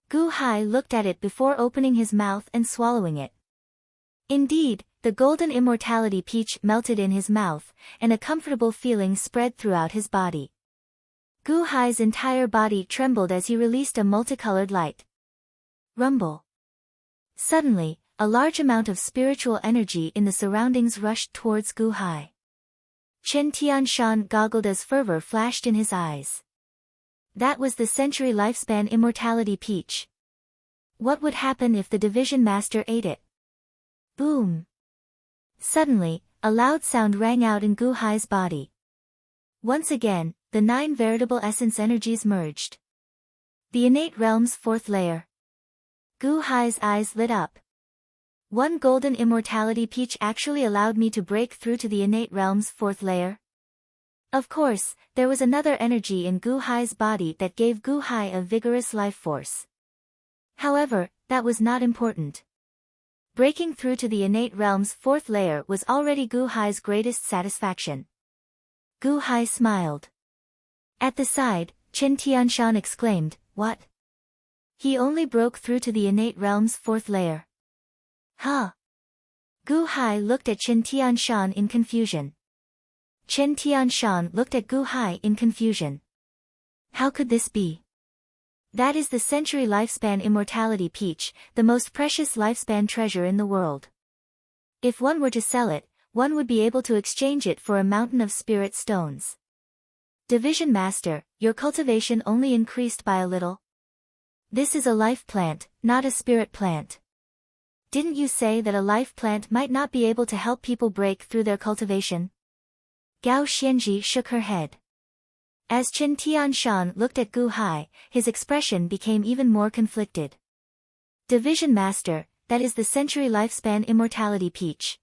Gu Hai looked at it before opening his mouth and swallowing it. Indeed, the golden immortality peach melted in his mouth, and a comfortable feeling spread throughout his body. Gu Hai's entire body trembled as he released a multicolored light. Rumble. Suddenly, a large amount of spiritual energy in the surroundings rushed towards Gu Hai. Chen Tianshan goggled as fervor flashed in his eyes. That was the century lifespan immortality peach. What would happen if the division master ate it? Boom! Suddenly, a loud sound rang out in Gu Hai's body. Once again, the 9 veritable essence energies merged. The innate realm's 4th layer. Gu Hai's eyes lit up. 1 golden immortality peach actually allowed me to break through to the innate realm's 4th layer. Of course, there was another energy in Gu Hai's body that gave Gu Hai a vigorous life force. However, that was not important. Breaking through to the innate realm's 4th layer was already Gu Hai's greatest satisfaction. Gu Hai smiled. At the side, Chen Tianshan exclaimed, "What? He only broke through to the innate realm's 4th layer." Huh? Gu Hai looked at Chen Tianshan in confusion. Chen Tianshan looked at Gu Hai in confusion. How could this be? That is the century lifespan immortality peach, the most precious lifespan treasure in the world. If one were to sell it, one would be able to exchange it for a mountain of spirit stones. Division Master, your cultivation only increased by a little. This is a life plant, not a spirit plant. Didn't you say that a life plant might not be able to help people break through their cultivation? Gao Xianji shook her head. As Chen Tianshan looked at Gu Hai, his expression became even more conflicted. Division Master, that is the century lifespan immortality peach.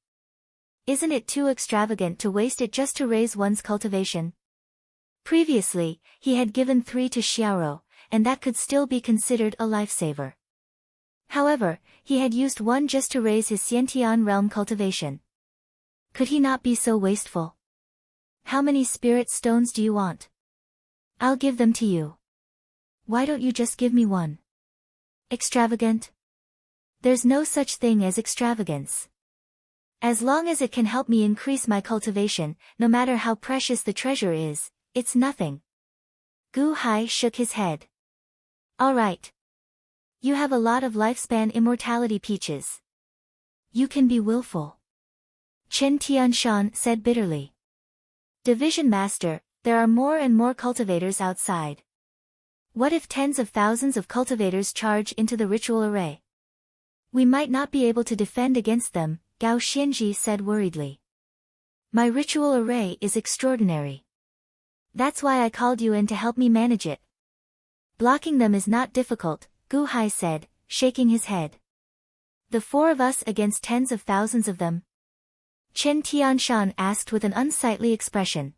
Isn't it too extravagant to waste it just to raise one's cultivation? Previously, he had given 3 to Xiaoro, and that could still be considered a lifesaver. However, he had used 1 just to raise his Xiantian realm cultivation. Could he not be so wasteful? How many spirit stones do you want? I'll give them to you. Why don't you just give me 1? Extravagant? There's no such thing as extravagance. As long as it can help me increase my cultivation, no matter how precious the treasure is, it's nothing. Gu Hai shook his head. All right. You have a lot of lifespan immortality peaches. You can be willful. Chen Tianshan said bitterly. Division Master, there are more and more cultivators outside. What if tens of thousands of cultivators charge into the ritual array? We might not be able to defend against them, Gao Xianji said worriedly. My ritual array is extraordinary. That's why I called you in to help me manage it. Blocking them is not difficult, Gu Hai said, shaking his head. The four of us against tens of thousands of them? Chen Tianshan asked with an unsightly expression.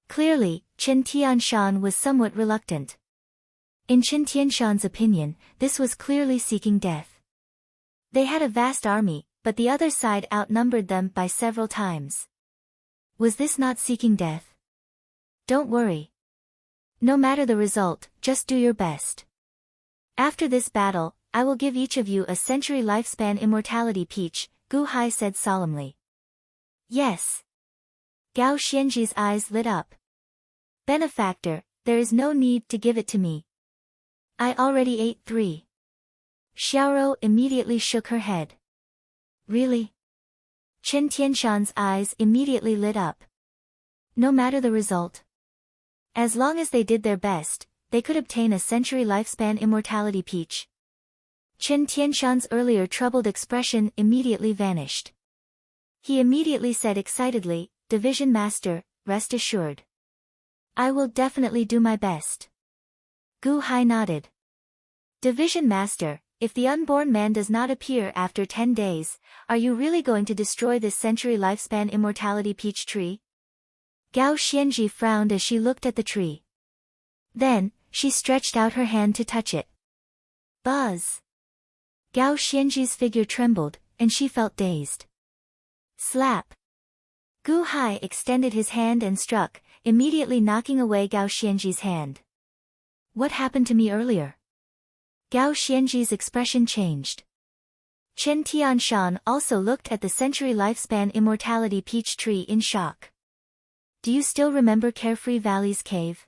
Clearly, Chen Tianshan was somewhat reluctant. In Chen Tianshan's opinion, this was clearly seeking death. They had a vast army, but the other side outnumbered them by several times. Was this not seeking death? Don't worry. No matter the result, just do your best. After this battle, I will give each of you a century lifespan immortality peach, Gu Hai said solemnly. Yes. Gao Xianji's eyes lit up. Benefactor, there is no need to give it to me. I already ate 3. Xiaoro immediately shook her head. Really? Chen Tianshan's eyes immediately lit up. No matter the result. As long as they did their best, they could obtain a century lifespan immortality peach. Chen Tianshan's earlier troubled expression immediately vanished. He immediately said excitedly, Division Master, rest assured. I will definitely do my best. Gu Hai nodded. Division Master, if the unborn man does not appear after 10 days, are you really going to destroy this century lifespan immortality peach tree? Gao Xianji frowned as she looked at the tree. Then, she stretched out her hand to touch it. Buzz! Gao Xianji's figure trembled, and she felt dazed. Slap! Gu Hai extended his hand and struck, immediately knocking away Gao Xianji's hand. What happened to me earlier? Gao Xianji's expression changed. Chen Tianshan also looked at the century lifespan immortality peach tree in shock. Do you still remember Carefree Valley's cave?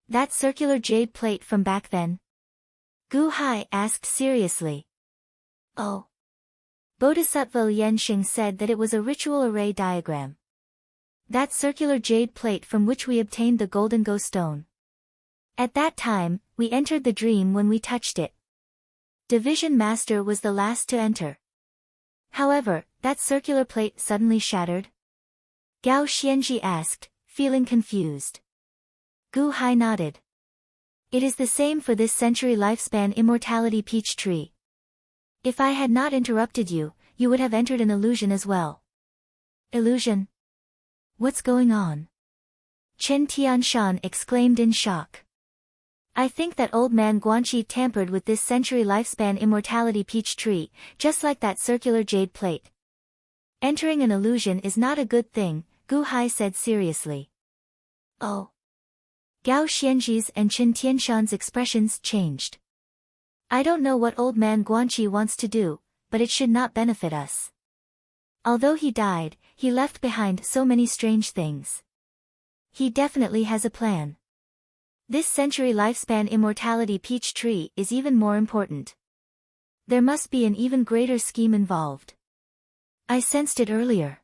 That circular jade plate from back then? Gu Hai asked seriously. Oh. Bodhisattva Lianxing said that it was a ritual array diagram. That circular jade plate from which we obtained the golden go stone. At that time, we entered the dream when we touched it. Division Master was the last to enter. However, that circular plate suddenly shattered? Gao Xianji asked, feeling confused. Gu Hai nodded. It is the same for this century lifespan immortality peach tree. If I had not interrupted you, you would have entered an illusion as well. Illusion? What's going on? Chen Tianshan exclaimed in shock. I think that old man Guanqi tampered with this century lifespan immortality peach tree, just like that circular jade plate. Entering an illusion is not a good thing, Gu Hai said seriously. Oh. Gao Xianji's and Chen Tianshan's expressions changed. I don't know what old man Guanqi wants to do, but it should not benefit us. Although he died, he left behind so many strange things. He definitely has a plan. This century lifespan immortality peach tree is even more important. There must be an even greater scheme involved. I sensed it earlier.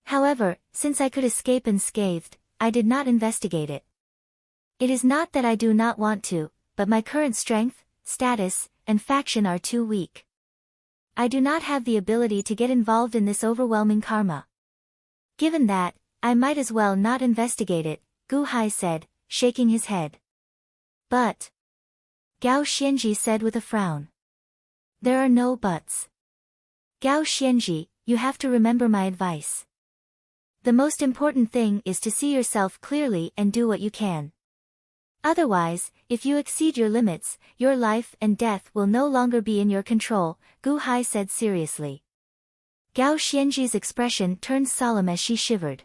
However, since I could escape unscathed, I did not investigate it. It is not that I do not want to, but my current strength, status, and faction are too weak. I do not have the ability to get involved in this overwhelming karma. Given that, I might as well not investigate it, Gu Hai said, shaking his head. But, Gao Xianji said with a frown. There are no buts. Gao Xianji, you have to remember my advice. The most important thing is to see yourself clearly and do what you can. Otherwise, if you exceed your limits, your life and death will no longer be in your control, Gu Hai said seriously. Gao Xianji's expression turned solemn as she shivered.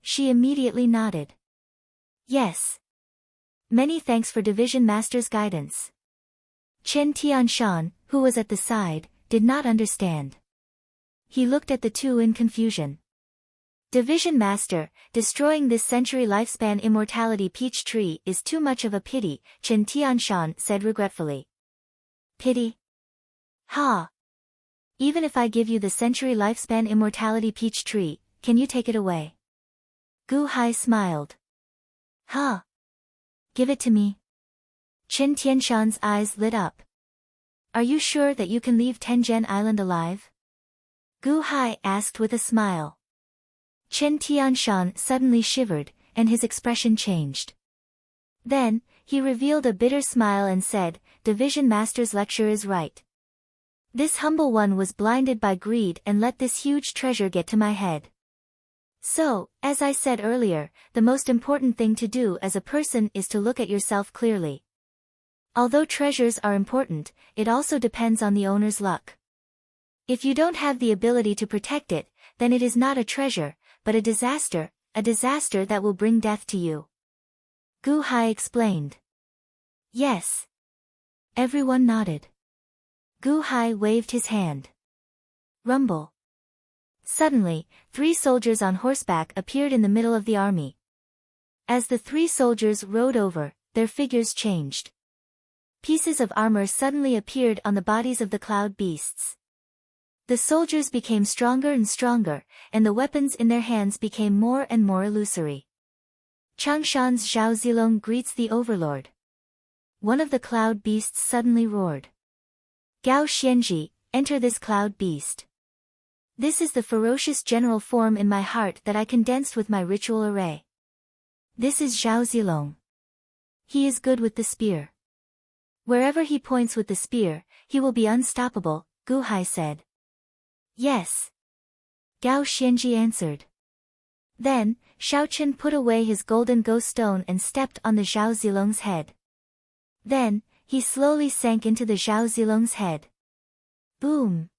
She immediately nodded. Yes. Many thanks for Division Master's guidance. Chen Tianshan, who was at the side, did not understand. He looked at the two in confusion. Division Master, destroying this century lifespan immortality peach tree is too much of a pity, Chen Tianshan said regretfully. Pity? Ha! Even if I give you the century lifespan immortality peach tree, can you take it away? Gu Hai smiled. Ha! Give it to me. Chen Tianshan's eyes lit up. Are you sure that you can leave Tengen Island alive? Gu Hai asked with a smile. Chen Tianshan suddenly shivered, and his expression changed. Then, he revealed a bitter smile and said, Division Master's lecture is right. This humble one was blinded by greed and let this huge treasure get to my head. So, as I said earlier, the most important thing to do as a person is to look at yourself clearly. Although treasures are important, it also depends on the owner's luck. If you don't have the ability to protect it, then it is not a treasure, but a disaster that will bring death to you. Gu Hai explained. Yes. Everyone nodded. Gu Hai waved his hand. Rumble. Suddenly, 3 soldiers on horseback appeared in the middle of the army. As the 3 soldiers rode over, their figures changed. Pieces of armor suddenly appeared on the bodies of the cloud beasts. The soldiers became stronger and stronger, and the weapons in their hands became more and more illusory. Changshan's Zhao Zilong greets the overlord. One of the cloud beasts suddenly roared. Gao Xianji, enter this cloud beast. This is the ferocious general form in my heart that I condensed with my ritual array. This is Zhao Zilong. He is good with the spear. Wherever he points with the spear, he will be unstoppable, Gu Hai said. Yes. Gao Xianji answered. Then, Shaochen put away his golden ghost stone and stepped on the Zhao Zilong's head. Then, he slowly sank into the Zhao Zilong's head. Boom!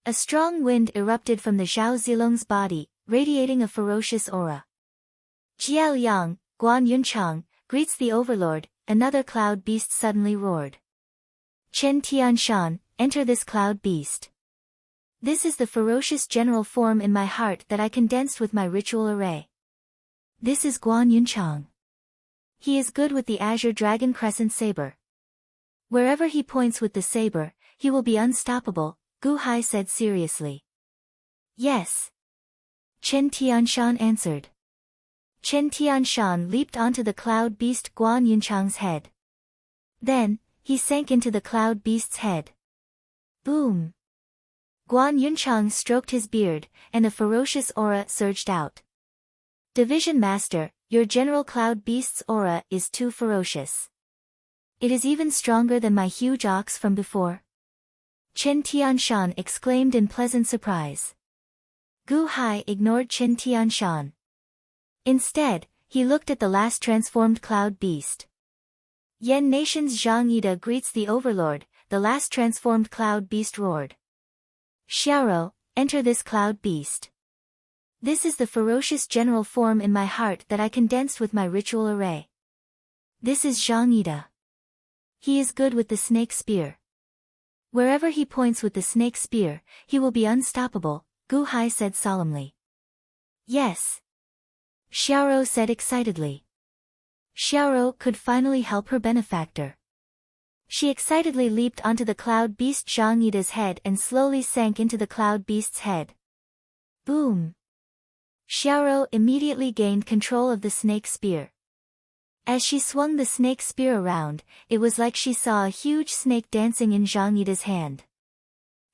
A strong wind erupted from the Zhao Zilong's body, radiating a ferocious aura. Jiao Yang, Guan Yunchang, greets the overlord, another cloud beast suddenly roared. Chen Tianshan, enter this cloud beast. This is the ferocious general form in my heart that I condensed with my ritual array. This is Guan Yunchang. He is good with the azure dragon crescent saber. Wherever he points with the saber, he will be unstoppable, Gu Hai said seriously. Yes. Chen Tianshan answered. Chen Tianshan leaped onto the cloud beast Guan Yunchang's head. Then, he sank into the cloud beast's head. Boom! Guan Yunchang stroked his beard, and a ferocious aura surged out. Division Master, your General Cloud Beast's aura is too ferocious. It is even stronger than my huge ox from before. Chen Tianshan exclaimed in pleasant surprise. Gu Hai ignored Chen Tianshan. Instead, he looked at the last transformed cloud beast. Yan Nation's Zhang Yida greets the overlord, the last transformed cloud beast roared. Xiaoro, enter this cloud beast. This is the ferocious general form in my heart that I condensed with my ritual array. This is Zhang Yida. He is good with the snake spear. Wherever he points with the snake spear, he will be unstoppable, Gu Hai said solemnly. Yes. Xiaoro said excitedly. Xiaoro could finally help her benefactor. She excitedly leaped onto the cloud beast Zhang Yida's head and slowly sank into the cloud beast's head. Boom! Xiaoro immediately gained control of the snake spear. As she swung the snake spear around, it was like she saw a huge snake dancing in Zhang Yida's hand.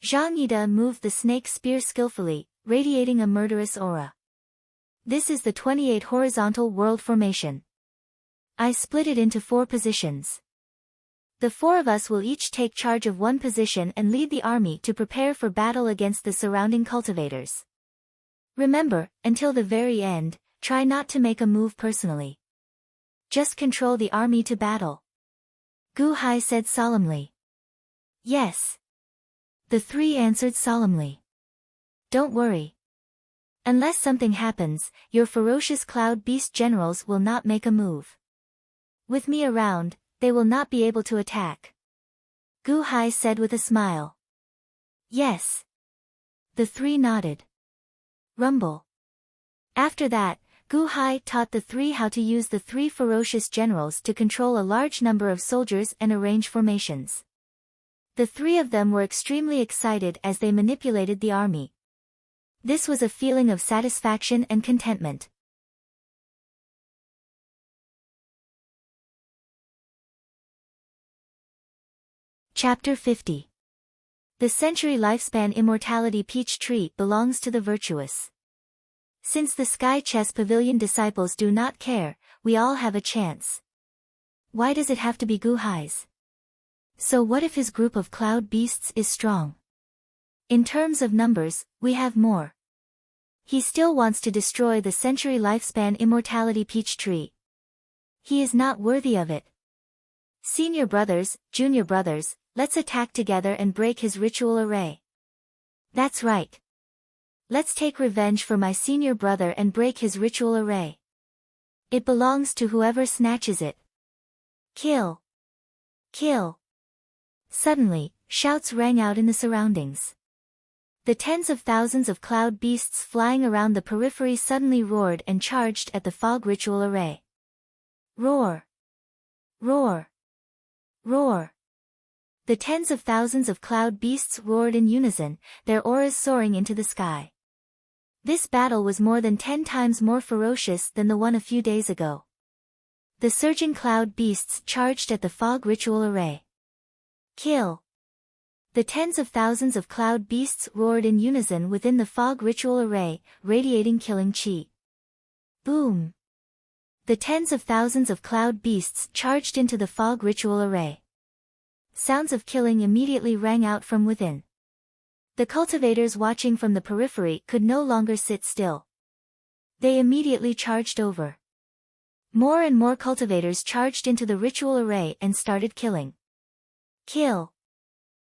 Zhang Yida moved the snake spear skillfully, radiating a murderous aura. This is the 28 horizontal world formation. I split it into 4 positions. The 4 of us will each take charge of one position and lead the army to prepare for battle against the surrounding cultivators. Remember, until the very end, try not to make a move personally. Just control the army to battle. Gu Hai said solemnly. Yes. The 3 answered solemnly. Don't worry. Unless something happens, your ferocious cloud beast generals will not make a move. With me around, they will not be able to attack. Gu Hai said with a smile. Yes. The 3 nodded. Rumble. After that, Gu Hai taught the 3 how to use the 3 ferocious generals to control a large number of soldiers and arrange formations. The 3 of them were extremely excited as they manipulated the army. This was a feeling of satisfaction and contentment. Chapter 50. The century lifespan immortality peach tree belongs to the virtuous. Since the Sky Chess Pavilion disciples do not care, we all have a chance. Why does it have to be Gu Hai's? So what if his group of cloud beasts is strong? In terms of numbers, we have more. He still wants to destroy the century lifespan immortality peach tree. He is not worthy of it. Senior brothers, junior brothers, let's attack together and break his ritual array. That's right. Let's take revenge for my senior brother and break his ritual array. It belongs to whoever snatches it. Kill! Kill! Suddenly, shouts rang out in the surroundings. The tens of thousands of cloud beasts flying around the periphery suddenly roared and charged at the fog ritual array. Roar! Roar! Roar! The tens of thousands of cloud beasts roared in unison, their auras soaring into the sky. This battle was more than 10 times more ferocious than the one a few days ago. The surging cloud beasts charged at the fog ritual array. Kill! The tens of thousands of cloud beasts roared in unison within the fog ritual array, radiating killing chi. Boom! The tens of thousands of cloud beasts charged into the fog ritual array. Sounds of killing immediately rang out from within. The cultivators watching from the periphery could no longer sit still. They immediately charged over. More and more cultivators charged into the ritual array and started killing. Kill!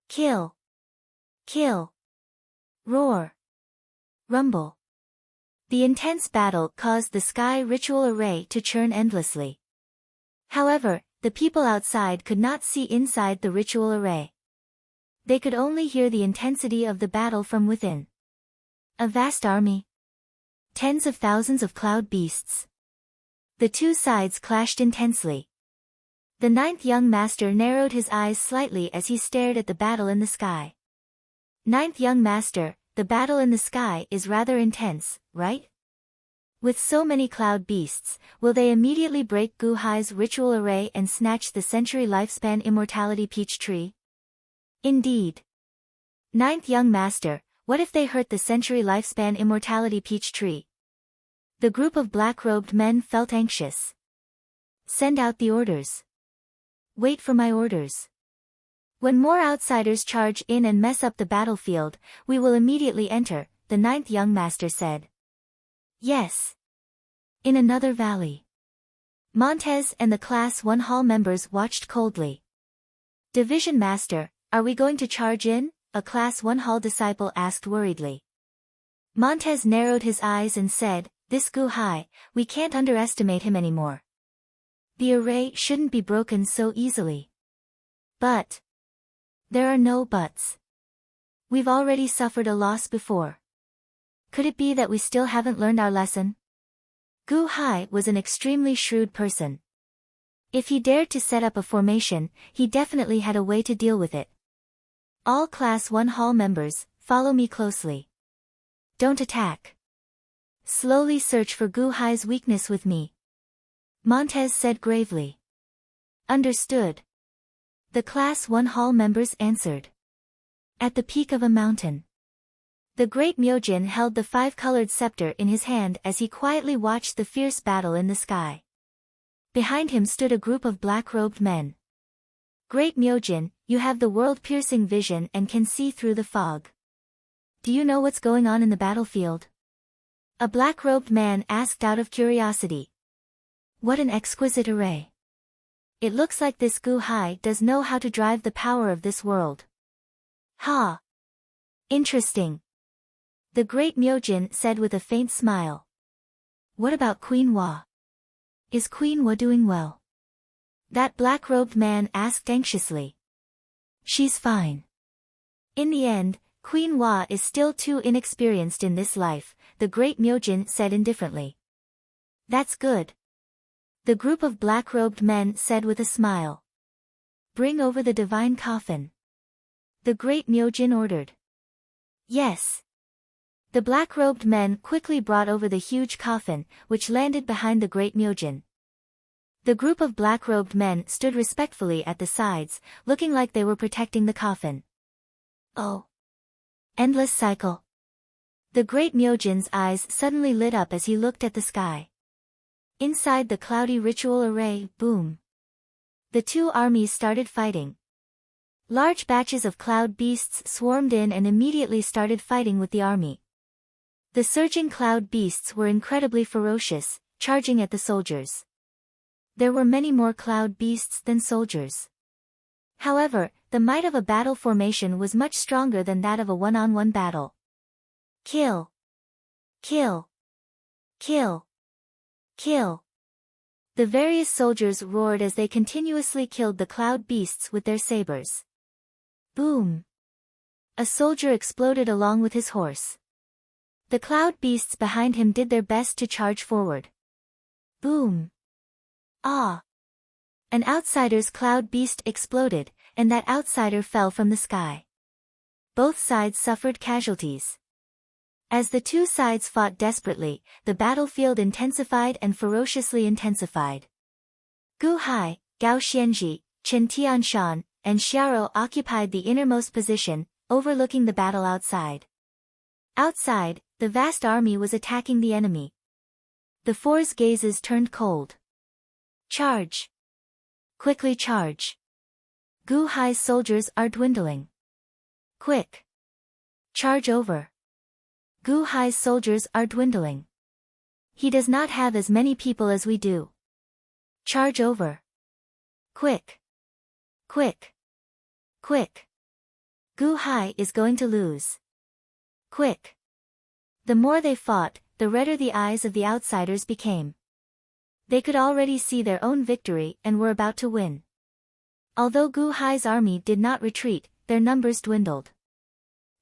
Kill! Kill! Roar! Rumble! The intense battle caused the sky ritual array to churn endlessly. However, the people outside could not see inside the ritual array. They could only hear the intensity of the battle from within. A vast army. Tens of thousands of cloud beasts. The two sides clashed intensely. The ninth young master narrowed his eyes slightly as he stared at the battle in the sky. Ninth young master, the battle in the sky is rather intense, right? With so many cloud beasts, will they immediately break Gu Hai's ritual array and snatch the century lifespan immortality peach tree? Indeed. Ninth young master, what if they hurt the century lifespan immortality peach tree? The group of black-robed men felt anxious. Send out the orders. Wait for my orders. When more outsiders charge in and mess up the battlefield, we will immediately enter, the ninth young master said. Yes. In another valley. Montez and the Class 1 Hall members watched coldly. Division Master, are we going to charge in? A Class 1 Hall disciple asked worriedly. Montez narrowed his eyes and said, this Gu Hai, we can't underestimate him anymore. The array shouldn't be broken so easily. But. There are no buts. We've already suffered a loss before. Could it be that we still haven't learned our lesson? Gu Hai was an extremely shrewd person. If he dared to set up a formation, he definitely had a way to deal with it. All Class 1 Hall members, follow me closely. Don't attack. Slowly search for Gu Hai's weakness with me. Montez said gravely. Understood. The Class 1 Hall members answered. At the peak of a mountain. The great Myojin held the five-colored scepter in his hand as he quietly watched the fierce battle in the sky. Behind him stood a group of black-robed men. Great Myojin, you have the world-piercing vision and can see through the fog. Do you know what's going on in the battlefield? A black-robed man asked out of curiosity. What an exquisite array. It looks like this Gu Hai does know how to drive the power of this world. Ha! Interesting. The great Myojin said with a faint smile. What about Queen Hua? Is Queen Hua doing well? That black-robed man asked anxiously. She's fine. In the end, Queen Hua is still too inexperienced in this life, the great Myojin said indifferently. That's good. The group of black-robed men said with a smile. Bring over the divine coffin. The great Myojin ordered. Yes. The black-robed men quickly brought over the huge coffin, which landed behind the great Myojin. The group of black-robed men stood respectfully at the sides, looking like they were protecting the coffin. Oh. Endless cycle. The great Myojin's eyes suddenly lit up as he looked at the sky. Inside the cloudy ritual array, boom. The two armies started fighting. Large batches of cloud beasts swarmed in and immediately started fighting with the army. The surging cloud beasts were incredibly ferocious, charging at the soldiers. There were many more cloud beasts than soldiers. However, the might of a battle formation was much stronger than that of a one-on-one battle. Kill! Kill! Kill! Kill! The various soldiers roared as they continuously killed the cloud beasts with their sabers. Boom! A soldier exploded along with his horse. The cloud beasts behind him did their best to charge forward. Boom! Ah! An outsider's cloud beast exploded, and that outsider fell from the sky. Both sides suffered casualties. As the two sides fought desperately, the battlefield intensified and ferociously intensified. Gu Hai, Gao Xianji, Chen Tianshan, and Xiao occupied the innermost position, overlooking the battle outside. Outside, the vast army was attacking the enemy. The four's gazes turned cold. Charge! Quickly charge! Gu Hai's soldiers are dwindling. Quick! Charge over! Gu Hai's soldiers are dwindling. He does not have as many people as we do. Charge over! Quick! Quick! Quick! Gu Hai is going to lose. Quick! The more they fought, the redder the eyes of the outsiders became. They could already see their own victory and were about to win. Although Gu Hai's army did not retreat, their numbers dwindled.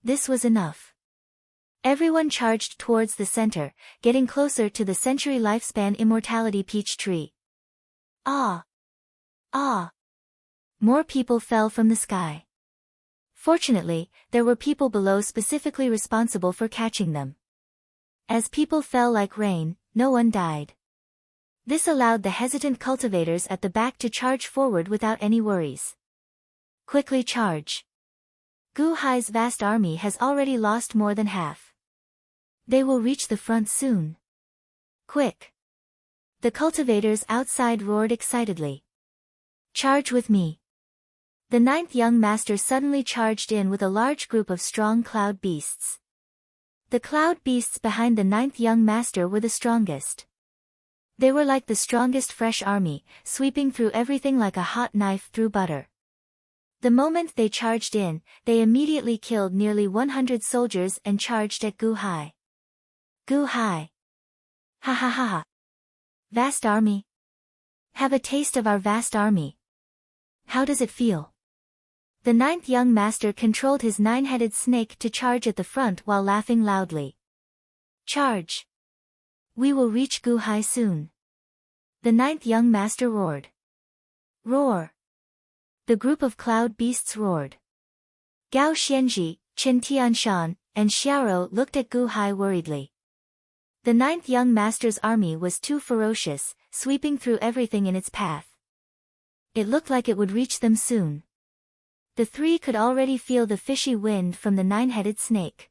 This was enough. Everyone charged towards the center, getting closer to the century lifespan immortality peach tree. Ah! Ah! More people fell from the sky. Fortunately, there were people below specifically responsible for catching them. As people fell like rain, no one died. This allowed the hesitant cultivators at the back to charge forward without any worries. Quickly charge! Gu Hai's vast army has already lost more than half. They will reach the front soon. Quick! The cultivators outside roared excitedly. Charge with me! The ninth young master suddenly charged in with a large group of strong cloud beasts. The cloud beasts behind the ninth young master were the strongest. They were like the strongest fresh army, sweeping through everything like a hot knife through butter. The moment they charged in, they immediately killed nearly 100 soldiers and charged at Gu Hai. Gu Hai! Ha ha ha ha! Vast army! Have a taste of our vast army. How does it feel? The ninth young master controlled his nine-headed snake to charge at the front while laughing loudly. Charge! We will reach Gu Hai soon. The ninth young master roared. Roar! The group of cloud beasts roared. Gao Xianji, Chen Tianshan, and Xiao looked at Gu Hai worriedly. The ninth young master's army was too ferocious, sweeping through everything in its path. It looked like it would reach them soon. The three could already feel the fishy wind from the nine-headed snake.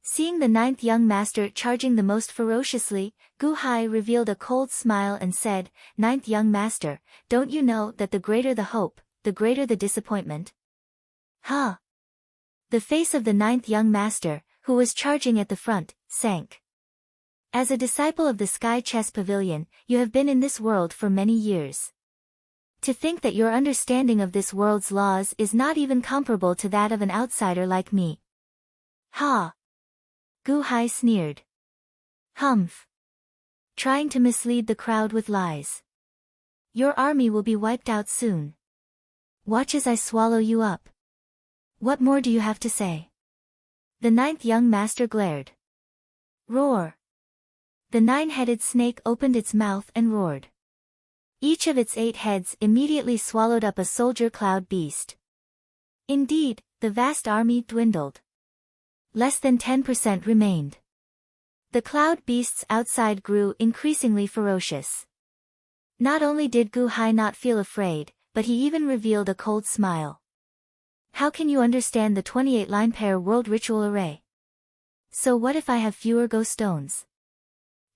Seeing the ninth young master charging the most ferociously, Gu Hai revealed a cold smile and said, Ninth young master, don't you know that the greater the hope, the greater the disappointment? Huh? The face of the ninth young master, who was charging at the front, sank. As a disciple of the Sky Chess Pavilion, you have been in this world for many years. To think that your understanding of this world's laws is not even comparable to that of an outsider like me. Ha! Gu Hai sneered. Humph! Trying to mislead the crowd with lies. Your army will be wiped out soon. Watch as I swallow you up. What more do you have to say? The ninth young master glared. Roar! The nine-headed snake opened its mouth and roared. Each of its 8 heads immediately swallowed up a soldier cloud beast. Indeed, the vast army dwindled. Less than 10% remained. The cloud beasts outside grew increasingly ferocious. Not only did Gu Hai not feel afraid, but he even revealed a cold smile. How can you understand the 28-line pair world ritual array? So what if I have fewer ghost stones?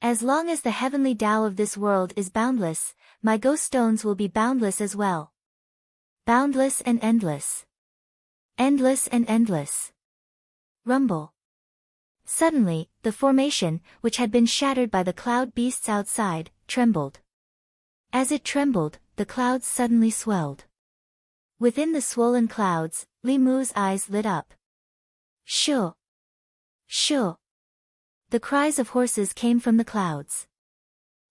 As long as the heavenly Tao of this world is boundless, my ghost stones will be boundless as well. Boundless and endless. Endless and endless. Rumble. Suddenly, the formation, which had been shattered by the cloud beasts outside, trembled. As it trembled, the clouds suddenly swelled. Within the swollen clouds, Li Mu's eyes lit up. Shoo! Shoo! The cries of horses came from the clouds.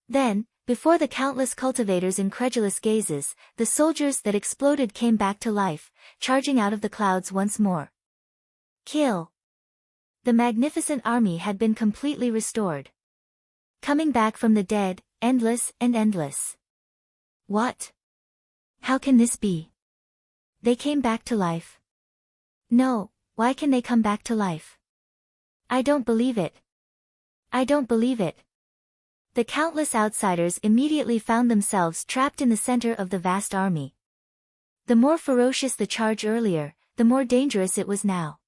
Then, before the countless cultivators' incredulous gazes, the soldiers that exploded came back to life, charging out of the clouds once more. Kill! The magnificent army had been completely restored. Coming back from the dead, endless and endless. What? How can this be? They came back to life. No, why can they come back to life? I don't believe it. I don't believe it. The countless outsiders immediately found themselves trapped in the center of the vast army. The more ferocious the charge earlier, the more dangerous it was now.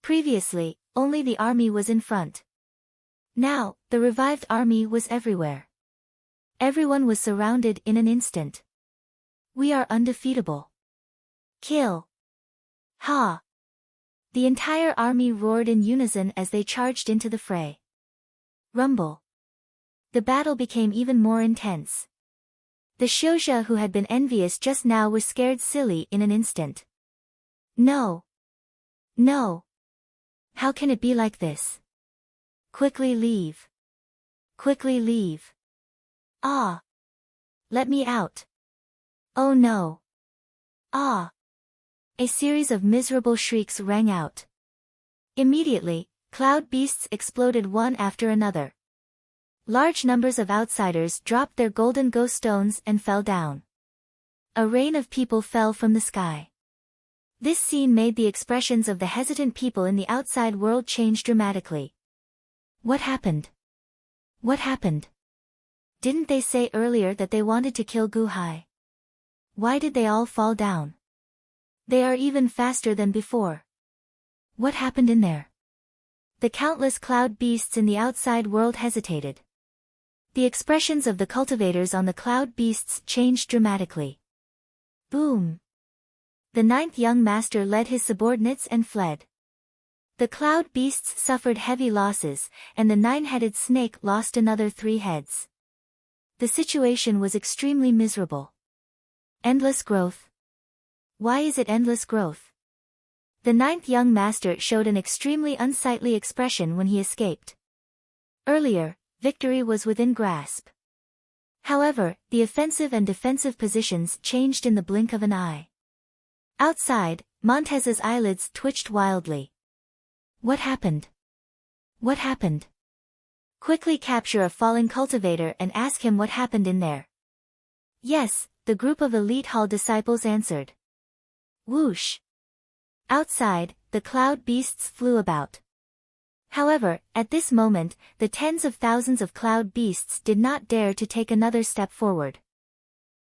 Previously, only the army was in front. Now, the revived army was everywhere. Everyone was surrounded in an instant. We are undefeatable. Kill! Ha! The entire army roared in unison as they charged into the fray. Rumble. The battle became even more intense. The Xiuzhe who had been envious just now were scared silly in an instant. No! No! How can it be like this? Quickly leave. Quickly leave. Ah! Let me out. Oh no! Ah! A series of miserable shrieks rang out. Immediately, cloud beasts exploded one after another. Large numbers of outsiders dropped their golden ghost stones and fell down. A rain of people fell from the sky. This scene made the expressions of the hesitant people in the outside world change dramatically. What happened? What happened? Didn't they say earlier that they wanted to kill Gu Hai? Why did they all fall down? They are even faster than before. What happened in there? The countless cloud beasts in the outside world hesitated. The expressions of the cultivators on the cloud beasts changed dramatically. Boom! The ninth young master led his subordinates and fled. The cloud beasts suffered heavy losses, and the nine-headed snake lost another 3 heads. The situation was extremely miserable. Endless growth. Why is it endless growth? The ninth young master showed an extremely unsightly expression when he escaped. Earlier, victory was within grasp. However, the offensive and defensive positions changed in the blink of an eye. Outside, Montez's eyelids twitched wildly. What happened? What happened? Quickly capture a falling cultivator and ask him what happened in there. Yes, the group of elite hall disciples answered. Whoosh! Outside, the cloud beasts flew about. However, at this moment, the tens of thousands of cloud beasts did not dare to take another step forward.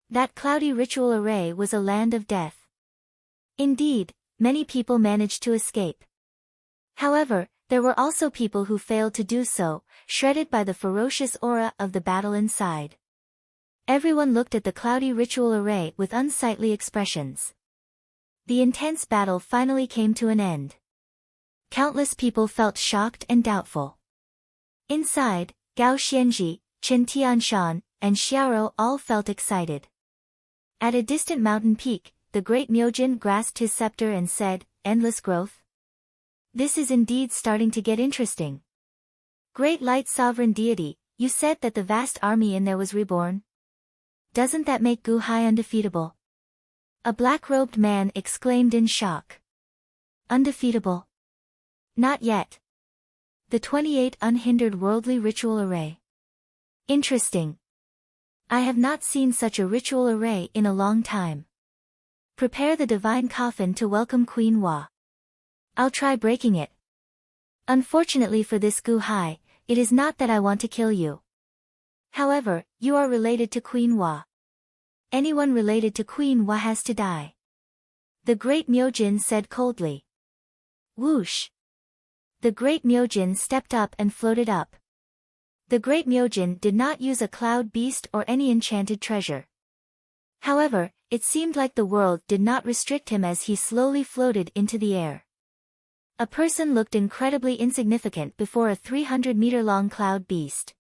That cloudy ritual array was a land of death. Indeed, many people managed to escape. However, there were also people who failed to do so, shredded by the ferocious aura of the battle inside. Everyone looked at the cloudy ritual array with unsightly expressions. The intense battle finally came to an end. Countless people felt shocked and doubtful. Inside, Gao Xianji, Chen Tianshan, and Xiaoro all felt excited. At a distant mountain peak, the great Myojin grasped his scepter and said, "Endless growth? This is indeed starting to get interesting. Great light sovereign deity, you said that the vast army in there was reborn? Doesn't that make Gu Hai undefeatable?" A black-robed man exclaimed in shock. Undefeatable? Not yet. The 28 unhindered worldly ritual array. Interesting. I have not seen such a ritual array in a long time. Prepare the divine coffin to welcome Queen Hua. I'll try breaking it. Unfortunately for this Gu Hai, it is not that I want to kill you. However, you are related to Queen Hua. Anyone related to Queen Hua has to die. The great Myojin said coldly. Whoosh! The great Myojin stepped up and floated up. The great Myojin did not use a cloud beast or any enchanted treasure. However, it seemed like the world did not restrict him as he slowly floated into the air. A person looked incredibly insignificant before a 300-meter-long cloud beast.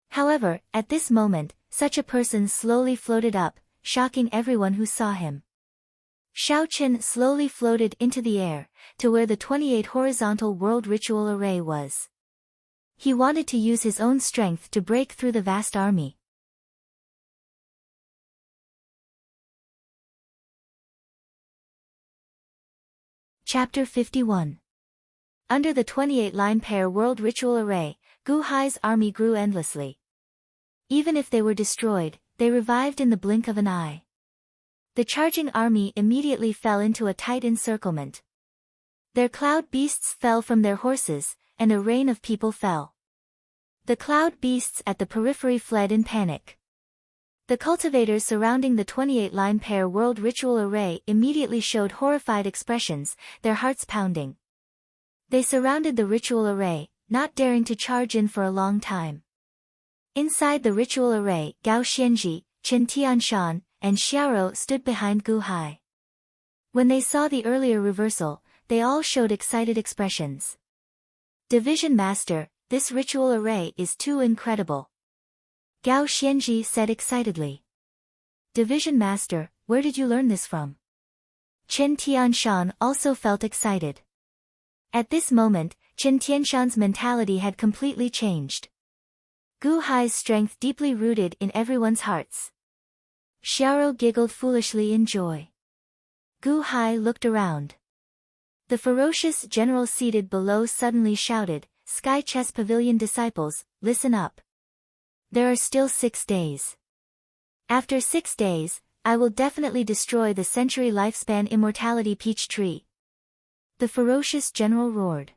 However, at this moment, such a person slowly floated up, shocking everyone who saw him. Xiaoqian slowly floated into the air, to where the 28 horizontal world ritual array was. He wanted to use his own strength to break through the vast army. Chapter 51. Under the 28-line pair world ritual array, Gu Hai's army grew endlessly. Even if they were destroyed, they revived in the blink of an eye. The charging army immediately fell into a tight encirclement. Their cloud beasts fell from their horses, and a rain of people fell. The cloud beasts at the periphery fled in panic. The cultivators surrounding the 28-line pair world ritual array immediately showed horrified expressions, their hearts pounding. They surrounded the ritual array, not daring to charge in for a long time. Inside the ritual array, Gao Xianji, Chen Tianshan, and Xiaoro stood behind Gu Hai. When they saw the earlier reversal, they all showed excited expressions. Division Master, this ritual array is too incredible. Gao Xianji said excitedly. Division Master, where did you learn this from? Chen Tianshan also felt excited. At this moment, Chen Tianshan's mentality had completely changed. Gu Hai's strength deeply rooted in everyone's hearts. Xiaoro giggled foolishly in joy. Gu Hai looked around. The ferocious general seated below suddenly shouted, "Sky Chess Pavilion disciples, listen up. There are still 6 days. After 6 days, I will definitely destroy the century lifespan immortality peach tree." The ferocious general roared.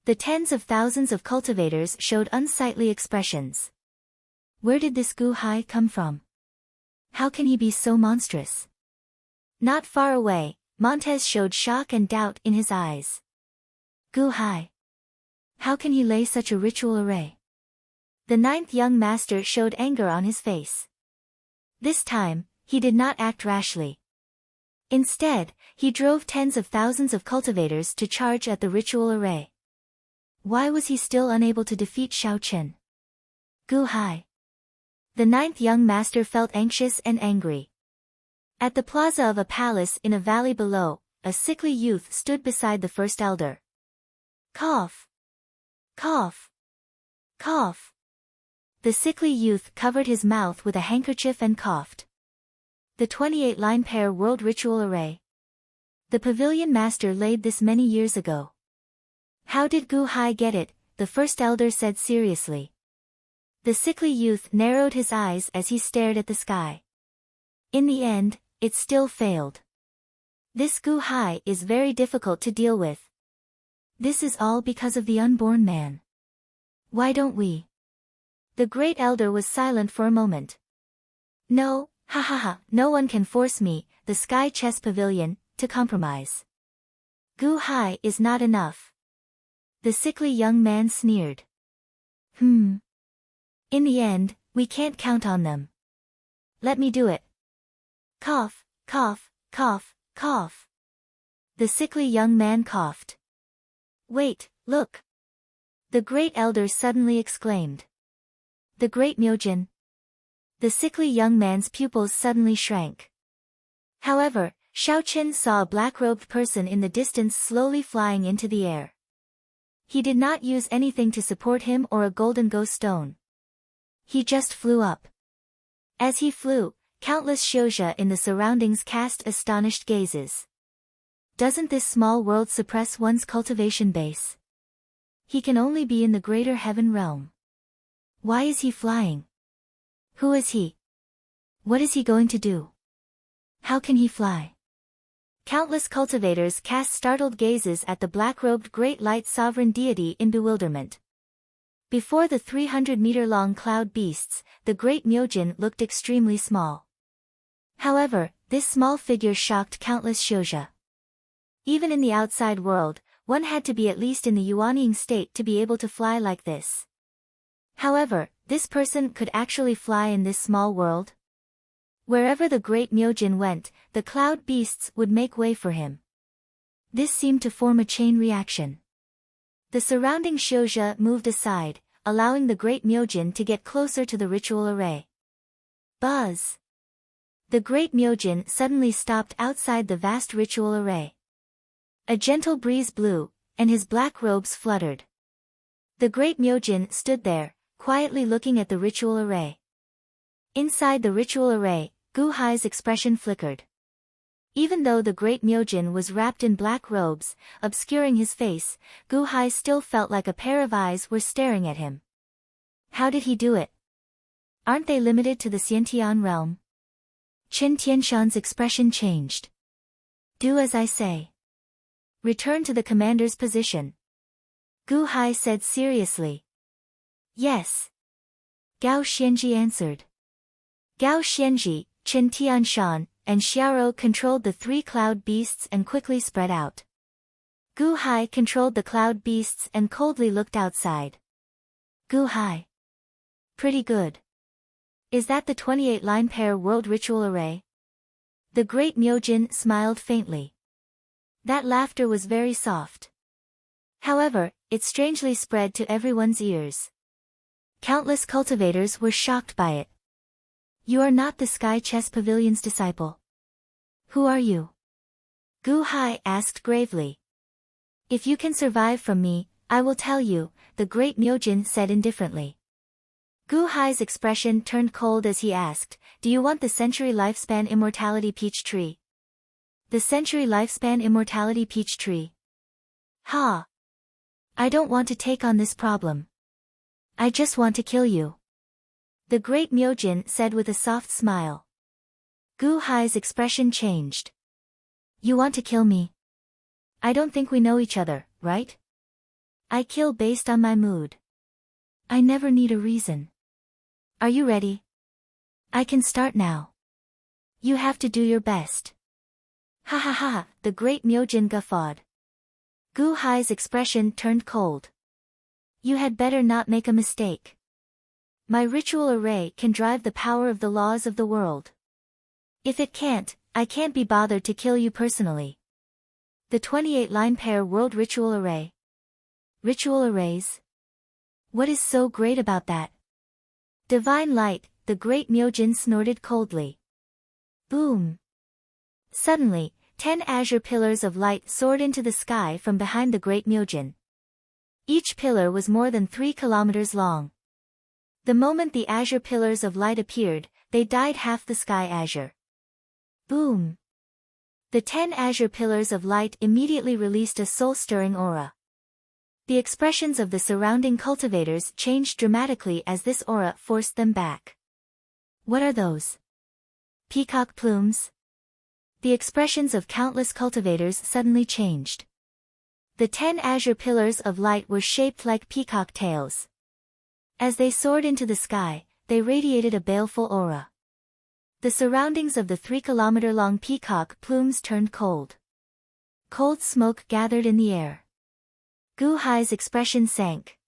The tens of thousands of cultivators showed unsightly expressions. Where did this Gu Hai come from? How can he be so monstrous? Not far away, Montez showed shock and doubt in his eyes. Gu Hai. How can he lay such a ritual array? The 9th young master showed anger on his face. This time, he did not act rashly. Instead, he drove tens of thousands of cultivators to charge at the ritual array. Why was he still unable to defeat Xiaoqian? Gu Hai. The 9th young master felt anxious and angry. At the plaza of a palace in a valley below, a sickly youth stood beside the first elder. Cough. Cough. Cough. The sickly youth covered his mouth with a handkerchief and coughed. The 28-line pair world ritual array. The pavilion master laid this many years ago. How did Gu Hai get it? The first elder said seriously. The sickly youth narrowed his eyes as he stared at the sky. In the end, it still failed. This Gu Hai is very difficult to deal with. This is all because of the unborn man. Why don't we? The great elder was silent for a moment. No, ha ha ha, no one can force me, the Sky Chess Pavilion, to compromise. Gu Hai is not enough. The sickly young man sneered. In the end, we can't count on them. Let me do it. Cough, cough, cough, cough. The sickly young man coughed. Wait, look. The great elder suddenly exclaimed. The great Myojin. The sickly young man's pupils suddenly shrank. However, Xiaoqian saw a black-robed person in the distance slowly flying into the air. He did not use anything to support him or a golden ghost stone. He just flew up. As he flew, countless Xiuzha in the surroundings cast astonished gazes. Doesn't this small world suppress one's cultivation base? He can only be in the greater heaven realm. Why is he flying? Who is he? What is he going to do? How can he fly? Countless cultivators cast startled gazes at the black-robed great light sovereign deity in bewilderment. Before the 300-meter-long cloud beasts, the great Myojin looked extremely small. However, this small figure shocked countless Xiuzha. Even in the outside world, one had to be at least in the Yuanying state to be able to fly like this. However, this person could actually fly in this small world? Wherever the great Myojin went, the cloud beasts would make way for him. This seemed to form a chain reaction. The surrounding Shouja moved aside, allowing the great Myojin to get closer to the ritual array. Buzz! The great Myojin suddenly stopped outside the vast ritual array. A gentle breeze blew, and his black robes fluttered. The great Myojin stood there, quietly looking at the ritual array. Inside the ritual array, Gu-Hai's expression flickered. Even though the great Myojin was wrapped in black robes, obscuring his face, Gu-Hai still felt like a pair of eyes were staring at him. How did he do it? Aren't they limited to the Xiantian realm? Qin Tianshan's expression changed. Do as I say. Return to the commander's position. Gu-Hai said seriously. Yes. Gao Xianji answered. Gao Xianji, Qin Tianshan, and Xiao controlled the three cloud beasts and quickly spread out. Gu-Hai controlled the cloud beasts and coldly looked outside. Gu-Hai. Pretty good. Is that the 28-line pair world ritual array? The great Myojin smiled faintly. That laughter was very soft. However, it strangely spread to everyone's ears. Countless cultivators were shocked by it. You are not the Sky Chess Pavilion's disciple. Who are you? Gu-Hai asked gravely. If you can survive from me, I will tell you, the great Myojin said indifferently. Gu-Hai's expression turned cold as he asked, do you want the century lifespan immortality peach tree? The century lifespan immortality peach tree. Ha! I don't want to take on this problem. I just want to kill you. The great Myojin said with a soft smile. Gu-Hai's expression changed. You want to kill me? I don't think we know each other, right? I kill based on my mood. I never need a reason. Are you ready? I can start now. You have to do your best. Ha ha ha, the great Myojin guffawed. Gu-Hai's expression turned cold. You had better not make a mistake. My ritual array can drive the power of the laws of the world. If it can't, I can't be bothered to kill you personally. The 28-line pair world ritual array. Ritual arrays? What is so great about that? Divine light, the great Myojin snorted coldly. Boom! Suddenly, 10 azure pillars of light soared into the sky from behind the great Myojin. Each pillar was more than 3 kilometers long. The moment the azure pillars of light appeared, they dyed half the sky azure. Boom! The 10 azure pillars of light immediately released a soul-stirring aura. The expressions of the surrounding cultivators changed dramatically as this aura forced them back. What are those? Peacock plumes? The expressions of countless cultivators suddenly changed. The 10 azure pillars of light were shaped like peacock tails. As they soared into the sky, they radiated a baleful aura. The surroundings of the 3-kilometer-long peacock plumes turned cold. Cold smoke gathered in the air. Gu-Hai's expression sank.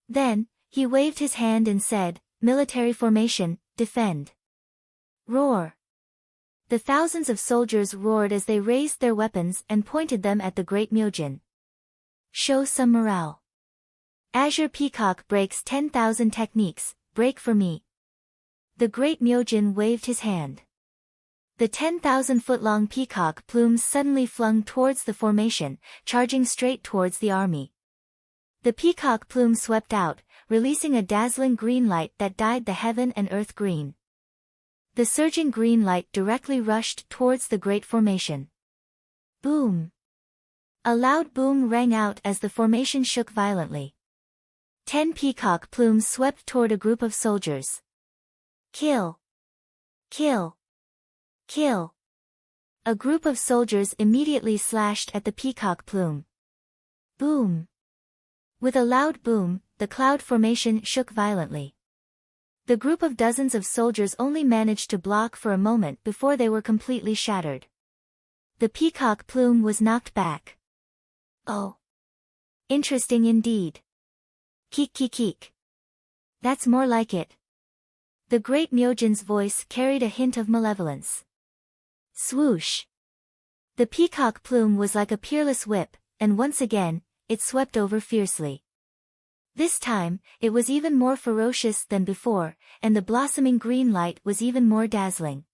Then, he waved his hand and said, military formation, defend. Roar! The thousands of soldiers roared as they raised their weapons and pointed them at the great Myojin. Show some morale. Azure Peacock breaks 10,000 techniques, break for me. The great Myojin waved his hand. The 10,000-foot-long peacock plumes suddenly flung towards the formation, charging straight towards the army. The peacock plume swept out, releasing a dazzling green light that dyed the heaven and earth green. The surging green light directly rushed towards the great formation. Boom! A loud boom rang out as the formation shook violently. 10 peacock plumes swept toward a group of soldiers. Kill! Kill! Kill! A group of soldiers immediately slashed at the peacock plume. Boom! With a loud boom, the cloud formation shook violently. The group of dozens of soldiers only managed to block for a moment before they were completely shattered. The peacock plume was knocked back. Oh! Interesting indeed. Keek keek keek. That's more like it. The great Myojin's voice carried a hint of malevolence. Swoosh! The peacock plume was like a peerless whip, and once again, it swept over fiercely. This time, it was even more ferocious than before, and the blossoming green light was even more dazzling.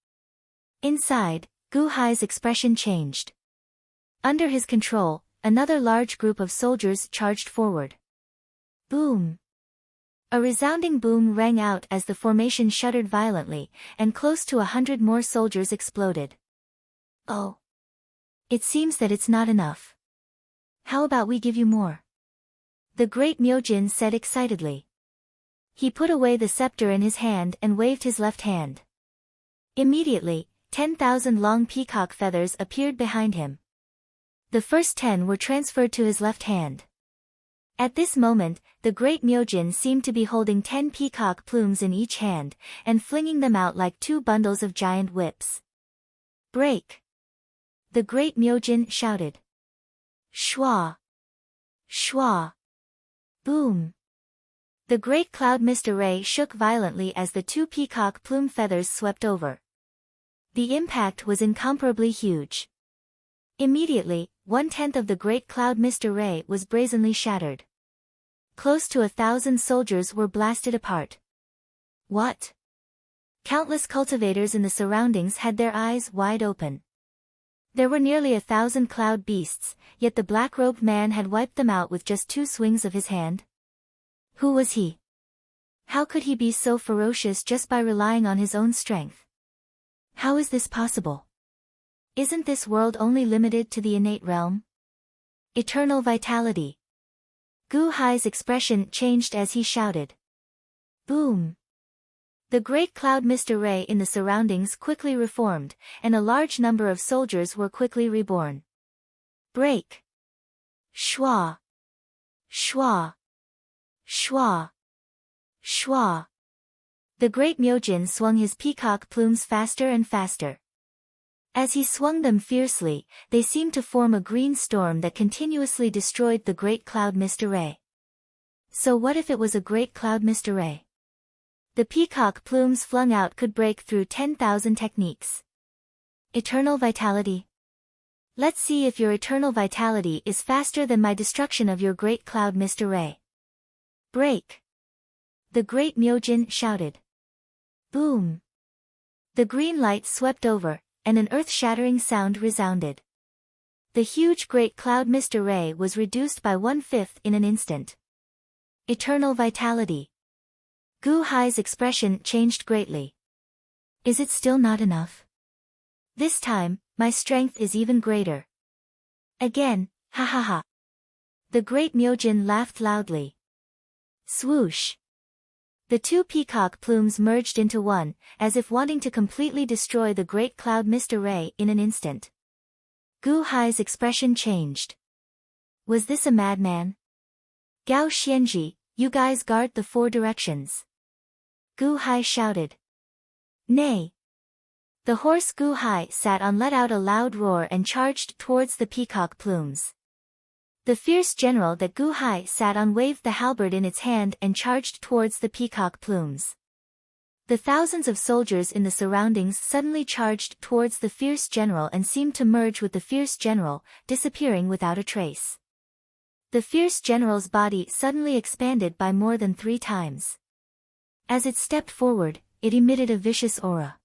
Inside, Gu Hai's expression changed. Under his control, another large group of soldiers charged forward. Boom! A resounding boom rang out as the formation shuddered violently, and close to 100 more soldiers exploded. Oh! It seems that it's not enough. How about we give you more? The great Myojin said excitedly. He put away the scepter in his hand and waved his left hand. Immediately, 10,000 long peacock feathers appeared behind him. The first 10 were transferred to his left hand. At this moment, the great Myojin seemed to be holding 10 peacock plumes in each hand, and flinging them out like 2 bundles of giant whips. Break! The great Myojin shouted. Shwa! Shwa! Boom! The great cloud mist array shook violently as the 2 peacock plume feathers swept over. The impact was incomparably huge. Immediately, 1/10 of the great cloud mist array was brazenly shattered. Close to 1,000 soldiers were blasted apart. What? Countless cultivators in the surroundings had their eyes wide open. There were nearly 1,000 cloud beasts, yet the black-robed man had wiped them out with just 2 swings of his hand. Who was he? How could he be so ferocious just by relying on his own strength? How is this possible? Isn't this world only limited to the innate realm? Eternal vitality. Gu Hai's expression changed as he shouted. Boom! The great cloud mist array in the surroundings quickly reformed, and a large number of soldiers were quickly reborn. Break! Shwa! Shwa! Shwa! Shwa! The great Myojin swung his peacock plumes faster and faster. As he swung them fiercely, they seemed to form a green storm that continuously destroyed the great cloud mist array. So what if it was a great cloud mist array? The peacock plumes flung out could break through 10,000 techniques. Eternal vitality. Let's see if your eternal vitality is faster than my destruction of your great cloud mist array. Break! The great Myojin shouted. Boom! The green light swept over, and an earth-shattering sound resounded. The huge great cloud mist array was reduced by 1/5 in an instant. Eternal vitality. Gu Hai's expression changed greatly. Is it still not enough? This time, my strength is even greater. Again, ha ha ha. The great Myojin laughed loudly. Swoosh! The 2 peacock plumes merged into one, as if wanting to completely destroy the great cloud mist array in an instant. Gu Hai's expression changed. Was this a madman? Gao Xianji, you guys guard the 4 directions. Gu Hai shouted. Nay! The horse Gu Hai sat on let out a loud roar and charged towards the peacock plumes. The fierce general that Gu Hai sat on waved the halberd in its hand and charged towards the peacock plumes. The thousands of soldiers in the surroundings suddenly charged towards the fierce general and seemed to merge with the fierce general, disappearing without a trace. The fierce general's body suddenly expanded by more than 3 times. As it stepped forward, it emitted a vicious aura.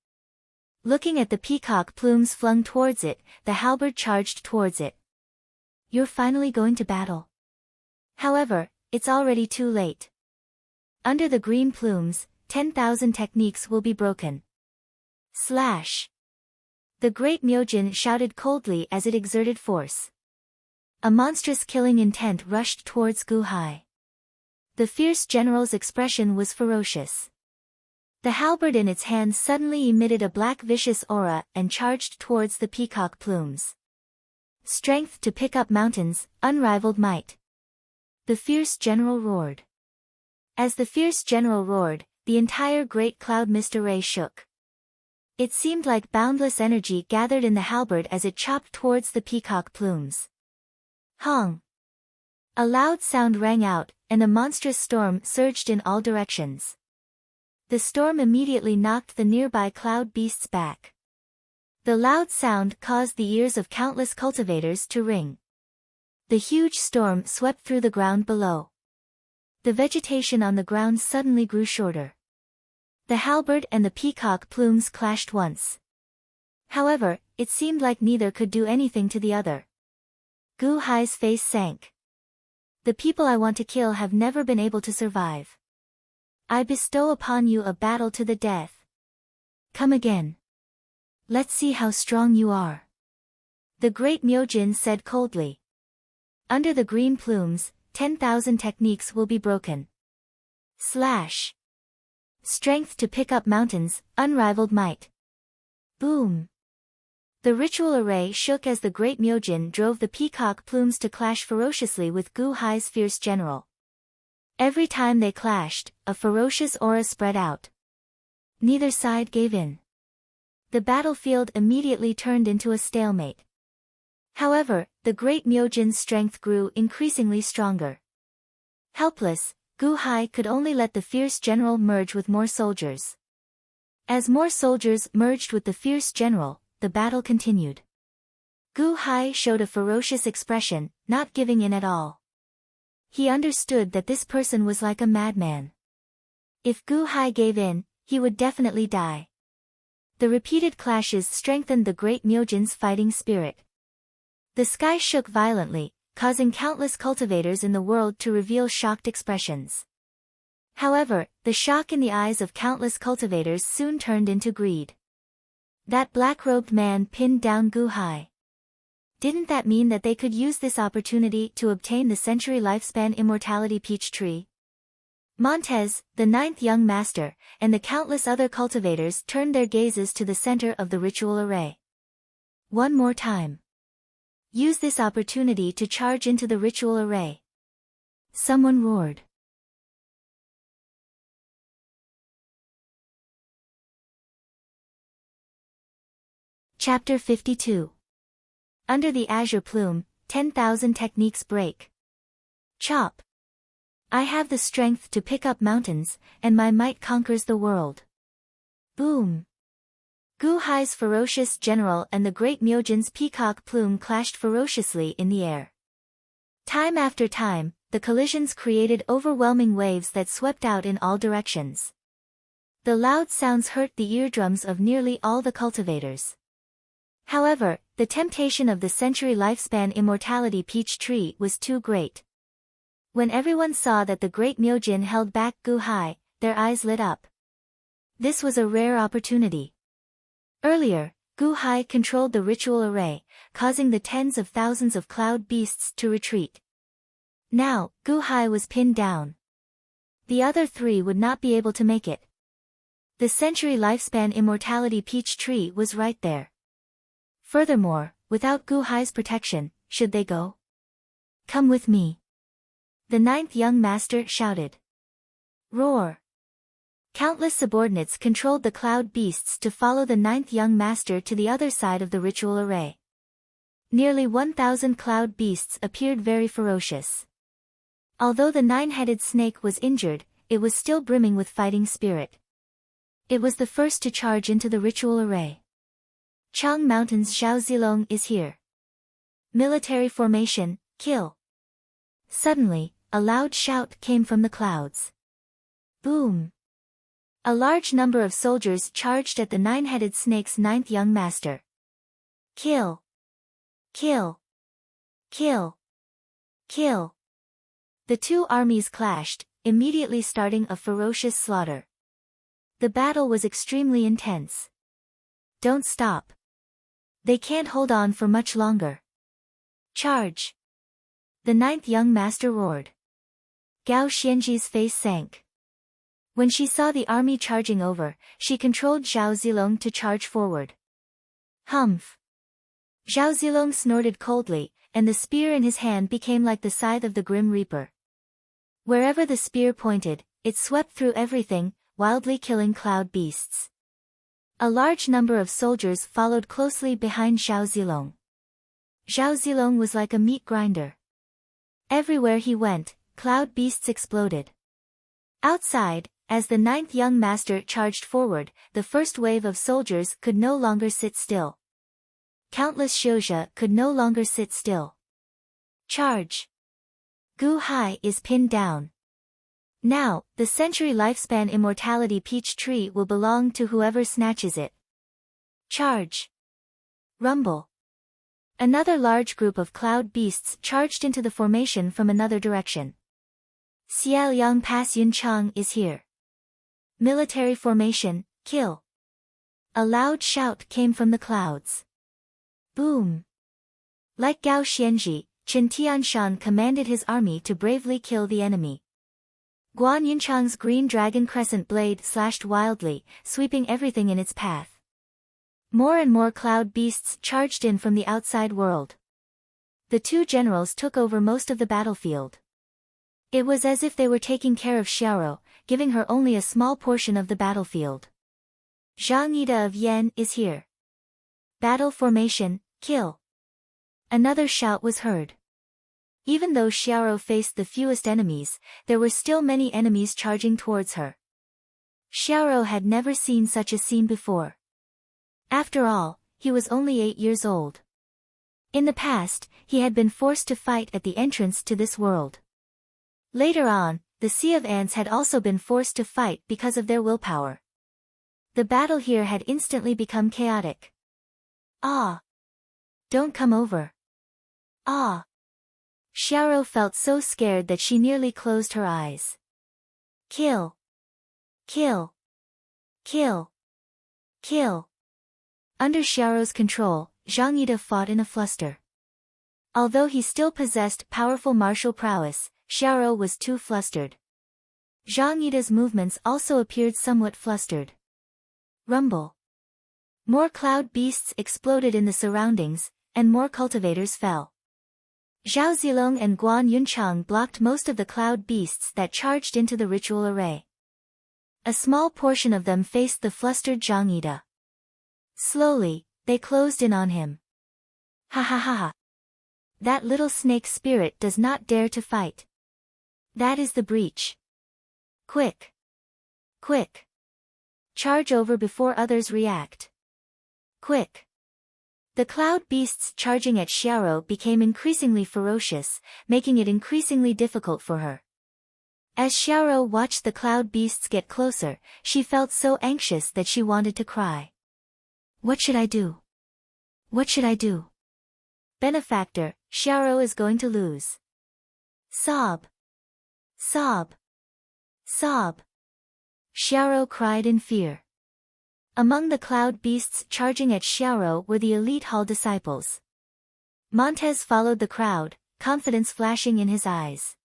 Looking at the peacock plumes flung towards it, the halberd charged towards it. You're finally going to battle. However, it's already too late. Under the green plumes, 10,000 techniques will be broken. Slash! The great Myojin shouted coldly as it exerted force. A monstrous killing intent rushed towards Gu Hai. The fierce general's expression was ferocious. The halberd in its hand suddenly emitted a black vicious aura and charged towards the peacock plumes. Strength to pick up mountains, unrivaled might. The fierce general roared. As the fierce general roared, the entire great cloud mist array shook. It seemed like boundless energy gathered in the halberd as it chopped towards the peacock plumes. Hong! A loud sound rang out, and a monstrous storm surged in all directions. The storm immediately knocked the nearby cloud beasts back. The loud sound caused the ears of countless cultivators to ring. The huge storm swept through the ground below. The vegetation on the ground suddenly grew shorter. The halberd and the peacock plumes clashed once. However, it seemed like neither could do anything to the other. Gu Hai's face sank. The people I want to kill have never been able to survive. I bestow upon you a battle to the death. Come again. Let's see how strong you are. The great Myojin said coldly. Under the green plumes, 10,000 techniques will be broken. Slash. Strength to pick up mountains, unrivaled might. Boom. The ritual array shook as the great Myojin drove the peacock plumes to clash ferociously with Gu Hai's fierce general. Every time they clashed, a ferocious aura spread out. Neither side gave in. The battlefield immediately turned into a stalemate. However, the great Myojin's strength grew increasingly stronger. Helpless, Gu Hai could only let the fierce general merge with more soldiers. As more soldiers merged with the fierce general, the battle continued. Gu Hai showed a ferocious expression, not giving in at all. He understood that this person was like a madman. If Gu Hai gave in, he would definitely die. The repeated clashes strengthened the great Myojin's fighting spirit. The sky shook violently, causing countless cultivators in the world to reveal shocked expressions. However, the shock in the eyes of countless cultivators soon turned into greed. That black-robed man pinned down Gu Hai. Didn't that mean that they could use this opportunity to obtain the century lifespan immortality peach tree? Montez, the ninth young master, and the countless other cultivators turned their gazes to the center of the ritual array. One more time. Use this opportunity to charge into the ritual array. Someone roared. Chapter 52. Under the azure plume, 10,000 techniques break. Chop. I have the strength to pick up mountains, and my might conquers the world. Boom. Gu Hai's ferocious general and the great Myojin's peacock plume clashed ferociously in the air. Time after time, the collisions created overwhelming waves that swept out in all directions. The loud sounds hurt the eardrums of nearly all the cultivators. However, the temptation of the century lifespan immortality peach tree was too great. When everyone saw that the great Myojin held back Gu Hai, their eyes lit up. This was a rare opportunity. Earlier, Gu Hai controlled the ritual array, causing the tens of thousands of cloud beasts to retreat. Now, Gu Hai was pinned down. The other three would not be able to make it. The century lifespan immortality peach tree was right there. Furthermore, without Gu Hai's protection, should they go? Come with me. The ninth young master shouted. Roar. Countless subordinates controlled the cloud beasts to follow the ninth young master to the other side of the ritual array. Nearly 1,000 cloud beasts appeared very ferocious. Although the nine-headed snake was injured, it was still brimming with fighting spirit. It was the first to charge into the ritual array. Chang Mountain's Zhao Zilong is here. Military formation, kill. Suddenly, a loud shout came from the clouds. Boom. A large number of soldiers charged at the nine-headed snake's ninth young master. Kill. Kill. Kill. Kill. The two armies clashed, immediately starting a ferocious slaughter. The battle was extremely intense. Don't stop. They can't hold on for much longer. Charge. The ninth young master roared. Gao Xianji's face sank. When she saw the army charging over, she controlled Zhao Zilong to charge forward. Humph. Zhao Zilong snorted coldly, and the spear in his hand became like the scythe of the Grim Reaper. Wherever the spear pointed, it swept through everything, wildly killing cloud beasts. A large number of soldiers followed closely behind Zhao Zilong. Zhao Zilong was like a meat grinder. Everywhere he went, cloud beasts exploded. Outside, As the ninth young master charged forward, the first wave of soldiers could no longer sit still. Countless Shouja could no longer sit still. Charge! Gu Hai is pinned down. Now, the century lifespan immortality peach tree will belong to whoever snatches it. Charge! Rumble! Another large group of cloud beasts charged into the formation from another direction. Xiao Yang Pas Yun Chang is here. Military formation, kill! A loud shout came from the clouds. Boom! Like Gao Xianji, Chen Tianshan commanded his army to bravely kill the enemy. Guan Yunchang's green dragon crescent blade slashed wildly, sweeping everything in its path. More and more cloud beasts charged in from the outside world. The two generals took over most of the battlefield. It was as if they were taking care of Xiaoro, giving her only a small portion of the battlefield. Zhang Yida of Yan is here. Battle formation, kill! Another shout was heard. Even though Xiaoro faced the fewest enemies, there were still many enemies charging towards her. Xiaoro had never seen such a scene before. After all, he was only 8 years old. In the past, he had been forced to fight at the entrance to this world. Later on, the Sea of Ants had also been forced to fight because of their willpower. The battle here had instantly become chaotic. Ah! Don't come over. Ah! Xiaoro felt so scared that she nearly closed her eyes. Kill! Kill! Kill! Kill! Under Xiaoro's control, Zhang Yida fought in a fluster. Although he still possessed powerful martial prowess, Xiaoro was too flustered. Zhang Yida's movements also appeared somewhat flustered. Rumble! More cloud beasts exploded in the surroundings, and more cultivators fell. Zhao Zilong and Guan Yunchang blocked most of the cloud beasts that charged into the ritual array. A small portion of them faced the flustered Zhang Yida. Slowly, they closed in on him. Ha ha ha ha! That little snake spirit does not dare to fight. That is the breach. Quick! Quick! Charge over before others react. Quick! The cloud beasts charging at Xiaoro became increasingly ferocious, making it increasingly difficult for her. As Xiaoro watched the cloud beasts get closer, she felt so anxious that she wanted to cry. What should I do? What should I do? Benefactor, Xiaoro is going to lose. Sob! Sob! Sob! Xiaoro cried in fear. Among the cloud beasts charging at Xiaoro were the elite hall disciples. Montez followed the crowd, confidence flashing in his eyes.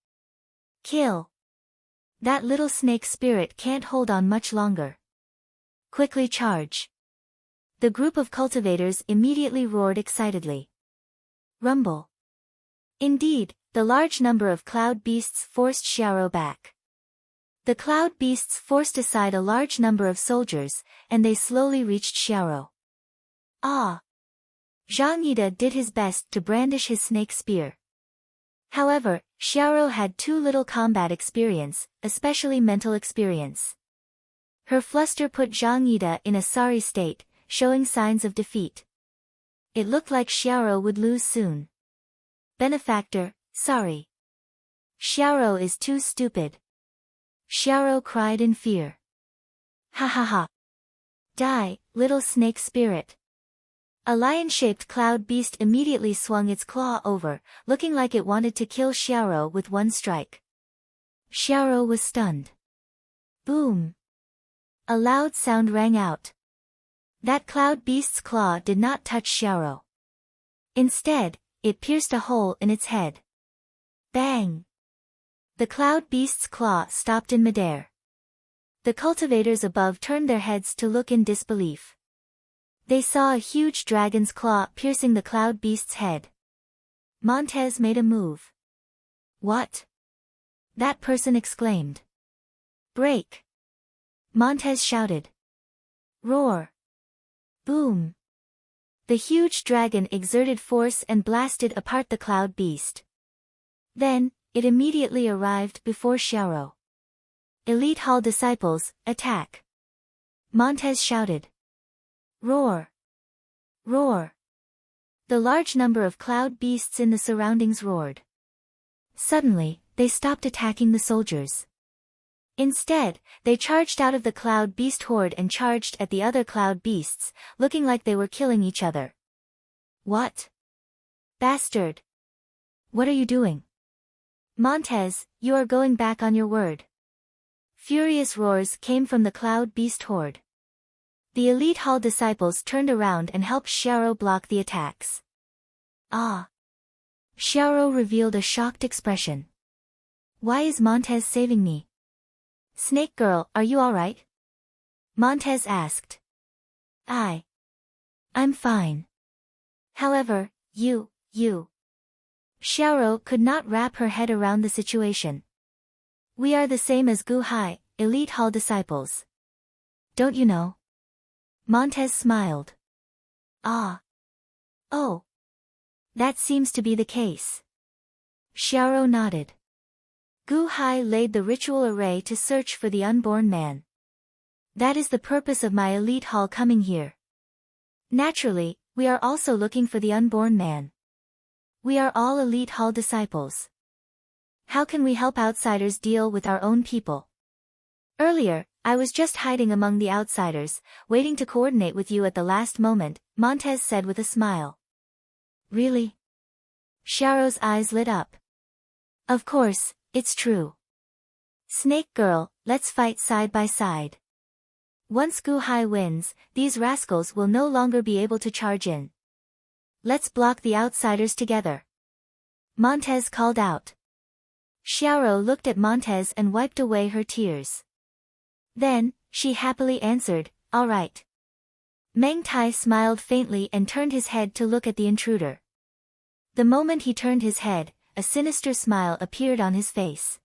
Kill! That little snake spirit can't hold on much longer. Quickly charge! The group of cultivators immediately roared excitedly. Rumble! Indeed, the large number of cloud beasts forced Xiaoro back. The cloud beasts forced aside a large number of soldiers, and they slowly reached Xiaoro. Ah! Zhang Yida did his best to brandish his snake spear. However, Xiaoro had too little combat experience, especially mental experience. Her fluster put Zhang Yida in a sorry state, showing signs of defeat. It looked like Xiaoro would lose soon. Benefactor, sorry. Xiaoro is too stupid. Xiaoro cried in fear. Ha ha ha. Die, little snake spirit. A lion-shaped cloud beast immediately swung its claw over, looking like it wanted to kill Xiaoro with one strike. Xiaoro was stunned. Boom! A loud sound rang out. That cloud beast's claw did not touch Xiaoro. Instead, it pierced a hole in its head. Bang! The cloud beast's claw stopped in midair. The cultivators above turned their heads to look in disbelief. They saw a huge dragon's claw piercing the cloud beast's head. Montez made a move. What? That person exclaimed. Break! Montez shouted. Roar! Boom! The huge dragon exerted force and blasted apart the cloud beast. Then, it immediately arrived before Xiaoro. Elite Hall disciples, attack! Montez shouted. Roar! Roar! The large number of cloud beasts in the surroundings roared. Suddenly, they stopped attacking the soldiers. Instead, they charged out of the cloud beast horde and charged at the other cloud beasts, looking like they were killing each other. What? Bastard! What are you doing? Montez, you are going back on your word. Furious roars came from the cloud beast horde. The Elite Hall disciples turned around and helped Xiao block the attacks. Ah! Xiao revealed a shocked expression. Why is Montez saving me? Snake Girl, are you alright? Montez asked. I'm fine. However, you. Xiao could not wrap her head around the situation. We are the same as Gu Hai, Elite Hall disciples. Don't you know? Montez smiled. Ah. Oh. That seems to be the case. Xiao nodded. Gu Hai laid the ritual array to search for the unborn man. That is the purpose of my Elite Hall coming here. Naturally, we are also looking for the unborn man. We are all Elite Hall disciples. How can we help outsiders deal with our own people? Earlier, I was just hiding among the outsiders, waiting to coordinate with you at the last moment, Montez said with a smile. Really? Xiao's eyes lit up. Of course, it's true. Snake Girl, let's fight side by side. Once Gu Hai wins, these rascals will no longer be able to charge in. Let's block the outsiders together. Montez called out. Xiao looked at Montez and wiped away her tears. Then, she happily answered, all right. Meng Tai smiled faintly and turned his head to look at the intruder. The moment he turned his head, a sinister smile appeared on his face.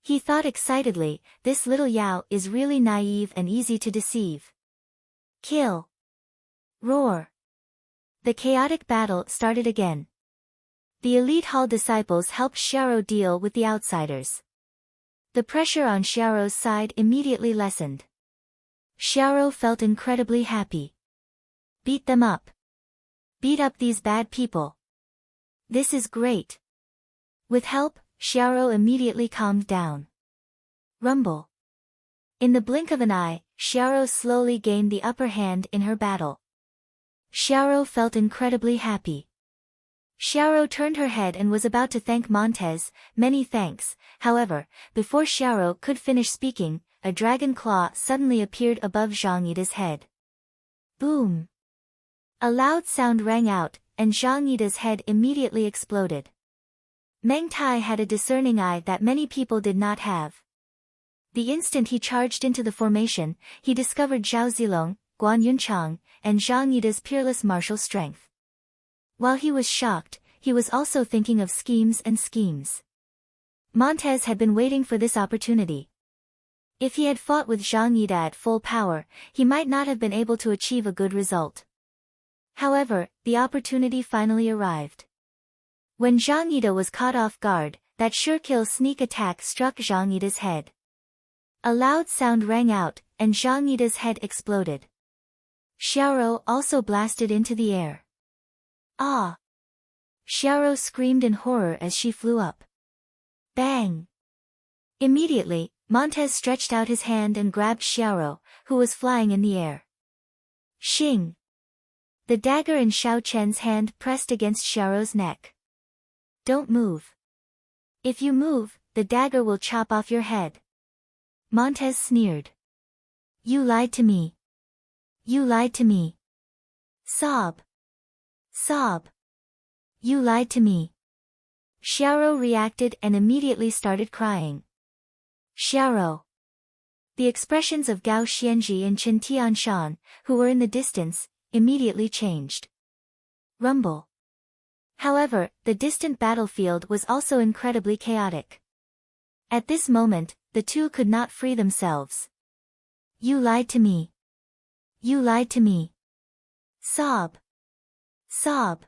He thought excitedly, this little Yao is really naive and easy to deceive. Kill! Roar! The chaotic battle started again. The Elite Hall disciples helped Xiao deal with the outsiders. The pressure on Xiao's side immediately lessened. Xiao felt incredibly happy. Beat them up. Beat up these bad people. This is great. With help, Xiao immediately calmed down. Rumble. In the blink of an eye, Xiao slowly gained the upper hand in her battle. Xiao felt incredibly happy. Xiao turned her head and was about to thank Montez, many thanks, however, before Xiao could finish speaking, a dragon claw suddenly appeared above Zhang Yida's head. Boom! A loud sound rang out, and Zhang Yida's head immediately exploded. Meng Tai had a discerning eye that many people did not have. The instant he charged into the formation, he discovered Zhao Zilong, Guan Yunchang, and Zhang Yida's peerless martial strength. While he was shocked, he was also thinking of schemes and schemes. Montez had been waiting for this opportunity. If he had fought with Zhang Yida at full power, he might not have been able to achieve a good result. However, the opportunity finally arrived. When Zhang Yida was caught off guard, that sure-kill sneak attack struck Zhang Yida's head. A loud sound rang out, and Zhang Yida's head exploded. Xiao also blasted into the air. Ah! Xiao screamed in horror as she flew up. Bang! Immediately, Montez stretched out his hand and grabbed Xiao, who was flying in the air. Xing! The dagger in Xiao Chen's hand pressed against Xiao's neck. Don't move. If you move, the dagger will chop off your head. Montez sneered. You lied to me. You lied to me. Sob. Sob. You lied to me. Xiao reacted and immediately started crying. Xiao. The expressions of Gao Xianji and Chen Tianshan, who were in the distance, immediately changed. Rumble. However, the distant battlefield was also incredibly chaotic. At this moment, the two could not free themselves. You lied to me. You lied to me. Sob. Sob.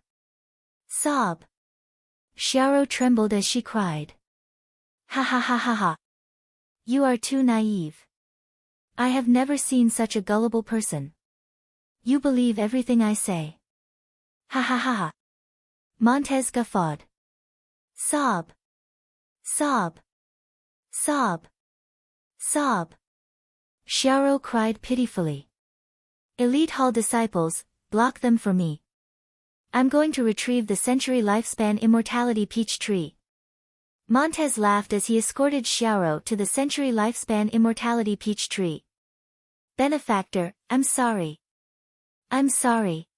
Sob. Xiao trembled as she cried. Ha ha ha ha ha. You are too naive. I have never seen such a gullible person. You believe everything I say. Ha ha ha ha. Montez guffawed. Sob. Sob. Sob. Sob. Xiaoro cried pitifully. Elite Hall disciples, block them for me. I'm going to retrieve the century lifespan immortality peach tree. Montez laughed as he escorted Xiaoro to the century lifespan immortality peach tree. Benefactor, I'm sorry. I'm sorry.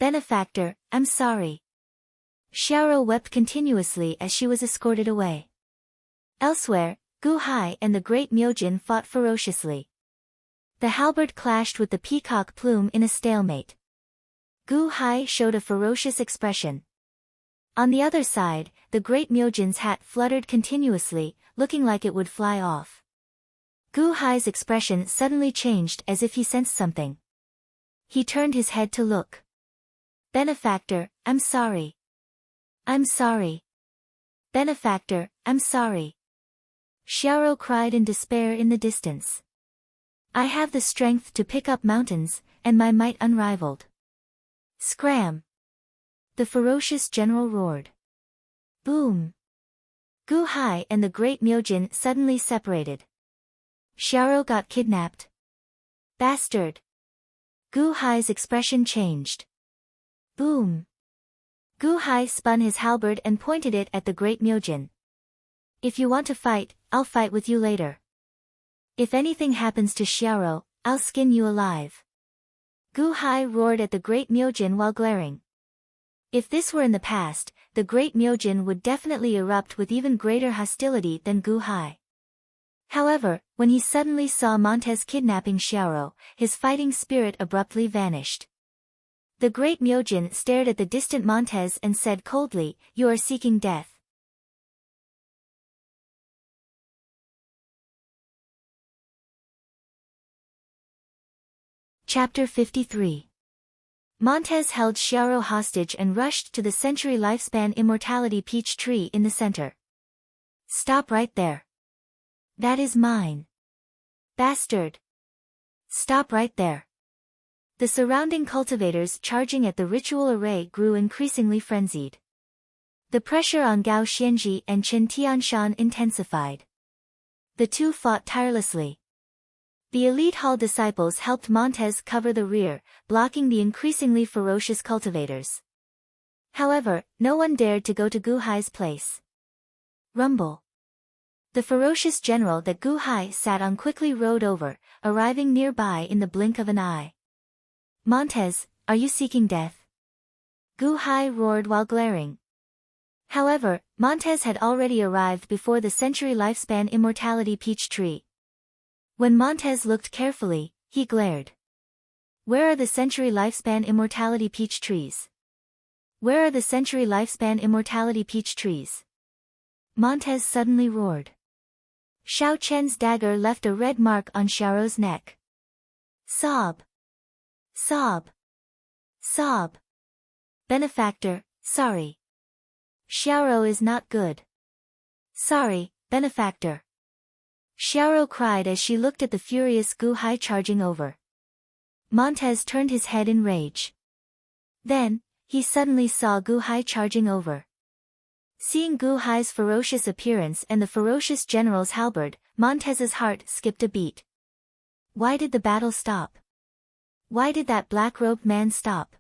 Benefactor, I'm sorry. Xiaoro wept continuously as she was escorted away. Elsewhere, Gu Hai and the great Myojin fought ferociously. The halberd clashed with the peacock plume in a stalemate. Gu Hai showed a ferocious expression. On the other side, the great Myojin's hat fluttered continuously, looking like it would fly off. Gu Hai's expression suddenly changed as if he sensed something. He turned his head to look. Benefactor, I'm sorry. I'm sorry. Benefactor, I'm sorry. Xiaoro cried in despair in the distance. I have the strength to pick up mountains, and my might unrivaled. Scram! The ferocious general roared. Boom! Gu Hai and the great Myojin suddenly separated. Xiaoro got kidnapped. Bastard! Gu Hai's expression changed. Boom! Gu Hai spun his halberd and pointed it at the great Myojin. If you want to fight, I'll fight with you later. If anything happens to Xiaoro, I'll skin you alive. Gu Hai roared at the great Myojin while glaring. If this were in the past, the great Myojin would definitely erupt with even greater hostility than Gu Hai. However, when he suddenly saw Montez kidnapping Xiaoro, his fighting spirit abruptly vanished. The great Myojin stared at the distant Montez and said coldly, You are seeking death. Chapter 53. Montez held Xiaoro hostage and rushed to the century lifespan immortality peach tree in the center. Stop right there. That is mine. Bastard. Stop right there. The surrounding cultivators charging at the ritual array grew increasingly frenzied. The pressure on Gao Xianji and Chen Tianshan intensified. The two fought tirelessly. The elite hall disciples helped Montez cover the rear, blocking the increasingly ferocious cultivators. However, no one dared to go to Gu Hai's place. Rumble. The ferocious general that Gu Hai sat on quickly rode over, arriving nearby in the blink of an eye. Montez, are you seeking death? Gu Hai roared while glaring. However, Montez had already arrived before the century lifespan immortality peach tree. When Montez looked carefully, he glared. Where are the century lifespan immortality peach trees? Where are the century lifespan immortality peach trees? Montez suddenly roared. Xiao Chen's dagger left a red mark on Xiaoro's neck. Sob. Sob. Sob. Benefactor, sorry. Xiaoro is not good. Sorry, benefactor. Xiaoro cried as she looked at the furious Gu Hai charging over. Montez turned his head in rage. Then, he suddenly saw Gu Hai charging over. Seeing Gu Hai's ferocious appearance and the ferocious general's halberd, Montez's heart skipped a beat. Why did the battle stop? Why did that black-robed man stop?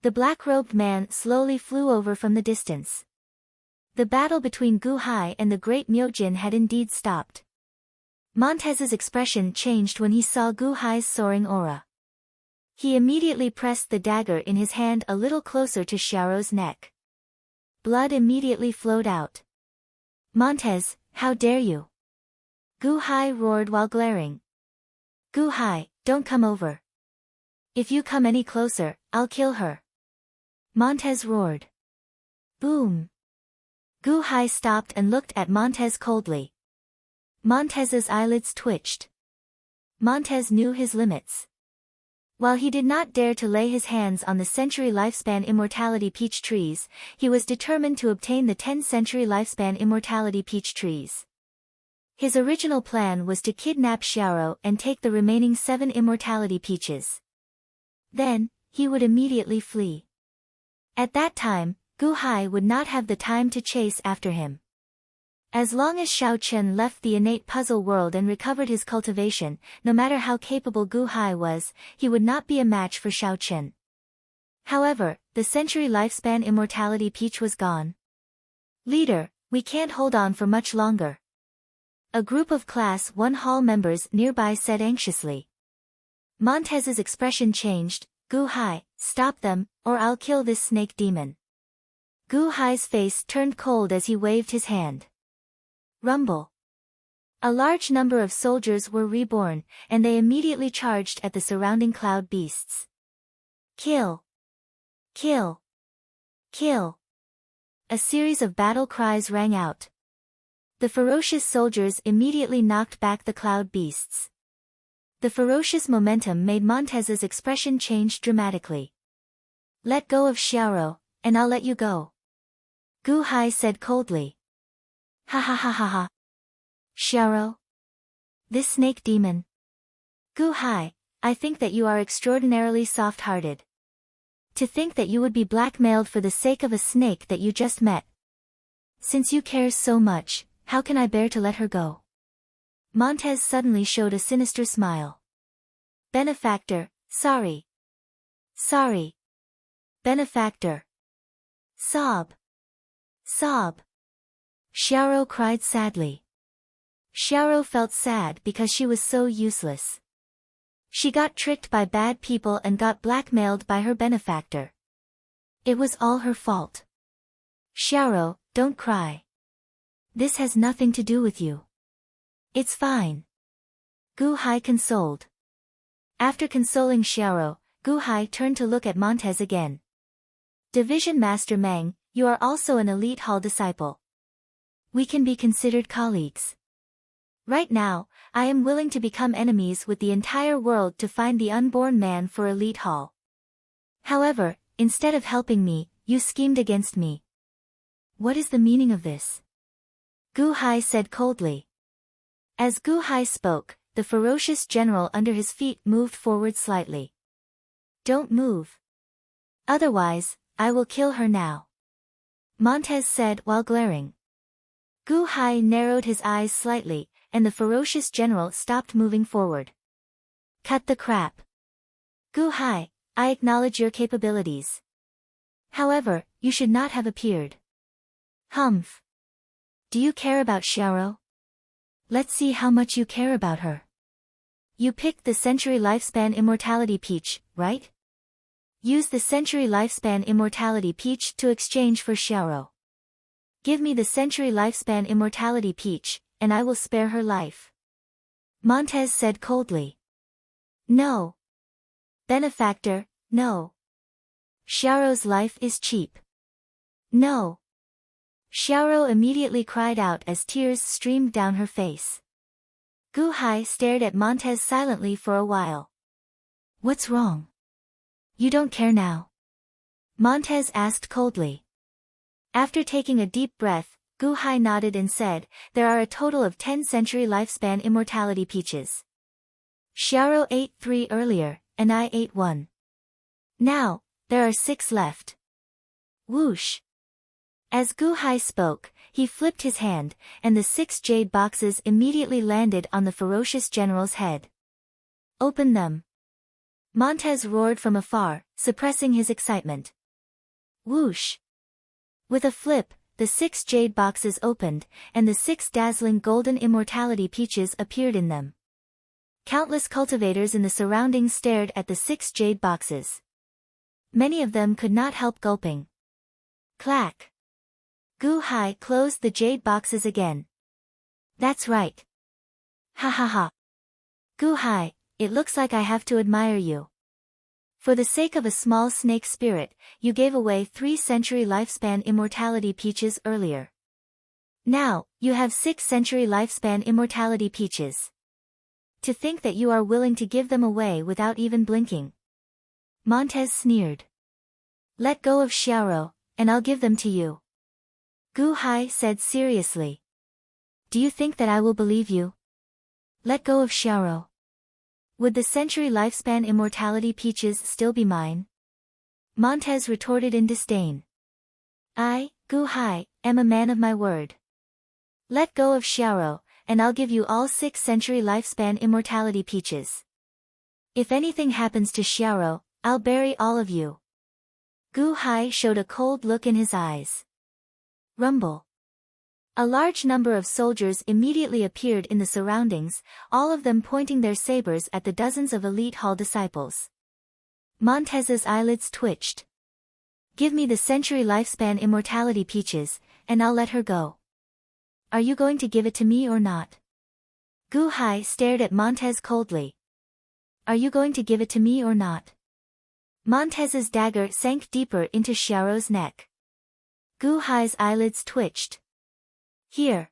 The black-robed man slowly flew over from the distance. The battle between Gu Hai and the great Myojin had indeed stopped. Montez's expression changed when he saw Gu Hai's soaring aura. He immediately pressed the dagger in his hand a little closer to Xiaoro's neck. Blood immediately flowed out. Montez, how dare you? Gu Hai roared while glaring. Gu Hai, don't come over. If you come any closer, I'll kill her. Montez roared. Boom. Gu Hai stopped and looked at Montez coldly. Montez's eyelids twitched. Montez knew his limits. While he did not dare to lay his hands on the century lifespan immortality peach trees, he was determined to obtain the 10 century lifespan immortality peach trees. His original plan was to kidnap Xiaoro and take the remaining 7 immortality peaches. Then, he would immediately flee. At that time, Gu Hai would not have the time to chase after him. As long as Xiao Chen left the innate puzzle world and recovered his cultivation, no matter how capable Gu Hai was, he would not be a match for Xiao Chen. However, the century lifespan immortality peach was gone. Leader, we can't hold on for much longer. A group of Class 1 hall members nearby said anxiously. Montez's expression changed. Gu Hai, stop them, or I'll kill this snake demon. Gu Hai's face turned cold as he waved his hand. Rumble. A large number of soldiers were reborn, and they immediately charged at the surrounding cloud beasts. Kill! Kill! Kill! A series of battle cries rang out. The ferocious soldiers immediately knocked back the cloud beasts. The ferocious momentum made Montez's expression change dramatically. Let go of Xiaoro, and I'll let you go. Gu Hai said coldly. Ha ha ha ha ha. Xiaoro? This snake demon? Gu Hai, I think that you are extraordinarily soft-hearted. To think that you would be blackmailed for the sake of a snake that you just met. Since you care so much, how can I bear to let her go? Montez suddenly showed a sinister smile. Benefactor, sorry. Sorry. Benefactor. Sob. Sob. Xiaoro cried sadly. Xiaoro felt sad because she was so useless. She got tricked by bad people and got blackmailed by her benefactor. It was all her fault. Xiaoro, don't cry. This has nothing to do with you. It's fine. Gu Hai consoled. After consoling Xiaoro, Gu Hai turned to look at Montez again. Division Master Meng, you are also an elite hall disciple. We can be considered colleagues. Right now, I am willing to become enemies with the entire world to find the unborn man for elite hall. However, instead of helping me, you schemed against me. What is the meaning of this? Gu Hai said coldly. As Gu Hai spoke, the ferocious general under his feet moved forward slightly. Don't move. Otherwise, I will kill her now. Montez said while glaring. Gu Hai narrowed his eyes slightly, and the ferocious general stopped moving forward. Cut the crap. Gu Hai, I acknowledge your capabilities. However, you should not have appeared. Humph. Do you care about Xiaoro? Let's see how much you care about her. You picked the Century Lifespan Immortality Peach, right? Use the Century Lifespan Immortality Peach to exchange for Xiaoro. Give me the Century Lifespan Immortality Peach, and I will spare her life. Montez said coldly. No. Benefactor, no. Xiaoro's life is cheap. No. Xiaoro immediately cried out as tears streamed down her face. Gu Hai stared at Montez silently for a while. What's wrong? You don't care now? Montez asked coldly. After taking a deep breath, Gu Hai nodded and said, there are a total of 10 Century Lifespan Immortality Peaches. Xiaoro ate 3 earlier, and I ate 1. Now, there are 6 left. Whoosh. As Gu Hai spoke, he flipped his hand, and the 6 jade boxes immediately landed on the ferocious general's head. Open them. Montez roared from afar, suppressing his excitement. Whoosh. With a flip, the 6 jade boxes opened, and the 6 dazzling golden immortality peaches appeared in them. Countless cultivators in the surroundings stared at the 6 jade boxes. Many of them could not help gulping. Clack. Gu Hai closed the jade boxes again. That's right. Ha ha ha. Gu Hai, it looks like I have to admire you. For the sake of a small snake spirit, you gave away 3 Century Lifespan Immortality Peaches earlier. Now, you have 6 Century Lifespan Immortality Peaches. To think that you are willing to give them away without even blinking. Montez sneered. Let go of Xiaoro, and I'll give them to you. Gu Hai said seriously. Do you think that I will believe you? Let go of Xiaoro. Would the century lifespan immortality peaches still be mine? Montez retorted in disdain. I, Gu Hai, am a man of my word. Let go of Xiaoro, and I'll give you all 6 century lifespan immortality peaches. If anything happens to Xiaoro, I'll bury all of you. Gu Hai showed a cold look in his eyes. Rumble. A large number of soldiers immediately appeared in the surroundings, all of them pointing their sabers at the dozens of elite hall disciples. Montez's eyelids twitched. Give me the century lifespan immortality peaches, and I'll let her go. Are you going to give it to me or not? Gu Hai stared at Montez coldly. Are you going to give it to me or not? Montez's dagger sank deeper into Xiaoro's neck. Gu Hai's eyelids twitched. Here.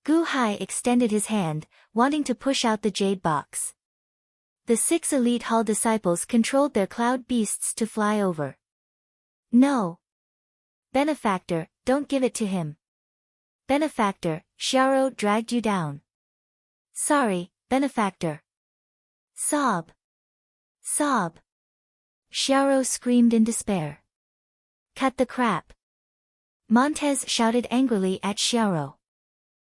Gu Hai extended his hand, wanting to push out the jade box. The 6 elite hall disciples controlled their cloud beasts to fly over. No. Benefactor, don't give it to him. Benefactor, Xiaoro dragged you down. Sorry, Benefactor. Sob. Sob. Xiaoro screamed in despair. Cut the crap. Montez shouted angrily at Xiaoro.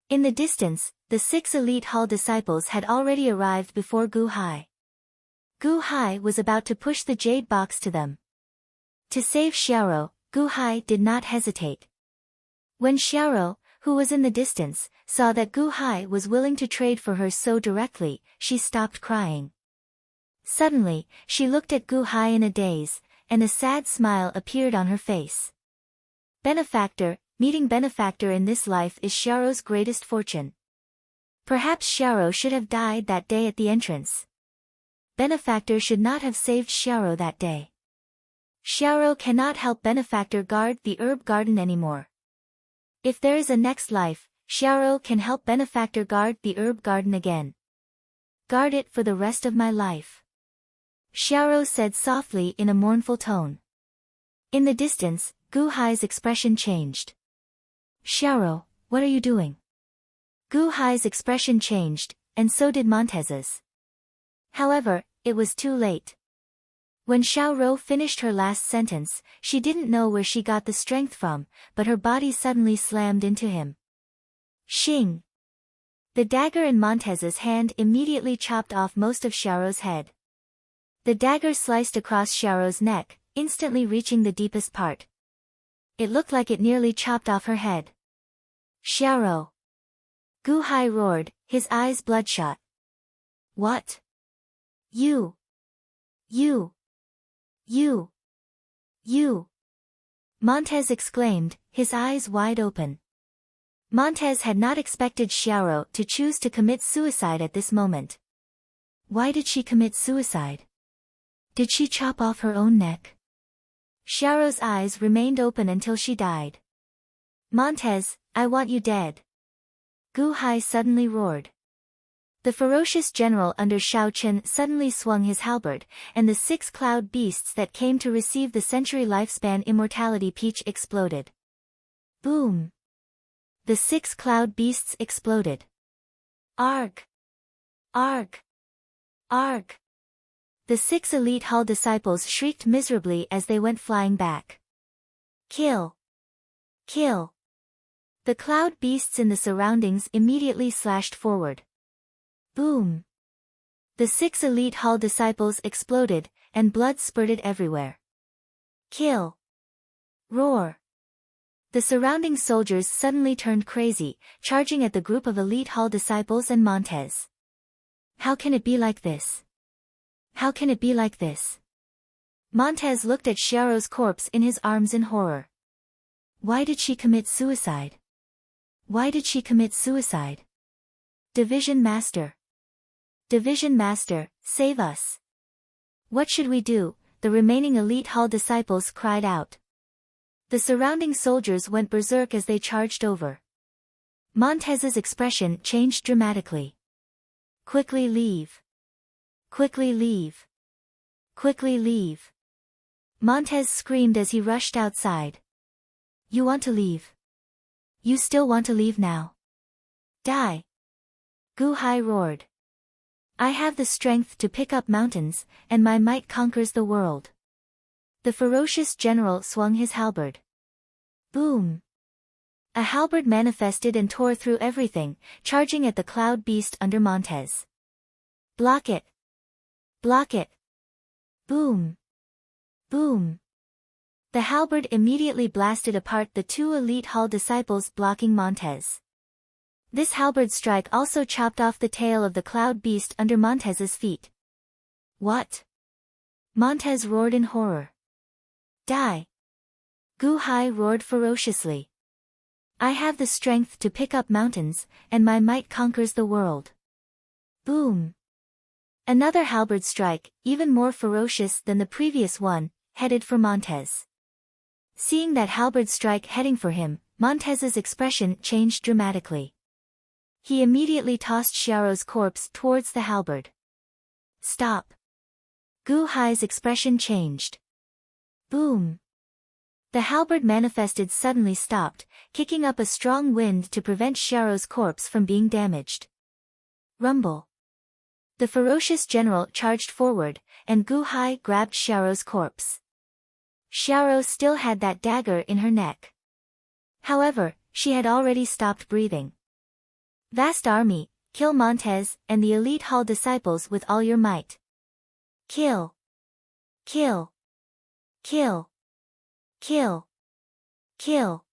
In the distance, the 6 elite hall disciples had already arrived before Gu Hai. Gu Hai was about to push the jade box to them. To save Xiaoro, Gu Hai did not hesitate. When Xiaoro, who was in the distance, saw that Gu Hai was willing to trade for her so directly, she stopped crying. Suddenly, she looked at Gu Hai in a daze, and a sad smile appeared on her face. Benefactor, meeting Benefactor in this life is Xiaoro's greatest fortune. Perhaps Xiaoro should have died that day at the entrance. Benefactor should not have saved Xiaoro that day. Xiaoro cannot help Benefactor guard the herb garden anymore. If there is a next life, Xiaoro can help Benefactor guard the herb garden again. Guard it for the rest of my life. Xiaoro said softly in a mournful tone. In the distance, Gu Hai's expression changed. Xiaoro, what are you doing? Gu Hai's expression changed, and so did Montez's. However, it was too late. When Xiaoro finished her last sentence, she didn't know where she got the strength from, but her body suddenly slammed into him. Xing! The dagger in Montez's hand immediately chopped off most of Xiaoro's head. The dagger sliced across Xiaoro's neck, instantly reaching the deepest part. It looked like it nearly chopped off her head. Xiaoro! Gu Hai roared, his eyes bloodshot. What? You! Montez exclaimed, his eyes wide open. Montez had not expected Xiaoro to choose to commit suicide at this moment. Why did she commit suicide? Did she chop off her own neck? Xiaoro's eyes remained open until she died. Montez, I want you dead. Gu Hai suddenly roared. The ferocious general under Shao Chen suddenly swung his halberd, and the 6 cloud beasts that came to receive the century lifespan immortality peach exploded. Boom! The 6 cloud beasts exploded. Arg! Arg! Arg! The 6 elite hall disciples shrieked miserably as they went flying back. Kill! Kill! The cloud beasts in the surroundings immediately slashed forward. Boom! The 6 elite hall disciples exploded, and blood spurted everywhere. Kill! Roar! The surrounding soldiers suddenly turned crazy, charging at the group of elite hall disciples and Montez. How can it be like this? How can it be like this? Montez looked at Xiaoro's corpse in his arms in horror. Why did she commit suicide? Why did she commit suicide? Division Master! Division Master, save us! What should we do? The remaining elite hall disciples cried out. The surrounding soldiers went berserk as they charged over. Montez's expression changed dramatically. Quickly leave! Quickly leave! Quickly leave! Montez screamed as he rushed outside. You want to leave? You still want to leave now? Die! Gu Hai roared. I have the strength to pick up mountains, and my might conquers the world. The ferocious general swung his halberd. Boom! A halberd manifested and tore through everything, charging at the cloud beast under Montez. Block it! Block it! Boom! Boom! The halberd immediately blasted apart the two elite Hall disciples blocking Montez. This halberd strike also chopped off the tail of the cloud beast under Montez's feet. What? Montez roared in horror. Die! Gu Hai roared ferociously. I have the strength to pick up mountains, and my might conquers the world. Boom! Another halberd strike, even more ferocious than the previous one, headed for Montez. Seeing that halberd strike heading for him, Montez's expression changed dramatically. He immediately tossed Xiaorou's corpse towards the halberd. Stop! Gu Hai's expression changed. Boom! The halberd manifested suddenly stopped, kicking up a strong wind to prevent Xiaorou's corpse from being damaged. Rumble! The ferocious general charged forward, and Gu Hai grabbed Xiaorou's corpse. Xiaorou still had that dagger in her neck. However, she had already stopped breathing. Vast army, kill Montez and the elite Hall disciples with all your might. Kill! Kill! Kill! Kill! Kill!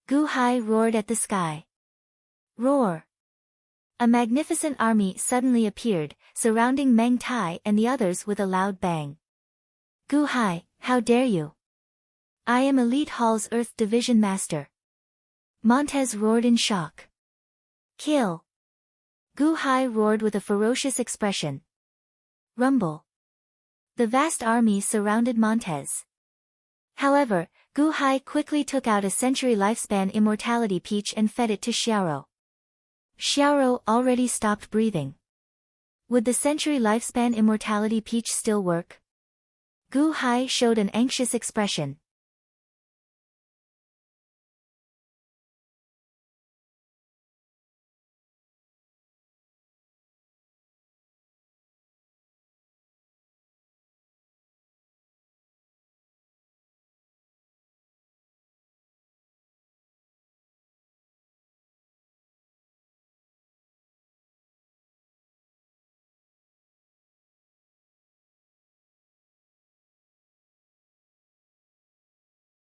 Gu Hai roared at the sky. Roar! A magnificent army suddenly appeared, surrounding Meng Tai and the others with a loud bang. Gu Hai, how dare you? I am Elite Hall's Earth Division Master. Montez roared in shock. Kill! Gu Hai roared with a ferocious expression. Rumble! The vast army surrounded Montez. However, Gu Hai quickly took out a century lifespan immortality peach and fed it to Xiaorou. Xiaorou already stopped breathing. Would the century lifespan immortality peach still work? Gu Hai showed an anxious expression.